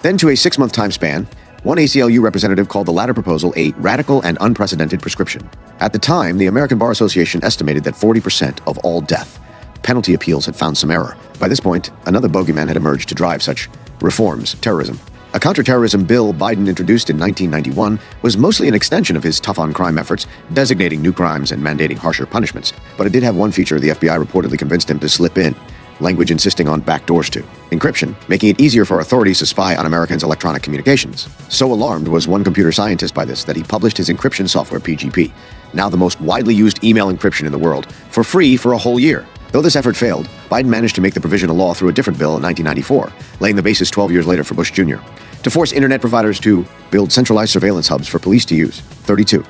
then to a 6-month time span. One ACLU representative called the latter proposal a radical and unprecedented prescription. At the time, the American Bar Association estimated that 40% of all death penalty appeals had found some error. By this point, another bogeyman had emerged to drive such reforms, terrorism. A counterterrorism bill Biden introduced in 1991 was mostly an extension of his tough-on-crime efforts, designating new crimes and mandating harsher punishments. But it did have one feature the FBI reportedly convinced him to slip in: language insisting on backdoors to encryption, making it easier for authorities to spy on Americans' electronic communications. So alarmed was one computer scientist by this that he published his encryption software, PGP, now the most widely used email encryption in the world, for free for a whole year. Though this effort failed, Biden managed to make the provision a law through a different bill in 1994, laying the basis 12 years later for Bush Jr., to force internet providers to build centralized surveillance hubs for police to use. 32.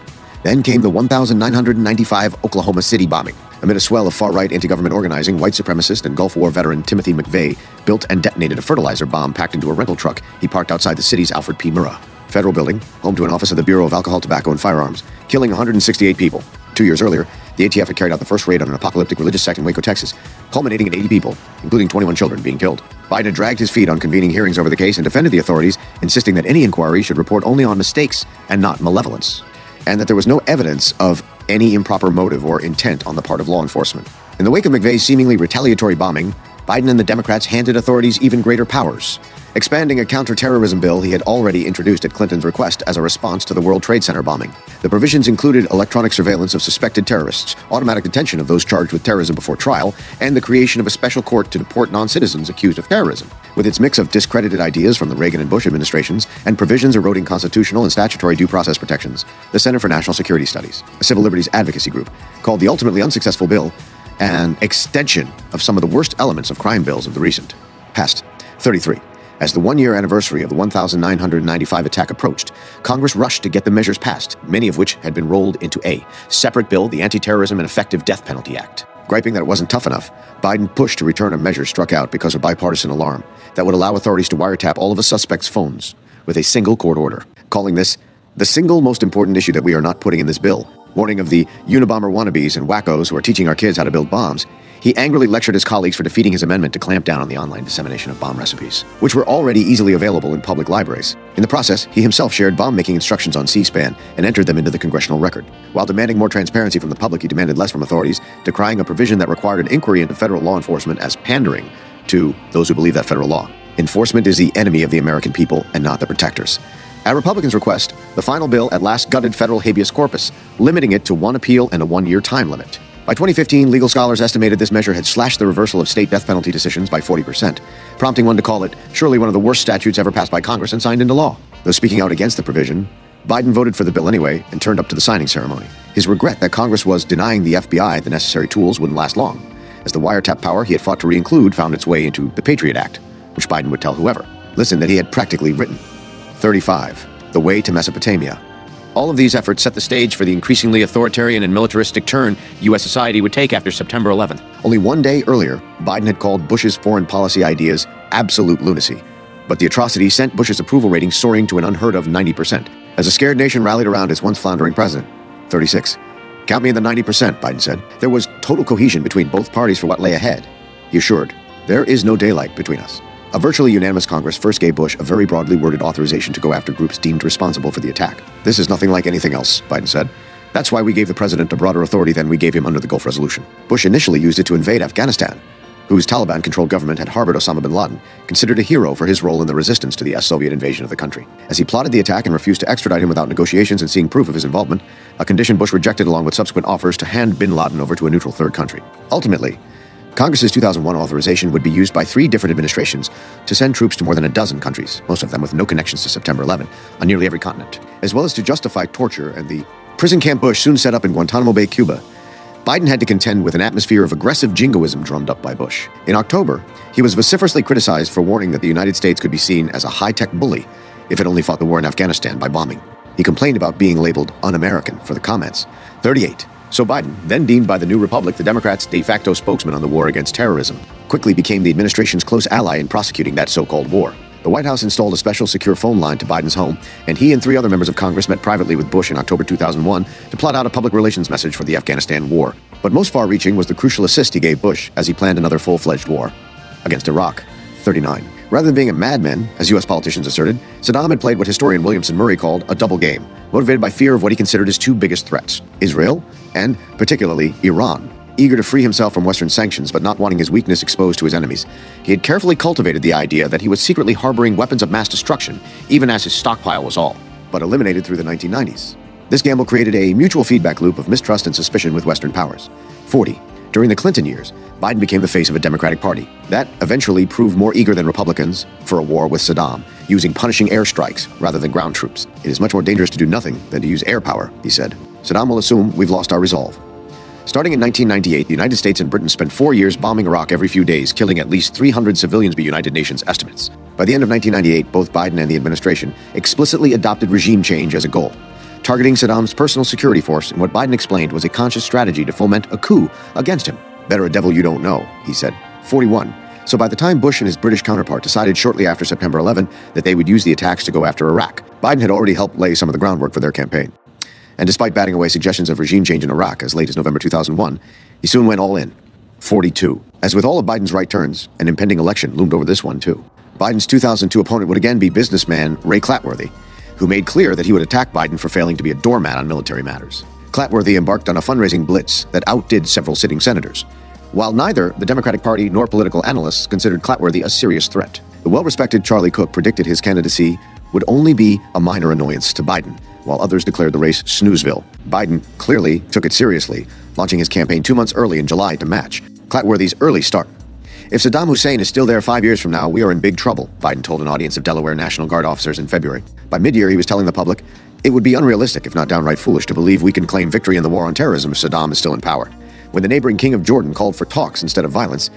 Then came the 1,995 Oklahoma City bombing. Amid a swell of far-right anti-government organizing, white supremacist and Gulf War veteran Timothy McVeigh built and detonated a fertilizer bomb packed into a rental truck he parked outside the city's Alfred P. Murrah federal building, home to an office of the Bureau of Alcohol, Tobacco, and Firearms, killing 168 people. 2 years earlier, the ATF had carried out the first raid on an apocalyptic religious sect in Waco, Texas, culminating in 80 people, including 21 children, being killed. Biden had dragged his feet on convening hearings over the case and defended the authorities, insisting that any inquiry should report only on mistakes and not malevolence, and that there was no evidence of any improper motive or intent on the part of law enforcement. In the wake of McVeigh's seemingly retaliatory bombing, Biden and the Democrats handed authorities even greater powers. expanding a counterterrorism bill he had already introduced at Clinton's request as a response to the World Trade Center bombing. The provisions included electronic surveillance of suspected terrorists, automatic detention of those charged with terrorism before trial, and the creation of a special court to deport non-citizens accused of terrorism. With its mix of discredited ideas from the Reagan and Bush administrations and provisions eroding constitutional and statutory due process protections, the Center for National Security Studies, a civil liberties advocacy group, called the ultimately unsuccessful bill an extension of some of the worst elements of crime bills of the recent past. 33. As the one-year anniversary of the 1995 attack approached, Congress rushed to get the measures passed, many of which had been rolled into a separate bill, the Anti-Terrorism and Effective Death Penalty Act. Griping that it wasn't tough enough, Biden pushed to return a measure struck out because of bipartisan alarm that would allow authorities to wiretap all of a suspect's phones with a single court order, calling this the single most important issue that we are not putting in this bill. Warning of the Unabomber wannabes and wackos who are teaching our kids how to build bombs, he angrily lectured his colleagues for defeating his amendment to clamp down on the online dissemination of bomb recipes, which were already easily available in public libraries. In the process, he himself shared bomb-making instructions on C-SPAN and entered them into the congressional record. While demanding more transparency from the public, he demanded less from authorities, decrying a provision that required an inquiry into federal law enforcement as pandering to those who believe that federal law. Enforcement is the enemy of the American people and not the protectors. At Republicans' request, the final bill at last gutted federal habeas corpus, limiting it to one appeal and a one-year time limit. By 2015, legal scholars estimated this measure had slashed the reversal of state death penalty decisions by 40%, prompting one to call it surely one of the worst statutes ever passed by Congress and signed into law. Though speaking out against the provision, Biden voted for the bill anyway and turned up to the signing ceremony. His regret that Congress was denying the FBI the necessary tools wouldn't last long, as the wiretap power he had fought to re-include found its way into the Patriot Act, which Biden would tell whoever. Listen, that he had practically written. 35. The way to Mesopotamia. All of these efforts set the stage for the increasingly authoritarian and militaristic turn U.S. society would take after September 11th. Only one day earlier, Biden had called Bush's foreign policy ideas absolute lunacy. But the atrocity sent Bush's approval rating soaring to an unheard of 90%, as a scared nation rallied around its once floundering president. 36. Count me in the 90%, Biden said. There was total cohesion between both parties for what lay ahead. He assured, there is no daylight between us. A virtually unanimous Congress first gave Bush a very broadly worded authorization to go after groups deemed responsible for the attack. This is nothing like anything else, Biden said. That's why we gave the president a broader authority than we gave him under the Gulf Resolution. Bush initially used it to invade Afghanistan, whose Taliban-controlled government had harbored Osama bin Laden, considered a hero for his role in the resistance to the Soviet invasion of the country. As he plotted the attack and refused to extradite him without negotiations and seeing proof of his involvement, a condition Bush rejected along with subsequent offers to hand bin Laden over to a neutral third country. Ultimately, Congress's 2001 authorization would be used by 3 different administrations to send troops to more than a dozen countries, most of them with no connections to September 11, on nearly every continent, as well as to justify torture and the prison camp Bush soon set up in Guantanamo Bay, Cuba. Biden had to contend with an atmosphere of aggressive jingoism drummed up by Bush. In October, he was vociferously criticized for warning that the United States could be seen as a high-tech bully if it only fought the war in Afghanistan by bombing. He complained about being labeled un-American for the comments. 38. So Biden, then deemed by the New Republic the Democrats' de facto spokesman on the war against terrorism, quickly became the administration's close ally in prosecuting that so-called war. The White House installed a special secure phone line to Biden's home, and he and 3 other members of Congress met privately with Bush in October 2001 to plot out a public relations message for the Afghanistan war. But most far-reaching was the crucial assist he gave Bush as he planned another full-fledged war against Iraq. 39. Rather than being a madman, as U.S. politicians asserted, Saddam had played what historian Williamson Murray called a double game, motivated by fear of what he considered his 2 biggest threats, Israel and, particularly, Iran. Eager to free himself from Western sanctions but not wanting his weakness exposed to his enemies, he had carefully cultivated the idea that he was secretly harboring weapons of mass destruction, even as his stockpile was all but eliminated through the 1990s. This gamble created a mutual feedback loop of mistrust and suspicion with Western powers. 40. During the Clinton years, Biden became the face of a Democratic Party that eventually proved more eager than Republicans for a war with Saddam, using punishing airstrikes rather than ground troops. It is much more dangerous to do nothing than to use air power, he said. Saddam will assume we've lost our resolve. Starting in 1998, the United States and Britain spent 4 years bombing Iraq every few days, killing at least 300 civilians by United Nations estimates. By the end of 1998, both Biden and the administration explicitly adopted regime change as a goal, targeting Saddam's personal security force in what Biden explained was a conscious strategy to foment a coup against him. Better a devil you don't know, he said. 41. So by the time Bush and his British counterpart decided shortly after September 11 that they would use the attacks to go after Iraq, Biden had already helped lay some of the groundwork for their campaign. And despite batting away suggestions of regime change in Iraq as late as November 2001, he soon went all in. 42. As with all of Biden's right turns, an impending election loomed over this one too. Biden's 2002 opponent would again be businessman Ray Clatworthy, who made clear that he would attack Biden for failing to be a doormat on military matters. Clatworthy embarked on a fundraising blitz that outdid several sitting senators, while neither the Democratic Party nor political analysts considered Clatworthy a serious threat. The well-respected Charlie Cook predicted his candidacy would only be a minor annoyance to Biden, while others declared the race snoozeville. Biden clearly took it seriously, launching his campaign 2 months early in July to match Clatworthy's early start. If Saddam Hussein is still there 5 years from now, we are in big trouble, Biden told an audience of Delaware National Guard officers in February. By mid-year, he was telling the public, it would be unrealistic, if not downright foolish, to believe we can claim victory in the war on terrorism if Saddam is still in power. When the neighboring king of Jordan called for talks instead of violence,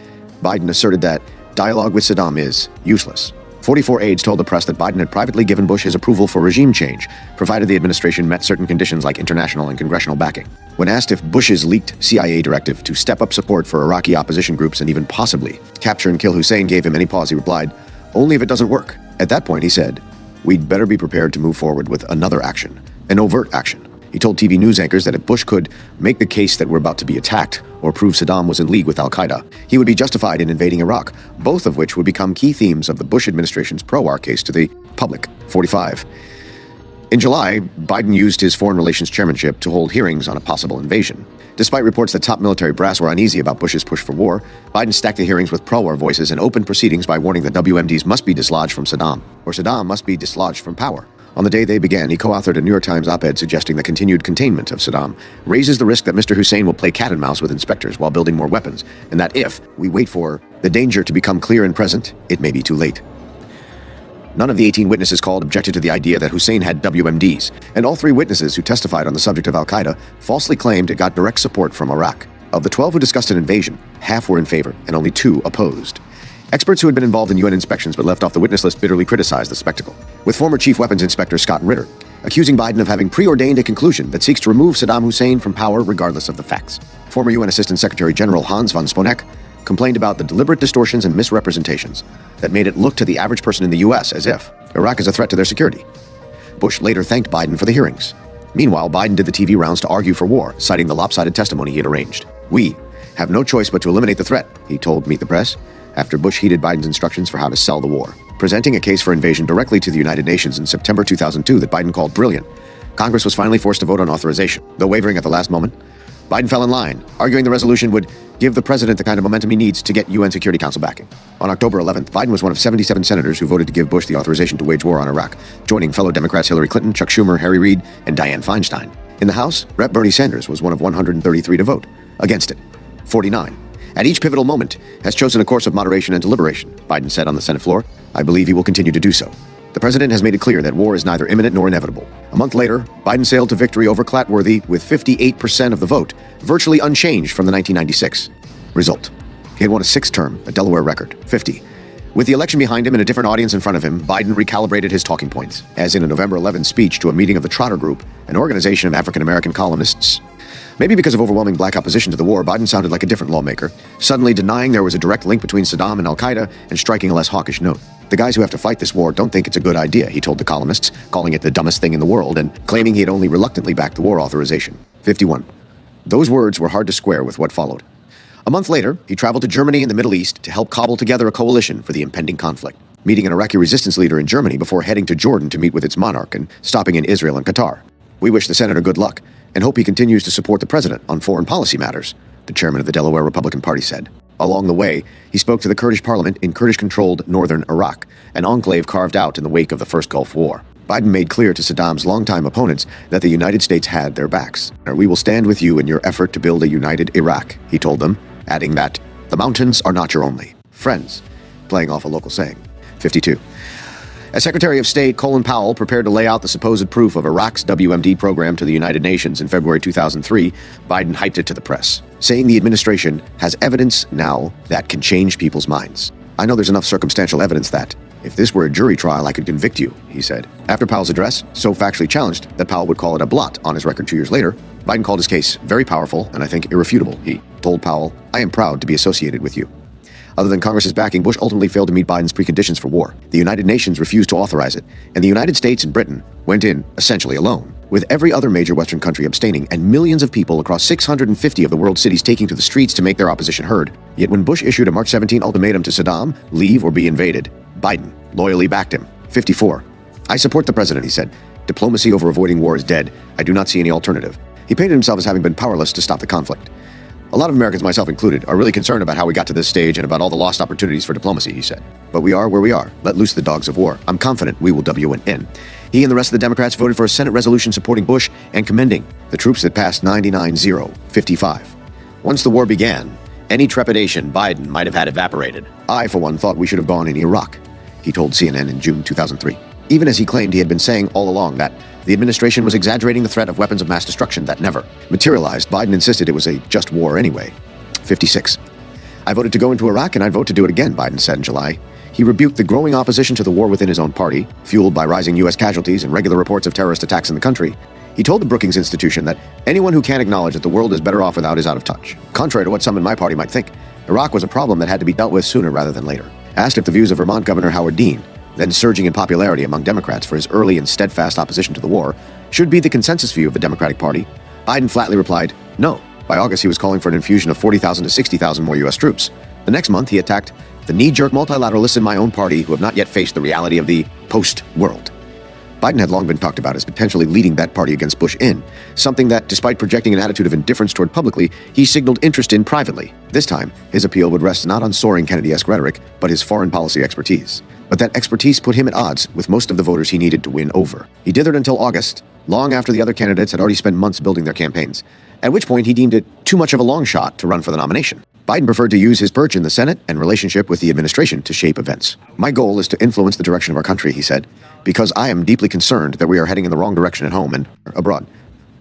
Biden asserted that dialogue with Saddam is useless. 44 aides told the press that Biden had privately given Bush his approval for regime change, provided the administration met certain conditions like international and congressional backing. When asked if Bush's leaked CIA directive to step up support for Iraqi opposition groups and even possibly capture and kill Hussein gave him any pause, he replied, only if it doesn't work. At that point, he said, we'd better be prepared to move forward with another action, an overt action. He told TV news anchors that if Bush could make the case that we're about to be attacked or prove Saddam was in league with al-Qaeda, he would be justified in invading Iraq, both of which would become key themes of the Bush administration's pro-war case to the public. 45. In July, Biden used his foreign relations chairmanship to hold hearings on a possible invasion. Despite reports that top military brass were uneasy about Bush's push for war, Biden stacked the hearings with pro-war voices and opened proceedings by warning that WMDs must be dislodged from Saddam, or Saddam must be dislodged from power. On the day they began, he co-authored a New York Times op-ed suggesting the continued containment of Saddam raises the risk that Mr. Hussein will play cat and mouse with inspectors while building more weapons, and that if we wait for the danger to become clear and present, it may be too late. None of the 18 witnesses called objected to the idea that Hussein had WMDs, and all 3 witnesses who testified on the subject of al-Qaeda falsely claimed it got direct support from Iraq. Of the 12 who discussed an invasion, half were in favor, and only 2 opposed. Experts who had been involved in UN inspections but left off the witness list bitterly criticized the spectacle, with former Chief Weapons Inspector Scott Ritter accusing Biden of having preordained a conclusion that seeks to remove Saddam Hussein from power regardless of the facts. Former UN Assistant Secretary General Hans von Sponeck complained about the deliberate distortions and misrepresentations that made it look to the average person in the U.S. as if Iraq is a threat to their security. Bush later thanked Biden for the hearings. Meanwhile, Biden did the TV rounds to argue for war, citing the lopsided testimony he had arranged. We have no choice but to eliminate the threat, he told Meet the Press, after Bush heeded Biden's instructions for how to sell the war. Presenting a case for invasion directly to the United Nations in September 2002 that Biden called brilliant, Congress was finally forced to vote on authorization. Though wavering at the last moment, Biden fell in line, arguing the resolution would give the president the kind of momentum he needs to get UN Security Council backing. On October 11th, Biden was one of 77 senators who voted to give Bush the authorization to wage war on Iraq, joining fellow Democrats Hillary Clinton, Chuck Schumer, Harry Reid, and Dianne Feinstein. In the House, Rep. Bernie Sanders was one of 133 to vote. Against it, 49. At each pivotal moment, has chosen a course of moderation and deliberation, Biden said on the Senate floor. I believe he will continue to do so. The president has made it clear that war is neither imminent nor inevitable. A month later, Biden sailed to victory over Clatworthy with 58% of the vote, virtually unchanged from the 1996 result. He had won a 6th term, a Delaware record, 50. With the election behind him and a different audience in front of him, Biden recalibrated his talking points, as in a November 11 speech to a meeting of the Trotter Group, an organization of African-American colonists. Maybe because of overwhelming black opposition to the war, Biden sounded like a different lawmaker, suddenly denying there was a direct link between Saddam and al-Qaeda and striking a less hawkish note. The guys who have to fight this war don't think it's a good idea, he told the columnists, calling it the dumbest thing in the world and claiming he had only reluctantly backed the war authorization. 51. Those words were hard to square with what followed. A month later, he traveled to Germany and the Middle East to help cobble together a coalition for the impending conflict, meeting an Iraqi resistance leader in Germany before heading to Jordan to meet with its monarch and stopping in Israel and Qatar. We wish the senator good luck and hope he continues to support the president on foreign policy matters, the chairman of the Delaware Republican Party said. Along the way, he spoke to the Kurdish parliament in Kurdish-controlled northern Iraq, an enclave carved out in the wake of the first Gulf War. Biden made clear to Saddam's longtime opponents that the United States had their backs. We will stand with you in your effort to build a united Iraq, he told them, adding that the mountains are not your only friends, playing off a local saying. 52. As Secretary of State Colin Powell prepared to lay out the supposed proof of Iraq's WMD program to the United Nations in February 2003, Biden hyped it to the press, saying the administration has evidence now that can change people's minds. I know there's enough circumstantial evidence that, if this were a jury trial, I could convict you, he said. After Powell's address, so factually challenged that Powell would call it a blot on his record 2 years later, Biden called his case very powerful and I think irrefutable. He told Powell, I am proud to be associated with you. Other than Congress's backing, Bush ultimately failed to meet Biden's preconditions for war. The United Nations refused to authorize it, and the United States and Britain went in, essentially alone, with every other major Western country abstaining and millions of people across 650 of the world's cities taking to the streets to make their opposition heard. Yet when Bush issued a March 17 ultimatum to Saddam, leave or be invaded, Biden loyally backed him. 54. I support the president, he said. Diplomacy over avoiding war is dead. I do not see any alternative. He painted himself as having been powerless to stop the conflict. A lot of Americans, myself included, are really concerned about how we got to this stage and about all the lost opportunities for diplomacy, he said. But we are where we are. Let loose the dogs of war. I'm confident we will WN. He and the rest of the Democrats voted for a Senate resolution supporting Bush and commending the troops that passed 99-0-55. Once the war began, any trepidation Biden might have had evaporated. I, for one, thought we should have gone in Iraq, he told CNN in June 2003. Even as he claimed he had been saying all along that the administration was exaggerating the threat of weapons of mass destruction that never materialized, Biden insisted it was a just war anyway. 56. I voted to go into Iraq and I'd vote to do it again, Biden said in July. He rebuked the growing opposition to the war within his own party, fueled by rising U.S. casualties and regular reports of terrorist attacks in the country. He told the Brookings Institution that anyone who can't acknowledge that the world is better off without is out of touch. Contrary to what some in my party might think, Iraq was a problem that had to be dealt with sooner rather than later. Asked if the views of Vermont Governor Howard Dean, then surging in popularity among Democrats for his early and steadfast opposition to the war, should be the consensus view of the Democratic Party, Biden flatly replied, no. By August, he was calling for an infusion of 40,000 to 60,000 more U.S. troops. The next month, he attacked the knee-jerk multilateralists in my own party who have not yet faced the reality of the post-world. Biden had long been talked about as potentially leading that party against Bush in, something that, despite projecting an attitude of indifference toward publicly, he signaled interest in privately. This time, his appeal would rest not on soaring Kennedy-esque rhetoric, but his foreign policy expertise. But that expertise put him at odds with most of the voters he needed to win over. He dithered until August, long after the other candidates had already spent months building their campaigns, at which point he deemed it too much of a long shot to run for the nomination. Biden preferred to use his perch in the Senate and relationship with the administration to shape events. My goal is to influence the direction of our country, he said, because I am deeply concerned that we are heading in the wrong direction at home and abroad.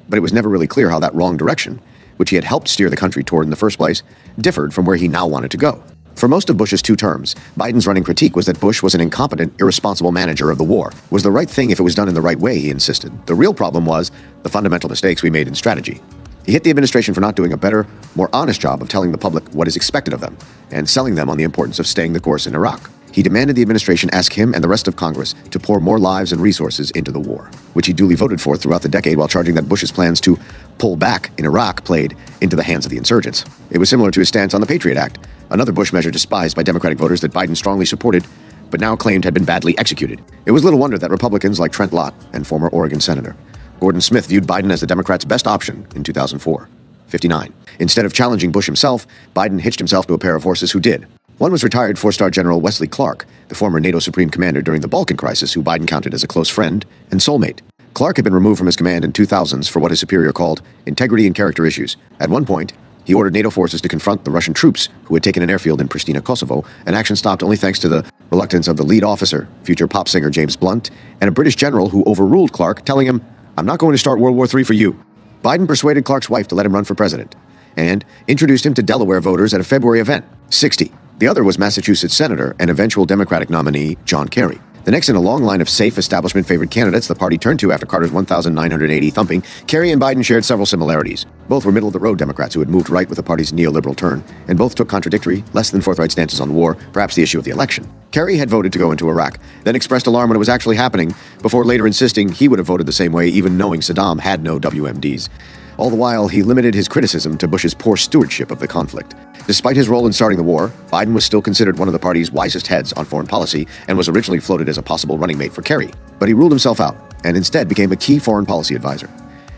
But it was never really clear how that wrong direction, which he had helped steer the country toward in the first place, differed from where he now wanted to go. For most of Bush's 2 terms, Biden's running critique was that Bush was an incompetent, irresponsible manager of the war. Was the right thing if it was done in the right way, he insisted. The real problem was the fundamental mistakes we made in strategy. He hit the administration for not doing a better, more honest job of telling the public what is expected of them, and selling them on the importance of staying the course in Iraq. He demanded the administration ask him and the rest of Congress to pour more lives and resources into the war, which he duly voted for throughout the decade while charging that Bush's plans to pull back in Iraq played into the hands of the insurgents. It was similar to his stance on the Patriot Act, another Bush measure despised by Democratic voters that Biden strongly supported, but now claimed had been badly executed. It was little wonder that Republicans like Trent Lott and former Oregon Senator Gordon Smith viewed Biden as the Democrats' best option in 2004. 59. Instead of challenging Bush himself, Biden hitched himself to a pair of horses who did. One was retired 4-star General Wesley Clark, the former NATO Supreme Commander during the Balkan crisis, who Biden counted as a close friend and soulmate. Clark had been removed from his command in 2000s for what his superior called integrity and character issues. At one point, he ordered NATO forces to confront the Russian troops who had taken an airfield in Pristina, Kosovo, an action stopped only thanks to the reluctance of the lead officer, future pop singer James Blunt, and a British general who overruled Clark, telling him, I'm not going to start World War III for you. Biden persuaded Clark's wife to let him run for president and introduced him to Delaware voters at a February event. 60. The other was Massachusetts Senator and eventual Democratic nominee John Kerry. The next in a long line of safe establishment-favored candidates the party turned to after Carter's 1,980 thumping, Kerry and Biden shared several similarities. Both were middle-of-the-road Democrats who had moved right with the party's neoliberal turn, and both took contradictory, less than forthright stances on the war, perhaps the issue of the election. Kerry had voted to go into Iraq, then expressed alarm when it was actually happening, before later insisting he would have voted the same way even knowing Saddam had no WMDs. All the while, he limited his criticism to Bush's poor stewardship of the conflict. Despite his role in starting the war, Biden was still considered one of the party's wisest heads on foreign policy and was originally floated as a possible running mate for Kerry. But he ruled himself out and instead became a key foreign policy advisor.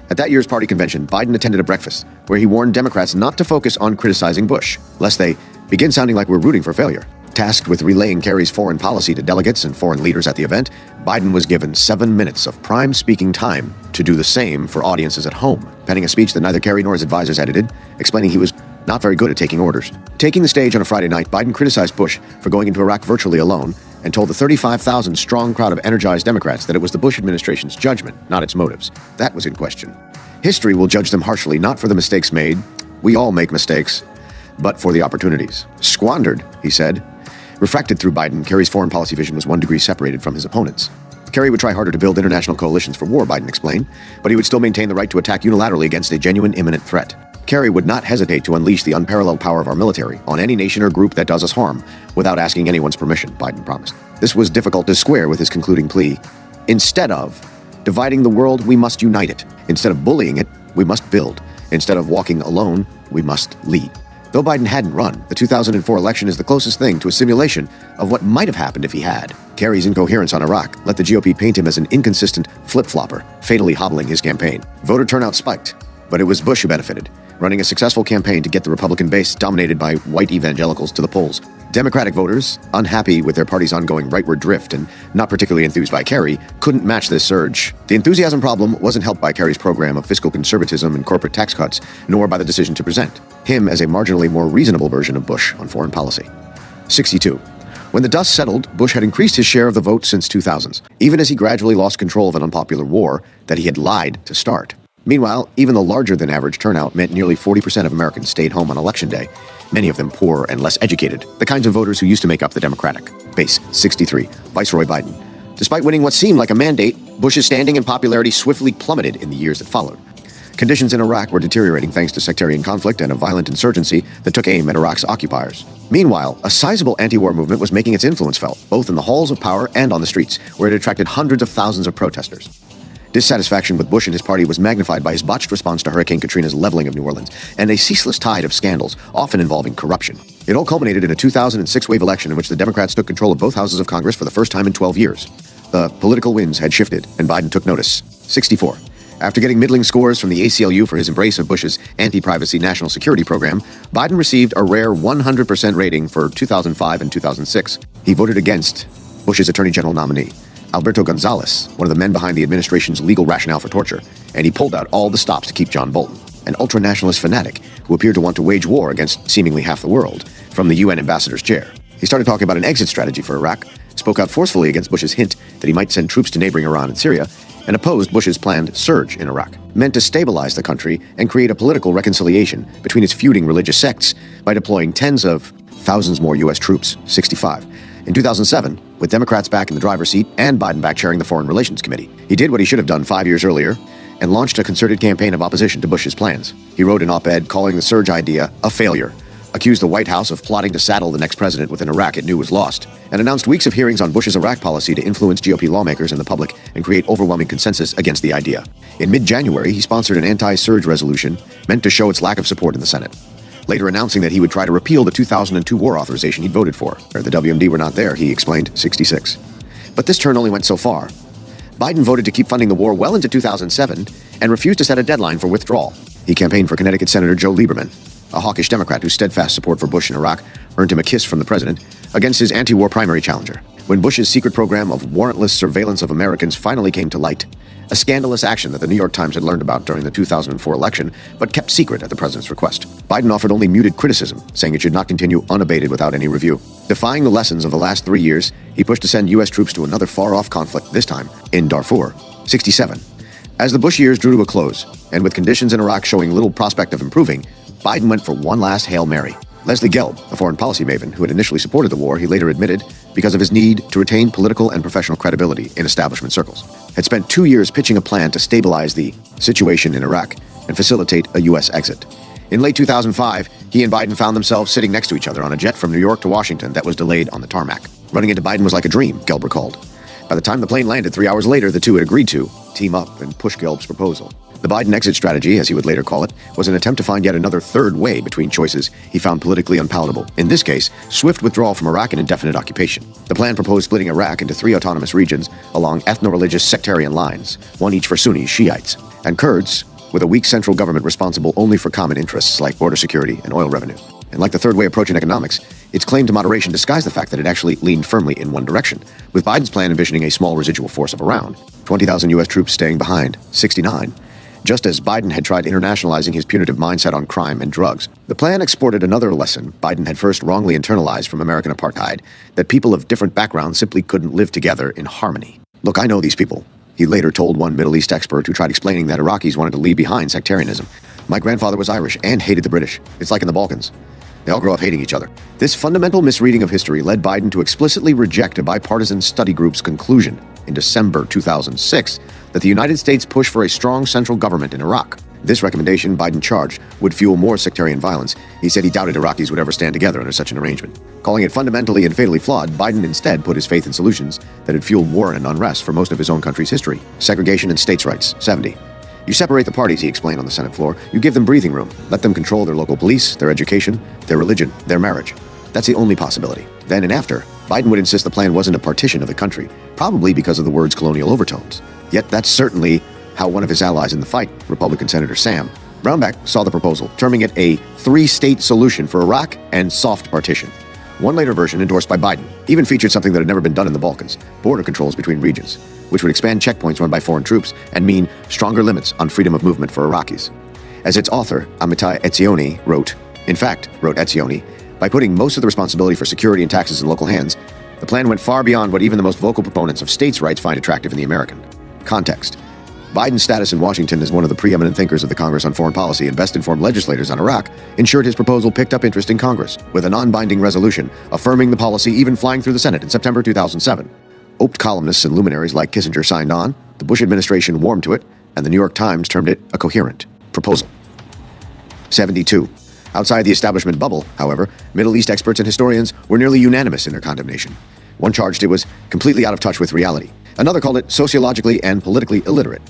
At that year's party convention, Biden attended a breakfast where he warned Democrats not to focus on criticizing Bush, lest they begin sounding like we're rooting for failure. Tasked with relaying Kerry's foreign policy to delegates and foreign leaders at the event, Biden was given 7 minutes of prime speaking time to do the same for audiences at home, penning a speech that neither Kerry nor his advisors edited, explaining he was not very good at taking orders. Taking the stage on a Friday night, Biden criticized Bush for going into Iraq virtually alone and told the 35,000-strong crowd of energized Democrats that it was the Bush administration's judgment, not its motives, that was in question. History will judge them harshly, not for the mistakes made, we all make mistakes, but for the opportunities. Squandered, he said. Refracted through Biden, Kerry's foreign policy vision was 1 degree separated from his opponents. Kerry would try harder to build international coalitions for war, Biden explained, but he would still maintain the right to attack unilaterally against a genuine imminent threat. Kerry would not hesitate to unleash the unparalleled power of our military on any nation or group that does us harm without asking anyone's permission, Biden promised. This was difficult to square with his concluding plea. Instead of dividing the world, we must unite it. Instead of bullying it, we must build. Instead of walking alone, we must lead. Though Biden hadn't run, the 2004 election is the closest thing to a simulation of what might have happened if he had. Kerry's incoherence on Iraq let the GOP paint him as an inconsistent flip-flopper, fatally hobbling his campaign. Voter turnout spiked, but it was Bush who benefited. running a successful campaign to get the Republican base, dominated by white evangelicals, to the polls. Democratic voters, unhappy with their party's ongoing rightward drift and not particularly enthused by Kerry, couldn't match this surge. The enthusiasm problem wasn't helped by Kerry's program of fiscal conservatism and corporate tax cuts, nor by the decision to present him as a marginally more reasonable version of Bush on foreign policy. 62. When the dust settled, Bush had increased his share of the vote since 2000s, even as he gradually lost control of an unpopular war that he had lied to start. Meanwhile, even the larger-than-average turnout meant nearly 40% of Americans stayed home on Election Day, many of them poor and less educated, the kinds of voters who used to make up the Democratic base. 63. Viceroy Biden. Despite winning what seemed like a mandate, Bush's standing and popularity swiftly plummeted in the years that followed. Conditions in Iraq were deteriorating thanks to sectarian conflict and a violent insurgency that took aim at Iraq's occupiers. Meanwhile, a sizable anti-war movement was making its influence felt, both in the halls of power and on the streets, where it attracted hundreds of thousands of protesters. Dissatisfaction with Bush and his party was magnified by his botched response to Hurricane Katrina's leveling of New Orleans, and a ceaseless tide of scandals, often involving corruption. It all culminated in a 2006 wave election in which the Democrats took control of both houses of Congress for the first time in 12 years. The political winds had shifted, and Biden took notice. 64. After getting middling scores from the ACLU for his embrace of Bush's anti-privacy national security program, Biden received a rare 100% rating for 2005 and 2006. He voted against Bush's Attorney General nominee, Alberto Gonzales, one of the men behind the administration's legal rationale for torture, and he pulled out all the stops to keep John Bolton, an ultra-nationalist fanatic who appeared to want to wage war against seemingly half the world, from the UN ambassador's chair. He started talking about an exit strategy for Iraq, spoke out forcefully against Bush's hint that he might send troops to neighboring Iran and Syria, and opposed Bush's planned surge in Iraq, meant to stabilize the country and create a political reconciliation between its feuding religious sects by deploying tens of thousands more U.S. troops. 65. In 2007, with Democrats back in the driver's seat and Biden back chairing the Foreign Relations Committee, he did what he should have done 5 years earlier and launched a concerted campaign of opposition to Bush's plans. He wrote an op-ed calling the surge idea a failure, accused the White House of plotting to saddle the next president with an Iraq it knew was lost, and announced weeks of hearings on Bush's Iraq policy to influence GOP lawmakers and the public and create overwhelming consensus against the idea. In mid-January, he sponsored an anti-surge resolution meant to show its lack of support in the Senate, later announcing that he would try to repeal the 2002 war authorization he'd voted for. The WMD were not there, he explained. 66. But this turn only went so far. Biden voted to keep funding the war well into 2007 and refused to set a deadline for withdrawal. He campaigned for Connecticut Senator Joe Lieberman, a hawkish Democrat whose steadfast support for Bush in Iraq earned him a kiss from the president, against his anti-war primary challenger. When Bush's secret program of warrantless surveillance of Americans finally came to light, a scandalous action that the New York Times had learned about during the 2004 election, but kept secret at the president's request, Biden offered only muted criticism, saying it should not continue unabated without any review. Defying the lessons of the last 3 years, he pushed to send U.S. troops to another far-off conflict, this time in Darfur. 67. As the Bush years drew to a close, and with conditions in Iraq showing little prospect of improving, Biden went for one last Hail Mary. Leslie Gelb, a foreign policy maven who had initially supported the war, he later admitted, because of his need to retain political and professional credibility in establishment circles, had spent 2 years pitching a plan to stabilize the situation in Iraq and facilitate a U.S. exit. In late 2005, he and Biden found themselves sitting next to each other on a jet from New York to Washington that was delayed on the tarmac. Running into Biden was like a dream, Gelb recalled. By the time the plane landed 3 hours later, the two had agreed to team up and push Gelb's proposal. The Biden exit strategy, as he would later call it, was an attempt to find yet another third way between choices he found politically unpalatable. In this case, swift withdrawal from Iraq and indefinite occupation. The plan proposed splitting Iraq into 3 autonomous regions along ethno-religious sectarian lines, one each for Sunnis, Shiites, and Kurds, with a weak central government responsible only for common interests like border security and oil revenue. And like the third way approach in economics, its claim to moderation disguised the fact that it actually leaned firmly in one direction, with Biden's plan envisioning a small residual force of around 20,000 U.S. troops staying behind. 69. Just as Biden had tried internationalizing his punitive mindset on crime and drugs, the plan exported another lesson Biden had first wrongly internalized from American apartheid, that people of different backgrounds simply couldn't live together in harmony. Look, I know these people, he later told one Middle East expert who tried explaining that Iraqis wanted to leave behind sectarianism. My grandfather was Irish and hated the British. It's like in the Balkans. They all grow up hating each other. This fundamental misreading of history led Biden to explicitly reject a bipartisan study group's conclusion in December 2006 that the United States push for a strong central government in Iraq. This recommendation, Biden charged, would fuel more sectarian violence. He said he doubted Iraqis would ever stand together under such an arrangement. Calling it fundamentally and fatally flawed, Biden instead put his faith in solutions that had fueled war and unrest for most of his own country's history. Segregation and states' rights. 70. You separate the parties, he explained on the Senate floor. You give them breathing room. Let them control their local police, their education, their religion, their marriage. That's the only possibility. Then and after, Biden would insist the plan wasn't a partition of the country, probably because of the word's colonial overtones. Yet that's certainly how one of his allies in the fight, Republican Senator Sam, Brownback saw the proposal, terming it a three-state solution for Iraq and soft partition. One later version, endorsed by Biden, even featured something that had never been done in the Balkans: border controls between regions, which would expand checkpoints run by foreign troops and mean stronger limits on freedom of movement for Iraqis. As its author, Amitai Etzioni, wrote Etzioni, by putting most of the responsibility for security and taxes in local hands, the plan went far beyond what even the most vocal proponents of states' rights find attractive in the American context. Biden's status in Washington as one of the preeminent thinkers of the Congress on foreign policy and best-informed legislators on Iraq ensured his proposal picked up interest in Congress, with a non-binding resolution affirming the policy even flying through the Senate in September 2007. Oped columnists and luminaries like Kissinger signed on, the Bush administration warmed to it, and the New York Times termed it a coherent proposal. 72. Outside the establishment bubble, however, Middle East experts and historians were nearly unanimous in their condemnation. One charged it was completely out of touch with reality. Another called it sociologically and politically illiterate.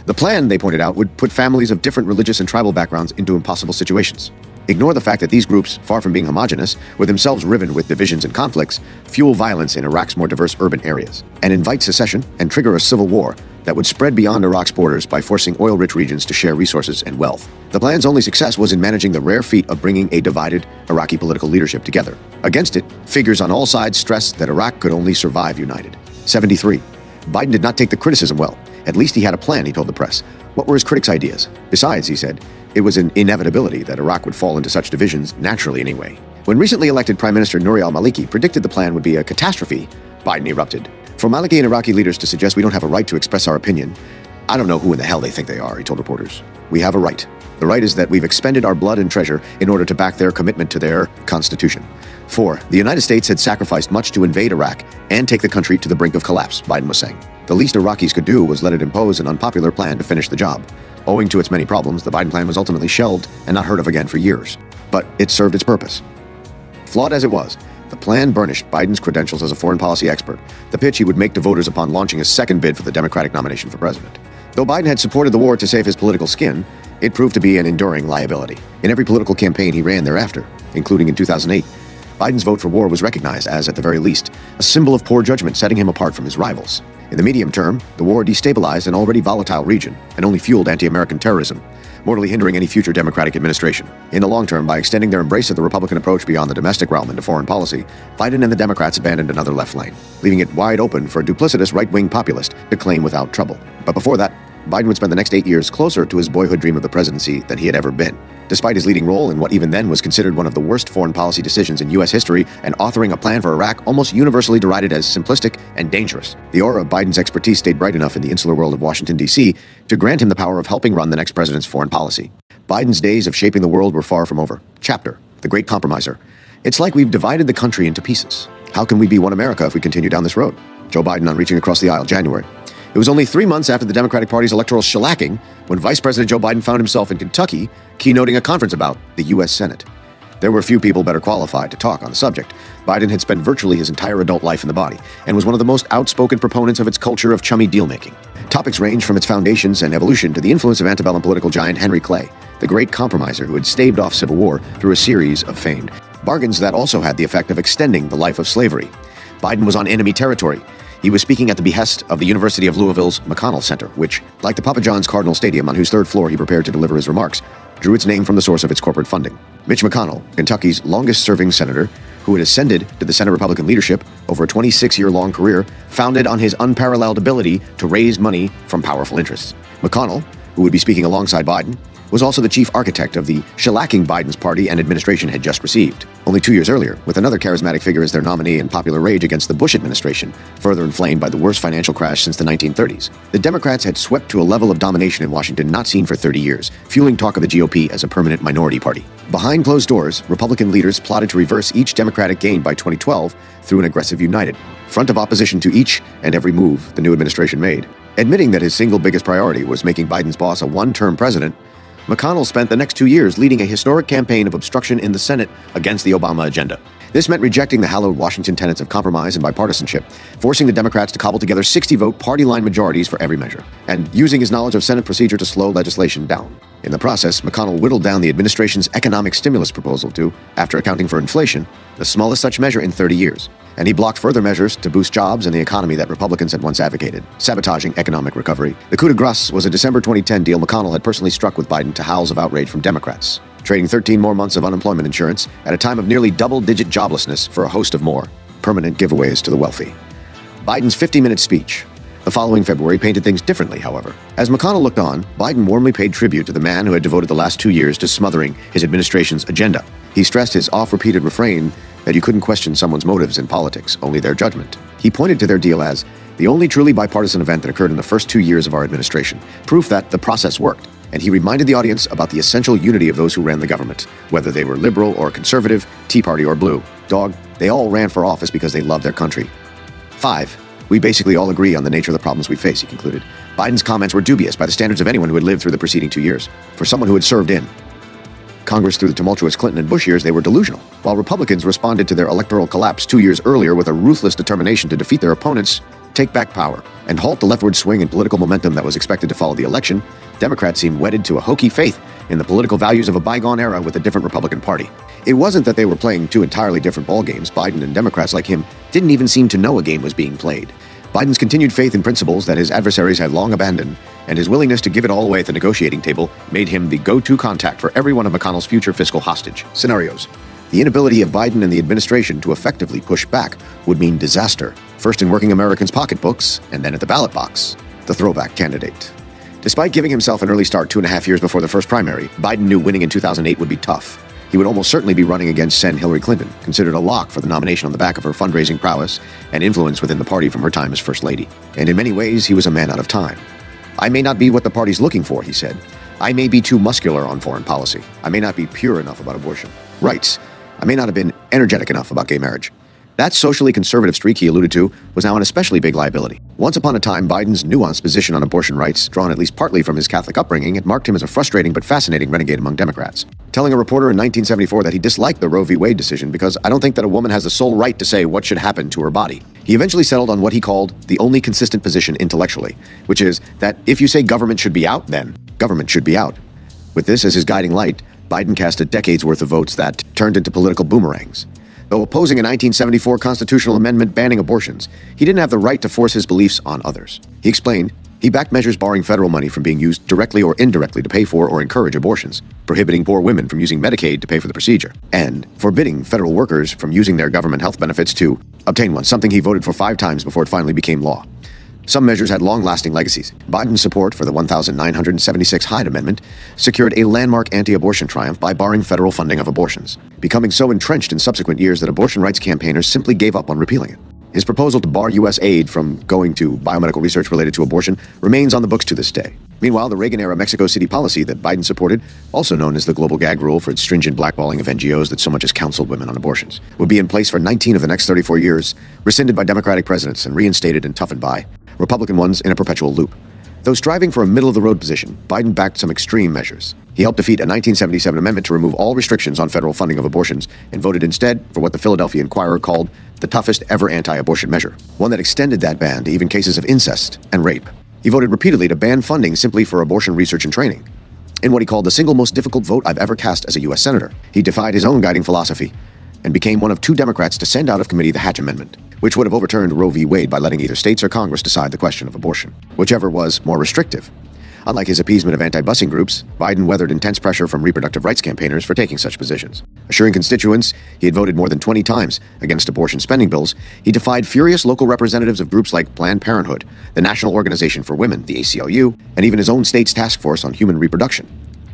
The plan, they pointed out, would put families of different religious and tribal backgrounds into impossible situations. Ignore the fact that these groups, far from being homogenous, were themselves riven with divisions and conflicts, fuel violence in Iraq's more diverse urban areas, and invite secession and trigger a civil war that would spread beyond Iraq's borders by forcing oil-rich regions to share resources and wealth. The plan's only success was in managing the rare feat of bringing a divided Iraqi political leadership together. Against it, figures on all sides stressed that Iraq could only survive united. 73. Biden did not take the criticism well. At least he had a plan, he told the press. What were his critics' ideas? Besides, he said, it was an inevitability that Iraq would fall into such divisions naturally anyway. When recently elected Prime Minister Nouri al-Maliki predicted the plan would be a catastrophe, Biden erupted. For Maliki and Iraqi leaders to suggest we don't have a right to express our opinion, I don't know who in the hell they think they are, he told reporters. We have a right. The right is that we've expended our blood and treasure in order to back their commitment to their constitution. 4. The United States had sacrificed much to invade Iraq and take the country to the brink of collapse, Biden was saying. The least Iraqis could do was let it impose an unpopular plan to finish the job. Owing to its many problems, the Biden plan was ultimately shelved and not heard of again for years. But it served its purpose. Flawed as it was, the plan burnished Biden's credentials as a foreign policy expert, the pitch he would make to voters upon launching a second bid for the Democratic nomination for president. Though Biden had supported the war to save his political skin, it proved to be an enduring liability. In every political campaign he ran thereafter, including in 2008, Biden's vote for war was recognized as, at the very least, a symbol of poor judgment setting him apart from his rivals. In the medium term, the war destabilized an already volatile region and only fueled anti-American terrorism, mortally hindering any future Democratic administration. In the long term, by extending their embrace of the Republican approach beyond the domestic realm into foreign policy, Biden and the Democrats abandoned another left lane, leaving it wide open for a duplicitous right-wing populist to claim without trouble. But before that, Biden would spend the next 8 years closer to his boyhood dream of the presidency than he had ever been. Despite his leading role in what even then was considered one of the worst foreign policy decisions in U.S. history and authoring a plan for Iraq almost universally derided as simplistic and dangerous, the aura of Biden's expertise stayed bright enough in the insular world of Washington, D.C. to grant him the power of helping run the next president's foreign policy. Biden's days of shaping the world were far from over. Chapter, the great compromiser. It's like we've divided the country into pieces. How can we be one America if we continue down this road? Joe Biden on Reaching Across the Aisle, January. It was only 3 months after the Democratic Party's electoral shellacking when Vice President Joe Biden found himself in Kentucky keynoting a conference about the U.S. Senate. There were few people better qualified to talk on the subject. Biden had spent virtually his entire adult life in the body and was one of the most outspoken proponents of its culture of chummy deal-making. Topics range from its foundations and evolution to the influence of antebellum political giant Henry Clay, the great compromiser who had staved off civil war through a series of famed bargains that also had the effect of extending the life of slavery. Biden was on enemy territory. He was speaking at the behest of the University of Louisville's McConnell Center, which, like the Papa John's Cardinal Stadium on whose third floor he prepared to deliver his remarks, drew its name from the source of its corporate funding. Mitch McConnell, Kentucky's longest-serving senator, who had ascended to the Senate Republican leadership over a 26-year-long career, founded on his unparalleled ability to raise money from powerful interests. McConnell, who would be speaking alongside Biden, was also the chief architect of the shellacking Biden's party and administration had just received. Only 2 years earlier, with another charismatic figure as their nominee and popular rage against the Bush administration, further inflamed by the worst financial crash since the 1930s, the Democrats had swept to a level of domination in Washington not seen for 30 years, fueling talk of the GOP as a permanent minority party. Behind closed doors, Republican leaders plotted to reverse each Democratic gain by 2012 through an aggressive united front of opposition to each and every move the new administration made. Admitting that his single biggest priority was making Biden's boss a one-term president, McConnell spent the next 2 years leading a historic campaign of obstruction in the Senate against the Obama agenda. This meant rejecting the hallowed Washington tenets of compromise and bipartisanship, forcing the Democrats to cobble together 60-vote party-line majorities for every measure, and using his knowledge of Senate procedure to slow legislation down. In the process, McConnell whittled down the administration's economic stimulus proposal to, after accounting for inflation, the smallest such measure in 30 years. And he blocked further measures to boost jobs and the economy that Republicans had once advocated, sabotaging economic recovery. The coup de grace was a December 2010 deal McConnell had personally struck with Biden to howls of outrage from Democrats, trading 13 more months of unemployment insurance at a time of nearly double-digit joblessness for a host of more permanent giveaways to the wealthy. Biden's 50-minute speech the following February painted things differently, however. As McConnell looked on, Biden warmly paid tribute to the man who had devoted the last 2 years to smothering his administration's agenda. He stressed his oft-repeated refrain that you couldn't question someone's motives in politics, only their judgment. He pointed to their deal as the only truly bipartisan event that occurred in the first 2 years of our administration, proof that the process worked. And he reminded the audience about the essential unity of those who ran the government, whether they were liberal or conservative, Tea Party or blue. Dog, they all ran for office because they loved their country. 5. We basically all agree on the nature of the problems we face, he concluded. Biden's comments were dubious by the standards of anyone who had lived through the preceding 2 years. For someone who had served in Congress through the tumultuous Clinton and Bush years, they were delusional. While Republicans responded to their electoral collapse 2 years earlier with a ruthless determination to defeat their opponents, take back power, and halt the leftward swing in political momentum that was expected to follow the election, Democrats seemed wedded to a hokey faith in the political values of a bygone era with a different Republican Party. It wasn't that they were playing two entirely different ballgames. Biden and Democrats like him didn't even seem to know a game was being played. Biden's continued faith in principles that his adversaries had long abandoned, and his willingness to give it all away at the negotiating table made him the go-to contact for every one of McConnell's future fiscal hostage scenarios. The inability of Biden and the administration to effectively push back would mean disaster, first in working Americans' pocketbooks, and then at the ballot box. The throwback candidate. Despite giving himself an early start 2.5 years before the first primary, Biden knew winning in 2008 would be tough. He would almost certainly be running against Sen. Hillary Clinton, considered a lock for the nomination on the back of her fundraising prowess and influence within the party from her time as First Lady. And in many ways, he was a man out of time. I may not be what the party's looking for, he said. I may be too muscular on foreign policy. I may not be pure enough about abortion rights. I may not have been energetic enough about gay marriage. That socially conservative streak he alluded to was now an especially big liability. Once upon a time, Biden's nuanced position on abortion rights, drawn at least partly from his Catholic upbringing, had marked him as a frustrating but fascinating renegade among Democrats. Telling a reporter in 1974 that he disliked the Roe v. Wade decision because I don't think that a woman has the sole right to say what should happen to her body. He eventually settled on what he called the only consistent position intellectually, which is that if you say government should be out, then government should be out. With this as his guiding light, Biden cast a decade's worth of votes that turned into political boomerangs. Though opposing a 1974 constitutional amendment banning abortions, he didn't have the right to force his beliefs on others. He explained, he backed measures barring federal money from being used directly or indirectly to pay for or encourage abortions, prohibiting poor women from using Medicaid to pay for the procedure, and forbidding federal workers from using their government health benefits to obtain one, something he voted for 5 times before it finally became law. Some measures had long-lasting legacies. Biden's support for the 1976 Hyde Amendment secured a landmark anti-abortion triumph by barring federal funding of abortions, becoming so entrenched in subsequent years that abortion rights campaigners simply gave up on repealing it. His proposal to bar U.S. aid from going to biomedical research related to abortion remains on the books to this day. Meanwhile, the Reagan-era Mexico City policy that Biden supported, also known as the global gag rule for its stringent blackballing of NGOs that so much as counseled women on abortions, would be in place for 19 of the next 34 years, rescinded by Democratic presidents and reinstated and toughened by Republican ones in a perpetual loop. Though striving for a middle-of-the-road position, Biden backed some extreme measures. He helped defeat a 1977 amendment to remove all restrictions on federal funding of abortions and voted instead for what the Philadelphia Inquirer called the toughest ever anti-abortion measure, one that extended that ban to even cases of incest and rape. He voted repeatedly to ban funding simply for abortion research and training. In what he called the single most difficult vote I've ever cast as a U.S. Senator, he defied his own guiding philosophy and became one of 2 Democrats to send out of committee the Hatch Amendment, which would have overturned Roe v. Wade by letting either states or Congress decide the question of abortion, whichever was more restrictive. Unlike his appeasement of anti-busing groups, Biden weathered intense pressure from reproductive rights campaigners for taking such positions. Assuring constituents he had voted more than 20 times against abortion spending bills, he defied furious local representatives of groups like Planned Parenthood, the National Organization for Women, the ACLU, and even his own state's task force on human reproduction,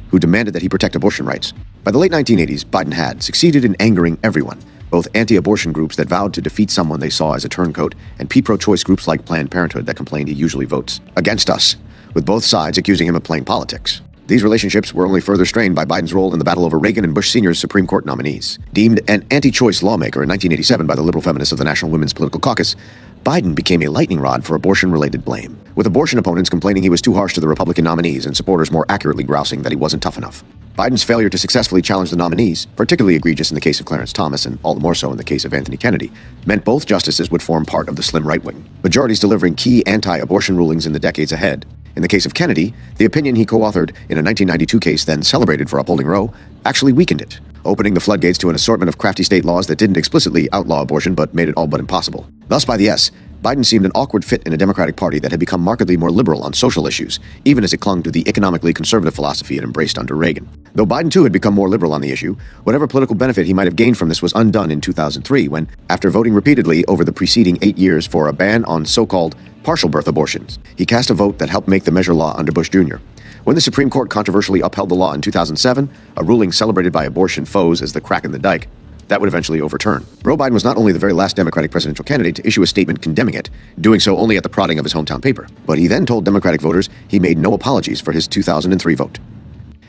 who demanded that he protect abortion rights. By the late 1980s, Biden had succeeded in angering everyone, both anti-abortion groups that vowed to defeat someone they saw as a turncoat, and pro-choice groups like Planned Parenthood that complained he usually votes against us, with both sides accusing him of playing politics. These relationships were only further strained by Biden's role in the battle over Reagan and Bush Sr.'s Supreme Court nominees. Deemed an anti-choice lawmaker in 1987 by the liberal feminists of the National Women's Political Caucus, Biden became a lightning rod for abortion-related blame, with abortion opponents complaining he was too harsh to the Republican nominees and supporters more accurately grousing that he wasn't tough enough. Biden's failure to successfully challenge the nominees, particularly egregious in the case of Clarence Thomas and all the more so in the case of Anthony Kennedy, meant both justices would form part of the slim right wing, majorities delivering key anti-abortion rulings in the decades ahead. In the case of Kennedy, the opinion he co-authored in a 1992 case then celebrated for upholding Roe actually weakened it, opening the floodgates to an assortment of crafty state laws that didn't explicitly outlaw abortion but made it all but impossible. Thus, by the S, Biden seemed an awkward fit in a Democratic Party that had become markedly more liberal on social issues, even as it clung to the economically conservative philosophy it embraced under Reagan. Though Biden too had become more liberal on the issue, whatever political benefit he might have gained from this was undone in 2003 when, after voting repeatedly over the preceding 8 years for a ban on so-called partial birth abortions, he cast a vote that helped make the measure law under Bush Jr. When the Supreme Court controversially upheld the law in 2007, a ruling celebrated by abortion foes as the crack in the dike, that would eventually overturn. Joe Biden was not only the very last Democratic presidential candidate to issue a statement condemning it, doing so only at the prodding of his hometown paper, but he then told Democratic voters he made no apologies for his 2003 vote.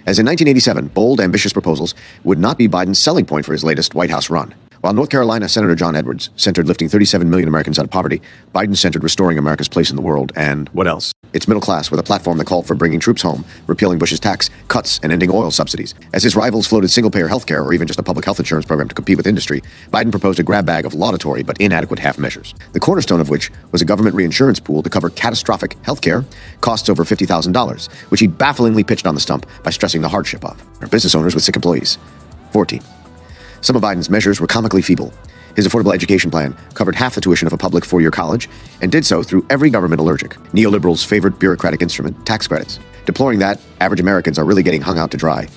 As in 1987, bold, ambitious proposals would not be Biden's selling point for his latest White House run. While North Carolina Senator John Edwards centered lifting 37 million Americans out of poverty, Biden centered restoring America's place in the world and, what else? Its middle class with a platform that called for bringing troops home, repealing Bush's tax cuts, and ending oil subsidies. As his rivals floated single-payer health care or even just a public health insurance program to compete with industry, Biden proposed a grab bag of laudatory but inadequate half measures, the cornerstone of which was a government reinsurance pool to cover catastrophic health care costs over $50,000, which he bafflingly pitched on the stump by stressing the hardship of business owners with sick employees. 14. Some of Biden's measures were comically feeble. His affordable education plan covered half the tuition of a public four-year college and did so through every government allergic, neoliberals' favorite bureaucratic instrument, tax credits. Deploring that, average Americans are really getting hung out to dry.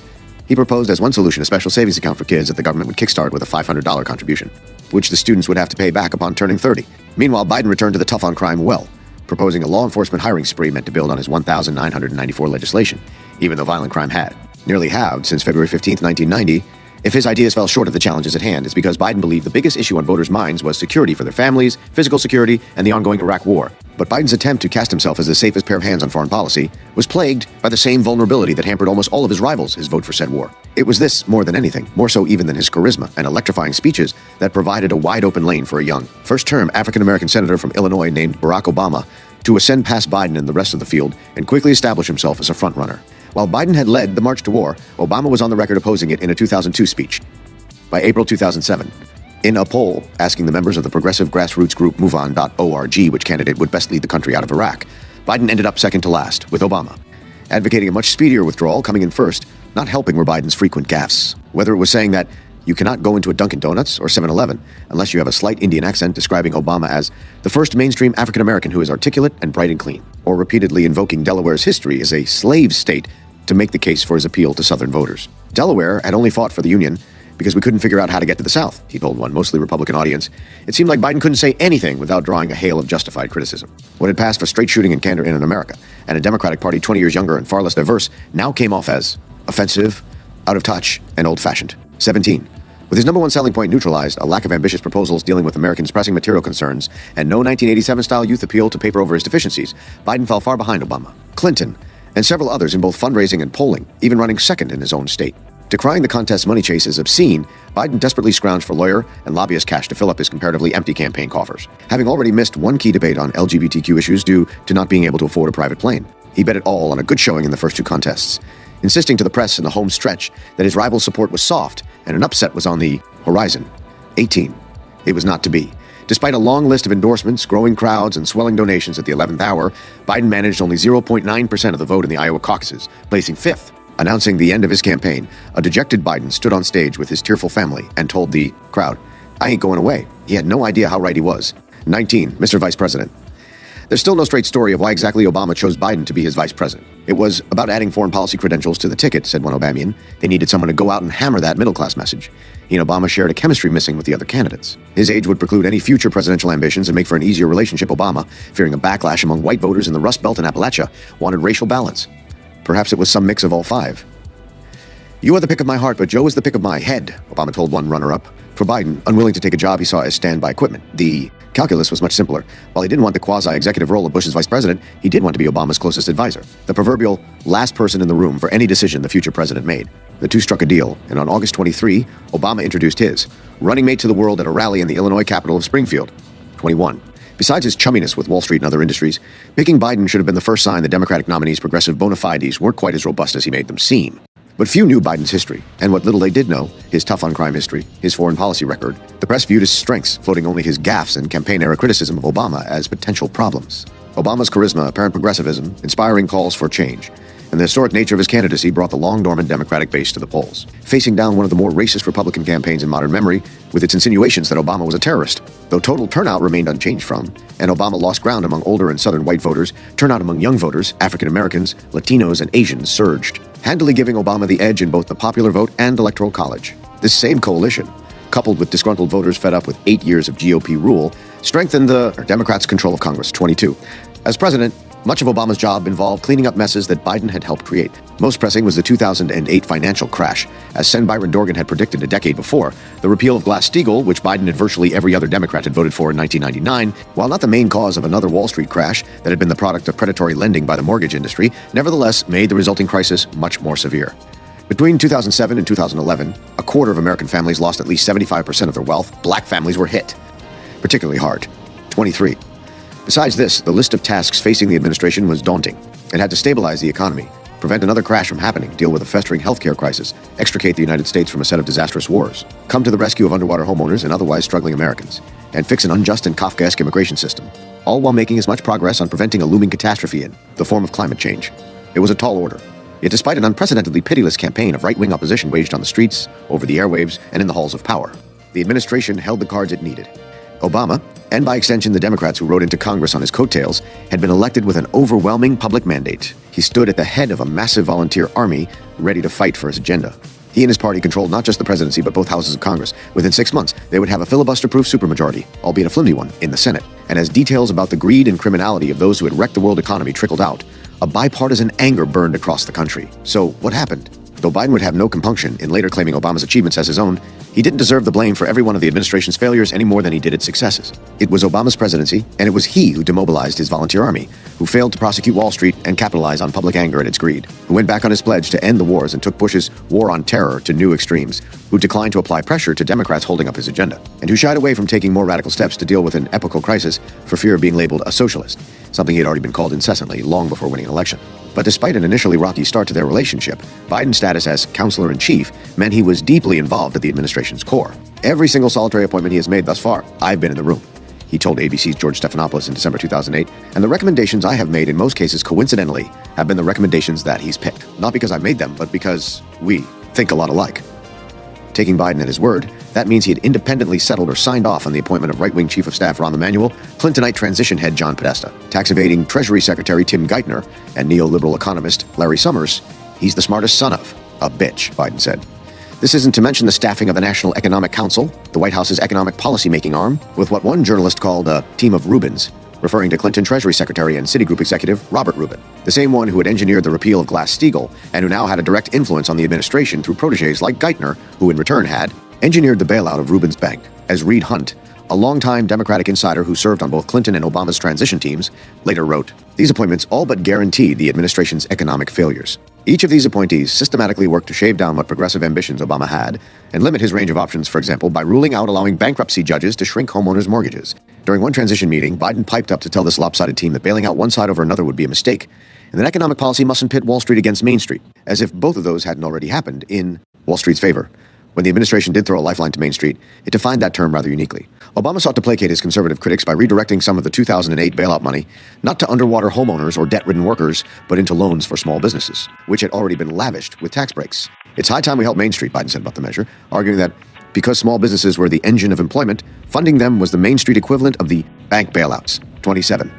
He proposed as one solution a special savings account for kids that the government would kickstart with a $500 contribution, which the students would have to pay back upon turning 30. Meanwhile, Biden returned to the tough on crime well, proposing a law enforcement hiring spree meant to build on his 1,994 legislation, even though violent crime had nearly halved since February 15, 1990. If his ideas fell short of the challenges at hand, it's because Biden believed the biggest issue on voters' minds was security for their families, physical security, and the ongoing Iraq war. But Biden's attempt to cast himself as the safest pair of hands on foreign policy was plagued by the same vulnerability that hampered almost all of his rivals' his vote for said war. It was this, more than anything, more so even than his charisma and electrifying speeches, that provided a wide-open lane for a young, first-term African-American senator from Illinois named Barack Obama to ascend past Biden and the rest of the field and quickly establish himself as a frontrunner. While Biden had led the march to war, Obama was on the record opposing it in a 2002 speech. By April 2007, in a poll asking the members of the progressive grassroots group MoveOn.org which candidate would best lead the country out of Iraq, Biden ended up second to last, with Obama, advocating a much speedier withdrawal, coming in first. Not helping were Biden's frequent gaffes, whether it was saying that you cannot go into a Dunkin' Donuts or 7-Eleven unless you have a slight Indian accent, describing Obama as the first mainstream African-American who is articulate and bright and clean, or repeatedly invoking Delaware's history as a slave state to make the case for his appeal to Southern voters. Delaware had only fought for the Union because we couldn't figure out how to get to the South, he told one mostly Republican audience. It seemed like Biden couldn't say anything without drawing a hail of justified criticism. What had passed for straight shooting and candor in America, and a Democratic Party 20 years younger and far less diverse, now came off as offensive, out of touch, and old-fashioned. 17. With his number one selling point neutralized, a lack of ambitious proposals dealing with Americans' pressing material concerns, and no 1987-style youth appeal to paper over his deficiencies, Biden fell far behind Obama, Clinton, and several others in both fundraising and polling, even running second in his own state. Decrying the contest's money chase as obscene, Biden desperately scrounged for lawyer and lobbyist cash to fill up his comparatively empty campaign coffers, having already missed one key debate on LGBTQ issues due to not being able to afford a private plane. He bet it all on a good showing in the first two contests, insisting to the press in the home stretch that his rival's support was soft and an upset was on the horizon. 18. It was not to be. Despite a long list of endorsements, growing crowds, and swelling donations at the 11th hour, Biden managed only 0.9% of the vote in the Iowa caucuses, placing fifth. Announcing the end of his campaign, a dejected Biden stood on stage with his tearful family and told the crowd, "I ain't going away." He had no idea how right he was. 19. Mr. Vice President. There's still no straight story of why exactly Obama chose Biden to be his vice president. It was about adding foreign policy credentials to the ticket, said one Obamian. They needed someone to go out and hammer that middle-class message. He and Obama shared a chemistry missing with the other candidates. His age would preclude any future presidential ambitions and make for an easier relationship. Obama, fearing a backlash among white voters in the Rust Belt and Appalachia, wanted racial balance. Perhaps it was some mix of all five. "You are the pick of my heart, but Joe is the pick of my head," Obama told one runner-up. For Biden, unwilling to take a job he saw as standby equipment, the calculus was much simpler. While he didn't want the quasi-executive role of Bush's vice president, he did want to be Obama's closest advisor, the proverbial last person in the room for any decision the future president made. The two struck a deal, and on August 23, Obama introduced his running mate to the world at a rally in the Illinois capital of Springfield. 21. Besides his chumminess with Wall Street and other industries, picking Biden should have been the first sign the Democratic nominee's progressive bona fides weren't quite as robust as he made them seem. But few knew Biden's history, and what little they did know, his tough-on-crime history, his foreign policy record, the press viewed as strengths, floating only his gaffes and campaign-era criticism of Obama as potential problems. Obama's charisma, apparent progressivism, inspiring calls for change, and the historic nature of his candidacy brought the long-dormant Democratic base to the polls, facing down one of the more racist Republican campaigns in modern memory with its insinuations that Obama was a terrorist. Though total turnout remained unchanged from, and Obama lost ground among older and southern white voters, turnout among young voters, African Americans, Latinos, and Asians surged, handily giving Obama the edge in both the popular vote and electoral college. This same coalition, coupled with disgruntled voters fed up with 8 years of GOP rule, strengthened the Democrats' control of Congress. 22. As president, much of Obama's job involved cleaning up messes that Biden had helped create. Most pressing was the 2008 financial crash. As Sen. Byron Dorgan had predicted a decade before, the repeal of Glass-Steagall, which Biden and virtually every other Democrat had voted for in 1999, while not the main cause of another Wall Street crash that had been the product of predatory lending by the mortgage industry, nevertheless made the resulting crisis much more severe. Between 2007 and 2011, a quarter of American families lost at least 75% of their wealth. Black families were hit particularly hard. 23. Besides this, the list of tasks facing the administration was daunting. It had to stabilize the economy, prevent another crash from happening, deal with a festering healthcare crisis, extricate the United States from a set of disastrous wars, come to the rescue of underwater homeowners and otherwise struggling Americans, and fix an unjust and Kafkaesque immigration system, all while making as much progress on preventing a looming catastrophe in the form of climate change. It was a tall order. Yet despite an unprecedentedly pitiless campaign of right-wing opposition waged on the streets, over the airwaves, and in the halls of power, the administration held the cards it needed. Obama, and by extension the Democrats who rode into Congress on his coattails, had been elected with an overwhelming public mandate. He stood at the head of a massive volunteer army ready to fight for his agenda. He and his party controlled not just the presidency but both houses of Congress. Within 6 months, they would have a filibuster-proof supermajority, albeit a flimsy one, in the Senate. And as details about the greed and criminality of those who had wrecked the world economy trickled out, a bipartisan anger burned across the country. So what happened? Though Biden would have no compunction in later claiming Obama's achievements as his own, he didn't deserve the blame for every one of the administration's failures any more than he did its successes. It was Obama's presidency, and it was he who demobilized his volunteer army, who failed to prosecute Wall Street and capitalize on public anger and its greed, who went back on his pledge to end the wars and took Bush's war on terror to new extremes, who declined to apply pressure to Democrats holding up his agenda, and who shied away from taking more radical steps to deal with an epochal crisis for fear of being labeled a socialist, something he had already been called incessantly long before winning an election. But despite an initially rocky start to their relationship, Biden's status as counselor-in-chief meant he was deeply involved at the administration's core. Every single solitary appointment he has made thus far, I've been in the room, he told ABC's George Stephanopoulos in December 2008, and the recommendations I have made in most cases coincidentally have been the recommendations that he's picked. Not because I made them, but because we think a lot alike. Taking Biden at his word, that means he had independently settled or signed off on the appointment of right-wing Chief of Staff Rahm Emanuel, Clintonite transition head John Podesta, tax-evading Treasury Secretary Tim Geithner, and neoliberal economist Larry Summers. He's the smartest son of a bitch, Biden said. This isn't to mention the staffing of the National Economic Council, the White House's economic policy-making arm, with what one journalist called a team of Rubens, referring to Clinton Treasury Secretary and Citigroup executive Robert Rubin, the same one who had engineered the repeal of Glass-Steagall and who now had a direct influence on the administration through protégés like Geithner, who in return had engineered the bailout of Rubin's bank. As Reed Hunt, a longtime Democratic insider who served on both Clinton and Obama's transition teams, later wrote, these appointments all but guaranteed the administration's economic failures. Each of these appointees systematically worked to shave down what progressive ambitions Obama had and limit his range of options, for example, by ruling out allowing bankruptcy judges to shrink homeowners' mortgages. During one transition meeting, Biden piped up to tell this lopsided team that bailing out one side over another would be a mistake, and that economic policy mustn't pit Wall Street against Main Street, as if both of those hadn't already happened in Wall Street's favor. When the administration did throw a lifeline to Main Street, it defined that term rather uniquely. Obama sought to placate his conservative critics by redirecting some of the 2008 bailout money not to underwater homeowners or debt-ridden workers, but into loans for small businesses, which had already been lavished with tax breaks. It's high time we help Main Street, Biden said about the measure, arguing that because small businesses were the engine of employment, funding them was the Main Street equivalent of the bank bailouts. 27.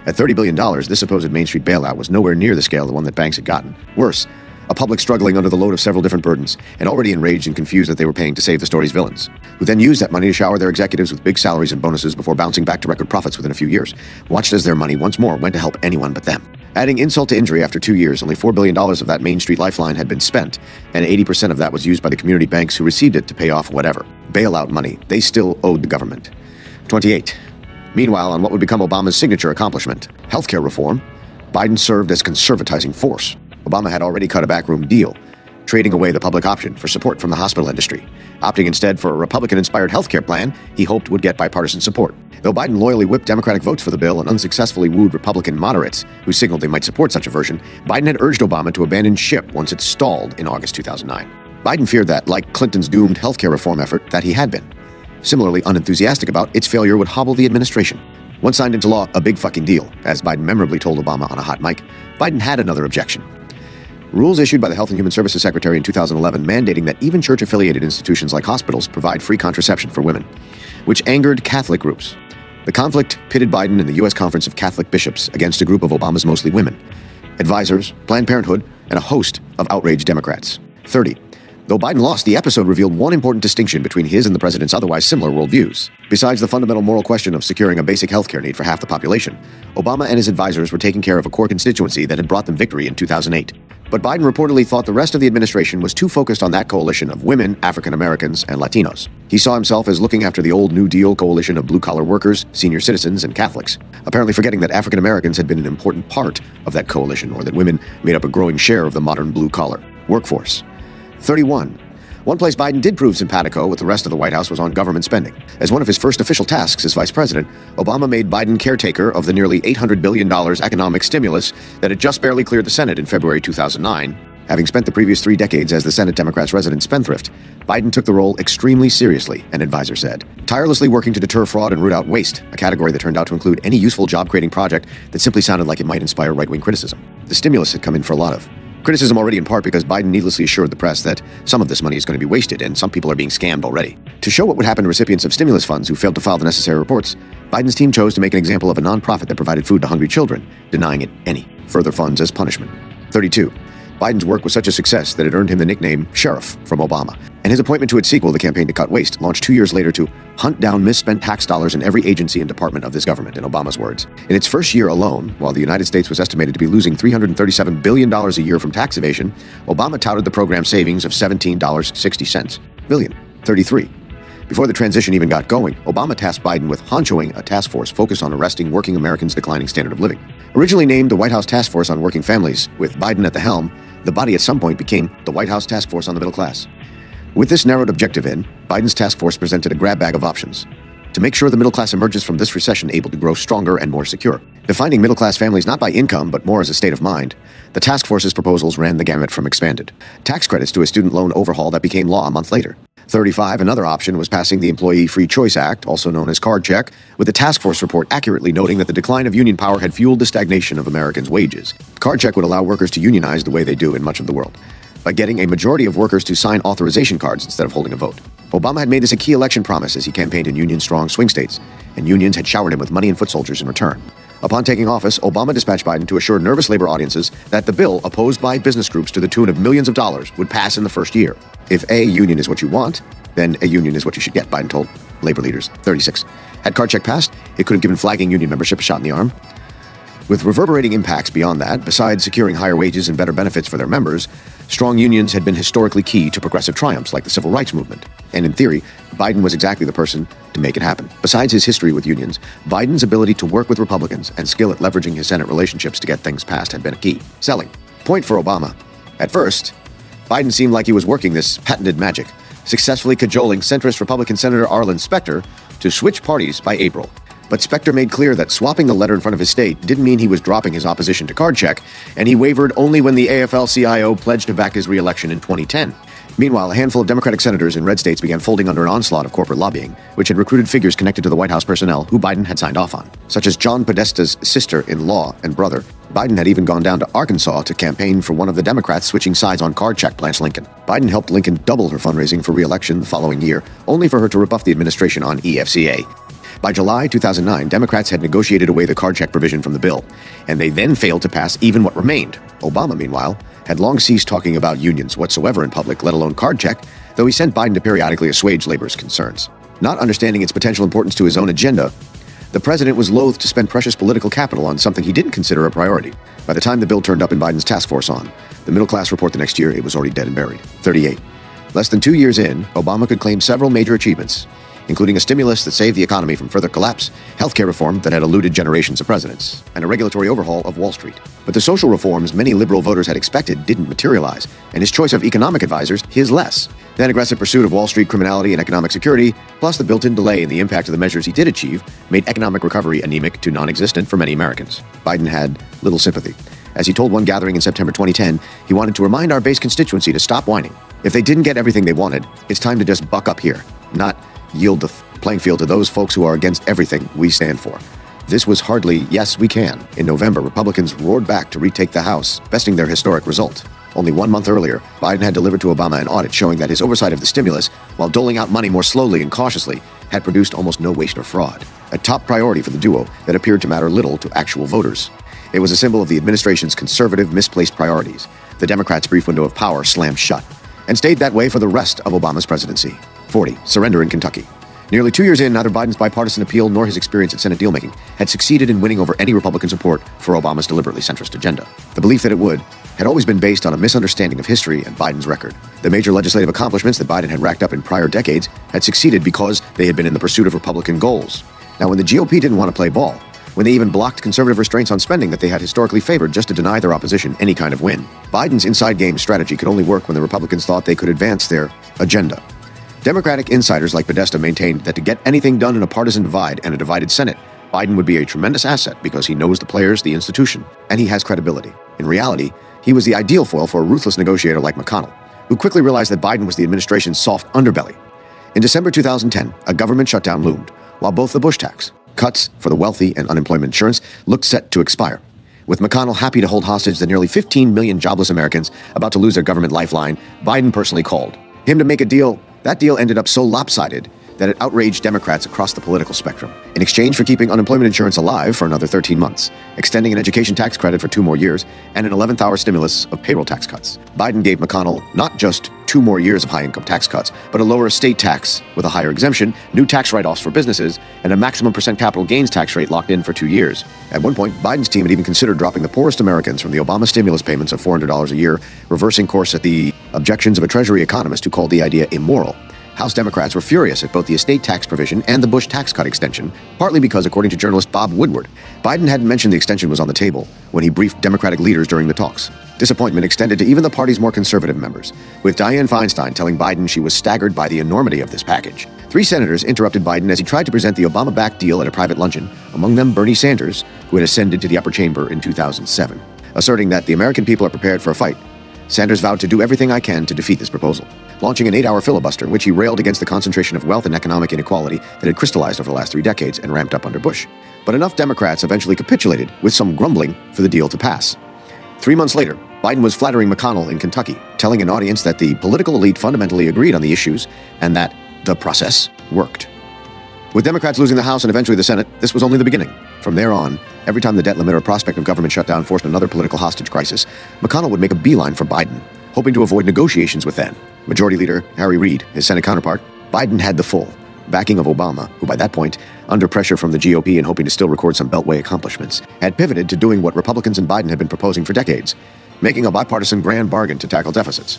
At $30 billion, this supposed Main Street bailout was nowhere near the scale of the one that banks had gotten. Worse, a public struggling under the load of several different burdens, and already enraged and confused that they were paying to save the story's villains, who then used that money to shower their executives with big salaries and bonuses before bouncing back to record profits within a few years, watched as their money once more went to help anyone but them. Adding insult to injury, after 2 years, only $4 billion of that Main Street lifeline had been spent, and 80% of that was used by the community banks who received it to pay off whatever bailout money they still owed the government. 28. Meanwhile, on what would become Obama's signature accomplishment, healthcare reform, Biden served as conservatizing force. Obama had already cut a backroom deal, trading away the public option for support from the hospital industry, opting instead for a Republican-inspired healthcare plan he hoped would get bipartisan support. Though Biden loyally whipped Democratic votes for the bill and unsuccessfully wooed Republican moderates who signaled they might support such a version, Biden had urged Obama to abandon ship once it stalled in August 2009. Biden feared that, like Clinton's doomed healthcare reform effort, that he had been similarly unenthusiastic about, its failure would hobble the administration. Once signed into law, a big fucking deal, as Biden memorably told Obama on a hot mic, Biden had another objection. Rules issued by the Health and Human Services Secretary in 2011 mandating that even church-affiliated institutions like hospitals provide free contraception for women, which angered Catholic groups. The conflict pitted Biden and the U.S. Conference of Catholic Bishops against a group of Obama's mostly women, advisors, Planned Parenthood, and a host of outraged Democrats. 30. Though Biden lost, the episode revealed one important distinction between his and the president's otherwise similar worldviews. Besides the fundamental moral question of securing a basic healthcare need for half the population, Obama and his advisors were taking care of a core constituency that had brought them victory in 2008. But Biden reportedly thought the rest of the administration was too focused on that coalition of women, African Americans, and Latinos. He saw himself as looking after the old New Deal coalition of blue-collar workers, senior citizens, and Catholics, apparently forgetting that African Americans had been an important part of that coalition, or that women made up a growing share of the modern blue-collar workforce. 31. One place Biden did prove simpatico with the rest of the White House was on government spending. As one of his first official tasks as vice president, Obama made Biden caretaker of the nearly $800 billion economic stimulus that had just barely cleared the Senate in February 2009. Having spent the previous 3 decades as the Senate Democrats' resident spendthrift, Biden took the role extremely seriously, an advisor said, tirelessly working to deter fraud and root out waste, a category that turned out to include any useful job-creating project that simply sounded like it might inspire right-wing criticism. The stimulus had come in for a lot of criticism already, in part because Biden needlessly assured the press that some of this money is going to be wasted and some people are being scammed already. To show what would happen to recipients of stimulus funds who failed to file the necessary reports, Biden's team chose to make an example of a nonprofit that provided food to hungry children, denying it any further funds as punishment. 32. Biden's work was such a success that it earned him the nickname Sheriff from Obama, and his appointment to its sequel, the Campaign to Cut Waste, launched 2 years later to hunt down misspent tax dollars in every agency and department of this government, in Obama's words. In its first year alone, while the United States was estimated to be losing $337 billion a year from tax evasion, Obama touted the program's savings of $17.60 billion. 33. Before the transition even got going, Obama tasked Biden with honchoing a task force focused on arresting working Americans' declining standard of living. Originally named the White House Task Force on Working Families, with Biden at the helm, the body at some point became the White House Task Force on the Middle Class. With this narrowed objective in, Biden's task force presented a grab bag of options to make sure the middle class emerges from this recession able to grow stronger and more secure. Defining middle-class families not by income, but more as a state of mind, the task force's proposals ran the gamut from expanded tax credits to a student loan overhaul that became law a month later. 35, another option was passing the Employee Free Choice Act, also known as card check, with the task force report accurately noting that the decline of union power had fueled the stagnation of Americans' wages. Card check would allow workers to unionize the way they do in much of the world, by getting a majority of workers to sign authorization cards instead of holding a vote. Obama had made this a key election promise as he campaigned in union-strong swing states, and unions had showered him with money and foot soldiers in return. Upon taking office, Obama dispatched Biden to assure nervous labor audiences that the bill, opposed by business groups to the tune of millions of dollars, would pass in the first year. If a union is what you want, then a union is what you should get, Biden told labor leaders. 36. Had card check passed, it could have given flagging union membership a shot in the arm. With reverberating impacts beyond that, besides securing higher wages and better benefits for their members, strong unions had been historically key to progressive triumphs like the civil rights movement. And in theory, Biden was exactly the person to make it happen. Besides his history with unions, Biden's ability to work with Republicans and skill at leveraging his Senate relationships to get things passed had been a key. Selling point for Obama. At first, Biden seemed like he was working this patented magic, successfully cajoling centrist Republican Senator Arlen Specter to switch parties by April. But Specter made clear that swapping the letter in front of his state didn't mean he was dropping his opposition to card check, and he wavered only when the AFL-CIO pledged to back his re-election in 2010. Meanwhile, a handful of Democratic senators in red states began folding under an onslaught of corporate lobbying, which had recruited figures connected to the White House personnel who Biden had signed off on, such as John Podesta's sister-in-law and brother. Biden had even gone down to Arkansas to campaign for one of the Democrats switching sides on card check, Blanche Lincoln. Biden helped Lincoln double her fundraising for re-election the following year, only for her to rebuff the administration on EFCA. By July 2009, Democrats had negotiated away the card check provision from the bill, and they then failed to pass even what remained. Obama, meanwhile, had long ceased talking about unions whatsoever in public, let alone card check, though he sent Biden to periodically assuage labor's concerns. Not understanding its potential importance to his own agenda, the president was loath to spend precious political capital on something he didn't consider a priority. By the time the bill turned up in Biden's task force on the middle class report the next year, it was already dead and buried. 38. Less than 2 years in, Obama could claim several major achievements, including a stimulus that saved the economy from further collapse, healthcare reform that had eluded generations of presidents, and a regulatory overhaul of Wall Street. But the social reforms many liberal voters had expected didn't materialize, and his choice of economic advisors his less. Then aggressive pursuit of Wall Street criminality and economic security, plus the built-in delay in the impact of the measures he did achieve, made economic recovery anemic to non-existent for many Americans. Biden had little sympathy. As he told one gathering in September 2010, he wanted to remind our base constituency to stop whining. If they didn't get everything they wanted, it's time to just buck up here, not yield the playing field to those folks who are against everything we stand for. This was hardly yes, we can. In November, Republicans roared back to retake the House, besting their historic result. Only 1 month earlier, Biden had delivered to Obama an audit showing that his oversight of the stimulus, while doling out money more slowly and cautiously, had produced almost no waste or fraud, a top priority for the duo that appeared to matter little to actual voters. It was a symbol of the administration's conservative, misplaced priorities. The Democrats' brief window of power slammed shut, and stayed that way for the rest of Obama's presidency. 40. Surrender in Kentucky. Nearly 2 years in, neither Biden's bipartisan appeal nor his experience at Senate dealmaking had succeeded in winning over any Republican support for Obama's deliberately centrist agenda. The belief that it would had always been based on a misunderstanding of history and Biden's record. The major legislative accomplishments that Biden had racked up in prior decades had succeeded because they had been in the pursuit of Republican goals. Now, when the GOP didn't want to play ball, when they even blocked conservative restraints on spending that they had historically favored just to deny their opposition any kind of win, Biden's inside game strategy could only work when the Republicans thought they could advance their agenda. Democratic insiders like Podesta maintained that to get anything done in a partisan divide and a divided Senate, Biden would be a tremendous asset because he knows the players, the institution, and he has credibility. In reality, he was the ideal foil for a ruthless negotiator like McConnell, who quickly realized that Biden was the administration's soft underbelly. In December 2010, a government shutdown loomed, while both the Bush tax, cuts for the wealthy, and unemployment insurance looked set to expire. With McConnell happy to hold hostage the nearly 15 million jobless Americans about to lose their government lifeline, Biden personally called him to make a deal. That deal ended up so lopsided that it outraged Democrats across the political spectrum. In exchange for keeping unemployment insurance alive for another 13 months, extending an education tax credit for 2 more years, and an 11th hour stimulus of payroll tax cuts, Biden gave McConnell not just 2 more years of high-income tax cuts, but a lower estate tax with a higher exemption, new tax write-offs for businesses, and a maximum percent capital gains tax rate locked in for 2 years. At one point, Biden's team had even considered dropping the poorest Americans from the Obama stimulus payments of $400 a year, reversing course at the objections of a Treasury economist who called the idea immoral. House Democrats were furious at both the estate tax provision and the Bush tax cut extension, partly because, according to journalist Bob Woodward, Biden hadn't mentioned the extension was on the table when he briefed Democratic leaders during the talks. Disappointment extended to even the party's more conservative members, with Dianne Feinstein telling Biden she was staggered by the enormity of this package. 3 senators interrupted Biden as he tried to present the Obama-backed deal at a private luncheon, among them Bernie Sanders, who had ascended to the upper chamber in 2007. Asserting that the American people are prepared for a fight, Sanders vowed to do everything I can to defeat this proposal, launching an 8-hour filibuster in which he railed against the concentration of wealth and economic inequality that had crystallized over the last 3 decades and ramped up under Bush. But enough Democrats eventually capitulated, with some grumbling, for the deal to pass. 3 months later, Biden was flattering McConnell in Kentucky, telling an audience that the political elite fundamentally agreed on the issues and that the process worked. With Democrats losing the House and eventually the Senate, this was only the beginning. From there on, every time the debt limit or prospect of government shutdown forced another political hostage crisis, McConnell would make a beeline for Biden, hoping to avoid negotiations with then Majority Leader Harry Reid, his Senate counterpart. Biden had the full backing of Obama, who by that point, under pressure from the GOP and hoping to still record some Beltway accomplishments, had pivoted to doing what Republicans and Biden had been proposing for decades, making a bipartisan grand bargain to tackle deficits,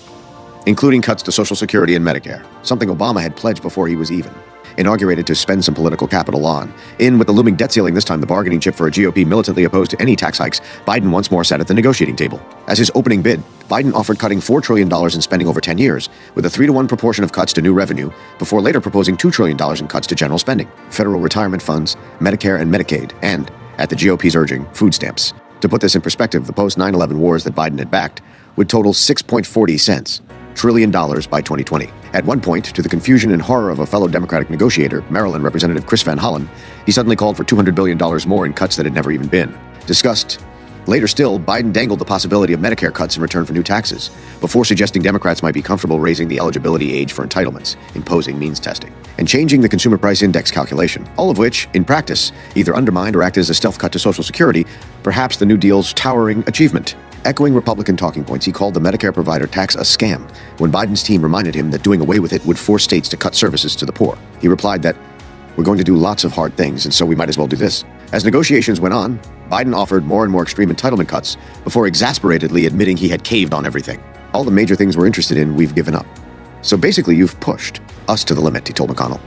including cuts to Social Security and Medicare, something Obama had pledged before he was even inaugurated to spend some political capital on. In with the looming debt ceiling, this time the bargaining chip for a GOP militantly opposed to any tax hikes, Biden once more sat at the negotiating table. As his opening bid, Biden offered cutting $4 trillion in spending over 10 years, with a 3-to-1 proportion of cuts to new revenue, before later proposing $2 trillion in cuts to general spending, federal retirement funds, Medicare and Medicaid, and, at the GOP's urging, food stamps. To put this in perspective, the post-9/11 wars that Biden had backed would total $6.40 trillion by 2020. At one point, to the confusion and horror of a fellow Democratic negotiator, Maryland Representative Chris Van Hollen, he suddenly called for $200 billion more in cuts that had never even been discussed. Later still, Biden dangled the possibility of Medicare cuts in return for new taxes, before suggesting Democrats might be comfortable raising the eligibility age for entitlements, imposing means testing, and changing the Consumer Price Index calculation, all of which, in practice, either undermined or acted as a stealth cut to Social Security, perhaps the New Deal's towering achievement. Echoing Republican talking points, he called the Medicare provider tax a scam when Biden's team reminded him that doing away with it would force states to cut services to the poor. He replied that, "We're going to do lots of hard things, and so we might as well do this." As negotiations went on, Biden offered more and more extreme entitlement cuts before exasperatedly admitting he had caved on everything. "All the major things we're interested in, we've given up. So basically, you've pushed us to the limit," he told McConnell.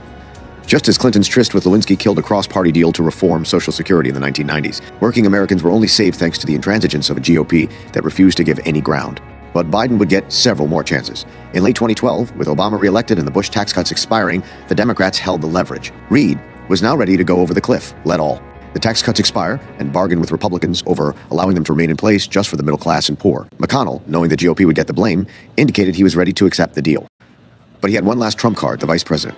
Just as Clinton's tryst with Lewinsky killed a cross-party deal to reform Social Security in the 1990s, working Americans were only saved thanks to the intransigence of a GOP that refused to give any ground. But Biden would get several more chances. In late 2012, with Obama re-elected and the Bush tax cuts expiring, the Democrats held the leverage. Reid was now ready to go over the cliff, let all. The tax cuts expire and bargain with Republicans over allowing them to remain in place just for the middle class and poor. McConnell, knowing the GOP would get the blame, indicated he was ready to accept the deal. But he had one last trump card, the vice president,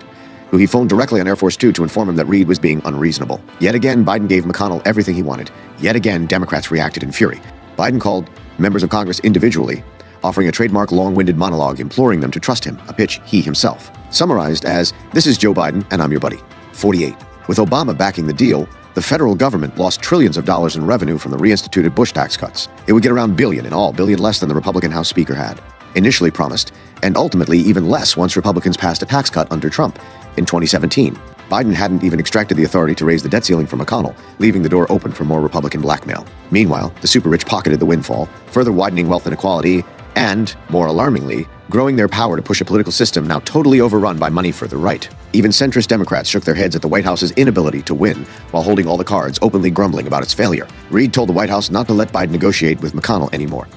who he phoned directly on Air Force Two to inform him that Reid was being unreasonable. Yet again, Biden gave McConnell everything he wanted. Yet again, Democrats reacted in fury. Biden called members of Congress individually, offering a trademark long-winded monologue imploring them to trust him, a pitch he himself summarized as, "This is Joe Biden, and I'm your buddy." 48. With Obama backing the deal, the federal government lost trillions of dollars in revenue from the reinstituted Bush tax cuts. It would get around billion in all, billion less than the Republican House Speaker had initially promised, and ultimately even less once Republicans passed a tax cut under Trump in 2017. Biden hadn't even extracted the authority to raise the debt ceiling from McConnell, leaving the door open for more Republican blackmail. Meanwhile, the super-rich pocketed the windfall, further widening wealth inequality and, more alarmingly, growing their power to push a political system now totally overrun by money for the right. Even centrist Democrats shook their heads at the White House's inability to win while holding all the cards, openly grumbling about its failure. Reid told the White House not to let Biden negotiate with McConnell anymore.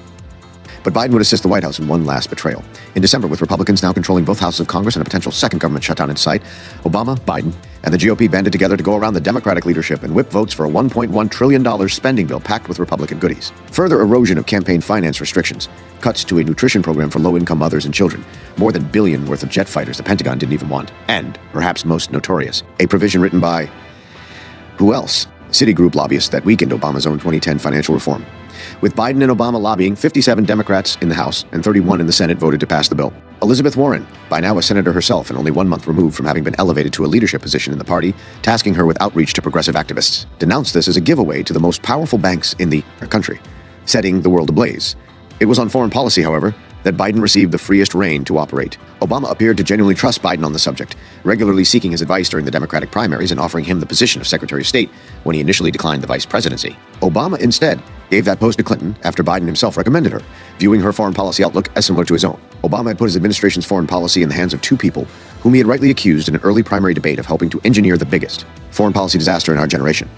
But Biden would assist the White House in one last betrayal. In December, with Republicans now controlling both houses of Congress and a potential second government shutdown in sight, Obama, Biden, and the GOP banded together to go around the Democratic leadership and whip votes for a $1.1 trillion spending bill packed with Republican goodies. Further erosion of campaign finance restrictions, cuts to a nutrition program for low-income mothers and children, more than $1 billion worth of jet fighters the Pentagon didn't even want, and, perhaps most notorious, a provision written by, who else? Citigroup lobbyists that weakened Obama's own 2010 financial reform. With Biden and Obama lobbying, 57 Democrats in the House and 31 in the Senate voted to pass the bill. Elizabeth Warren, by now a senator herself and only 1 month removed from having been elevated to a leadership position in the party, tasking her with outreach to progressive activists, denounced this as a giveaway to the most powerful banks in the country, setting the world ablaze. It was on foreign policy, however, that Biden received the freest rein to operate. Obama appeared to genuinely trust Biden on the subject, regularly seeking his advice during the Democratic primaries and offering him the position of Secretary of State when he initially declined the vice presidency. Obama instead gave that post to Clinton after Biden himself recommended her, viewing her foreign policy outlook as similar to his own. Obama had put his administration's foreign policy in the hands of two people whom he had rightly accused in an early primary debate of helping to engineer the biggest foreign policy disaster in our generation.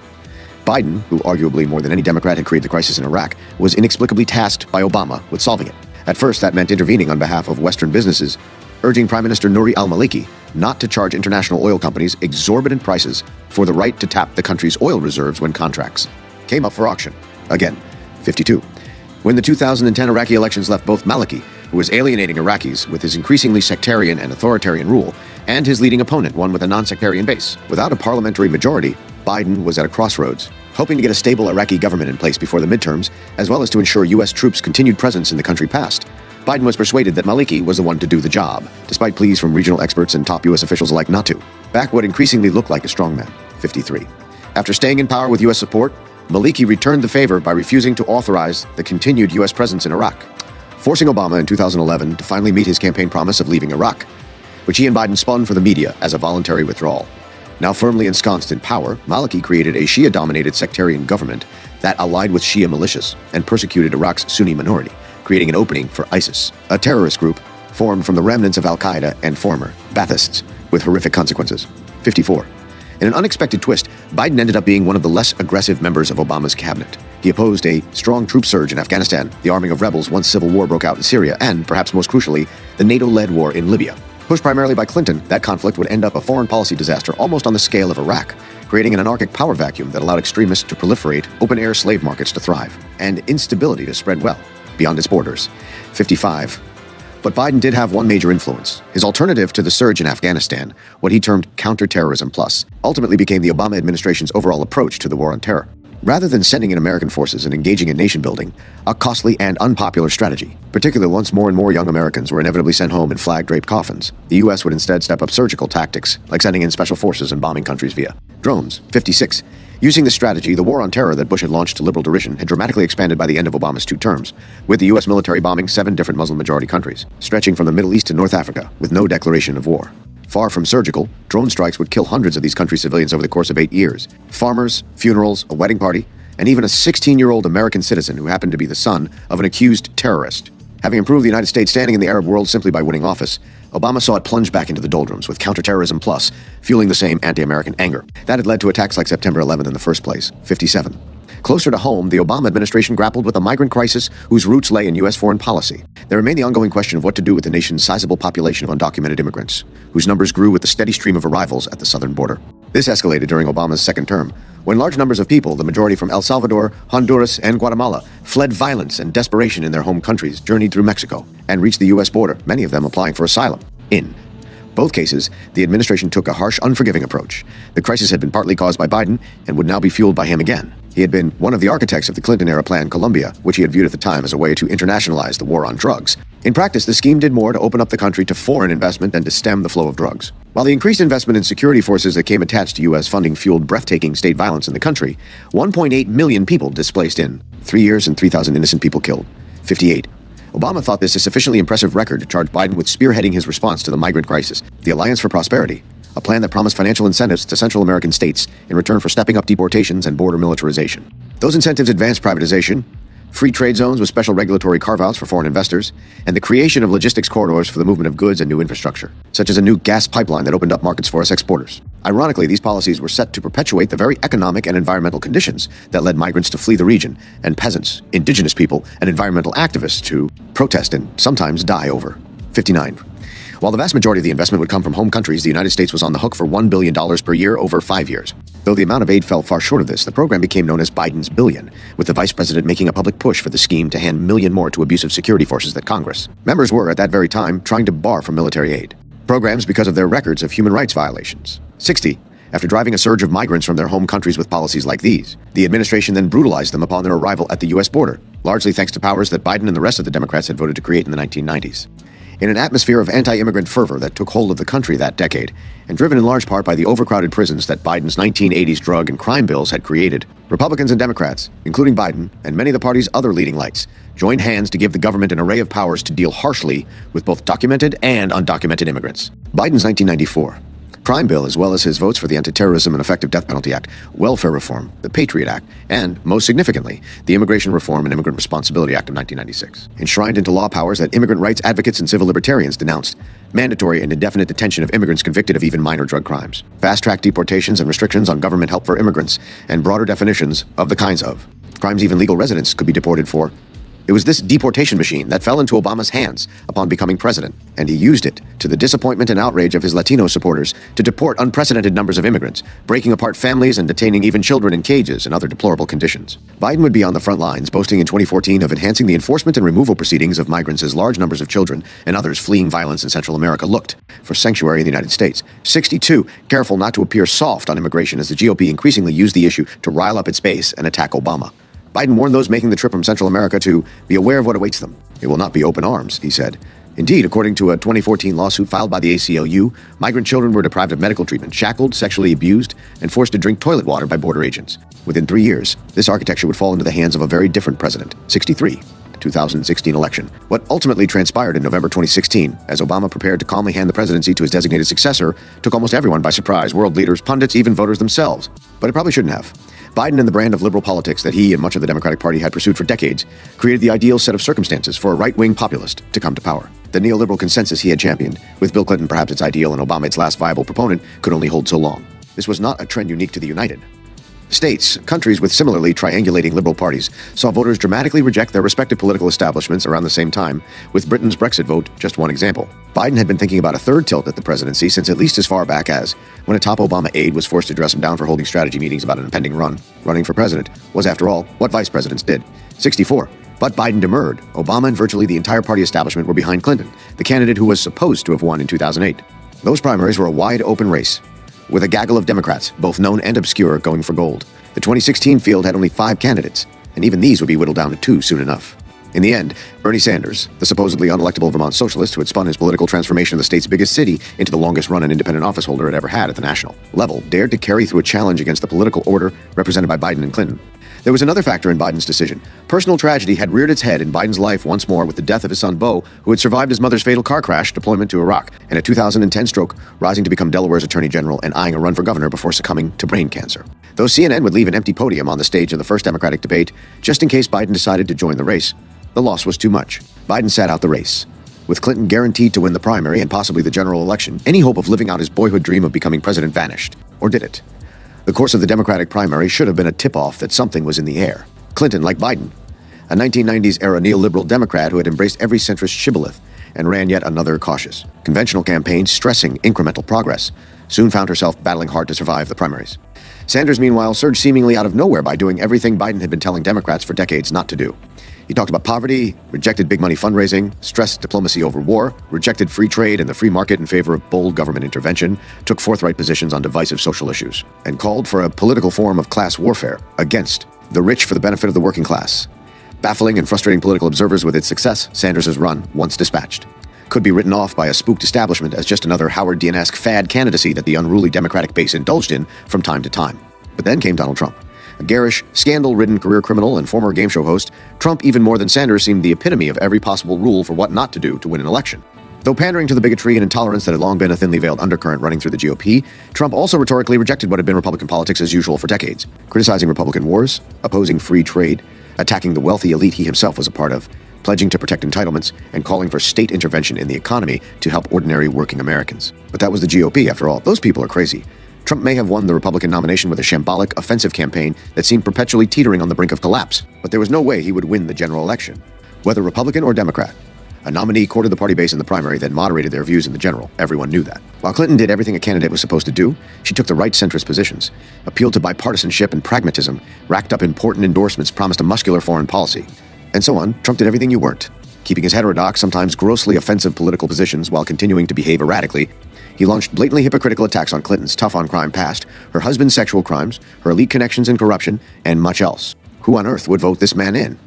Biden, who arguably more than any Democrat had created the crisis in Iraq, was inexplicably tasked by Obama with solving it. At first, that meant intervening on behalf of Western businesses, urging Prime Minister Nouri al-Maliki not to charge international oil companies exorbitant prices for the right to tap the country's oil reserves when contracts came up for auction. Again, 52. When the 2010 Iraqi elections left both Maliki, who was alienating Iraqis with his increasingly sectarian and authoritarian rule, and his leading opponent, one with a non-sectarian base. Without a parliamentary majority, Biden was at a crossroads, hoping to get a stable Iraqi government in place before the midterms, as well as to ensure U.S. troops' continued presence in the country past. Biden was persuaded that Maliki was the one to do the job, despite pleas from regional experts and top U.S. officials alike not to. Back what increasingly looked like a strongman, 53. After staying in power with U.S. support, Maliki returned the favor by refusing to authorize the continued U.S. presence in Iraq, forcing Obama in 2011 to finally meet his campaign promise of leaving Iraq, which he and Biden spun for the media as a voluntary withdrawal. Now firmly ensconced in power, Maliki created a Shia-dominated sectarian government that allied with Shia militias and persecuted Iraq's Sunni minority, creating an opening for ISIS, a terrorist group formed from the remnants of al-Qaeda and former Baathists, with horrific consequences. 54. In an unexpected twist, Biden ended up being one of the less aggressive members of Obama's cabinet. He opposed a strong troop surge in Afghanistan, the arming of rebels once civil war broke out in Syria, and, perhaps most crucially, the NATO-led war in Libya. Pushed primarily by Clinton, that conflict would end up a foreign policy disaster almost on the scale of Iraq, creating an anarchic power vacuum that allowed extremists to proliferate, open-air slave markets to thrive, and instability to spread well beyond its borders. 55. But Biden did have one major influence. His alternative to the surge in Afghanistan, what he termed counterterrorism plus, ultimately became the Obama administration's overall approach to the war on terror. Rather than sending in American forces and engaging in nation-building, a costly and unpopular strategy, particularly once more and more young Americans were inevitably sent home in flag-draped coffins, the U.S. would instead step up surgical tactics, like sending in special forces and bombing countries via drones. 56. Using this strategy, the war on terror that Bush had launched to liberal derision had dramatically expanded by the end of Obama's 2 terms, with the U.S. military bombing 7 different Muslim-majority countries, stretching from the Middle East to North Africa, with no declaration of war. Far from surgical, drone strikes would kill hundreds of these countries' civilians over the course of 8 years. Farmers, funerals, a wedding party, and even a 16-year-old American citizen who happened to be the son of an accused terrorist. Having improved the United States' standing in the Arab world simply by winning office, Obama saw it plunge back into the doldrums, with counterterrorism plus fueling the same anti-American anger. That had led to attacks like September 11th in the first place, 57. Closer to home, the Obama administration grappled with a migrant crisis whose roots lay in U.S. foreign policy. There remained the ongoing question of what to do with the nation's sizable population of undocumented immigrants, whose numbers grew with the steady stream of arrivals at the southern border. This escalated during Obama's second term, when large numbers of people, the majority from El Salvador, Honduras, and Guatemala, fled violence and desperation in their home countries, journeyed through Mexico, and reached the U.S. border, many of them applying for asylum. In both cases, the administration took a harsh, unforgiving approach. The crisis had been partly caused by Biden and would now be fueled by him again. He had been one of the architects of the Clinton-era Plan Colombia, which he had viewed at the time as a way to internationalize the war on drugs. In practice, the scheme did more to open up the country to foreign investment than to stem the flow of drugs. While the increased investment in security forces that came attached to U.S. funding fueled breathtaking state violence in the country, 1.8 million people displaced in 3 years and 3,000 innocent people killed. 58. Obama thought this a sufficiently impressive record to charge Biden with spearheading his response to the migrant crisis, the Alliance for Prosperity, a plan that promised financial incentives to Central American states in return for stepping up deportations and border militarization. Those incentives advanced privatization, free trade zones with special regulatory carve-outs for foreign investors, and the creation of logistics corridors for the movement of goods and new infrastructure, such as a new gas pipeline that opened up markets for us exporters. Ironically, these policies were set to perpetuate the very economic and environmental conditions that led migrants to flee the region, and peasants, indigenous people, and environmental activists to protest and sometimes die over. 59. While the vast majority of the investment would come from home countries, the United States was on the hook for $1 billion per year over 5 years. Though the amount of aid fell far short of this, the program became known as Biden's billion, with the vice president making a public push for the scheme to hand $1 million more to abusive security forces at Congress. Members were, at that very time, trying to bar from military aid programs because of their records of human rights violations. 60. After driving a surge of migrants from their home countries with policies like these, the administration then brutalized them upon their arrival at the U.S. border, largely thanks to powers that Biden and the rest of the Democrats had voted to create in the 1990s. In an atmosphere of anti-immigrant fervor that took hold of the country that decade, and driven in large part by the overcrowded prisons that Biden's 1980s drug and crime bills had created, Republicans and Democrats, including Biden and many of the party's other leading lights, joined hands to give the government an array of powers to deal harshly with both documented and undocumented immigrants. Biden's 1994 crime bill, as well as his votes for the Anti-Terrorism and Effective Death Penalty Act, Welfare Reform, the Patriot Act, and, most significantly, the Immigration Reform and Immigrant Responsibility Act of 1996, enshrined into law powers that immigrant rights advocates and civil libertarians denounced: mandatory and indefinite detention of immigrants convicted of even minor drug crimes, fast-track deportations and restrictions on government help for immigrants, and broader definitions of the kinds of crimes even legal residents could be deported for. It was this deportation machine that fell into Obama's hands upon becoming president, and he used it, to the disappointment and outrage of his Latino supporters, to deport unprecedented numbers of immigrants, breaking apart families and detaining even children in cages and other deplorable conditions. Biden would be on the front lines, boasting in 2014 of enhancing the enforcement and removal proceedings of migrants as large numbers of children and others fleeing violence in Central America looked for sanctuary in the United States. 62, careful not to appear soft on immigration as the GOP increasingly used the issue to rile up its base and attack Obama. Biden warned those making the trip from Central America to be aware of what awaits them. It will not be open arms, he said. Indeed, according to a 2014 lawsuit filed by the ACLU, migrant children were deprived of medical treatment, shackled, sexually abused, and forced to drink toilet water by border agents. Within 3 years, this architecture would fall into the hands of a very different president. 63. The 2016 election. What ultimately transpired in November 2016, as Obama prepared to calmly hand the presidency to his designated successor, took almost everyone by surprise: world leaders, pundits, even voters themselves. But it probably shouldn't have. Biden and the brand of liberal politics that he and much of the Democratic Party had pursued for decades created the ideal set of circumstances for a right-wing populist to come to power. The neoliberal consensus he had championed, with Bill Clinton perhaps its ideal and Obama its last viable proponent, could only hold so long. This was not a trend unique to the United States. Countries with similarly triangulating liberal parties saw voters dramatically reject their respective political establishments around the same time, with Britain's Brexit vote just one example. Biden had been thinking about a third tilt at the presidency since at least as far back as when a top Obama aide was forced to dress him down for holding strategy meetings about an impending run. Running for president was, after all, what vice presidents did. 64. But Biden demurred. Obama and virtually the entire party establishment were behind Clinton, the candidate who was supposed to have won in 2008. Those primaries were a wide-open race, with a gaggle of Democrats, both known and obscure, going for gold. The 2016 field had only 5 candidates, and even these would be whittled down to 2 soon enough. In the end, Bernie Sanders, the supposedly unelectable Vermont socialist who had spun his political transformation of the state's biggest city into the longest-run an independent office holder had ever had at the national level, dared to carry through a challenge against the political order represented by Biden and Clinton. There was another factor in Biden's decision. Personal tragedy had reared its head in Biden's life once more with the death of his son Beau, who had survived his mother's fatal car crash, deployment to Iraq, and a 2010 stroke, rising to become Delaware's attorney general and eyeing a run for governor before succumbing to brain cancer. Though CNN would leave an empty podium on the stage of the first Democratic debate, just in case Biden decided to join the race, the loss was too much. Biden sat out the race. With Clinton guaranteed to win the primary and possibly the general election, any hope of living out his boyhood dream of becoming president vanished. Or did it? The course of the Democratic primary should have been a tip-off that something was in the air. Clinton, like Biden, a 1990s-era neoliberal Democrat who had embraced every centrist shibboleth and ran yet another cautious, conventional campaign stressing incremental progress, soon found herself battling hard to survive the primaries. Sanders, meanwhile, surged seemingly out of nowhere by doing everything Biden had been telling Democrats for decades not to do. He talked about poverty, rejected big money fundraising, stressed diplomacy over war, rejected free trade and the free market in favor of bold government intervention, took forthright positions on divisive social issues, and called for a political form of class warfare against the rich for the benefit of the working class. Baffling and frustrating political observers with its success, Sanders' run, once dispatched, could be written off by a spooked establishment as just another Howard Dean-esque fad candidacy that the unruly Democratic base indulged in from time to time. But then came Donald Trump. A garish, scandal-ridden career criminal and former game show host, Trump, even more than Sanders, seemed the epitome of every possible rule for what not to do to win an election. Though pandering to the bigotry and intolerance that had long been a thinly veiled undercurrent running through the GOP, Trump also rhetorically rejected what had been Republican politics as usual for decades, criticizing Republican wars, opposing free trade, attacking the wealthy elite he himself was a part of, pledging to protect entitlements, and calling for state intervention in the economy to help ordinary working Americans. But that was the GOP, after all. Those people are crazy. Trump may have won the Republican nomination with a shambolic, offensive campaign that seemed perpetually teetering on the brink of collapse, but there was no way he would win the general election. Whether Republican or Democrat, a nominee courted the party base in the primary, then moderated their views in the general. Everyone knew that. While Clinton did everything a candidate was supposed to do, she took the right centrist positions, appealed to bipartisanship and pragmatism, racked up important endorsements, promised a muscular foreign policy, and so on. Trump did everything you weren't, keeping his heterodox, sometimes grossly offensive political positions while continuing to behave erratically. He launched blatantly hypocritical attacks on Clinton's tough-on-crime past, her husband's sexual crimes, her elite connections and corruption, and much else. Who on earth would vote this man in?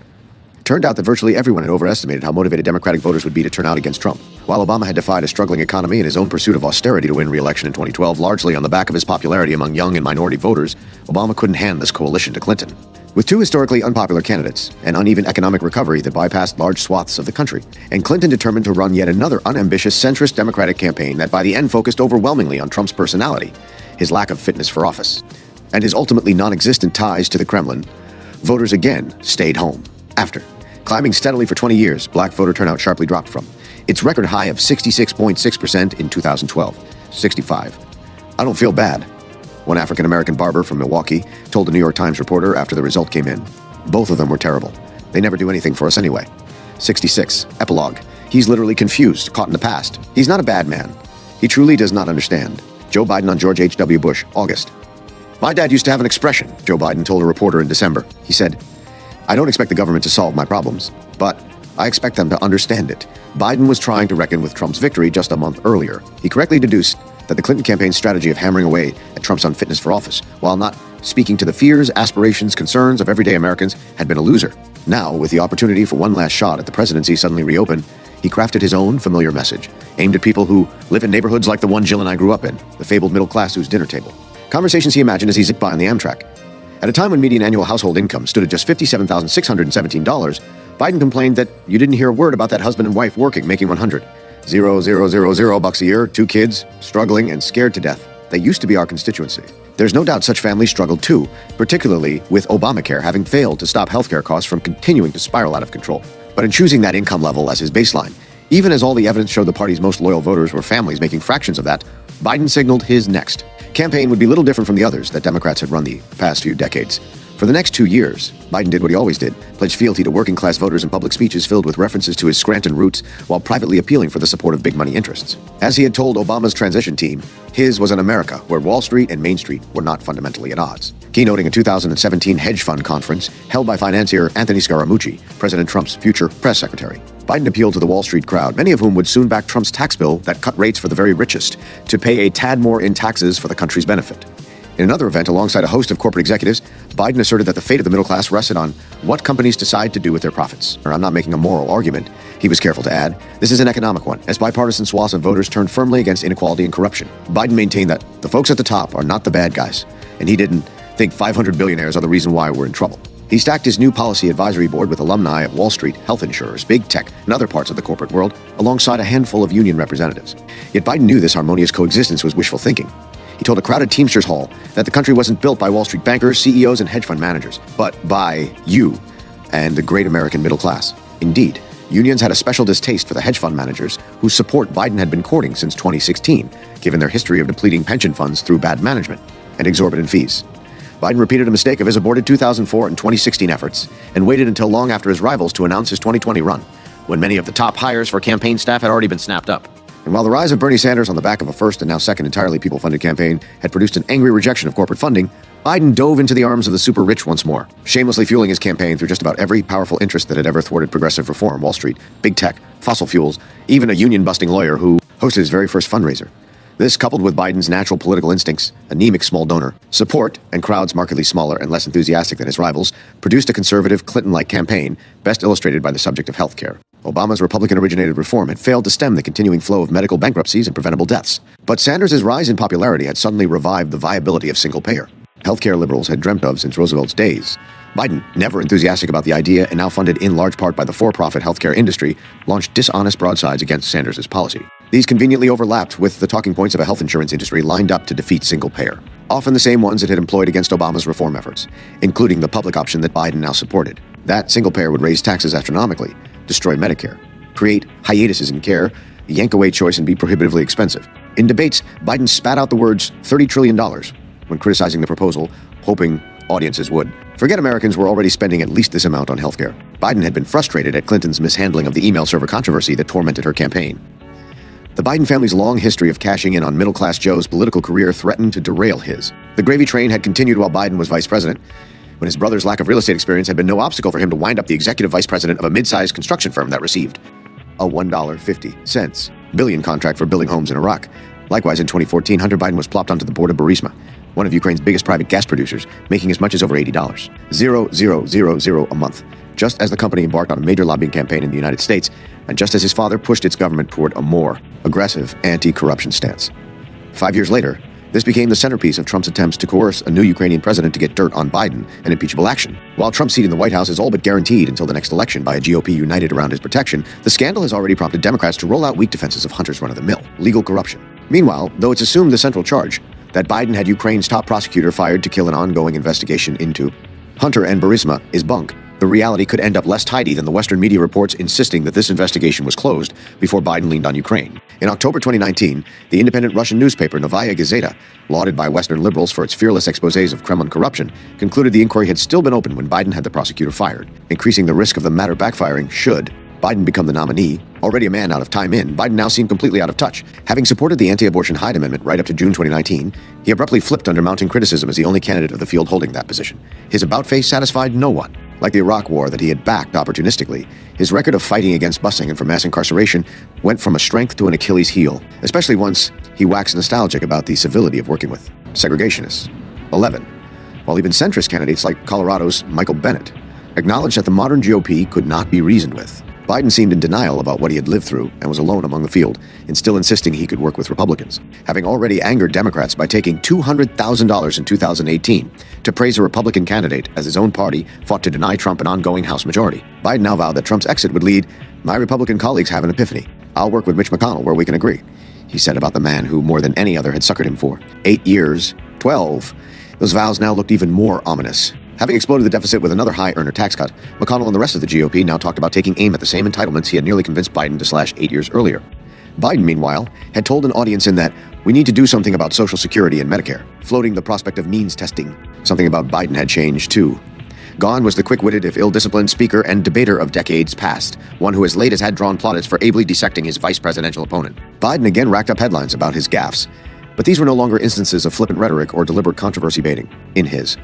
It turned out that virtually everyone had overestimated how motivated Democratic voters would be to turn out against Trump. While Obama had defied a struggling economy and his own pursuit of austerity to win re-election in 2012, largely on the back of his popularity among young and minority voters, Obama couldn't hand this coalition to Clinton. With two historically unpopular candidates, an uneven economic recovery that bypassed large swaths of the country, and Clinton determined to run yet another unambitious centrist Democratic campaign that by the end focused overwhelmingly on Trump's personality, his lack of fitness for office, and his ultimately non-existent ties to the Kremlin, voters again stayed home. After climbing steadily for 20 years, black voter turnout sharply dropped from its record high of 66.6% in 2012, 65. I don't feel bad, one African-American barber from Milwaukee told a New York Times reporter after the result came in. Both of them were terrible. They never do anything for us anyway. 66. Epilogue. He's literally confused, caught in the past. He's not a bad man. He truly does not understand. Joe Biden on George H.W. Bush, August. My dad used to have an expression, Joe Biden told a reporter in December. He said, "I don't expect the government to solve my problems, but I expect them to understand it." Biden was trying to reckon with Trump's victory just a month earlier. He correctly deduced that the Clinton campaign's strategy of hammering away at Trump's unfitness for office, while not speaking to the fears, aspirations, concerns of everyday Americans, had been a loser. Now, with the opportunity for one last shot at the presidency suddenly reopened, he crafted his own familiar message, aimed at people who live in neighborhoods like the one Jill and I grew up in, the fabled middle class whose dinner table. Conversations he imagined as he zipped by on the Amtrak. At a time when median annual household income stood at just $57,617, Biden complained that you didn't hear a word about that husband and wife working, making $100,000 a year, 2 kids, struggling and scared to death. They used to be our constituency. There's no doubt such families struggled too, particularly with Obamacare having failed to stop healthcare costs from continuing to spiral out of control. But in choosing that income level as his baseline, even as all the evidence showed the party's most loyal voters were families making fractions of that, Biden signaled his next campaign would be little different from the others that Democrats had run the past few decades. For the next 2 years, Biden did what he always did, pledged fealty to working-class voters in public speeches filled with references to his Scranton roots while privately appealing for the support of big money interests. As he had told Obama's transition team, his was an America where Wall Street and Main Street were not fundamentally at odds. Keynoting a 2017 hedge fund conference held by financier Anthony Scaramucci, President Trump's future press secretary, Biden appealed to the Wall Street crowd, many of whom would soon back Trump's tax bill that cut rates for the very richest to pay a tad more in taxes for the country's benefit. In another event, alongside a host of corporate executives, Biden asserted that the fate of the middle class rested on what companies decide to do with their profits. I'm not making a moral argument, he was careful to add. This is an economic one, as bipartisan swaths of voters turned firmly against inequality and corruption. Biden maintained that the folks at the top are not the bad guys, and he didn't think 500 billionaires are the reason why we're in trouble. He stacked his new policy advisory board with alumni of Wall Street, health insurers, big tech, and other parts of the corporate world, alongside a handful of union representatives. Yet Biden knew this harmonious coexistence was wishful thinking. He told a crowded Teamsters hall that the country wasn't built by Wall Street bankers, CEOs, and hedge fund managers, but by you and the great American middle class. Indeed, Unions had a special distaste for the hedge fund managers whose support Biden had been courting since 2016, given their history of depleting pension funds through bad management and exorbitant fees. Biden repeated a mistake of his aborted 2004 and 2016 efforts and waited until long after his rivals to announce his 2020 run, when many of the top hires for campaign staff had already been snapped up. And while the rise of Bernie Sanders on the back of a first and now second entirely people-funded campaign had produced an angry rejection of corporate funding, Biden dove into the arms of the super-rich once more, shamelessly fueling his campaign through just about every powerful interest that had ever thwarted progressive reform: Wall Street, big tech, fossil fuels, even a union-busting lawyer who hosted his very first fundraiser. This, coupled with Biden's natural political instincts, anemic small donor support, and crowds markedly smaller and less enthusiastic than his rivals, produced a conservative, Clinton-like campaign, best illustrated by the subject of health care. Obama's Republican-originated reform had failed to stem the continuing flow of medical bankruptcies and preventable deaths. But Sanders' rise in popularity had suddenly revived the viability of single-payer. Healthcare liberals had dreamt of since Roosevelt's days. Biden, never enthusiastic about the idea and now funded in large part by the for-profit healthcare industry, launched dishonest broadsides against Sanders' policy. These conveniently overlapped with the talking points of a health insurance industry lined up to defeat single-payer, often the same ones it had employed against Obama's reform efforts, including the public option that Biden now supported. That single-payer would raise taxes astronomically, destroy Medicare, create hiatuses in care, yank away choice, and be prohibitively expensive. In debates, Biden spat out the words $30 trillion when criticizing the proposal, hoping audiences would forget Americans were already spending at least this amount on healthcare. Biden had been frustrated at Clinton's mishandling of the email server controversy that tormented her campaign. The Biden family's long history of cashing in on middle-class Joe's political career threatened to derail his. The gravy train had continued while Biden was vice president, when his brother's lack of real estate experience had been no obstacle for him to wind up the executive vice president of a mid-sized construction firm that received a $1.50 billion contract for building homes in Iraq. Likewise, in 2014, Hunter Biden was plopped onto the board of Burisma, one of Ukraine's biggest private gas producers, making as much as over $80. $0,000 a month, just as the company embarked on a major lobbying campaign in the United States, and just as his father pushed its government toward a more aggressive anti-corruption stance. 5 years later, this became the centerpiece of Trump's attempts to coerce a new Ukrainian president to get dirt on Biden and impeachable action. While Trump's seat in the White House is all but guaranteed until the next election by a GOP united around his protection, the scandal has already prompted Democrats to roll out weak defenses of Hunter's run-of-the-mill legal corruption. Meanwhile, though it's assumed the central charge that Biden had Ukraine's top prosecutor fired to kill an ongoing investigation into Hunter and Burisma is bunk, the reality could end up less tidy than the Western media reports insisting that this investigation was closed before Biden leaned on Ukraine. In October 2019, the independent Russian newspaper Novaya Gazeta, lauded by Western liberals for its fearless exposés of Kremlin corruption, concluded the inquiry had still been open when Biden had the prosecutor fired, increasing the risk of the matter backfiring should Biden become the nominee. Already a man out of time in, Biden now seemed completely out of touch. Having supported the anti-abortion Hyde Amendment right up to June 2019, he abruptly flipped under mounting criticism as the only candidate of the field holding that position. His about-face satisfied no one. Like the Iraq War that he had backed opportunistically, his record of fighting against busing and for mass incarceration went from a strength to an Achilles heel, especially once he waxed nostalgic about the civility of working with segregationists. 11. While even centrist candidates like Colorado's Michael Bennet acknowledged that the modern GOP could not be reasoned with, Biden seemed in denial about what he had lived through and was alone among the field, and still insisting he could work with Republicans, having already angered Democrats by taking $200,000 in 2018 to praise a Republican candidate as his own party fought to deny Trump an ongoing House majority. Biden now vowed that Trump's exit would lead, "My Republican colleagues have an epiphany. I'll work with Mitch McConnell where we can agree," he said about the man who more than any other had suckered him for 8 years, 12. Those vows now looked even more ominous. Having exploded the deficit with another high-earner tax cut, McConnell and the rest of the GOP now talked about taking aim at the same entitlements he had nearly convinced Biden to slash 8 years earlier. Biden, meanwhile, had told an audience in that, "We need to do something about Social Security and Medicare," floating the prospect of means testing. Something about Biden had changed, too. Gone was the quick-witted, if ill-disciplined speaker and debater of decades past, one who as late as had drawn plaudits for ably dissecting his vice presidential opponent. Biden again racked up headlines about his gaffes, but these were no longer instances of flippant rhetoric or deliberate controversy baiting. In his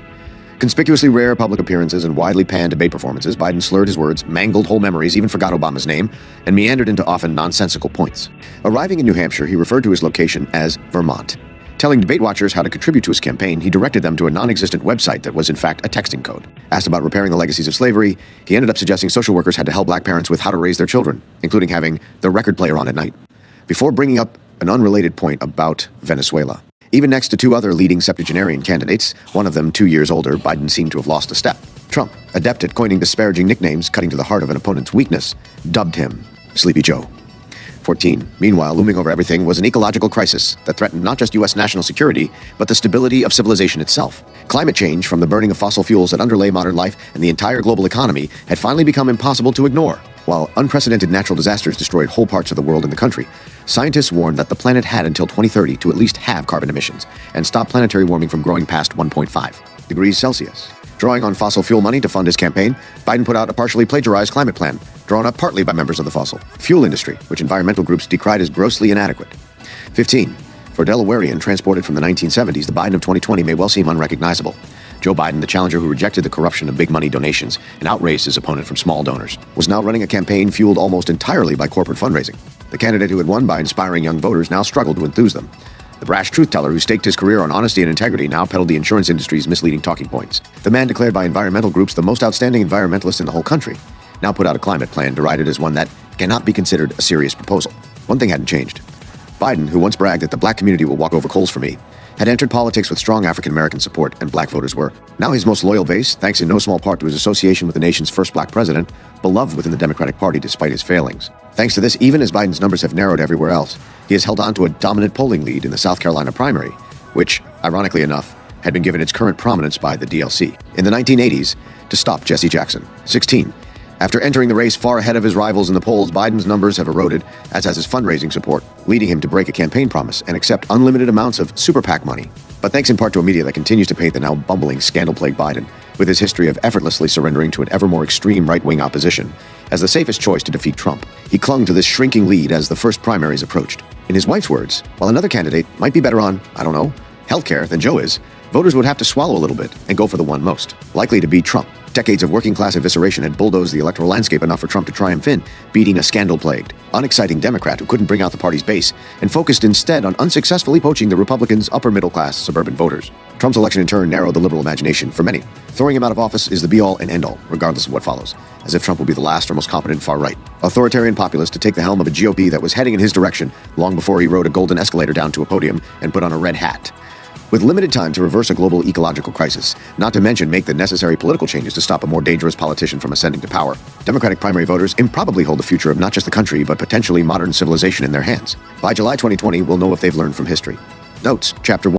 conspicuously rare public appearances and widely panned debate performances, Biden slurred his words, mangled whole memories, even forgot Obama's name, and meandered into often nonsensical points. Arriving in New Hampshire, he referred to his location as Vermont. Telling debate watchers how to contribute to his campaign, he directed them to a non-existent website that was in fact a texting code. Asked about repairing the legacies of slavery, he ended up suggesting social workers had to help black parents with how to raise their children, including having the record player on at night, before bringing up an unrelated point about Venezuela. Even next to two other leading septuagenarian candidates, one of them 2 years older, Biden seemed to have lost a step. Trump, adept at coining disparaging nicknames cutting to the heart of an opponent's weakness, dubbed him Sleepy Joe. 14. Meanwhile, looming over everything was an ecological crisis that threatened not just U.S. national security, but the stability of civilization itself. Climate change, from the burning of fossil fuels that underlay modern life and the entire global economy, had finally become impossible to ignore. While unprecedented natural disasters destroyed whole parts of the world and the country, scientists warned that the planet had until 2030 to at least halve carbon emissions and stop planetary warming from growing past 1.5 degrees Celsius. Drawing on fossil fuel money to fund his campaign, Biden put out a partially plagiarized climate plan, drawn up partly by members of the fossil fuel industry, which environmental groups decried as grossly inadequate. 15. For a Delawarean transported from the 1970s, the Biden of 2020 may well seem unrecognizable. Joe Biden, the challenger who rejected the corruption of big money donations and outraised his opponent from small donors, was now running a campaign fueled almost entirely by corporate fundraising. The candidate who had won by inspiring young voters now struggled to enthuse them. The brash truth-teller who staked his career on honesty and integrity now peddled the insurance industry's misleading talking points. The man declared by environmental groups the most outstanding environmentalist in the whole country now put out a climate plan derided as one that cannot be considered a serious proposal. One thing hadn't changed. Biden, who once bragged that the black community will walk over coals for me, had entered politics with strong African-American support, and black voters were now his most loyal base, thanks in no small part to his association with the nation's first black president, beloved within the Democratic Party despite his failings. Thanks to this, even as Biden's numbers have narrowed everywhere else, he has held on to a dominant polling lead in the South Carolina primary, which, ironically enough, had been given its current prominence by the DLC in the 1980s to stop Jesse Jackson. 16. After entering the race far ahead of his rivals in the polls, Biden's numbers have eroded, as has his fundraising support, leading him to break a campaign promise and accept unlimited amounts of super PAC money. But thanks in part to a media that continues to paint the now bumbling, scandal-plagued Biden, with his history of effortlessly surrendering to an ever more extreme right-wing opposition, as the safest choice to defeat Trump, he clung to this shrinking lead as the first primaries approached. In his wife's words, while another candidate might be better on, healthcare than Joe is, voters would have to swallow a little bit and go for the one most likely to beat Trump. Decades of working-class evisceration had bulldozed the electoral landscape enough for Trump to triumph in, beating a scandal-plagued, unexciting Democrat who couldn't bring out the party's base and focused instead on unsuccessfully poaching the Republicans' upper-middle-class suburban voters. Trump's election in turn narrowed the liberal imagination for many. Throwing him out of office is the be-all and end-all, regardless of what follows, as if Trump will be the last or most competent far-right authoritarian populist to take the helm of a GOP that was heading in his direction long before he rode a golden escalator down to a podium and put on a red hat. With limited time to reverse a global ecological crisis, not to mention make the necessary political changes to stop a more dangerous politician from ascending to power, Democratic primary voters improbably hold the future of not just the country, but potentially modern civilization in their hands. By July 2020, we'll know if they've learned from history. Notes, Chapter 1.